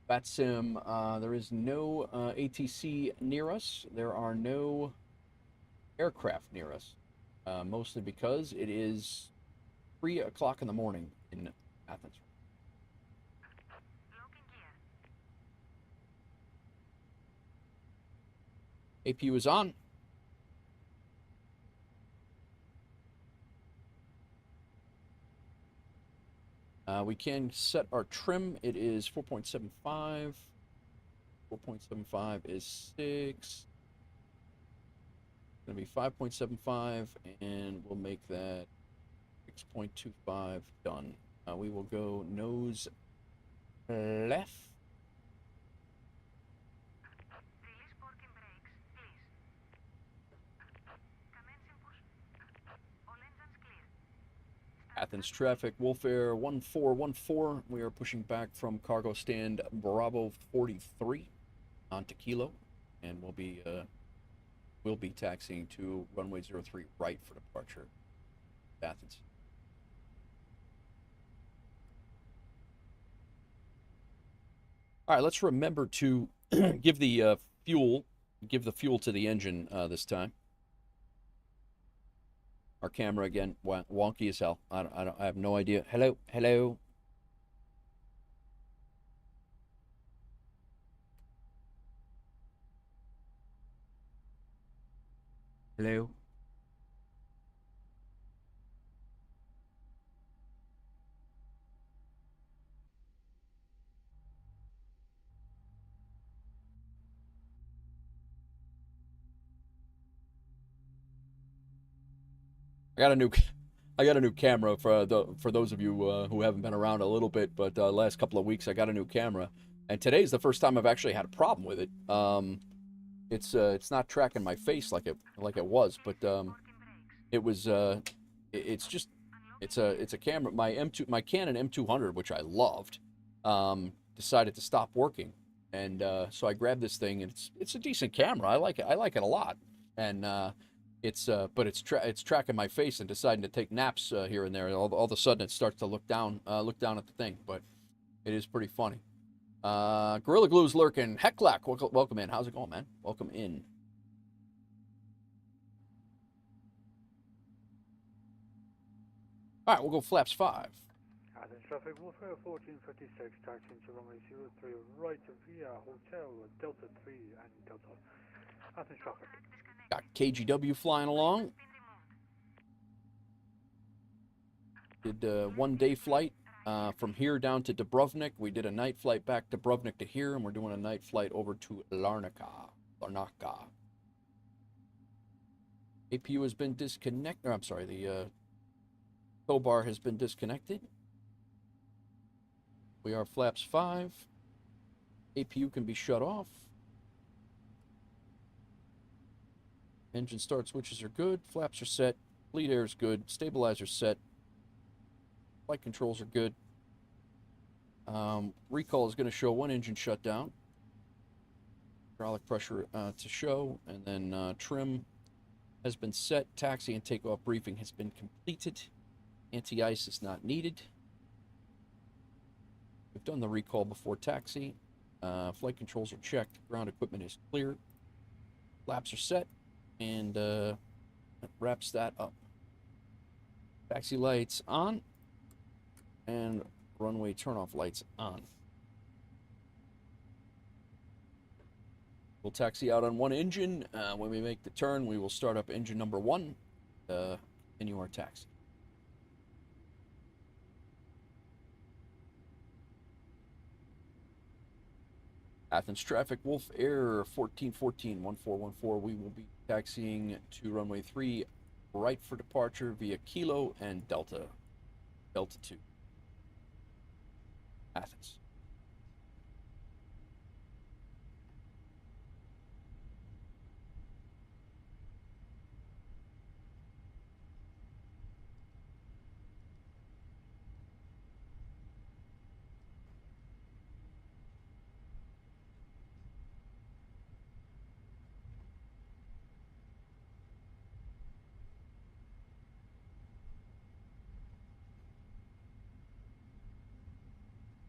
VATSIM, there is no ATC near us. There are no aircraft near us, mostly because it is 3 o'clock in the morning in Athens. Locking gear. APU is on. We can set our trim. It is 4.75. 4.75 is 6. Going to be 5.75, and we'll make that 6.25 done. We will go nose left. Release parking brakes, please. Commencing push. All engines clear. Athens traffic, WolfAir 1414. We are pushing back from cargo stand Bravo 43 onto Kilo, and we'll be taxiing to runway 03 right for departure, Athens. All right, let's remember to give the fuel to the engine this time. Our camera again, wonky as hell. I have no idea. Hello. Hello. I got a new camera for those of you who haven't been around a little bit, but last couple of weeks I got a new camera, and today's the first time I've actually had a problem with it. It's not tracking my face like it was, but it was it's a camera. My Canon M200, which I loved, decided to stop working, and so I grabbed this thing, and it's a decent camera. I like it a lot, and but it's tracking my face and deciding to take naps here and there. All of a sudden, it starts to look down at the thing. But it is pretty funny. Gorilla Glue's lurking. Hecklack, welcome in. How's it going, man? Welcome in. All right, we'll go flaps 5. Athens traffic, WolfAir 1456, taxiing to runway 03 right via Hotel Delta 3 and Delta. Athens traffic. Got KGW flying along. Did a 1-day flight from here down to Dubrovnik. We did a night flight back to Dubrovnik to here, and we're doing a night flight over to Larnaca. APU has been disconnected. I'm sorry, the tow bar has been disconnected. We are flaps 5. APU can be shut off. Engine start switches are good. Flaps are set. Bleed air is good. Stabilizer set. Flight controls are good. Recall is going to show 1 engine shutdown. hydraulic pressure to show, and then trim has been set. Taxi and takeoff briefing has been completed. Anti-ice is not needed. We've done the recall before taxi. Flight controls are checked. Ground equipment is clear. Flaps are set, and that wraps that up. Taxi lights on, and runway turnoff lights on. We'll taxi out on one engine. When we make the turn, we will start up engine number 1 to continue our taxi. Athens traffic, WolfAir 1414-1414. We will be taxiing to runway 3 right for departure via Kilo and Delta 2. Athens.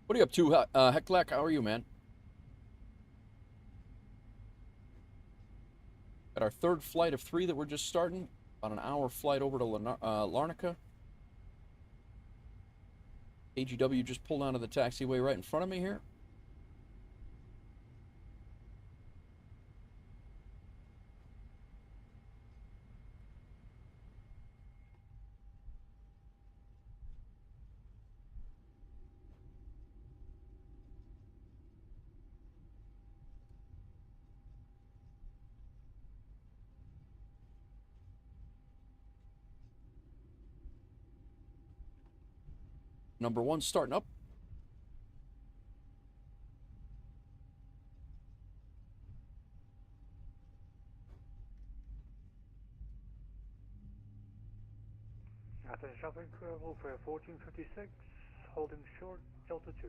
What are you up to, Heclac? How are you, man? Got our third flight of 3 that we're just starting. About an hour flight over to Larnaca. AGW just pulled onto the taxiway right in front of me here. Number 1 starting up. Athens traffic, WolfAir 1456, holding short, Delta 2.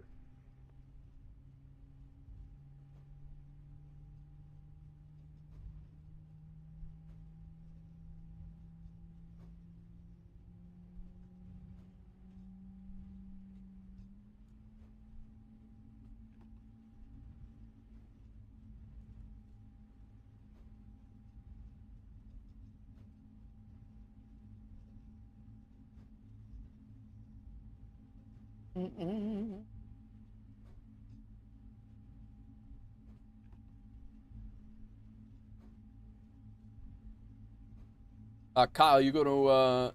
Kyle, you go to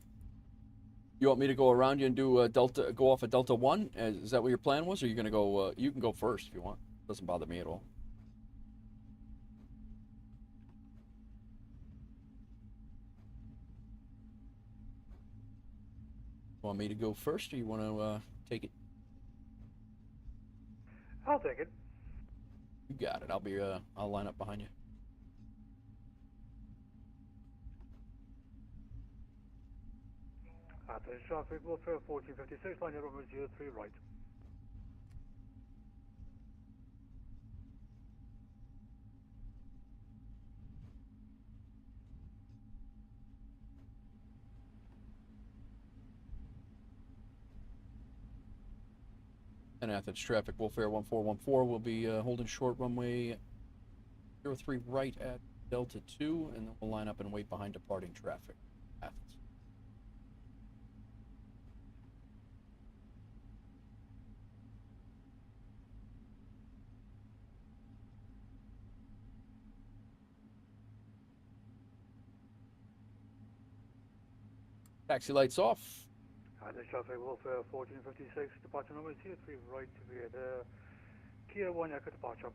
you want me to go around you and do Delta, go off at Delta 1? Is that what your plan was, or are you gonna go? You can go first if you want. Doesn't bother me at all. Want me to go first, or you want to take it? I'll take it. You got it. I'll line up behind you. Athens traffic, WolfAir 1456, line runway 03 right. And Athens traffic, WolfAir 1414 will be holding short runway 03 right at Delta 2, and then we'll line up and wait behind departing traffic. Athens. Taxi lights off. Athens traffic, WolfAir 1456, departure number 03 right via the Kia 1 Echo departure.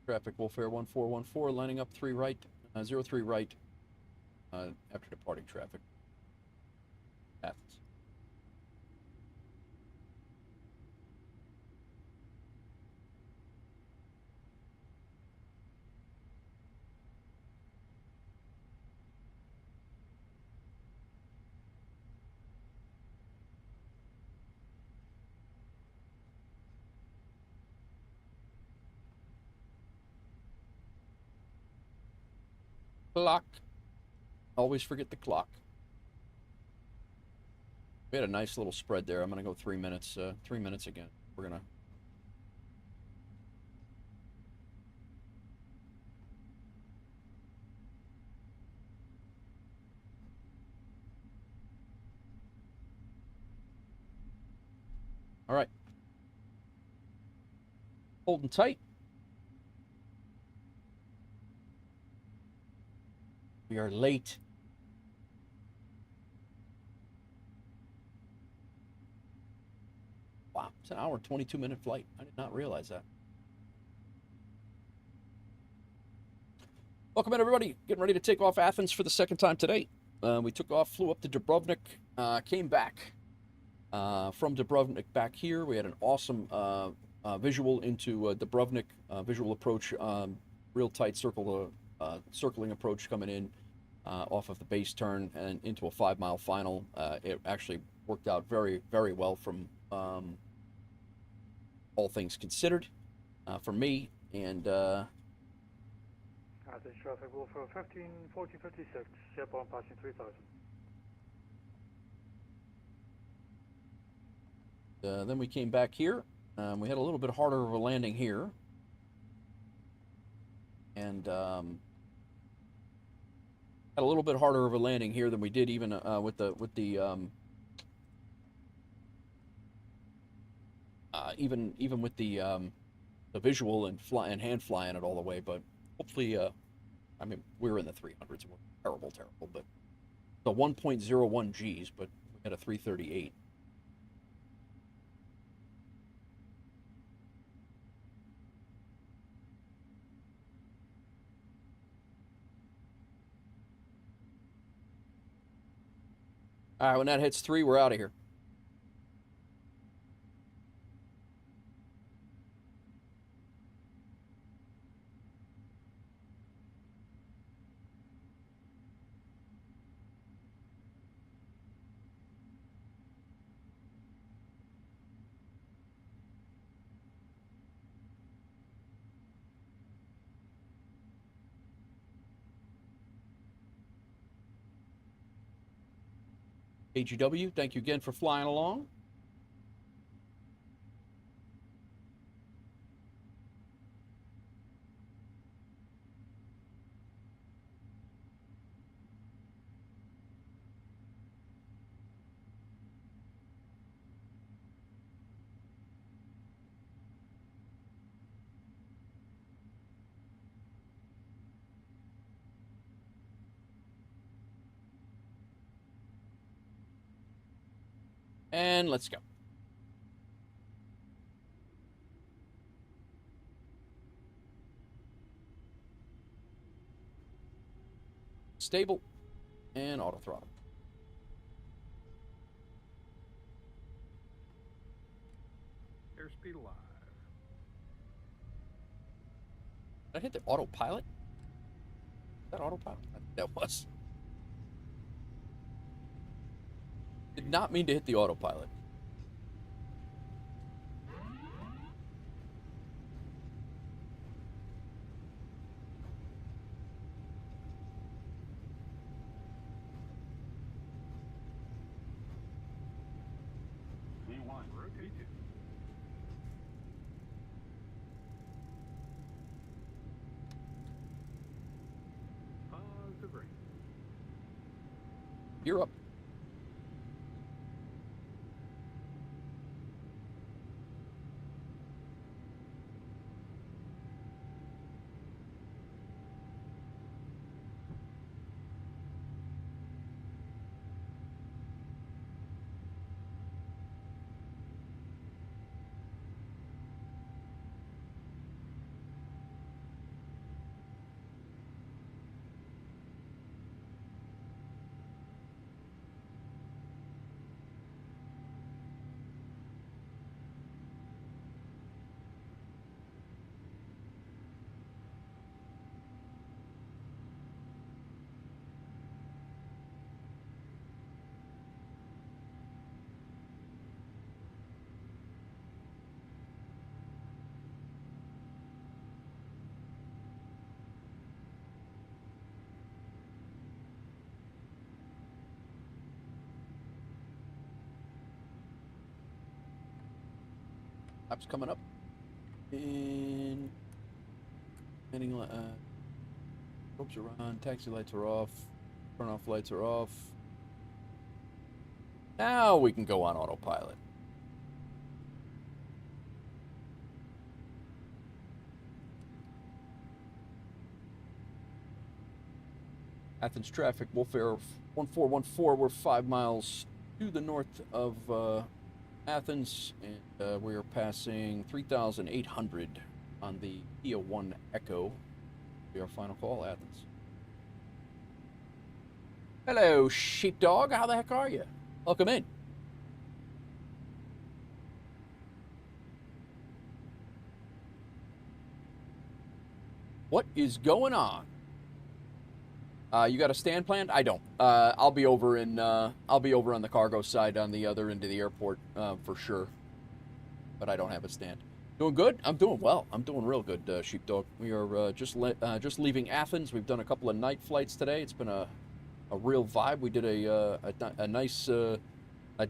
Traffic, WolfAir 1414, lining up 3 right, 03 right, after departing traffic. Athens. Clock. Always forget the clock. We had a nice little spread there. I'm going to go 3 minutes. 3 minutes again. We're going to... All right. Holding tight. We are late. Wow, it's an hour and 22-minute flight. I did not realize that. Welcome in, everybody. Getting ready to take off Athens for the second time today. We took off, flew up to Dubrovnik, came back from Dubrovnik back here. We had an awesome visual into Dubrovnik, visual approach, real tight circling approach coming in off of the base turn and into a 5-mile final. It actually worked out very, very well from all things considered for me. And Athens traffic WolfAir 15, 1456, airborne passing 3000. Then we came back here. We had a little bit harder of a landing here. And had a little bit harder of a landing here than we did even with the even with the visual and hand flying it all the way. But hopefully, I mean, we were in the 300s. We're terrible, but the 1.01 Gs, but we had a 338. All right, when that hits 3, we're out of here. AGW, thank you again for flying along. And let's go. Stable and auto throttle. Airspeed alive. Did I hit the autopilot? Is that autopilot? I think that was. Did not mean to hit the autopilot. V1. Rotate. Positive rate. You're up. Laps coming up. And landing ropes are on, taxi lights are off, turn off lights are off. Now we can go on autopilot. Athens traffic, WolfAir 1414. We're 5 miles to the north of Athens, and we are passing 3,800 on the Kia 1 Echo. Be our final call, Athens. Hello, sheepdog. How the heck are you? Welcome in. What is going on? You got a stand planned? I don't. I'll be over on the cargo side on the other end of the airport for sure. But I don't have a stand. Doing good? I'm doing well. I'm doing real good, sheepdog. We are just leaving Athens. We've done a couple of night flights today. It's been a real vibe. We did a nice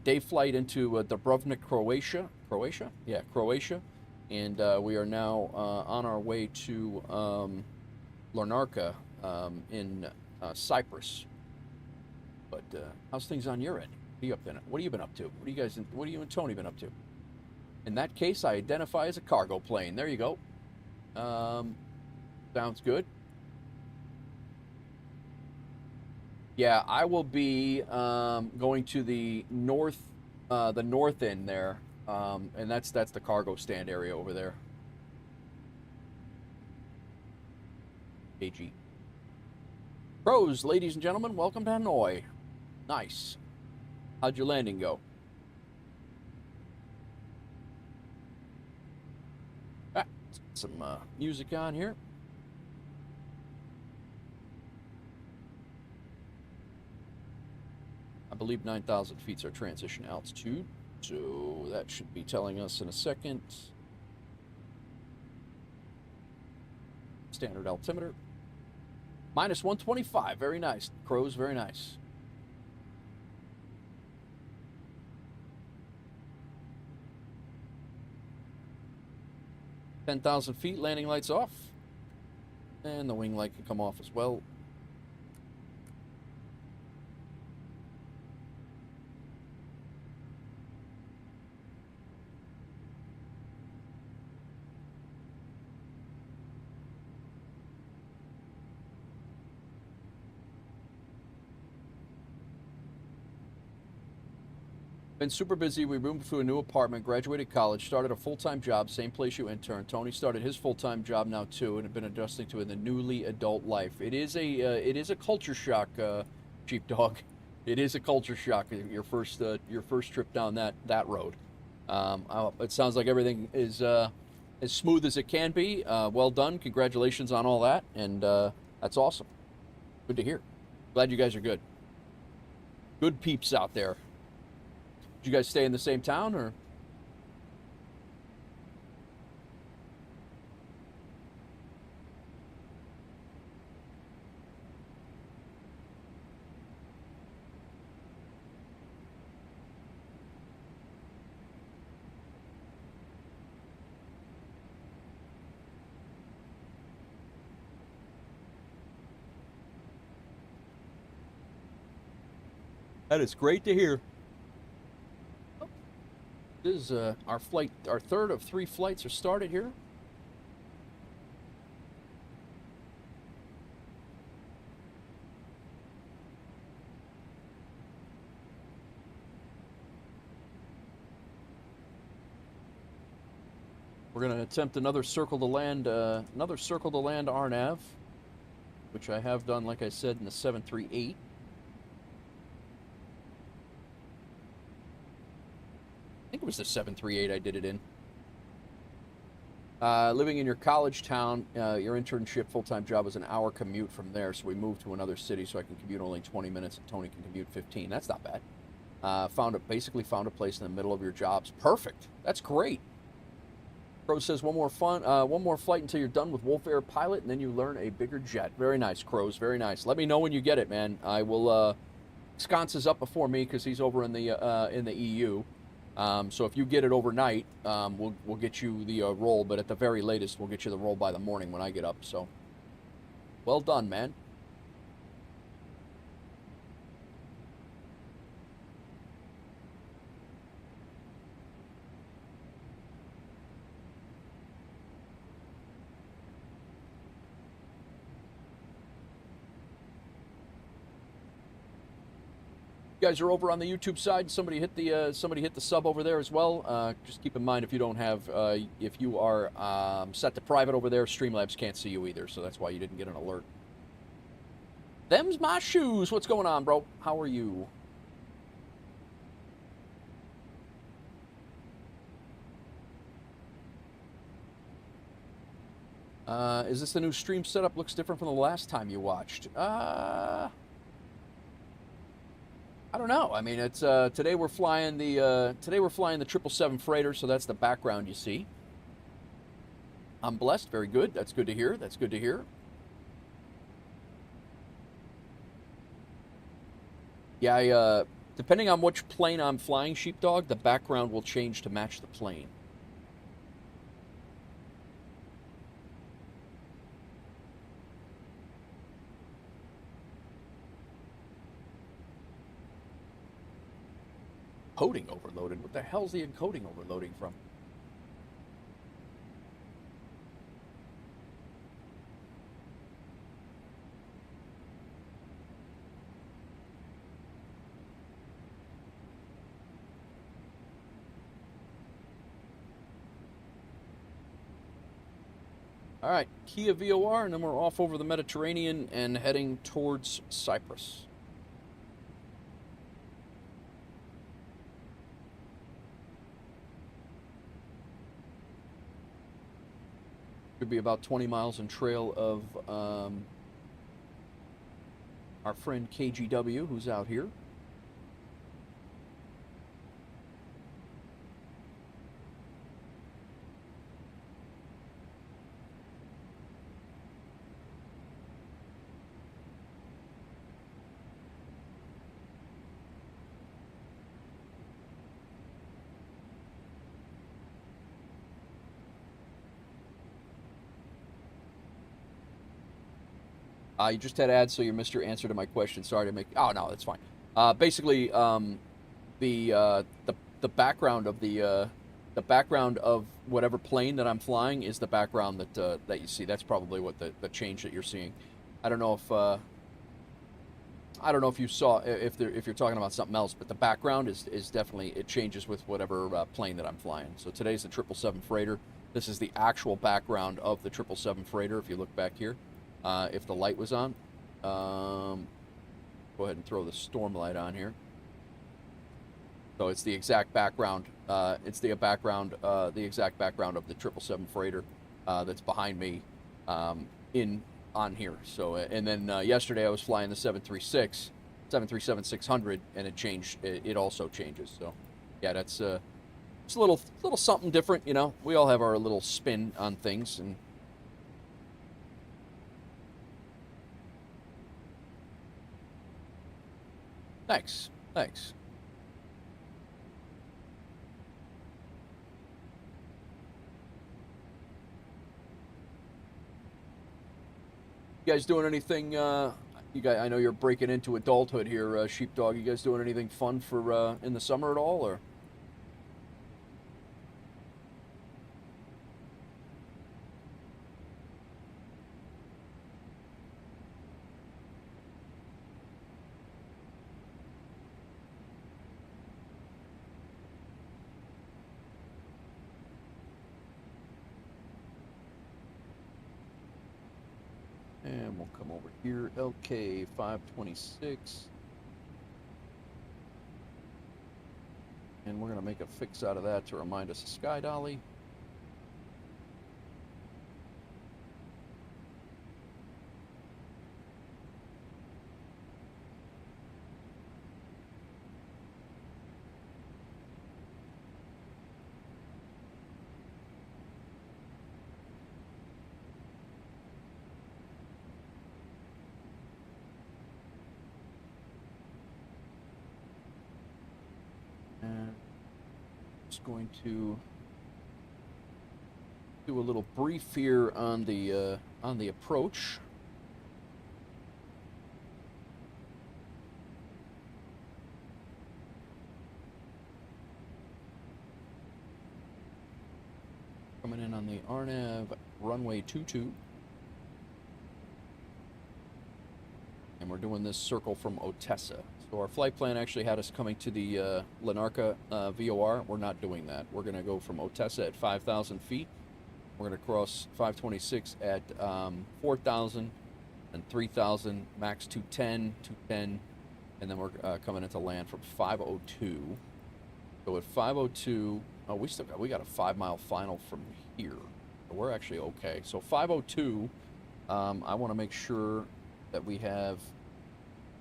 day flight into Dubrovnik, Croatia. Croatia? Yeah, Croatia. And we are now on our way to Larnaka in Cyprus. But how's things on your end? What have you been up to? What are you and Tony been up to? In that case, I identify as a cargo plane. There you go. Sounds good. Yeah, I will be going to the north end there, and that's the cargo stand area over there. AG. Pros, ladies and gentlemen, welcome to Hanoi. Nice. How'd your landing go? Ah, let's get some music on here. I believe 9,000 feet's our transition altitude, so that should be telling us in a second. Standard altimeter. Minus 125, very nice. Crows, very nice. – 10,000 feet, landing lights off. And the wing light can come off as well. Been super busy. We moved to a new apartment, graduated college, started a full-time job, same place you interned. Tony started his full-time job now too, and have been adjusting to the newly adult life. It is a culture shock, sheepdog. It is a culture shock. Your first trip down that road. It sounds like everything is as smooth as it can be. Well done. Congratulations on all that, and that's awesome. Good to hear. Glad you guys are good. Good peeps out there. Did you guys stay in the same town, or? That is great to hear. This is our flight. Our third of 3 flights are started here. We're going to attempt another circle to land RNAV, which I have done, like I said, in the 738. I think it was the 738 I did it in. Living in your college town, your internship full-time job was an hour commute from there, so we moved to another city so I can commute only 20 minutes and Tony can commute 15. That's not bad. Basically found a place in the middle of your jobs. Perfect. That's great. Crow says one more flight until you're done with WolfAir pilot, and then you learn a bigger jet. Very nice, Crows. Very nice. Let me know when you get it, man. I will. Sconce is up before me because he's over in the EU. So if you get it overnight, we'll get you the roll, but at the very latest, we'll get you the roll by the morning when I get up. So, well done, man. You guys are over on the YouTube side. Somebody hit the sub over there as well. Just keep in mind if you don't have if you are set to private over there, Streamlabs can't see you either, so that's why you didn't get an alert. Them's my shoes. What's going on, bro? How are you? Is this the new stream setup? Looks different from the last time you watched. I don't know. I mean, it's today we're flying the 777 freighter, so that's the background you see. I'm blessed. Very good. That's good to hear. That's good to hear. Yeah, depending on which plane I'm flying, Sheepdog, the background will change to match the plane. Encoding overloaded? What the hell's the encoding overloading from? All right, Kia VOR, and then we're off over the Mediterranean and heading towards Cyprus. Should be about 20 miles in trail of our friend KGW, who's out here. You just had ads, so you missed your answer to my question. Sorry to make. Oh no, that's fine. Basically, the background of the background of whatever plane that I'm flying is the background that you see. That's probably what the change that you're seeing. I don't know if you saw if you're talking about something else, but the background is definitely, it changes with whatever plane that I'm flying. So today's the 777 freighter. This is the actual background of the 777 freighter. If you look back here. If the light was on, go ahead and throw the storm light on here. So it's the exact background. It's the exact background of the 777 freighter that's behind me on here. So and then yesterday I was flying the 737-600, and it changed. It also changes. So yeah, that's it's a little something different. You know, we all have our little spin on things. And thanks. You guys doing anything? You guys, I know you're breaking into adulthood here, Sheepdog. You guys doing anything fun for in the summer at all, or? And we'll come over here, LK 526. And we're going to make a fix out of that to remind us of Sky Dolly. Just going to do a little brief here on the approach. Coming in on the RNAV runway 22. And we're doing this circle from Otessa. So our flight plan actually had us coming to the Larnaka VOR. We're not doing that. We're going to go from Otessa at 5,000 feet. We're going to cross 526 at 4,000 and 3,000, max 210, 210, and then we're coming into land from 502. So at 502, oh, we got a 5-mile final from here. So we're actually okay. So 502, I want to make sure that we have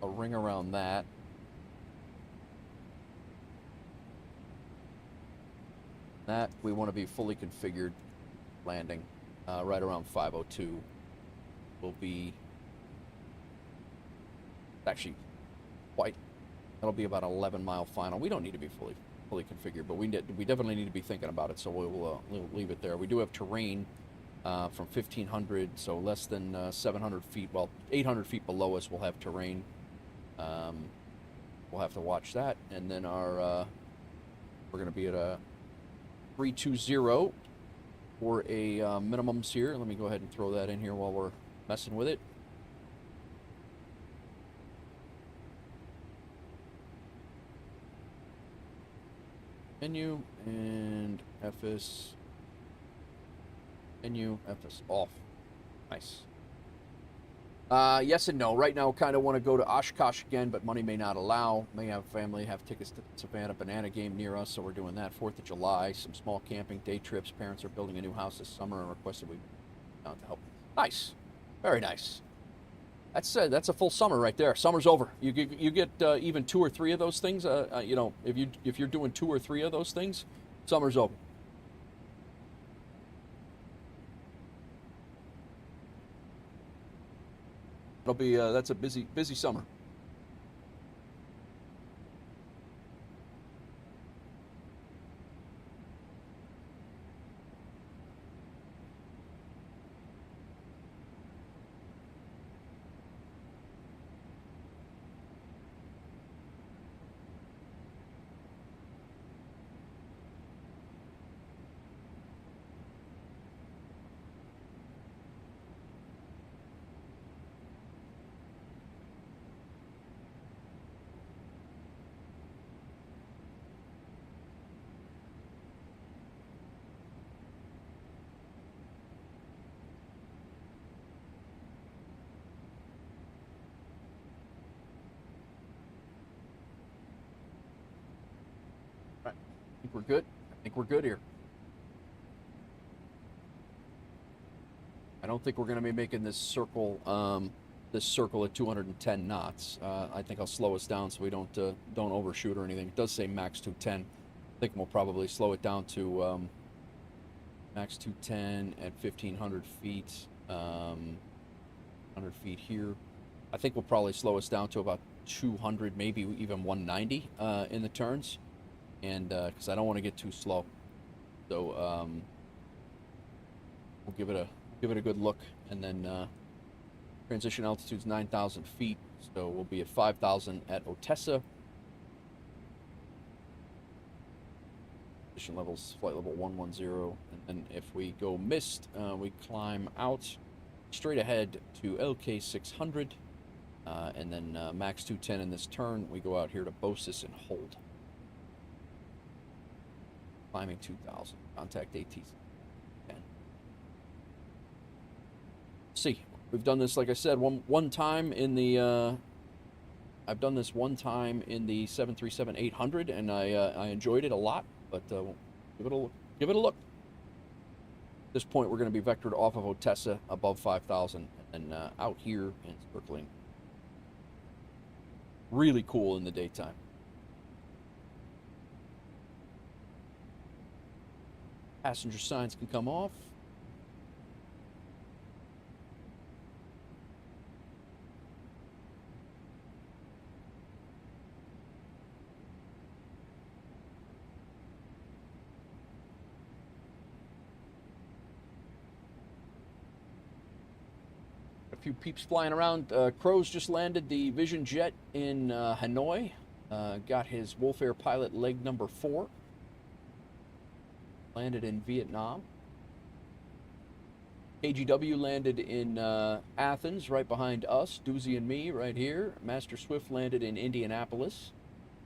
a ring around that. That we want to be fully configured landing right around 502 will be actually quite, that'll be about 11-mile final. We don't need to be fully configured, but we definitely need to be thinking about it, so we'll leave it there. We do have terrain from 1,500, so less than 700 feet, well, 800 feet below us we'll have terrain. We'll have to watch that, and then our we're going to be at a 320 for a minimums here. Let me go ahead and throw that in here while we're messing with it. Menu and FS menu, FS off. Nice. Yes and no. Right now, kind of want to go to Oshkosh again, but money may not allow. May have family have tickets to the Savannah Banana game near us, so we're doing that. 4th of July, some small camping day trips. Parents are building a new house this summer and requested we down to help. Nice, very nice. That's a full summer right there. Summer's over. You get even 2 or 3 of those things. You know, if you're doing 2 or 3 of those things, summer's over. It'll be that's a busy summer. I think we're good. I think we're good here. I don't think we're going to be making this circle at 210 knots. I think I'll slow us down so we don't overshoot or anything. It does say max 210. I think we'll probably slow it down to max 210 at 1,500 feet. 100 feet here. I think we'll probably slow us down to about 200, maybe even 190 in the turns. And because I don't want to get too slow, so we'll give it a good look, and then transition altitude's 9,000 feet, so we'll be at 5,000 at Otessa. Position levels flight level 110, and then if we go missed, we climb out straight ahead to LK 600, and then max 210 in this turn. We go out here to Bosis and hold. Climbing 2,000. Contact ATC. See, we've done this, like I said, one time in the. I've done this one time in the 737-800, and I enjoyed it a lot. But give it a look. Give it a look. At this point, we're going to be vectored off of Otessa above 5,000, and out here and circling. Really cool in the daytime. Passenger signs can come off. few peeps flying around. Crow's just landed the Vision Jet in Hanoi. Got his WolfAir pilot leg number 4. Landed in Vietnam. KGW landed in Athens, right behind us. Doozy and me right here. Master Swift landed in Indianapolis.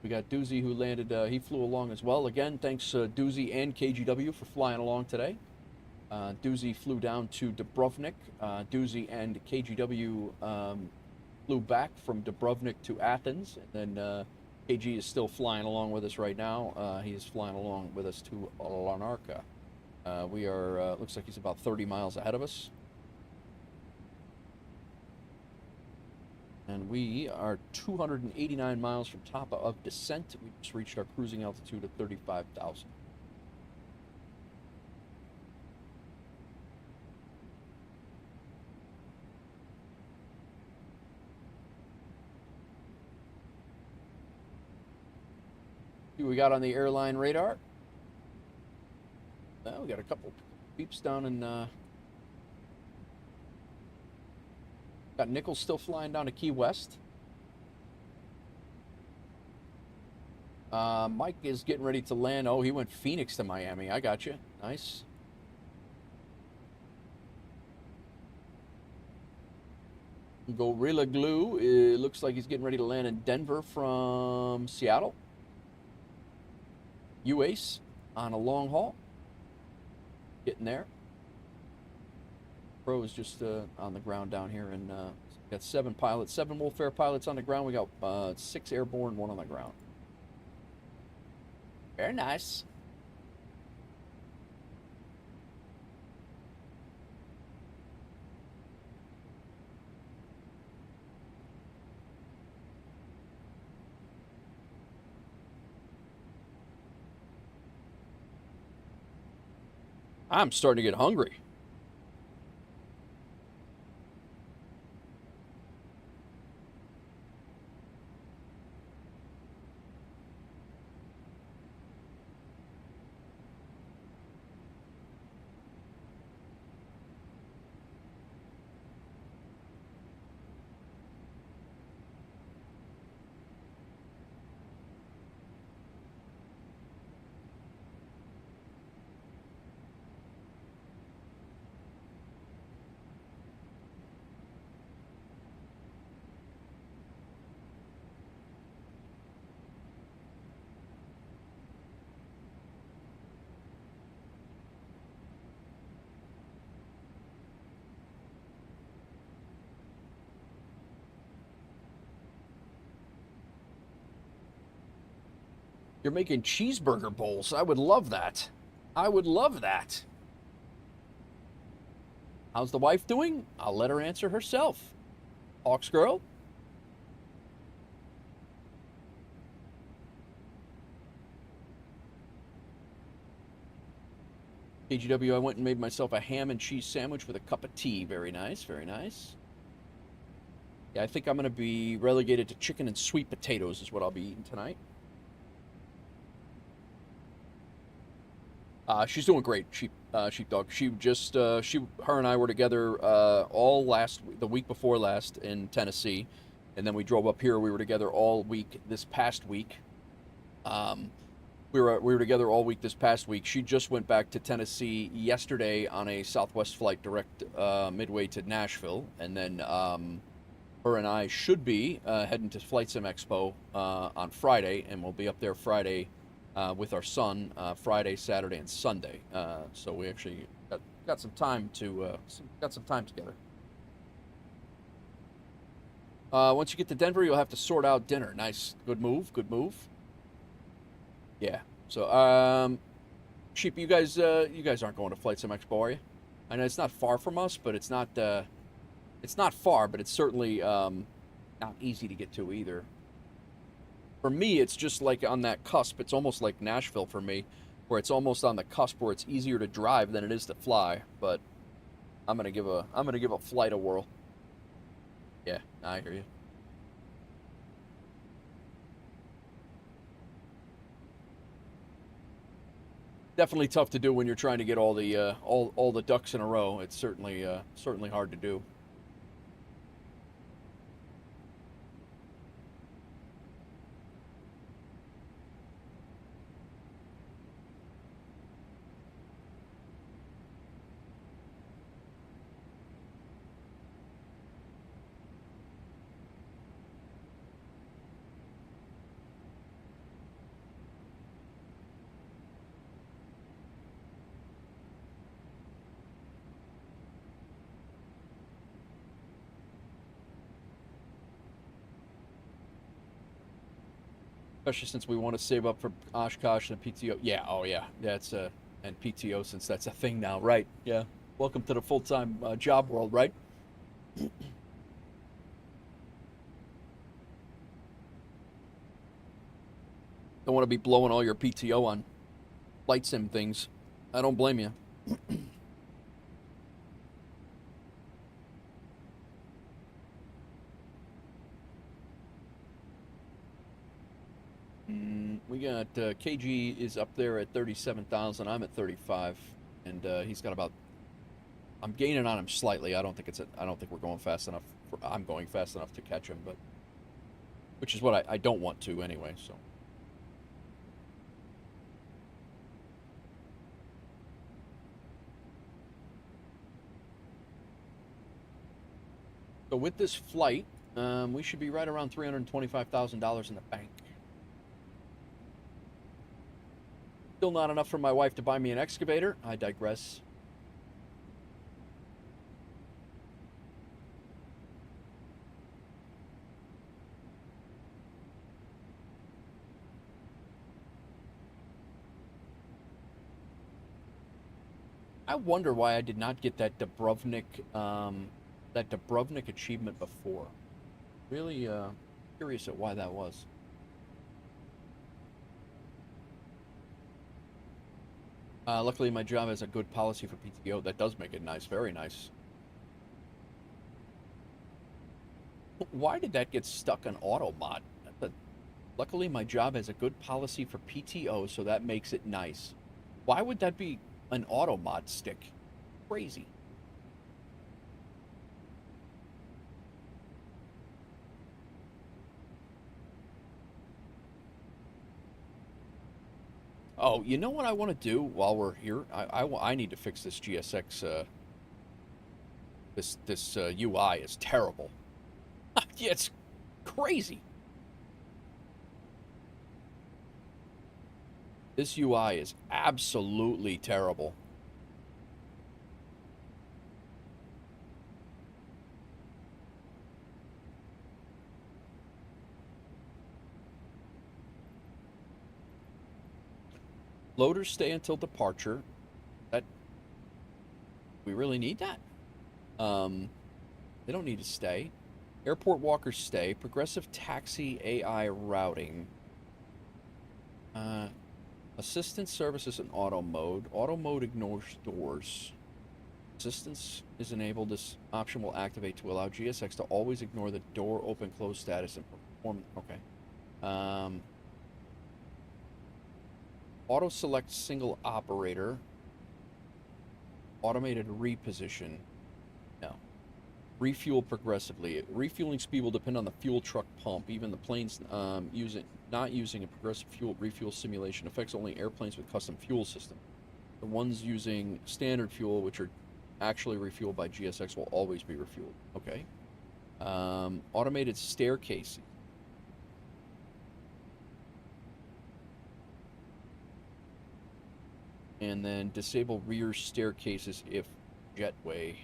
We got Doozy who landed, he flew along as well. Again, thanks Doozy and KGW for flying along today. Doozy flew down to Dubrovnik. Doozy and KGW flew back from Dubrovnik to Athens. And then KG is still flying along with us right now. He is flying along with us to Larnaka. We are, looks like he's about 30 miles ahead of us. And we are 289 miles from top of descent. We just reached our cruising altitude of 35,000. See what we got on the airline radar. Well, we got a couple beeps down in, got Nichols still flying down to Key West. Mike is getting ready to land. Oh, he went Phoenix to Miami. I got you. Nice. Gorilla Glue, it looks like he's getting ready to land in Denver from Seattle. UACE on a long haul. Getting there. Pro is just on the ground down here, and got 7 pilots, 7 WolfAir pilots on the ground. We got 6 airborne, 1 on the ground. Very nice. I'm starting to get hungry. You're making cheeseburger bowls. I would love that. I would love that. How's the wife doing? I'll let her answer herself. Hawks girl? KGW, I went and made myself a ham and cheese sandwich with a cup of tea. Very nice, very nice. Yeah, I think I'm going to be relegated to chicken and sweet potatoes is what I'll be eating tonight. She's doing great, sheepdog. She just, her and I were together the week before last in Tennessee, and then we drove up here. We were together all week this past week. We were together all week this past week. She just went back to Tennessee yesterday on a Southwest flight direct midway to Nashville, and then her and I should be heading to Flight Sim Expo on Friday, and we'll be up there Friday. With our son, Friday, Saturday, and Sunday. So we actually got some time to got some time together. Once you get to Denver, you'll have to sort out dinner. Nice, good move, good move. Yeah. So, Sheep, you guys aren't going to Flight Sim Expo, are you? I know it's not far from us, but it's not far, but it's certainly not easy to get to either. For me, it's just like on that cusp. It's almost like Nashville for me, where it's almost on the cusp where it's easier to drive than it is to fly. But I'm gonna give a flight a whirl. Yeah, I hear you. Definitely tough to do when you're trying to get all the ducks in a row. It's certainly hard to do. Especially since we want to save up for Oshkosh and PTO. Yeah, oh yeah, that's and PTO since that's a thing now, right? Yeah. Welcome to the full-time job world, right? Don't want to be blowing all your PTO on flight sim things. I don't blame you. We got KG is up there at 37,000. I'm at 35, and he's got about. I'm gaining on him slightly. I don't think we're going fast enough. I'm going fast enough to catch him, but which is what I don't want to anyway. So. So with this flight, we should be right around $325,000 in the bank. Still not enough for my wife to buy me an excavator. I digress. I wonder why I did not get that Dubrovnik achievement before. Really curious at why that was. Luckily, my job has a good policy for PTO. That does make it nice. Very nice. Why did that get stuck on auto mod? Luckily, my job has a good policy for PTO, so that makes it nice. Why would that be an auto mod stick? Crazy. Oh, you know what I want to do while we're here? I need to fix this GSX. This UI is terrible. Yeah, it's crazy. This UI is absolutely terrible. Loaders stay until departure. That we really need that? They don't need to stay. Airport walkers stay. Progressive taxi AI routing. Assistance services in auto mode. Auto mode ignores doors. Assistance is enabled. This option will activate to allow GSX to always ignore the door open close status and perform. Okay. Auto select single operator. Automated reposition. No. Refuel progressively. Refueling speed will depend on the fuel truck pump. Even the planes not using a progressive fuel refuel simulation affects only airplanes with custom fuel system. The ones using standard fuel, which are actually refueled by GSX, will always be refueled. Okay. Automated staircase. And then disable rear staircases if jetway.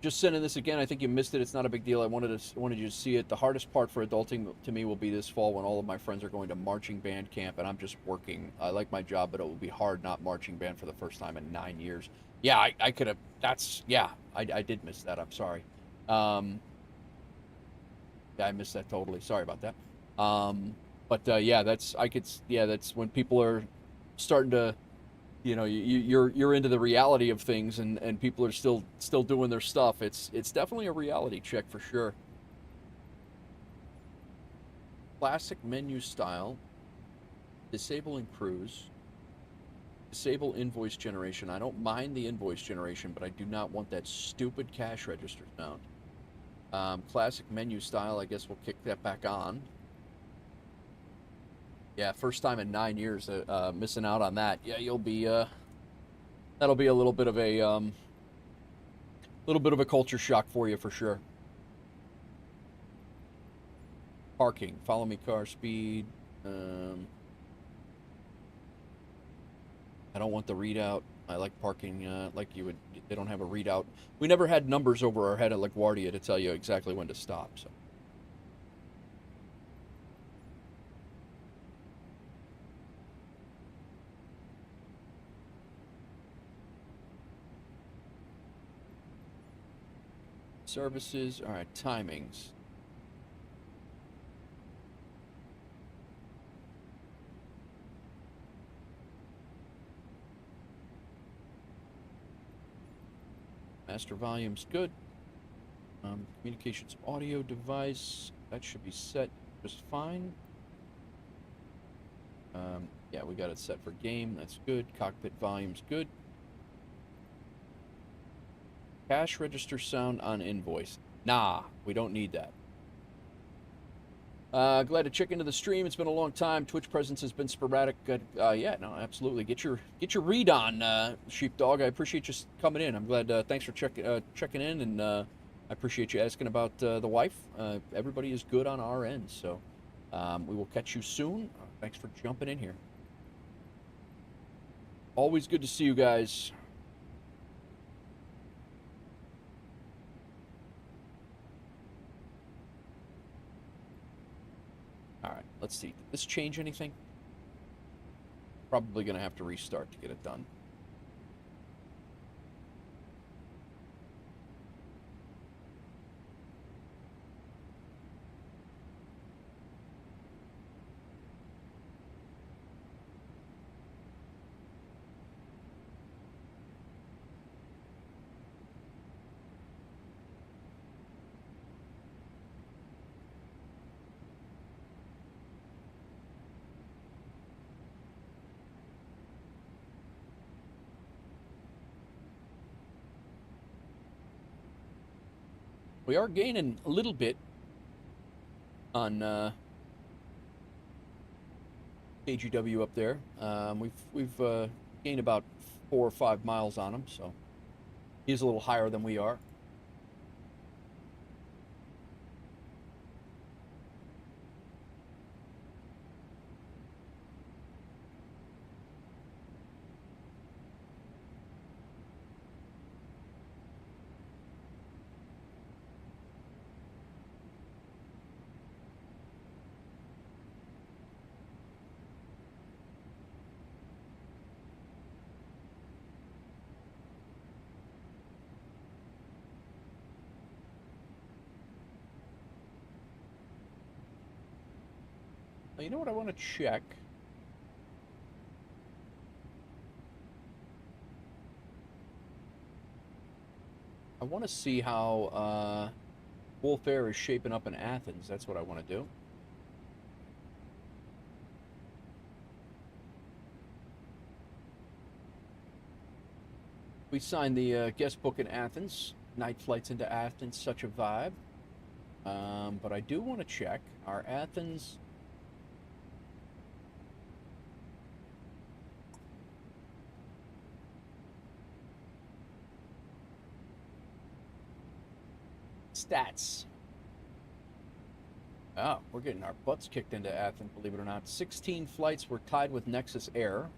Just sending this again. I think you missed it. It's not a big deal. I wanted you to see it. The hardest part for adulting to me will be this fall when all of my friends are going to marching band camp and I'm just working. I like my job, but it will be hard not marching band for the first time in 9 years. Yeah, I could have. I did miss that. I'm sorry. Yeah, I missed that totally. Sorry about that. But yeah, that's when people are starting to, you're into the reality of things, and people are still doing their stuff. It's definitely a reality check for sure. Classic menu style. Disable in cruise. Disable invoice generation. I don't mind the invoice generation, but I do not want that stupid cash register sound. Classic menu style. I guess we'll kick that back on. Yeah, first time in 9 years missing out on that. Yeah, you'll be that'll be a little bit of a culture shock for you for sure. Parking, follow me car speed. I don't want the readout. I like parking like you would. They don't have a readout. We never had numbers over our head at LaGuardia to tell you exactly when to stop. So. services. All right, timings. Master volume's good. Communications audio device, that should be set just fine. Yeah, we got it set for game, that's good. Cockpit volume's good. Cash register sound on invoice. Nah, we don't need that. Glad to check into the stream. It's been a long time. Twitch presence has been sporadic. Yeah, no, absolutely. Get your read on, Sheepdog. I appreciate you coming in. I'm glad. Thanks for checking in, and I appreciate you asking about the wife. Everybody is good on our end, so we will catch you soon. Thanks for jumping in here. Always good to see you guys. All right, let's see. Did this change anything? Probably going to have to restart to get it done. We are gaining a little bit on KGW up there. We've gained about 4 or 5 miles on him, so he's a little higher than we are. You know what I want to check? I want to see how WolfAir is shaping up in Athens. That's what I want to do. We signed the guest book in Athens. Night flights into Athens, such a vibe. But I do want to check our Athens... stats. Oh, we're getting our butts kicked into Athens, believe it or not. 16 flights. We're tied with Nexus Air.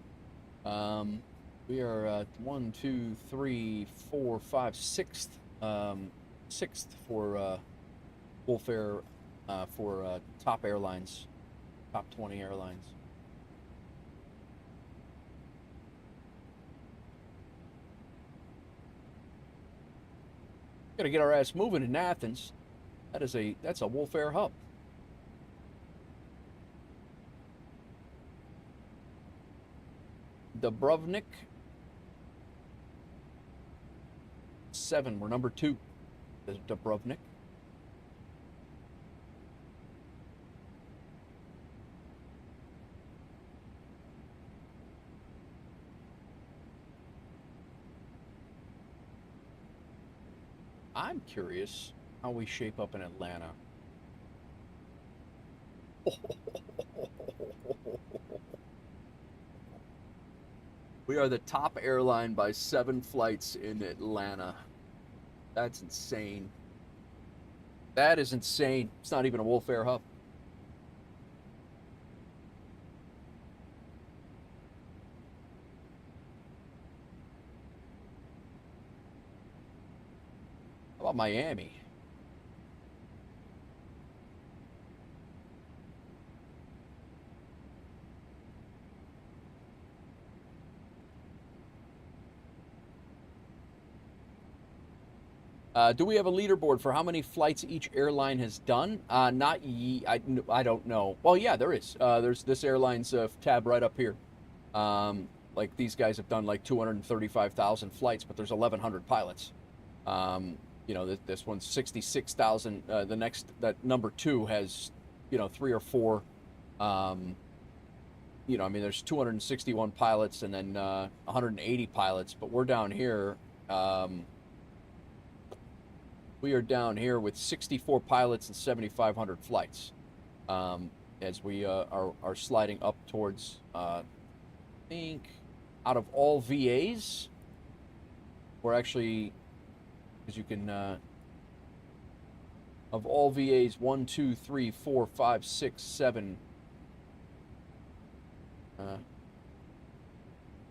We are 1, 2, 3, 4, 5, 6th. 6th for WolfAir for top airlines, top 20 airlines. Gotta get our ass moving in Athens. That's a WolfAir hub. Dubrovnik 7. We're number 2. There's Dubrovnik. I'm curious how we shape up in Atlanta. We are the top airline by 7 flights in Atlanta. That's insane. That is insane. It's not even a WolfAir hub. How about Miami? Do we have a leaderboard for how many flights each airline has done? I don't know. Well, yeah, there is. There's this airline's tab right up here. Like these guys have done like 235,000 flights, but there's 1,100 pilots. You know, this one's 66,000. The next, that number 2 has, you know, 3 or 4. You know, I mean, there's 261 pilots and then 180 pilots, but we're down here. We are down here with 64 pilots and 7,500 flights, as we are sliding up towards, I think, out of all VAs, we're actually, as you can, of all VAs, 1, 2, 3, 4, 5, 6, 7,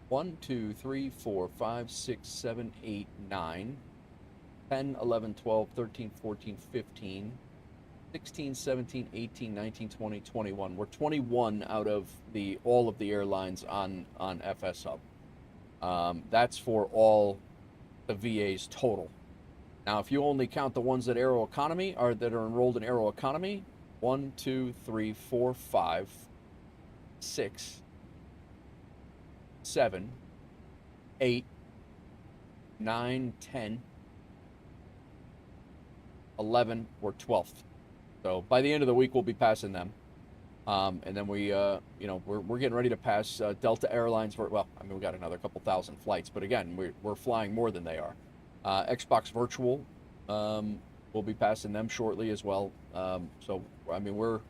1, 2, 3, 4, 5, 6, 7, 8, 9, 10, 11, 12, 13, 14, 15, 16, 17, 18, 19, 20, 21. We're 21 out of all of the airlines on FSHub. That's for all the VAs total. Now, if you only count the ones that Aeroconomy are enrolled in Aeroconomy, 1, 2, 3, 4, 5, 6, 7, 8, 9, 10, 11, we're 12th. So by the end of the week, we'll be passing them. And then we, you know, we're getting ready to pass Delta Airlines. Well, I mean, we got another couple thousand flights, but again, we're flying more than they are. Xbox Virtual, we'll be passing them shortly as well. So I mean, we're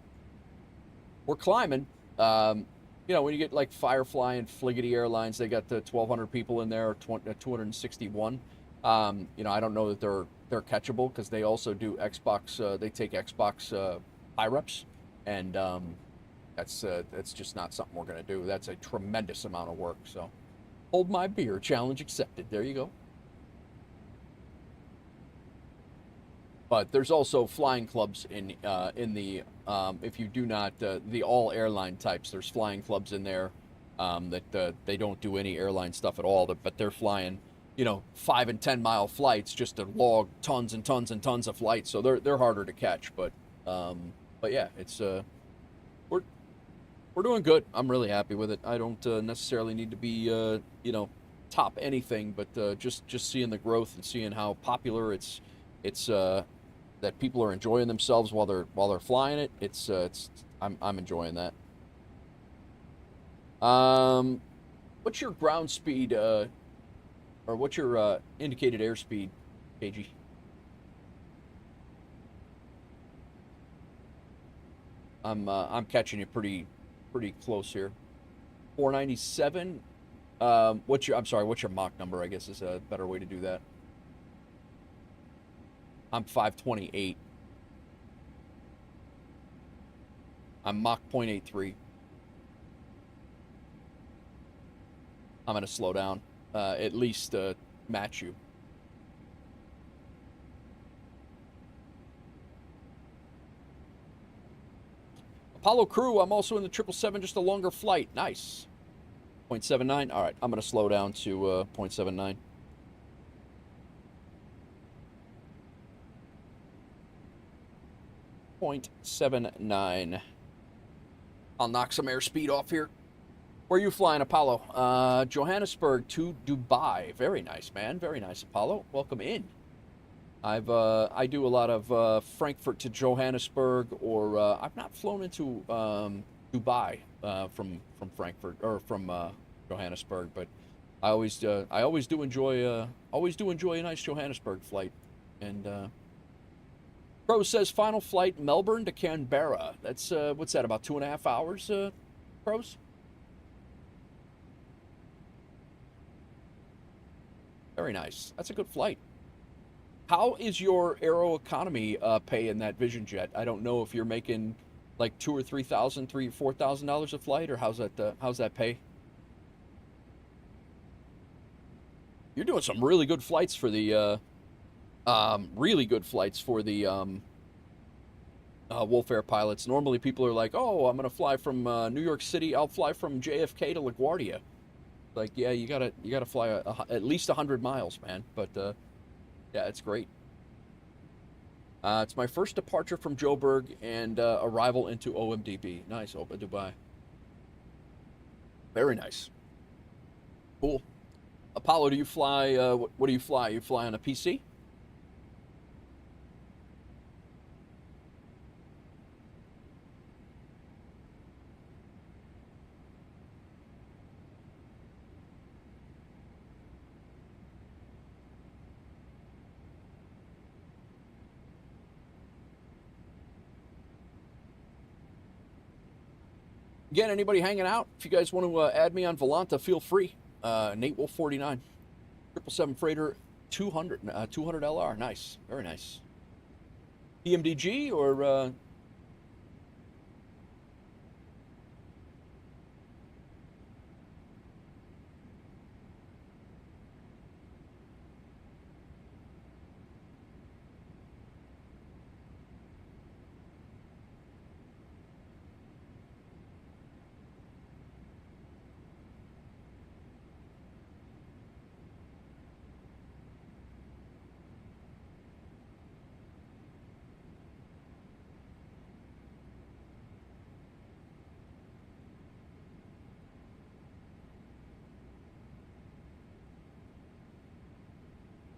climbing. You know, when you get like Firefly and Fliggity Airlines, they got the 1,200 people in there, 261. You know, I don't know that they're catchable because they also do Xbox. They take Xbox high-reps, and that's just not something we're gonna do. That's a tremendous amount of work. So, hold my beer. Challenge accepted. There you go. But there's also flying clubs in the if you do not the all airline types. There's flying clubs in there that they don't do any airline stuff at all. But they're flying, you know, 5 and 10 mile flights just to log tons and tons and tons of flights. So they're harder to catch. But yeah, it's we're doing good. I'm really happy with it. I don't necessarily need to be you know, top anything, but just seeing the growth and seeing how popular it's that people are enjoying themselves while they're flying it. I'm enjoying that. What's your ground speed or what's your indicated airspeed, KG? I'm catching you pretty close here. 497. What's your Mach number? I guess is a better way to do that. I'm 528. I'm Mach 0.83. I'm going to slow down, at least match you. Apollo crew, I'm also in the 777, just a longer flight. Nice. 0.79. All right, I'm going to slow down to 0.79. .79. I'll knock some airspeed off here. Where are you flying, Apollo? Johannesburg to Dubai. Very nice, man. Very nice, Apollo. Welcome in. I do a lot of Frankfurt to Johannesburg, or I've not flown into Dubai from Frankfurt or from Johannesburg, but I always do enjoy a nice Johannesburg flight. And Pro says final flight Melbourne to Canberra. That's what's that, about 2.5 hours, Pros? Very nice. That's a good flight. How is your Aeroconomy pay in that Vision Jet? I don't know if you're making like $2,000 or $3,000, $4,000 a flight, or how's that pay? You're doing some really good flights for the WolfAir pilots. Normally people are like, oh, I'm going to fly from New York City. I'll fly from JFK to LaGuardia. Like, yeah, you gotta fly at least 100 miles, man. But yeah, it's great. It's my first departure from Joburg and arrival into OMDB. Nice, Opa Dubai. Very nice. Cool. Apollo, do you fly? What do you fly? You fly on a PC? Again, anybody hanging out? If you guys want to add me on Volanta, feel free. Nate Wolf 49, 777 freighter, 200 LR. Nice, very nice. PMDG or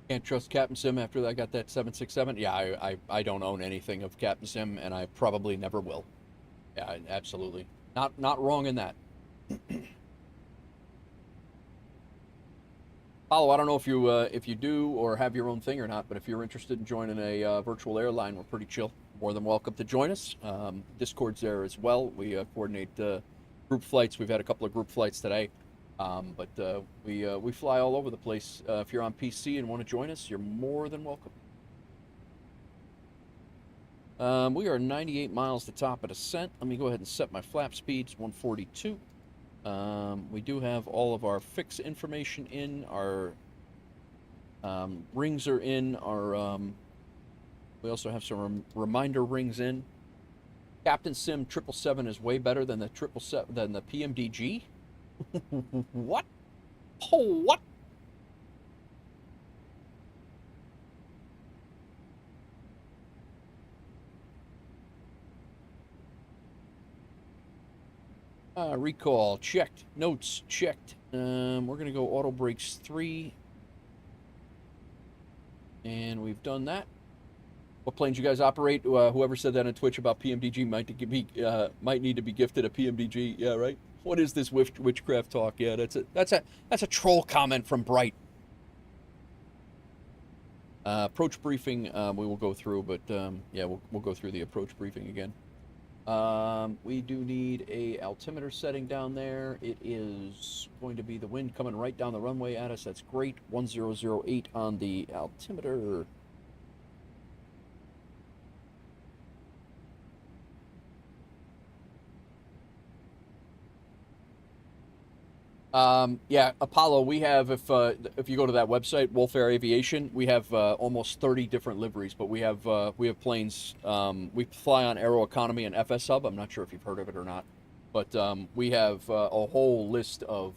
can't trust Captain Sim after I got that 767? Yeah, I don't own anything of Captain Sim, and I probably never will. Yeah, absolutely. Not wrong in that. Paulo, I don't know if you do or have your own thing or not, but if you're interested in joining a virtual airline, we're pretty chill. More than welcome to join us. Discord's there as well. We coordinate group flights. We've had a couple of group flights today. But we fly all over the place. If you're on PC and want to join us, you're more than welcome. We are 98 miles to top of descent. Let me go ahead and set my flap speeds, 142. We do have all of our fix information in. Our rings are in. We also have some reminder rings in. Captain Sim 777 is way better than the PMDG. What? Oh, what? Recall checked. Notes checked. We're gonna go auto brakes 3, and we've done that. What planes you guys operate? Whoever said that on Twitch about PMDG might need to be gifted a PMDG. Yeah, right. What is this witchcraft talk? Yeah, that's a troll comment from Bright. Approach briefing we will go through, but yeah, we'll go through the approach briefing again. We do need a altimeter setting down there. It is going to be the wind coming right down the runway at us. That's great. 1008 on the altimeter. Yeah, Apollo, we have, if you go to that website, WolfAir Aviation, we have almost 30 different liveries, but we have planes. We fly on Aeroconomy and FSHub. I'm not sure if you've heard of it or not, but we have a whole list of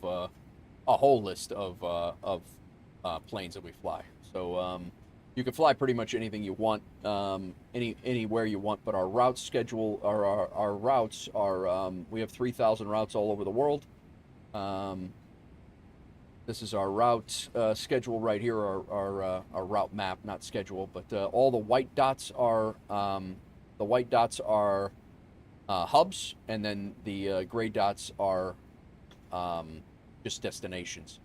planes that we fly. So you can fly pretty much anything you want, anywhere you want. But our route schedule, our routes are we have 3,000 routes all over the world. This is our route schedule right here, our route map, not schedule, but all the white dots are hubs, and then the gray dots are just destinations.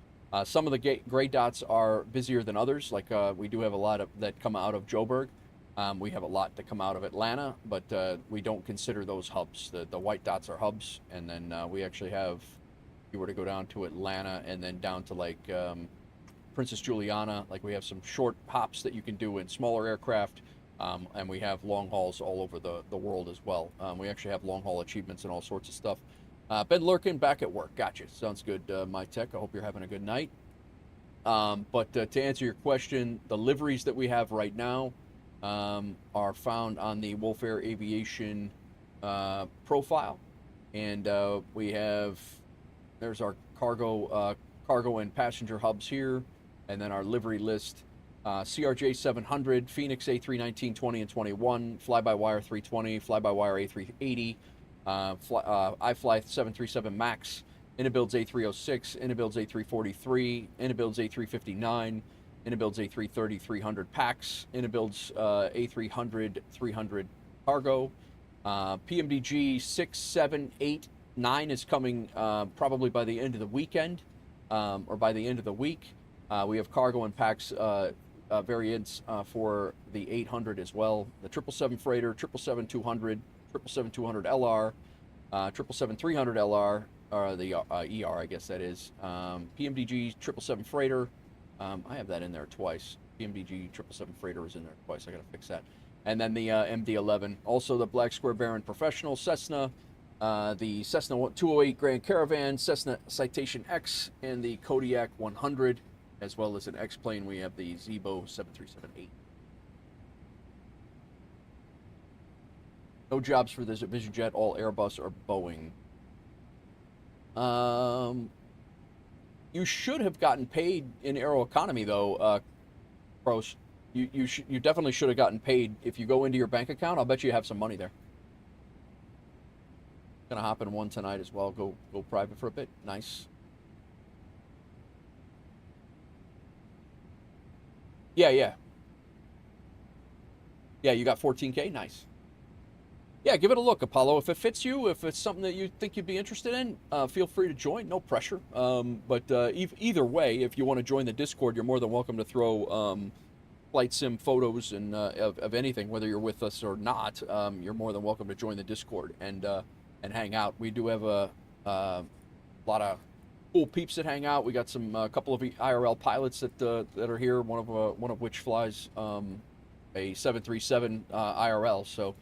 Some of the gray dots are busier than others. Like we do have a lot of that come out of Joburg. We have a lot that come out of Atlanta, but we don't consider those hubs. The white dots are hubs, and then we actually have. If you were to go down to Atlanta and then down to like Princess Juliana, like we have some short hops that you can do in smaller aircraft, and we have long hauls all over the world as well. We actually have long haul achievements and all sorts of stuff. Ben Lurkin, back at work. Gotcha. Sounds good, my tech. I hope you're having a good night. But to answer your question, the liveries that we have right now are found on the WolfAir Aviation profile, and we have. There's our cargo and passenger hubs here, and then our livery list. CRJ 700, Phoenix A319, 20 and 21, fly-by-wire 320, fly-by-wire A380, iFly 737 MAX, Inabuilds A306, Inabuilds A343, Inabuilds A359, Inabuilds A330 300 PAX, Inabuilds A300 300 cargo, PMDG 6, 7, 8, 9 is coming probably by the end of the weekend or by the end of the week. We have cargo and PAX variants for the 800 as well. The 777 freighter, 777-200, 777-200 LR, 777-300 LR, or the ER, I guess that is. PMDG 777 freighter. I have that in there twice. PMDG 777 freighter is in there twice. I got to fix that. And then the MD-11. Also the Black Square Baron Professional, Cessna, the Cessna 208 Grand Caravan, Cessna Citation X, and the Kodiak 100, as well as an X-plane. We have the Zibo 7378. No jobs for this at VisionJet, all Airbus or Boeing. You should have gotten paid in Aeroconomy, though, Pros. You definitely should have gotten paid. If you go into your bank account, I'll bet you have some money there. Gonna hop in one tonight as well. Go private for a bit. Nice. Yeah. Yeah, you got 14K? Nice. Yeah, give it a look, Apollo. If it fits you, if it's something that you think you'd be interested in, feel free to join. No pressure. But either way, if you want to join the Discord, you're more than welcome to throw flight sim photos and of anything, whether you're with us or not. You're more than welcome to join the Discord and hang out. We do have a lot of cool peeps that hang out. We got some couple of IRL pilots that are here. One of which flies a 737 IRL. So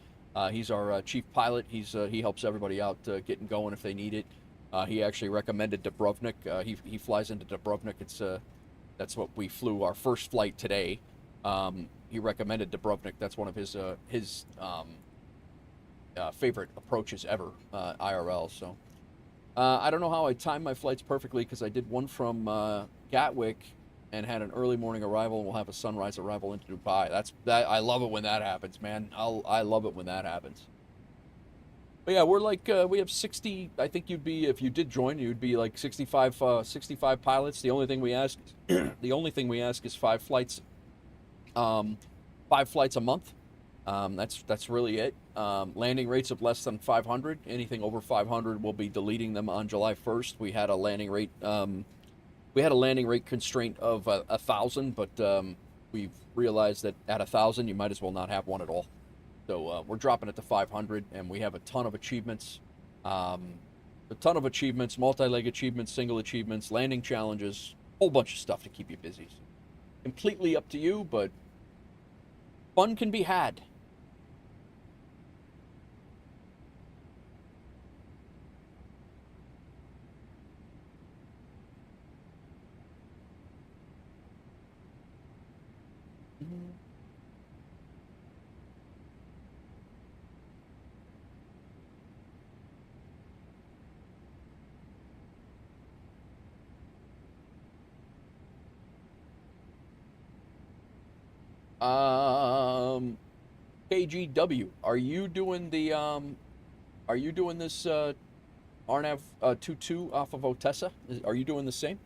he's our chief pilot. He helps everybody out getting going if they need it. He actually recommended Dubrovnik. He flies into Dubrovnik. That's what we flew our first flight today. He recommended Dubrovnik. That's one of his favorite approaches ever, IRL. So I don't know how I timed my flights perfectly because I did one from Gatwick and had an early morning arrival, and we'll have a sunrise arrival into Dubai. I love it when that happens, man. I love it when that happens. But yeah, we're like we have 60. I think you'd be, if you did join, you'd be like 65 pilots. The only thing we ask is 5 flights. 5 flights a month. That's really it. Landing rates of less than 500. Anything over 500, we'll be deleting them on July 1st. We had a landing rate constraint of 1,000, but we've realized that at 1,000, you might as well not have one at all. So we're dropping it to 500, and we have a ton of achievements. Multi-leg achievements, single achievements, landing challenges, whole bunch of stuff to keep you busy. Completely up to you, but fun can be had. KGW, are you doing this RNAV 22 off of Otessa? Are you doing the same?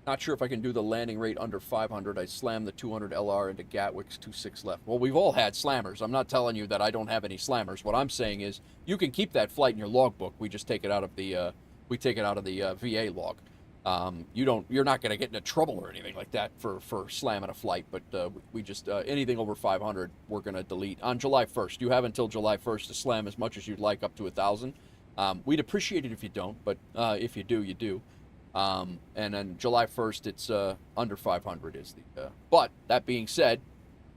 Not sure if I can do the landing rate under 500. I slammed the 200 LR into Gatwick's 26 left. Well, we've all had slammers. I'm not telling you that I don't have any slammers. What I'm saying is you can keep that flight in your logbook. We just take it out of the VA log. You're not going to get into trouble or anything like that for slamming a flight, but we just anything over 500 we're going to delete on July 1st. You have until July 1st to slam as much as you'd like, up to 1,000. We'd appreciate it if you don't, but if you do, you do. And then July 1st, it's under 500 is the. But that being said,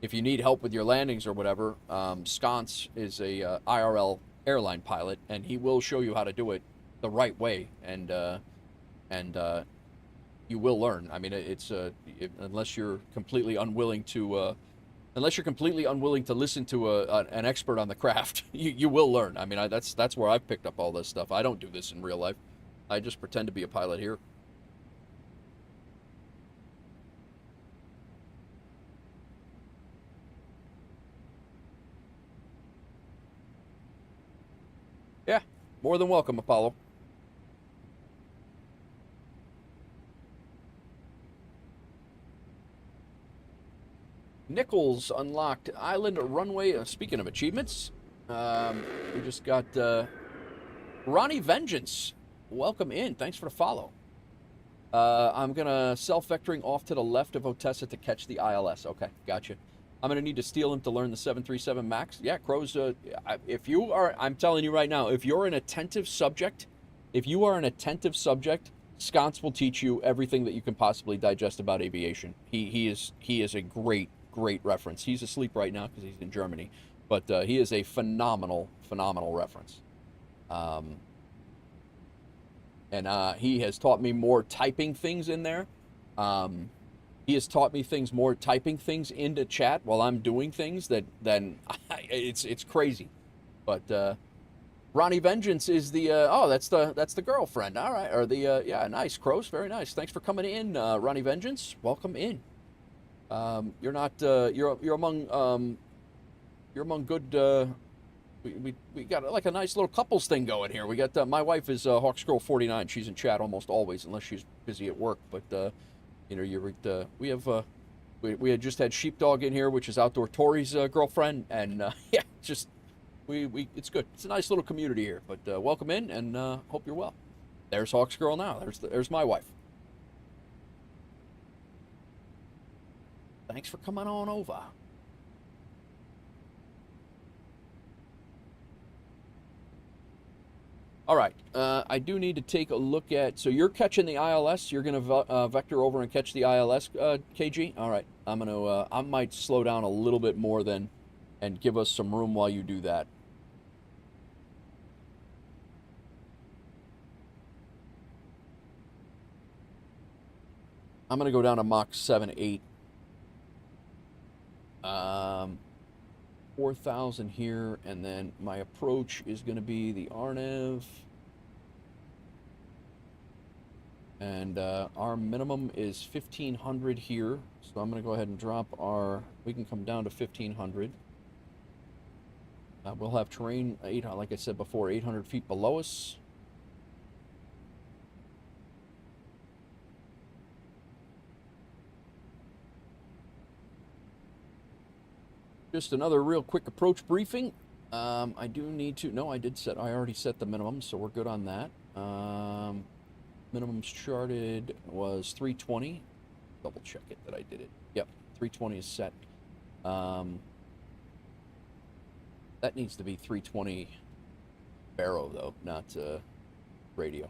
if you need help with your landings or whatever, Sconce is a IRL airline pilot, and he will show you how to do it the right way, and you will learn. I mean, unless you're completely unwilling to listen to an expert on the craft, you will learn. I mean, that's where I've picked up all this stuff. I don't do this in real life. I just pretend to be a pilot here. More than welcome, Apollo. Nichols unlocked Island Runway. Speaking of achievements, we just got Ronnie Vengeance. Welcome in. Thanks for the follow. I'm going to self-vectoring off to the left of Otessa to catch the ILS. Okay, gotcha. I'm going to need to steal him to learn the 737 MAX. Yeah, Crow's, if you are, I'm telling you right now, if you're an attentive subject, Sconce will teach you everything that you can possibly digest about aviation. He is a great reference. He's asleep right now because he's in Germany, but he is a phenomenal reference. And he has taught me more typing things in there. He has taught me more typing things into chat while I'm doing things than it's crazy. But Ronnie Vengeance is the that's the girlfriend. All right, or the yeah, nice, Crows, very nice. Thanks for coming in, Ronnie Vengeance. Welcome in. You're not you're among good. We got like a nice little couples thing going here. We got my wife is Hawksgirl49. She's in chat almost always, unless she's busy at work. But you know, we have we had just had Sheepdog in here, which is Outdoor Tori's girlfriend, and yeah, just we it's good. It's a nice little community here. But welcome in, and hope you're well. There's Hawksgirl now. There's my wife. Thanks for coming on over. All right, I do need to take a look at, so you're catching the ILS, you're going to vector over and catch the ILS, KG? All right, I might slow down a little bit more then and give us some room while you do that. I'm going to go down to Mach 7.8. 4,000 here, and then my approach is going to be the RNAV, and our minimum is 1,500 here, so I'm going to go ahead and drop we can come down to 1,500. We'll have terrain, like I said before, 800 feet below us. Just another real quick approach briefing. I do need to, no, I already set the minimum, so we're good on that. Minimums charted was 320. Double check it that I did it. Yep, 320 is set. That needs to be 320 baro though, not radio.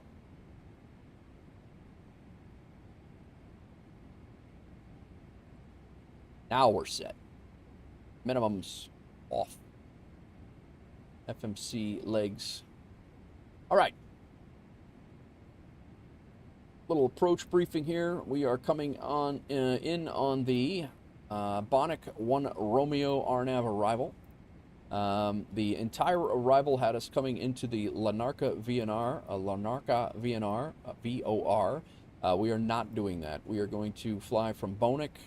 Now we're set. Minimums off. FMC legs. All right. Little approach briefing here. We are coming on in on the Bonic 1 Romeo RNAV arrival. The entire arrival had us coming into the Larnaka VNR, VOR. We are not doing that. We are going to fly from Bonic,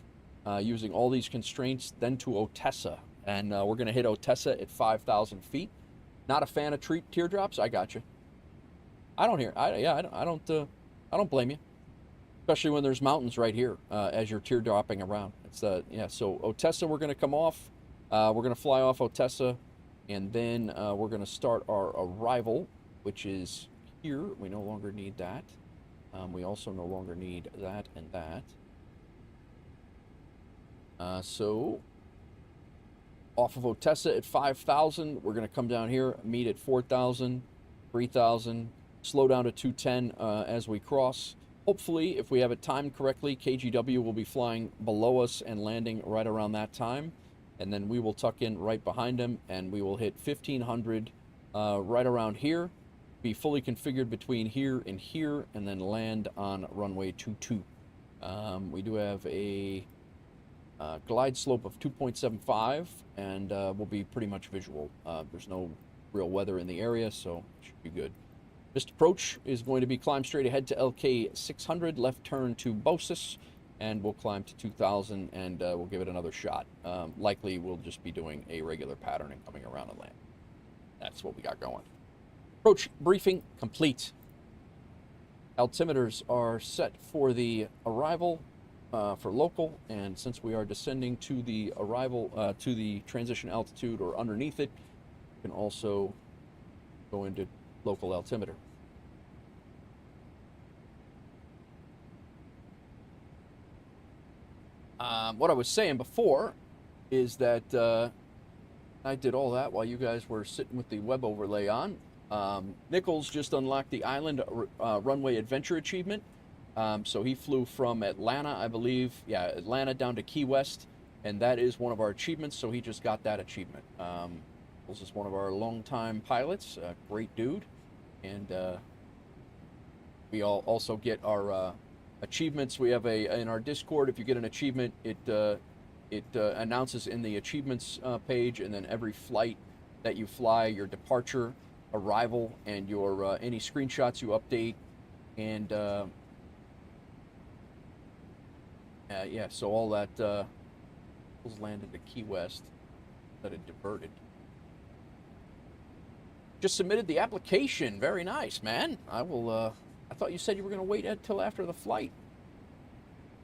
using all these constraints, then to Otessa, and we're going to hit Otessa at 5,000 feet. Not a fan of teardrops. I got you. I don't blame you, especially when there's mountains right here as you're teardropping around. It's yeah. So Otessa, we're going to come off. We're going to fly off Otessa, and then we're going to start our arrival, which is here. We no longer need that. We also no longer need that and that. So, off of Otessa at 5,000, we're going to come down here, meet at 4,000, 3,000, slow down to 210 as we cross. Hopefully, if we have it timed correctly, KGW will be flying below us and landing right around that time. And then we will tuck in right behind him, and we will hit 1,500 right around here, be fully configured between here, and then land on runway 22. We do have a glide slope of 2.75, and will be pretty much visual. There's no real weather in the area, so it should be good. This approach is going to be climb straight ahead to LK 600, left turn to Bosis, and we'll climb to 2,000, and we'll give it another shot. Likely we'll just be doing a regular pattern and coming around and land. That's what we got going. Approach briefing complete. Altimeters are set for the arrival for local, and since we are descending to the arrival to the transition altitude or underneath it, you can also go into local altimeter. What I was saying before is that I did all that while you guys were sitting with the web overlay on. Nichols just unlocked the Island Runway Adventure Achievement. So he flew from Atlanta, I believe. Yeah, Atlanta down to Key West, and that is one of our achievements, so he just got that achievement. Nichols is one of our longtime pilots, a great dude, and we all also get our achievements. We have in our Discord, if you get an achievement, it announces in the achievements page, and then every flight that you fly, your departure, arrival, and your any screenshots you update, and yeah, so all that was landed to Key West that it diverted. Just submitted the application. Very nice, man. I will. I thought you said you were going to wait until after the flight.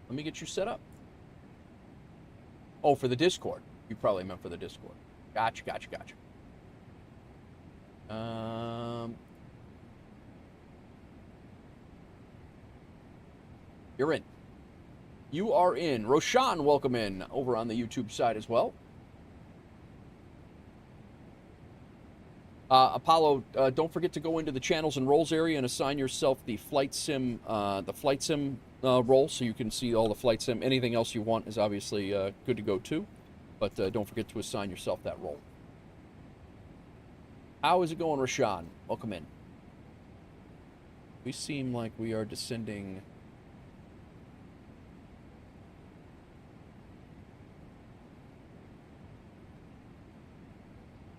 Let me get you set up. Oh, for the Discord. You probably meant for the Discord. Gotcha. You're in. You are in. Roshan, welcome in over on the YouTube side as well. Apollo, don't forget to go into the channels and roles area and assign yourself the flight sim role, so you can see all the flight sim. Anything else you want is obviously good to go too, but don't forget to assign yourself that role. How is it going, Roshan? Welcome in. We seem like we are descending.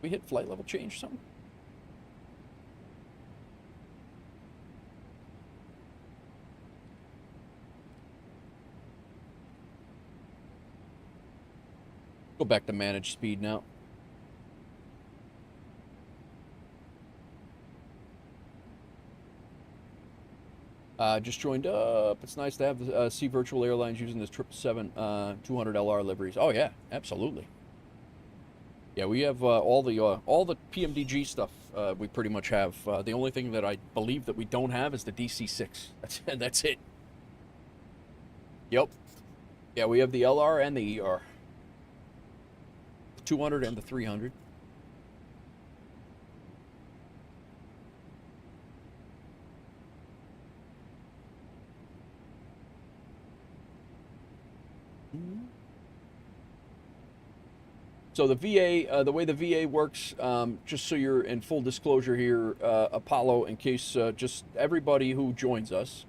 We hit flight level change or something? Go back to manage speed now. Just joined up. It's nice to have the C Virtual Airlines using this 777 200LR liveries. Oh yeah, absolutely. Yeah, we have all the PMDG stuff. We pretty much have. The only thing that I believe that we don't have is the DC-6. That's it. Yep. Yeah, we have the LR and the ER. The 200 and the 300. So the VA, the way the VA works, just so you're in full disclosure here, Apollo, in case just everybody who joins us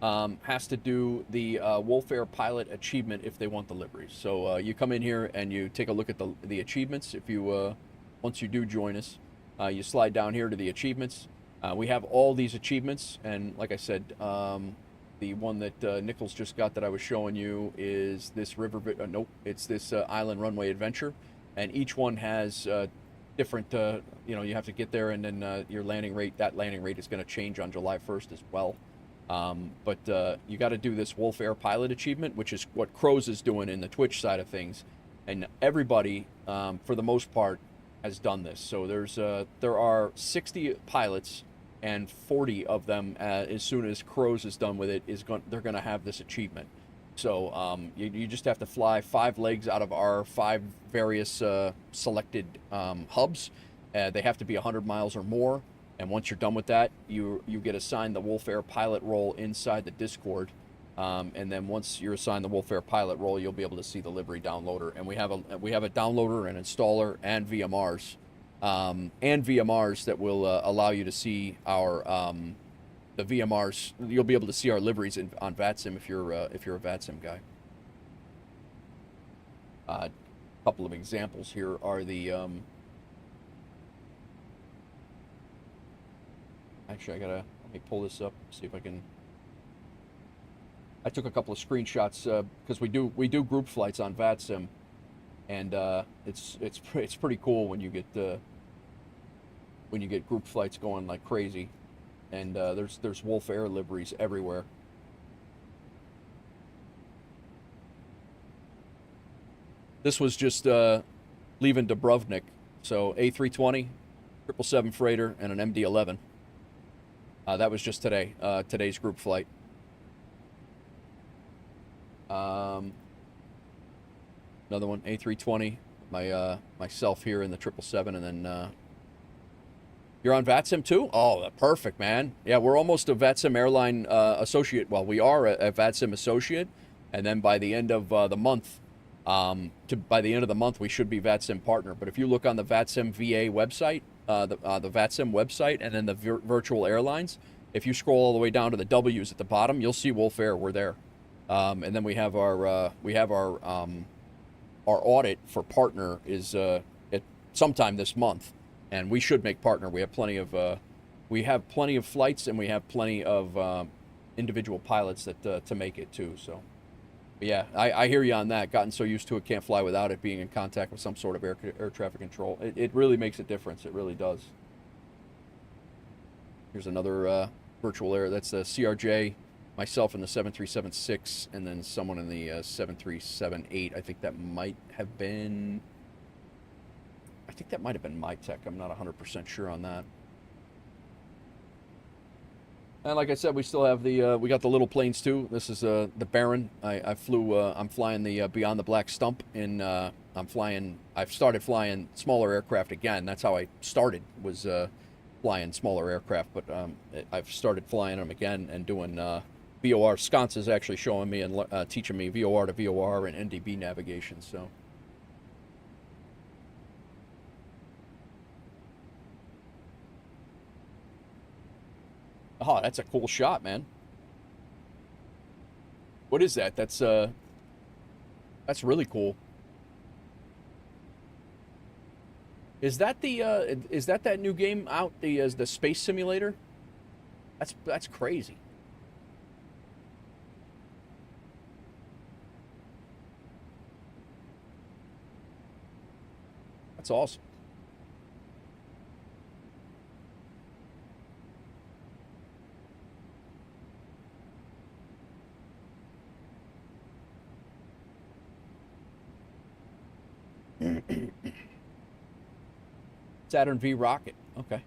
has to do the WolfAir pilot achievement if they want the liveries. So you come in here and you take a look at the achievements. If you once you do join us, you slide down here to the achievements. We have all these achievements, and like I said, the one that Nichols just got that I was showing you is this nope, it's this Island Runway Adventure. And each one has different, you know, you have to get there, and then your landing rate, that landing rate is going to change on July 1st as well. But you got to do this WolfAir pilot achievement, which is what Crows is doing in the Twitch side of things. And everybody, for the most part, has done this. So there are 60 pilots, and 40 of them, as soon as Crows is done with it, they're going to have this achievement. So you just have to fly 5 legs out of our 5 various selected hubs. They have to be 100 miles or more. And once you're done with that, you get assigned the WolfAir pilot role inside the Discord. And then once you're assigned the WolfAir pilot role, you'll be able to see the livery downloader. And we have a downloader, an installer, and VMRs. That will allow you to see our the VMRs. You'll be able to see our liveries on VATSIM if you're a VATSIM guy. A couple of examples here are the actually let me pull this up, see if I can. I took a couple of screenshots because we do group flights on VATSIM, and it's pretty cool when you get when you get group flights going like crazy, and there's WolfAir liveries everywhere. This was just leaving Dubrovnik, so A320, 777 freighter, and an MD-11. That was just today, today's group flight. Another one, A320, myself here in the 777, and then you're on VATSIM too? Oh, perfect, man. Yeah, we're almost a VATSIM Airline Associate. Well, we are a VATSIM Associate, and then by the end of the month, we should be VATSIM Partner. But if you look on the VATSIM VA website, the VATSIM website, and then the virtual airlines, if you scroll all the way down to the W's at the bottom, you'll see WolfAir. We're there. And then we have our audit for partner is at sometime this month, and we should make partner. We have plenty of flights, and we have plenty of individual pilots that to make it too. So, but yeah, I hear you on that. Gotten so used to it, can't fly without it, being in contact with some sort of air traffic control. It really makes a difference. It really does. Here's another virtual air. That's the CRJ. Myself in the 737-6, and then someone in the 737-8. I think that might have been my tech. I'm not 100% sure on that. And like I said, we still have the we got the little planes too. This is the Baron. I'm flying the Beyond the Black Stump, and I've started flying smaller aircraft again. That's how I started, was flying smaller aircraft, but I've started flying them again and doing VOR. Sconce is actually showing me and teaching me VOR to VOR and NDB navigation. So. Oh, that's a cool shot, man. What is that? That's really cool. Is that that new game out, the space simulator? That's crazy. That's awesome. Saturn V rocket. Okay.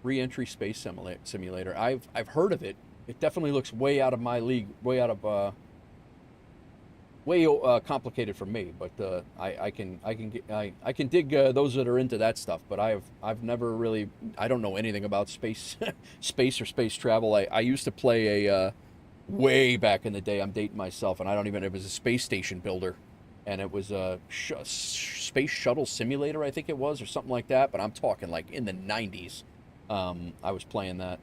Re-entry space simulator. I've heard of it. It definitely looks way out of my league. Way out of way complicated for me. But I can dig those that are into that stuff. But I've never really. I don't know anything about space space or space travel. I used to play a way back in the day. I'm dating myself, and I don't even. It was a space station builder. And it was a space shuttle simulator, I think it was, or something like that. But I'm talking like in the 90s. I was playing that.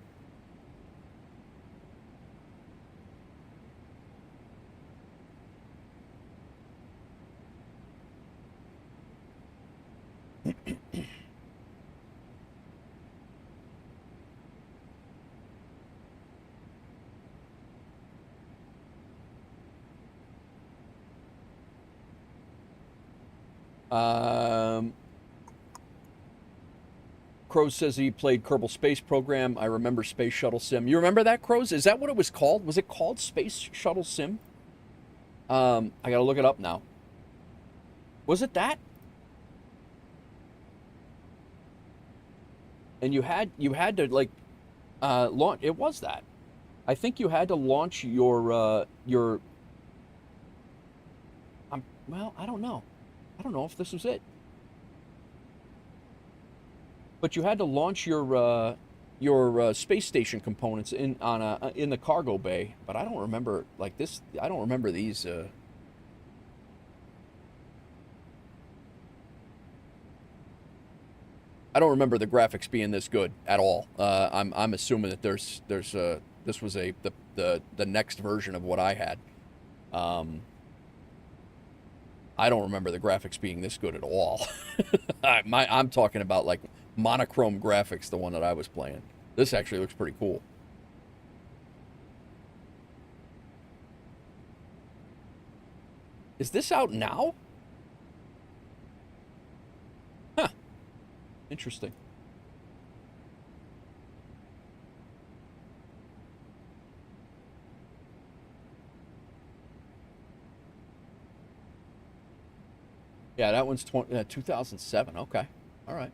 Crows says he played Kerbal Space Program. I remember Space Shuttle Sim. You remember that, Crows? Is that what it was called? Was it called Space Shuttle Sim? I gotta look it up now. Was it that? And you had to like launch. It was that. I think you had to launch your. Well, I don't know. I don't know if this was it. But you had to launch your space station components in the cargo bay. But I don't remember like this. I don't remember these. I don't remember the graphics being this good at all. I'm assuming that this was the next version of what I had. I don't remember the graphics being this good at all. I'm talking about like monochrome graphics, the one that I was playing. This actually looks pretty cool. Is this out now? Huh. Interesting. Yeah, that one's 2007. Okay. All right.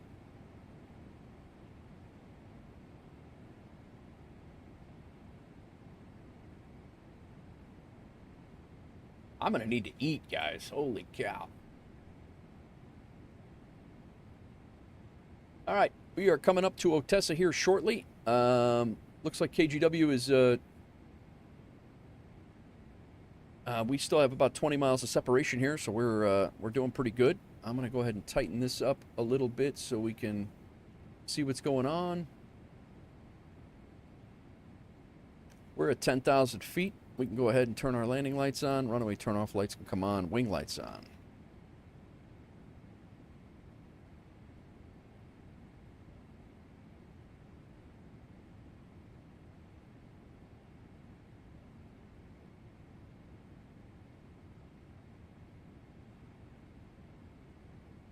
I'm going to need to eat, guys. Holy cow. All right. We are coming up to Otessa here shortly. Looks like KGW is... we still have about 20 miles of separation here, so we're doing pretty good. I'm going to go ahead and tighten this up a little bit so we can see what's going on. We're at 10,000 feet. We can go ahead and turn our landing lights on. Runway turn-off lights can come on. Wing lights on.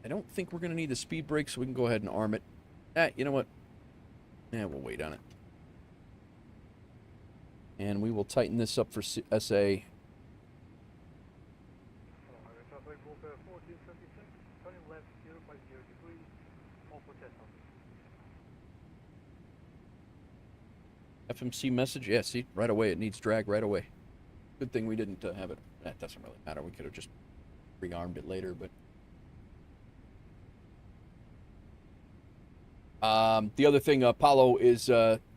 I don't think we're going to need the speed brake, so we can go ahead and arm it. You know what? Yeah, we'll wait on it. And we will tighten this up for SA. Traffic WolfAir 1426, turning left 050 degrees, off Otessa. FMC message. Yeah, see, right away. It needs drag right away. Good thing we didn't have it. That doesn't really matter. We could have just rearmed it later, but... the other thing, Paulo, is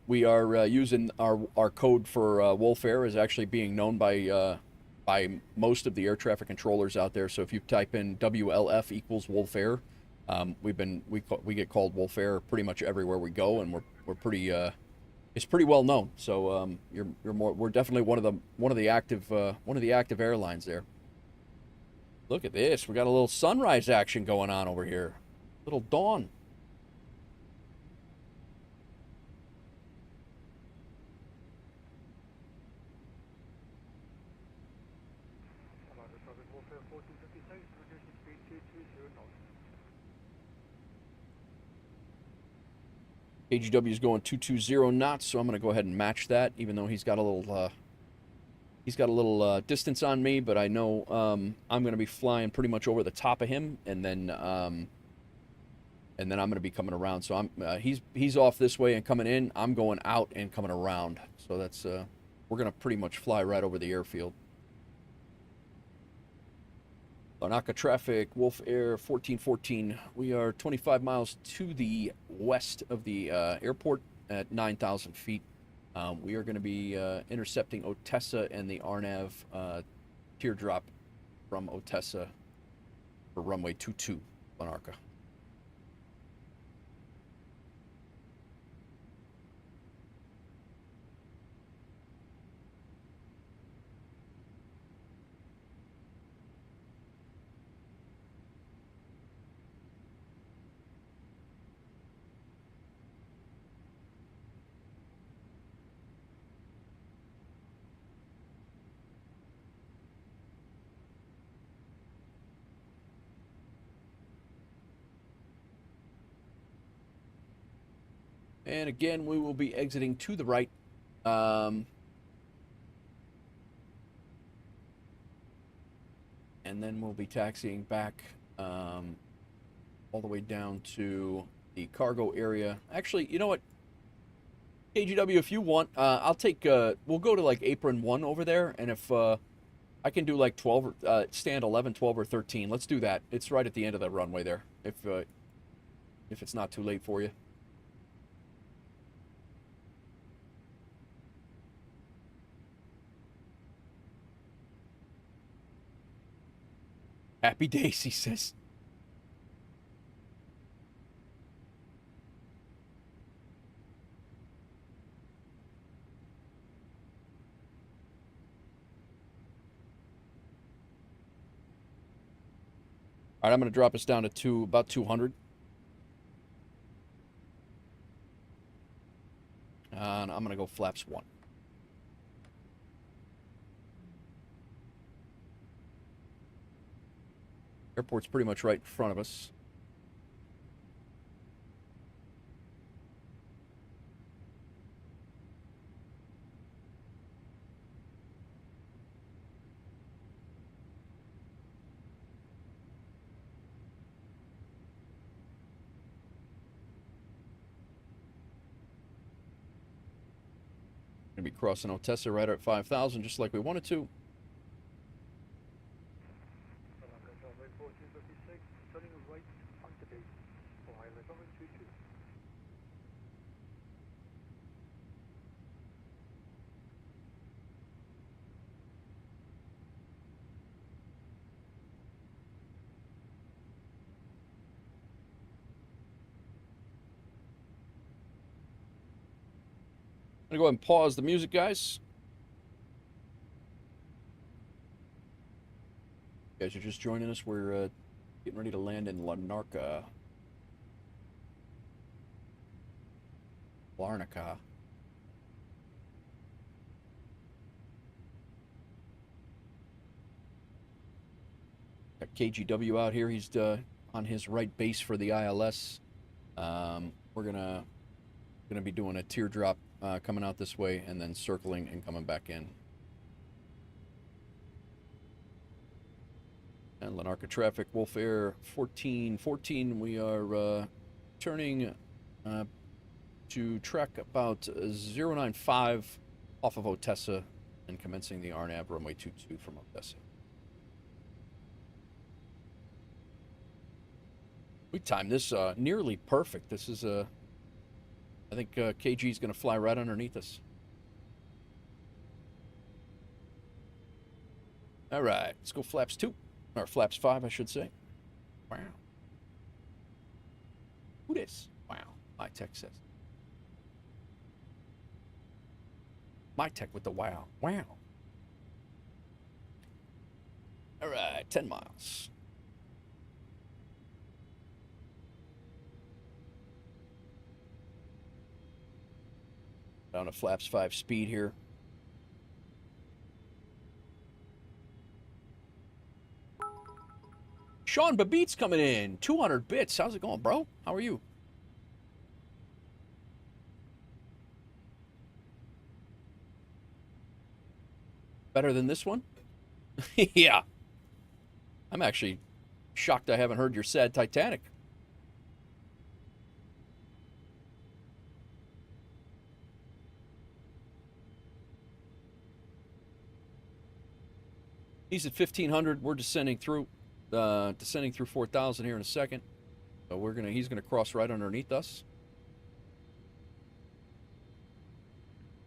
we are using our code for WolfAir is actually being known by most of the air traffic controllers out there. So if you type in WLF equals WolfAir, we get called WolfAir pretty much everywhere we go, and we're pretty it's pretty well known. So we're definitely one of the active airlines there. Look at this, we got a little sunrise action going on over here, little dawn. Traffic WolfAir 1456, reducing speed 220 knots. KGW is going 220 knots, so I'm going to go ahead and match that, even though he's got a little distance on me, but I know I'm going to be flying pretty much over the top of him, and then I'm going to be coming around. So he's off this way and coming in. I'm going out and coming around. So that's we're going to pretty much fly right over the airfield. Larnaka traffic, WolfAir 1414. We are 25 miles to the west of the airport at 9,000 feet. We are going to be intercepting Otessa and the RNAV teardrop from Otessa for runway 22, Larnaka. And again, we will be exiting to the right. And then we'll be taxiing back all the way down to the cargo area. Actually, you know what? KGW, if you want, I'll take, we'll go to like apron 1 over there. And if I can do like 12, stand 11, 12, or 13, let's do that. It's right at the end of the runway there, if it's not too late for you. Happy days, he says. All right, I'm going to drop us down to about 200. And I'm going to go flaps 1. Airport's pretty much right in front of us. Gonna be crossing Otessa right at 5,000, just like we wanted to. Larnaka traffic 1456, turning right onto base for highway cover 22. I'm gonna go ahead and pause the music, guys. You guys are just joining us. We're getting ready to land in Larnaca. Larnaca. Got KGW out here. He's on his right base for the ILS. We're gonna be doing a teardrop coming out this way and then circling and coming back in. And Larnaka traffic, WolfAir 1414. We are turning to track about 095 off of Otessa and commencing the RNAV runway 22 from Otessa. We timed this nearly perfect. This is I think KG is going to fly right underneath us. All right, let's go flaps 2. Or flaps 5, I should say. Wow. Who this? Wow. My tech says. My tech with the wow. Wow. All right, 10 miles. Down to flaps 5 speed here. Sean Babit's coming in. 200 bits. How's it going, bro? How are you? Better than this one? Yeah. I'm actually shocked I haven't heard your sad Titanic. He's at 1,500. We're descending through 4,000 here in a second. So he's gonna cross right underneath us.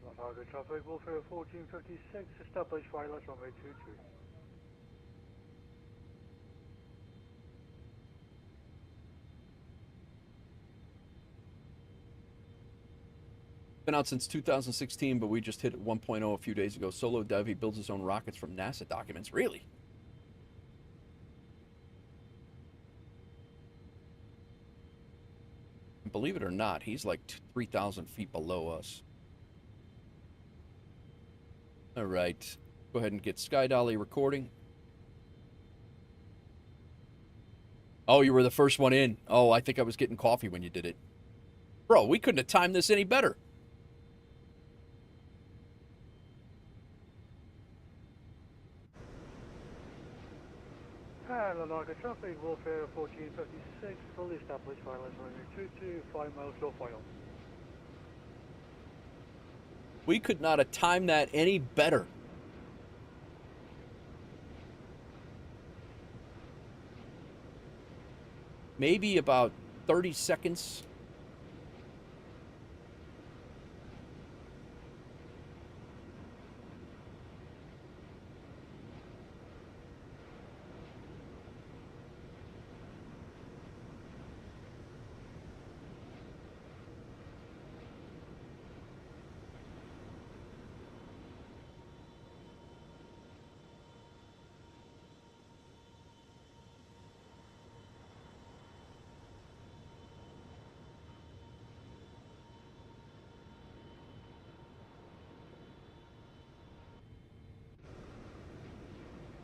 Larnaka traffic, WolfAir 1456, establish wireless runway 22. Been out since 2016, but we just hit 1.0 a few days ago. Solo dev, he builds his own rockets from NASA documents. Really? Believe it or not, he's like 3,000 feet below us. All right. Go ahead and get Sky Dolly recording. Oh, you were the first one in. Oh, I think I was getting coffee when you did it. Bro, we couldn't have timed this any better. Larnaka traffic, WolfAir 1456, fully established wireless runway 22, 5 miles short final. We could not have timed that any better. Maybe about 30 seconds.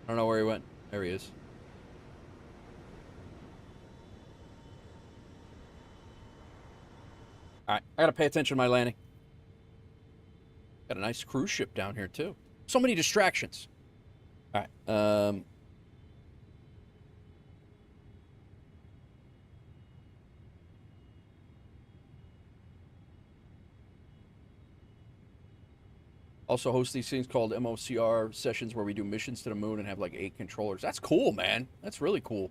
I don't know where he went. There he is. All right, I gotta pay attention to my landing. Got a nice cruise ship down here too. So many distractions. All right. Also host these things called MOCR sessions where we do missions to the moon and have like 8 controllers. That's cool, man. That's really cool.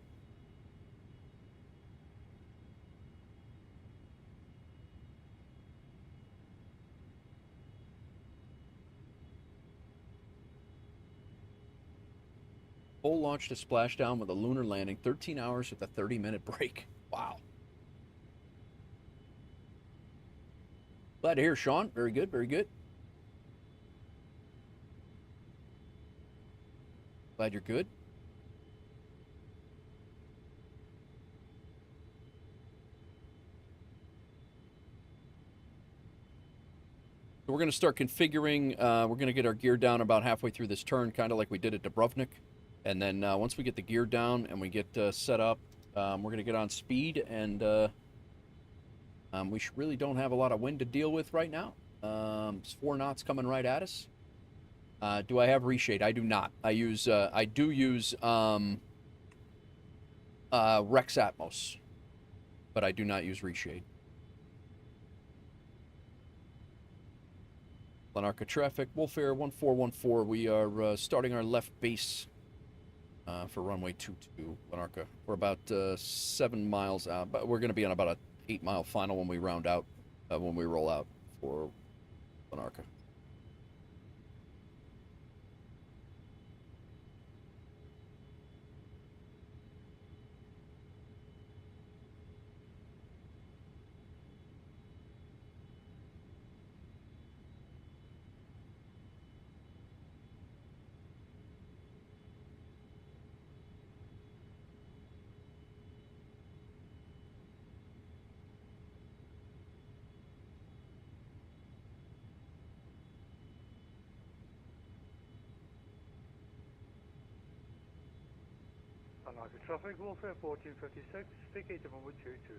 Full launch to splashdown with a lunar landing, 13 hours with a 30-minute break. Wow. Glad to hear, Sean. Very good, very good. Glad you're good. So we're going to start configuring. We're going to get our gear down about halfway through this turn, kind of like we did at Dubrovnik. And then once we get the gear down and we get set up, we're going to get on speed. And we really don't have a lot of wind to deal with right now. It's 4 knots coming right at us. Do I have reshade? I do not. I do use Rex Atmos, but I do not use reshade. Larnaka traffic, WolfAir 1414. We are starting our left base for runway 22, Larnaka. We're about 7 miles out, but we're going to be on about a 8-mile final when we round out, when we roll out for Larnaka. Larnaka traffic, WolfAir 1456, speaking to 122.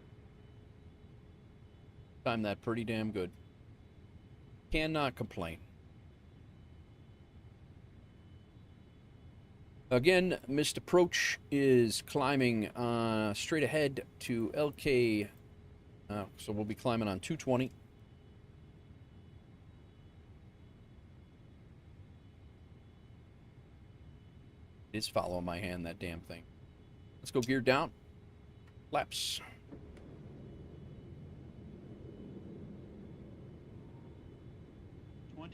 Timed that pretty damn good. Cannot complain. Again, missed approach is climbing straight ahead to LK. So we'll be climbing on 220. It is following my hand, that damn thing. Let's go gear down. Flaps. $2,500.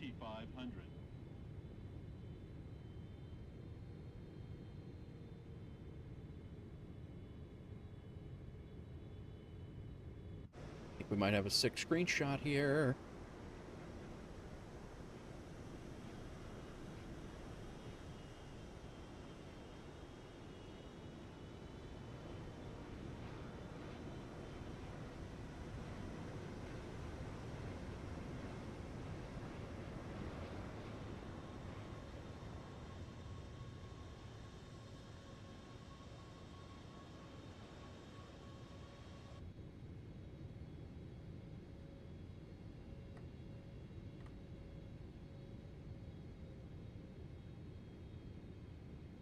I think we might have a 6 screenshot here.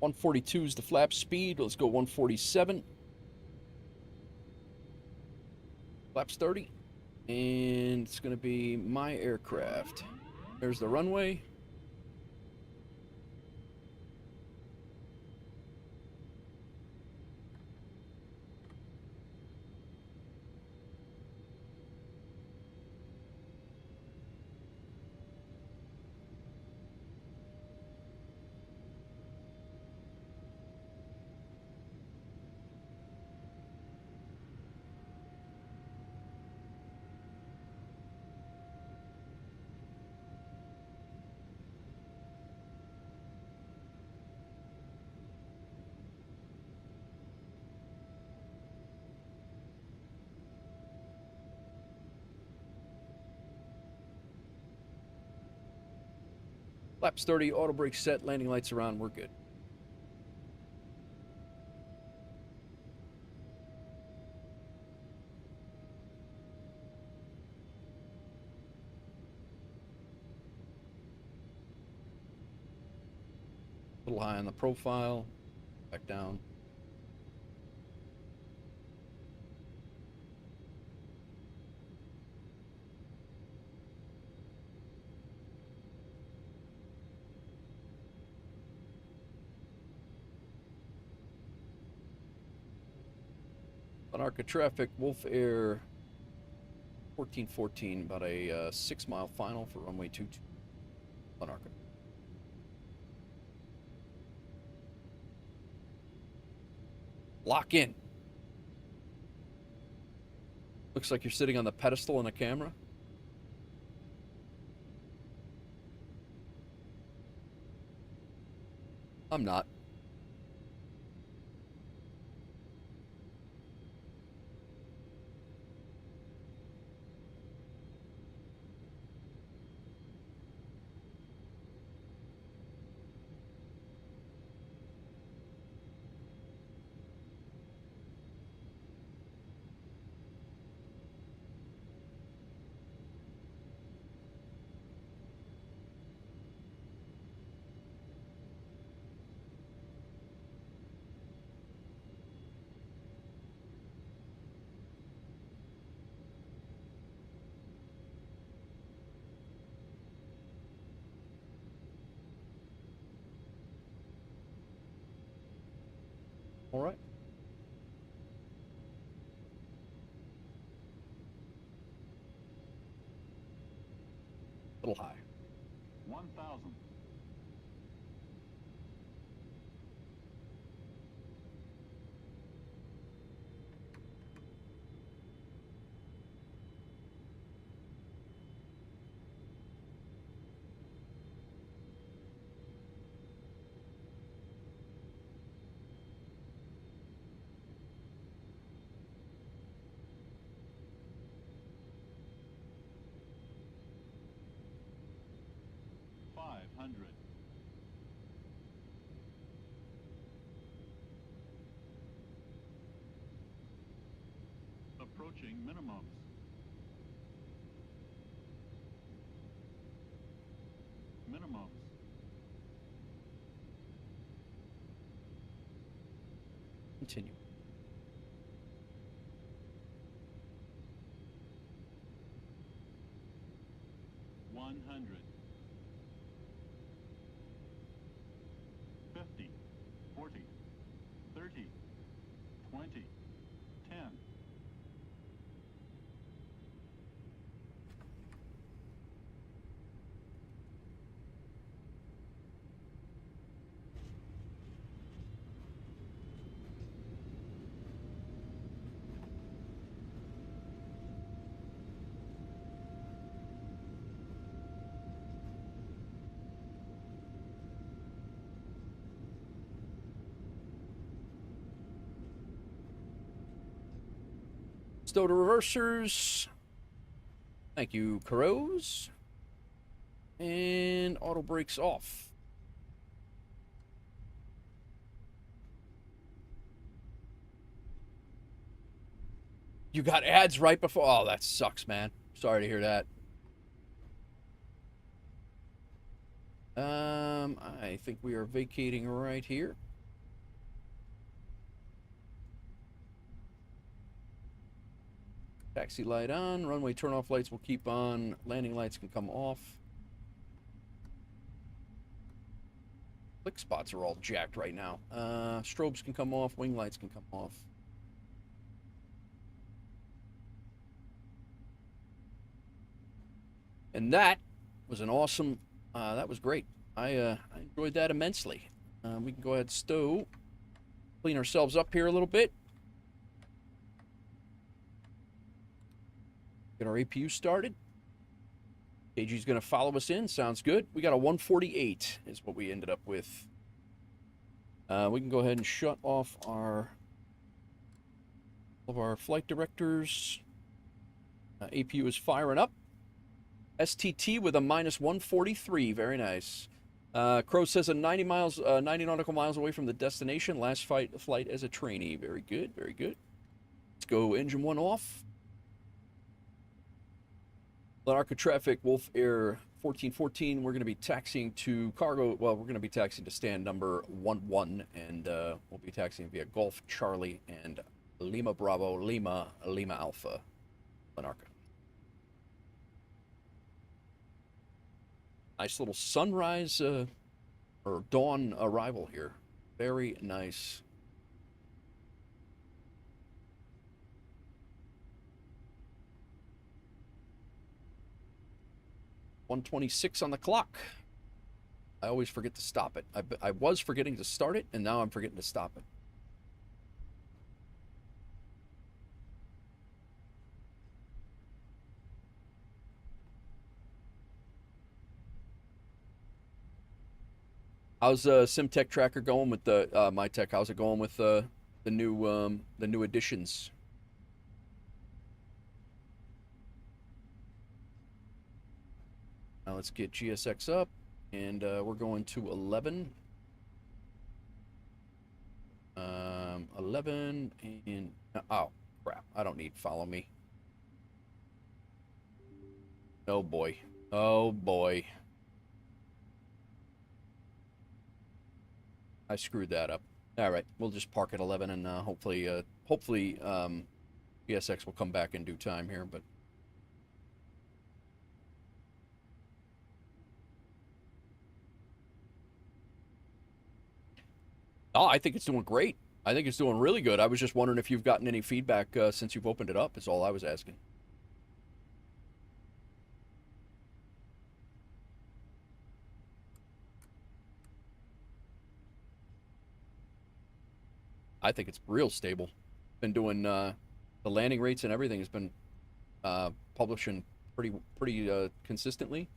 .142 is the flap speed. Let's go 147. Flaps 30. And it's going to be my aircraft. There's the runway. Flaps 30, auto brake set, landing lights are on, we're good. A little high on the profile, back down. Larnaka traffic, WolfAir 1414, about a 6-mile final for runway 22. Larnaka. Lock in. Looks like you're sitting on the pedestal in a camera. I'm not. All right. A little high. 1,000. 500. Approaching minimums. Minimums. Continue. $100. 50, 40, 30, 20, 10. Stow to reversers. Thank you, Crows. And auto brakes off. You got ads right before. Oh, that sucks, man. Sorry to hear that. I think we are vacating right here. Taxi light on. Runway turn-off lights will keep on. Landing lights can come off. Blick spots are all jacked right now. Strobes can come off. Wing lights can come off. And that was an awesome... that was great. I enjoyed that immensely. We can go ahead and stow. Clean ourselves up here a little bit. Get our APU started. KG's going to follow us in. Sounds good. We got a 148 is what we ended up with. We can go ahead and shut off all of our flight directors. APU is firing up. STT with a minus 143. Very nice. Crow says a 90 nautical miles away from the destination. Last flight as a trainee. Very good. Very good. Let's go engine 1 off. Larnaka traffic, WolfAir 1414. We're going to be taxiing to cargo. Well, we're going to be taxiing to stand number 11, and we'll be taxiing via Golf Charlie and Lima Bravo, Lima Alpha, Larnaka. Nice little sunrise or dawn arrival here. Very nice. 1:26 on the clock. I always forget to stop it. I was forgetting to start it, and now I'm forgetting to stop it. How's SimTech Tracker going with the MyTech? How's it going with the new additions? Now let's get GSX up, and we're going to 11. 11 and oh crap! I don't need follow me. Oh boy! Oh boy! I screwed that up. All right, we'll just park at 11, and hopefully GSX will come back in due time here. But oh, I think it's doing great. I think it's doing really good. I was just wondering if you've gotten any feedback since you've opened it up. Is all I was asking. I think it's real stable. Been doing the landing rates and everything has been publishing pretty consistently.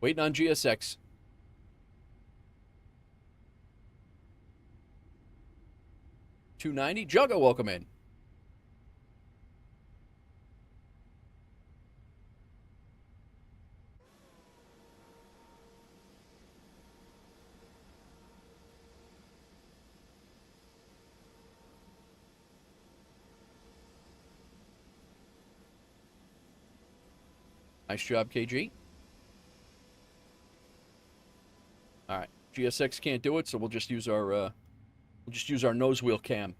Waiting on GSX. $290. Juggo, welcome in. Nice job, KG. All right, GSX can't do it, so we'll just use our nose wheel cam.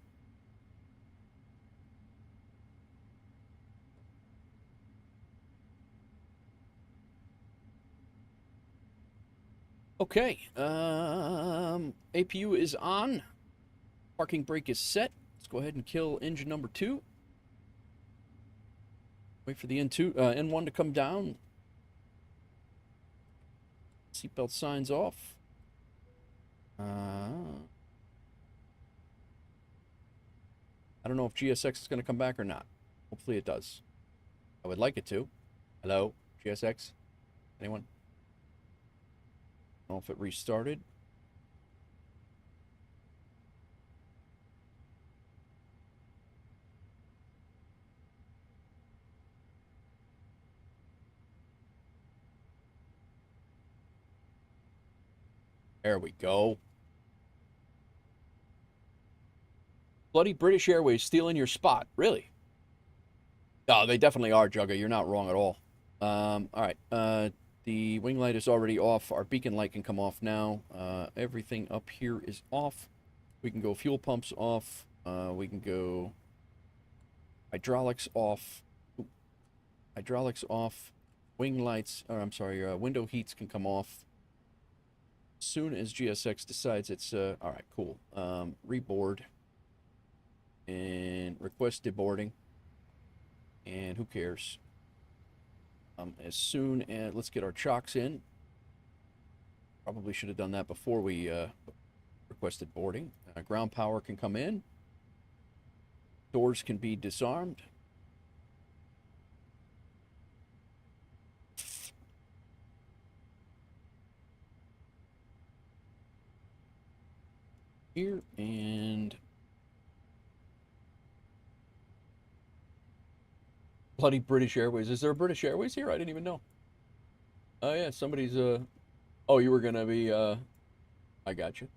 Okay, APU is on. Parking brake is set. Let's go ahead and kill engine number 2. Wait for the N1 to come down. Seatbelt signs off. I don't know if GSX is going to come back or not. Hopefully it does. I would like it to. Hello, GSX? Anyone? I don't know if it restarted. There we go. Bloody British Airways stealing your spot. Really? Oh, they definitely are, Jugga. You're not wrong at all. All right. The wing light is already off. Our beacon light can come off now. Everything up here is off. We can go fuel pumps off. We can go hydraulics off. Ooh. Hydraulics off. Wing lights, or I'm sorry, window heats can come off. As soon as GSX decides it's, all right, cool. Reboard. And request deboarding. And who cares? As soon as, let's get our chocks in. Probably should have done that before we requested boarding. Ground power can come in. Doors can be disarmed. Here, and bloody British Airways. Is there a British Airways here? I didn't even know. Oh yeah, somebody's oh, you were gonna be I got you.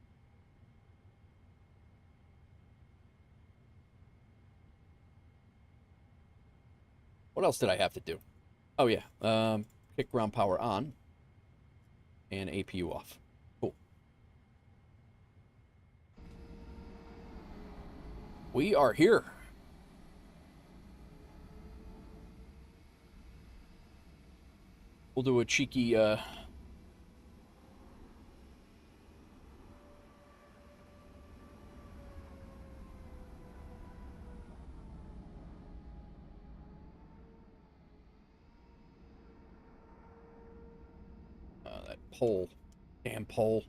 What else did I have to do? Oh yeah, kick ground power on and APU off. Cool. We are here. We'll do a cheeky, that pole. Damn pole.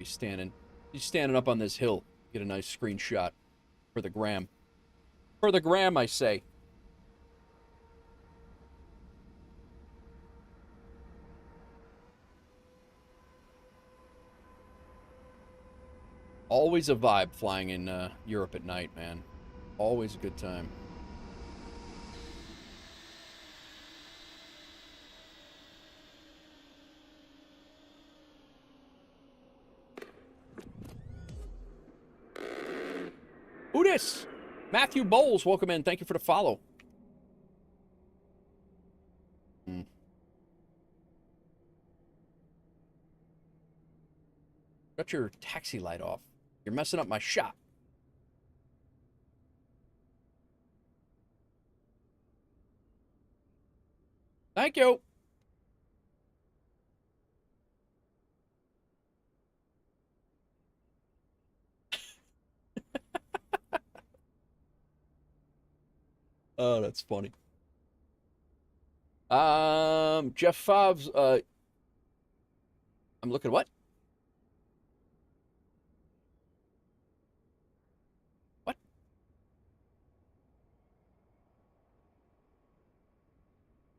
He's standing up on this hill. Get a nice screenshot for the gram. For the gram, I say. Always a vibe flying in Europe at night, man. Always a good time. Who dis? Matthew Bowles, welcome in. Thank you for the follow. Got your taxi light off. You're messing up my shot. Thank you. Oh, that's funny. Jeff Favs, I'm looking what? What?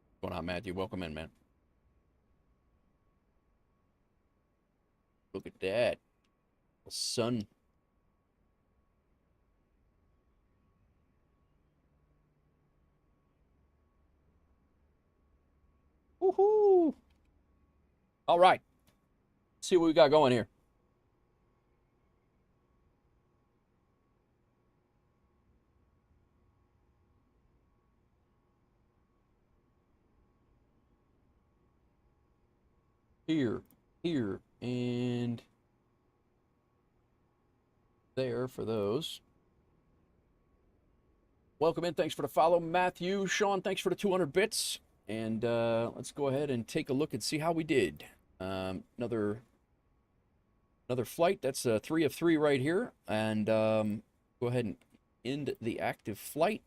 What's going on, Matthew? Welcome in, man. Look at that. The sun. Woohoo! All right. Let's see what we got going here. Here, and there for those. Welcome in. Thanks for the follow, Matthew. Sean, thanks for the 200 bits. And let's go ahead and take a look and see how we did. Another flight. That's 3 of 3 right here. And go ahead and end the active flight.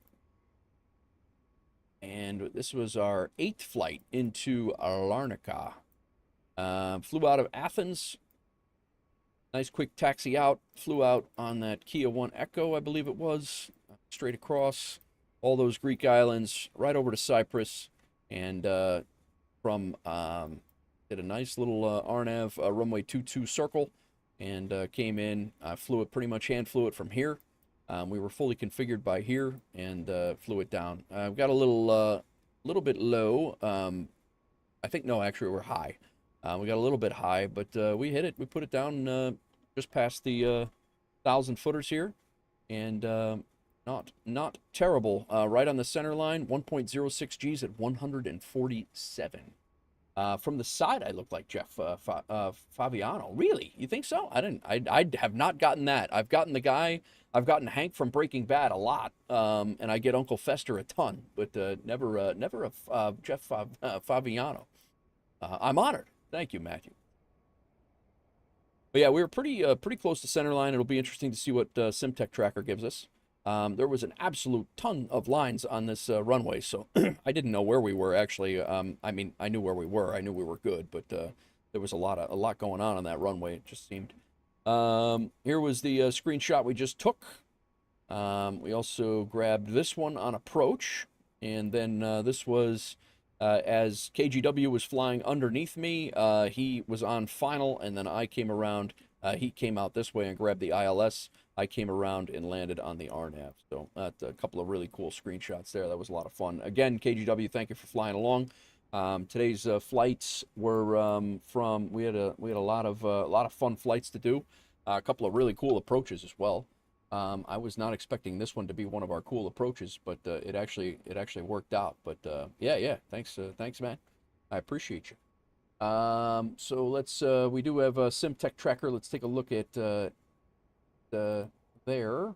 And this was our 8th flight into Larnaca. Flew out of Athens. Nice quick taxi out. Flew out on that Kia 1 Echo, I believe it was. Straight across all those Greek islands, right over to Cyprus. And did a nice little RNAV runway 22 circle. And came in. Flew it, pretty much hand flew it from here. We were fully configured by here and flew it down. Got a little bit low. I think, no, actually we're high. We got a little bit high, but we hit it. We put it down just past the 1,000 footers here, and not terrible. Right on the center line, 1.06 Gs at 147. From the side, I look like Jeff Faviano. Really? You think so? I have not gotten that. I've gotten the guy. I've gotten Hank from Breaking Bad a lot, and I get Uncle Fester a ton, but never a Jeff Faviano. I'm honored. Thank you, Matthew. But yeah, we were pretty close to center line. It'll be interesting to see what SimTech Tracker gives us. There was an absolute ton of lines on this runway, so I didn't know where we were actually. I mean, I knew where we were. I knew we were good, but there was a lot going on that runway. It just seemed. Here was the screenshot we just took. We also grabbed this one on approach, and then this was. As KGW was flying underneath me, he was on final, and then I came around. He came out this way and grabbed the ILS. I came around and landed on the RNAV. So a couple of really cool screenshots there. That was a lot of fun. Again, KGW, thank you for flying along. Today's flights were from. We had a lot of fun flights to do. A couple of really cool approaches as well. I was not expecting this one to be one of our cool approaches, but it actually worked out. But yeah, thanks, man. I appreciate you. So let's we do have a SimTech tracker. Let's take a look at there.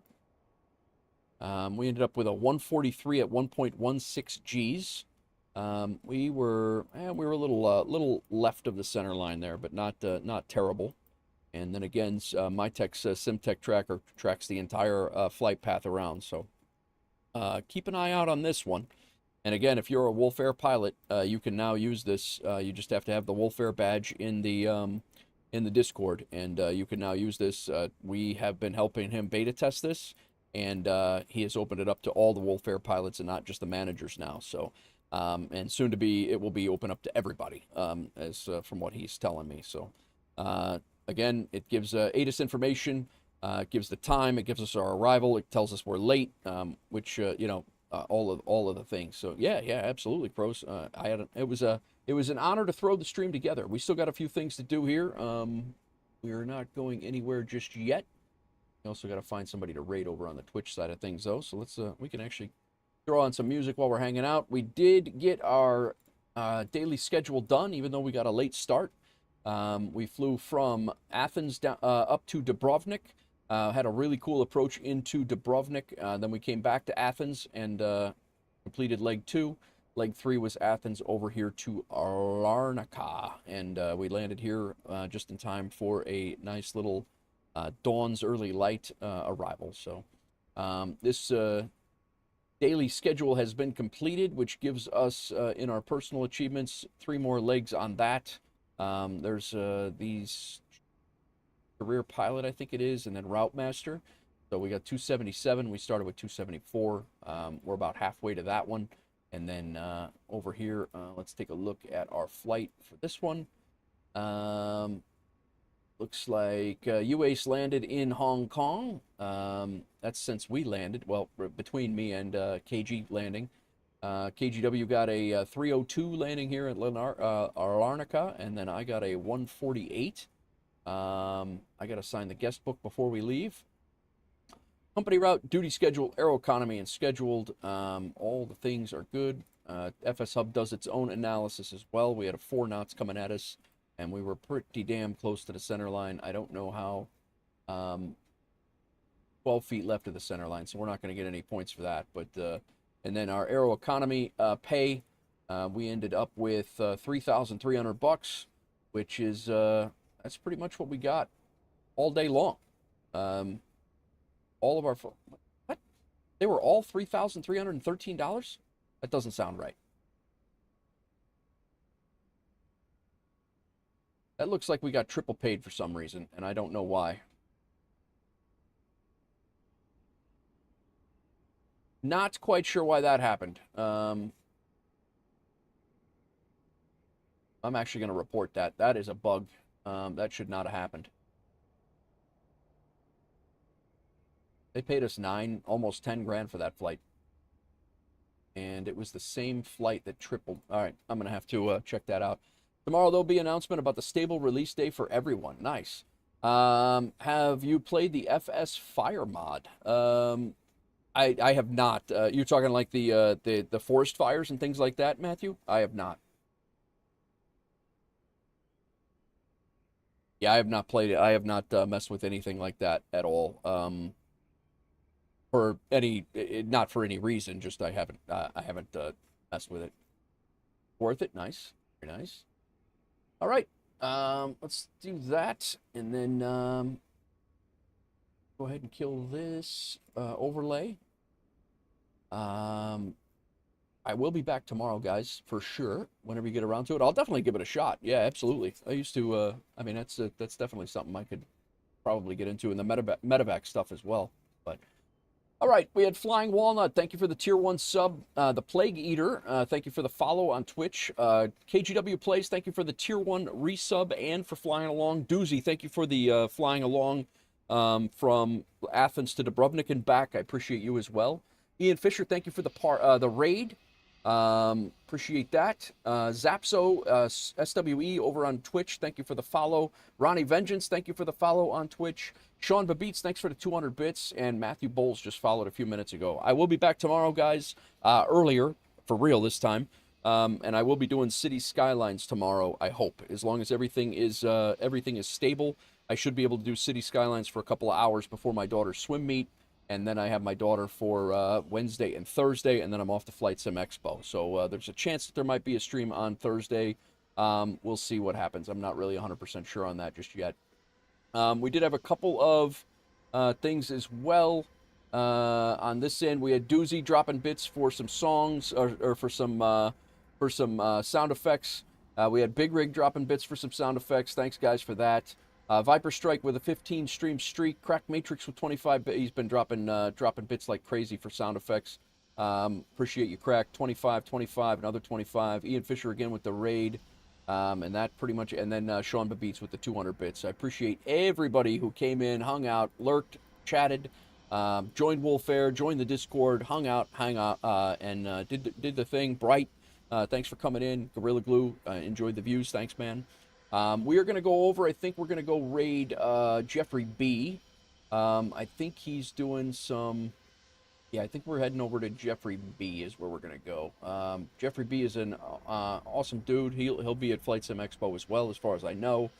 We ended up with a 143 at 1.16 Gs. We were a little left of the center line there, but not terrible. And then again, MyTech's SimTech tracker tracks the entire flight path around. So keep an eye out on this one. And again, if you're a WolfAir pilot, you can now use this. You just have to have the WolfAir badge in the Discord, and you can now use this. We have been helping him beta test this, and he has opened it up to all the WolfAir pilots and not just the managers now. So, and soon to be, it will be open up to everybody, as from what he's telling me. So, again, it gives ATIS information, it gives the time, it gives us our arrival, it tells us we're late, which you know, all of the things. So yeah, absolutely, pros. It was an honor to throw the stream together. We still got a few things to do here. We are not going anywhere just yet. We also got to find somebody to raid over on the Twitch side of things, though. So let's we can actually throw on some music while we're hanging out. We did get our daily schedule done, even though we got a late start. We flew from Athens down, up to Dubrovnik, had a really cool approach into Dubrovnik. Then we came back to Athens and completed leg 2. Leg 3 was Athens over here to Larnaca. And we landed here just in time for a nice little dawn's early light arrival. So this daily schedule has been completed, which gives us, in our personal achievements, 3 more legs on that. There's these career pilot, I think it is, and then route master. So we got 277. We started with 274. We're about halfway to that one. And then over here, let's take a look at our flight for this one. Looks like UAS landed in Hong Kong. That's since we landed. Well, between me and KG landing. KGW got a 302 landing here at Larnaca, and then I got a 148. I got to sign the guest book before we leave. Company route, duty schedule, Aeroconomy, and scheduled. All the things are good. FSHub does its own analysis as well. We had a 4 knots coming at us, and we were pretty damn close to the center line. I don't know how. 12 feet left of the center line, so we're not going to get any points for that. But and then our Aeroconomy pay, we ended up with $3,300, which is that's pretty much what we got all day long. All of our what? They were all $3,313? That doesn't sound right. That looks like we got triple paid for some reason, and I don't know why. Not quite sure why that happened. I'm actually going to report that. That is a bug. That should not have happened. They paid us almost 10 grand for that flight. And it was the same flight that tripled. All right, I'm going to have to check that out. Tomorrow there'll be an announcement about the stable release day for everyone. Nice. Have you played the FS Fire mod? I have not. You're talking like the forest fires and things like that, Matthew? I have not. Yeah, I have not played it. I have not messed with anything like that at all. For any, not for any reason. Just I haven't messed with it. Worth it. Nice. Very nice. All right. Let's do that, and then go ahead and kill this overlay. I will be back tomorrow, guys, for sure. Whenever you get around to it, I'll definitely give it a shot. Yeah, absolutely. I used to. I mean, that's definitely something I could probably get into in the medevac stuff as well. But all right, we had Flying Walnut. Thank you for the tier 1 sub. The Plague Eater. Thank you for the follow on Twitch. KGW Plays. Thank you for the tier 1 resub and for flying along. Doozy. Thank you for the flying along from Athens to Dubrovnik and back. I appreciate you as well. Ian Fisher. Thank you for the raid. Appreciate that. Zapso, SWE over on Twitch, thank you for the follow. Ronnie Vengeance, thank you for the follow on Twitch. Sean Babeats, thanks for the 200 bits. And Matthew Bowles just followed a few minutes ago. I will be back tomorrow, guys, earlier, for real this time. And I will be doing City Skylines tomorrow, I hope. As long as everything is stable, I should be able to do City Skylines for a couple of hours before my daughter's swim meet. And then I have my daughter for Wednesday and Thursday, and then I'm off to Flight Sim Expo. So there's a chance that there might be a stream on Thursday. We'll see what happens. I'm not really 100% sure on that just yet. We did have a couple of things as well. On this end, we had Doozy dropping bits for some songs or for some sound effects. We had Big Rig dropping bits for some sound effects. Thanks, guys, for that. Viper Strike with a 15 stream streak. Crack Matrix with 25. He's been dropping bits like crazy for sound effects. Appreciate you, Crack. 25, 25, another 25. Ian Fisher again with the raid. And that pretty much, and then Sean Babeats with the 200 bits. I appreciate everybody who came in, hung out, lurked, chatted, joined WolfAir, joined the Discord, hung out, and did the thing. Bright, thanks for coming in. Gorilla Glue, enjoyed the views. Thanks, man. We are going to go over, I think we're going to go raid Jeffrey B. I think he's doing some, yeah, I think we're heading over to Jeffrey B is where we're going to go. Jeffrey B is an awesome dude. He'll be at Flight Sim Expo as well, as far as I know.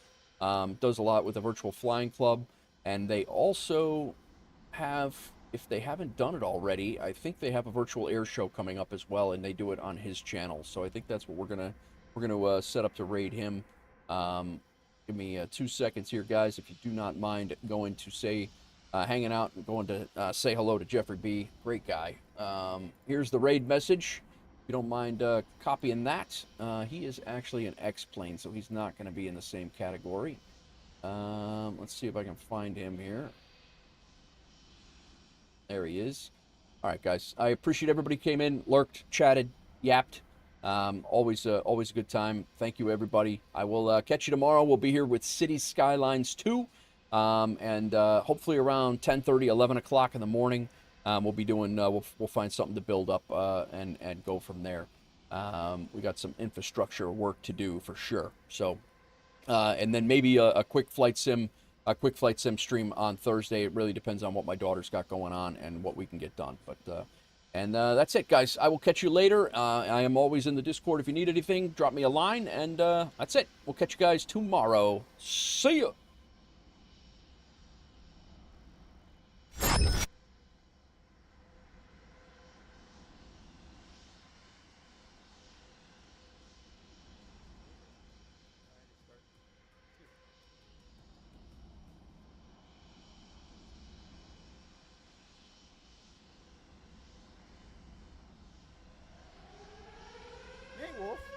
Does a lot with the Virtual Flying Club. And they also have, if they haven't done it already, I think they have a virtual air show coming up as well, and they do it on his channel. So I think that's what we're gonna set up to raid him. Give me 2 seconds here, guys, if you do not mind going to say, hanging out and going to say hello to Jeffrey B. Great guy. Here's the raid message. If you don't mind copying that. He is actually an X-plane, so he's not going to be in the same category. Let's see if I can find him here. There he is. All right, guys. I appreciate everybody who came in, lurked, chatted, yapped. Always a good time. Thank you, everybody. I will catch you tomorrow. We'll be here with City Skylines 2. And hopefully around 10:30, 11 o'clock in the morning, we'll be doing, we'll find something to build up and go from there. We got some infrastructure work to do for sure. So, and then maybe a quick flight sim stream on Thursday. It really depends on what my daughter's got going on and what we can get done. But and that's it, guys. I will catch you later. I am always in the Discord. If you need anything, drop me a line. And that's it. We'll catch you guys tomorrow. See ya. Hey, Wolf.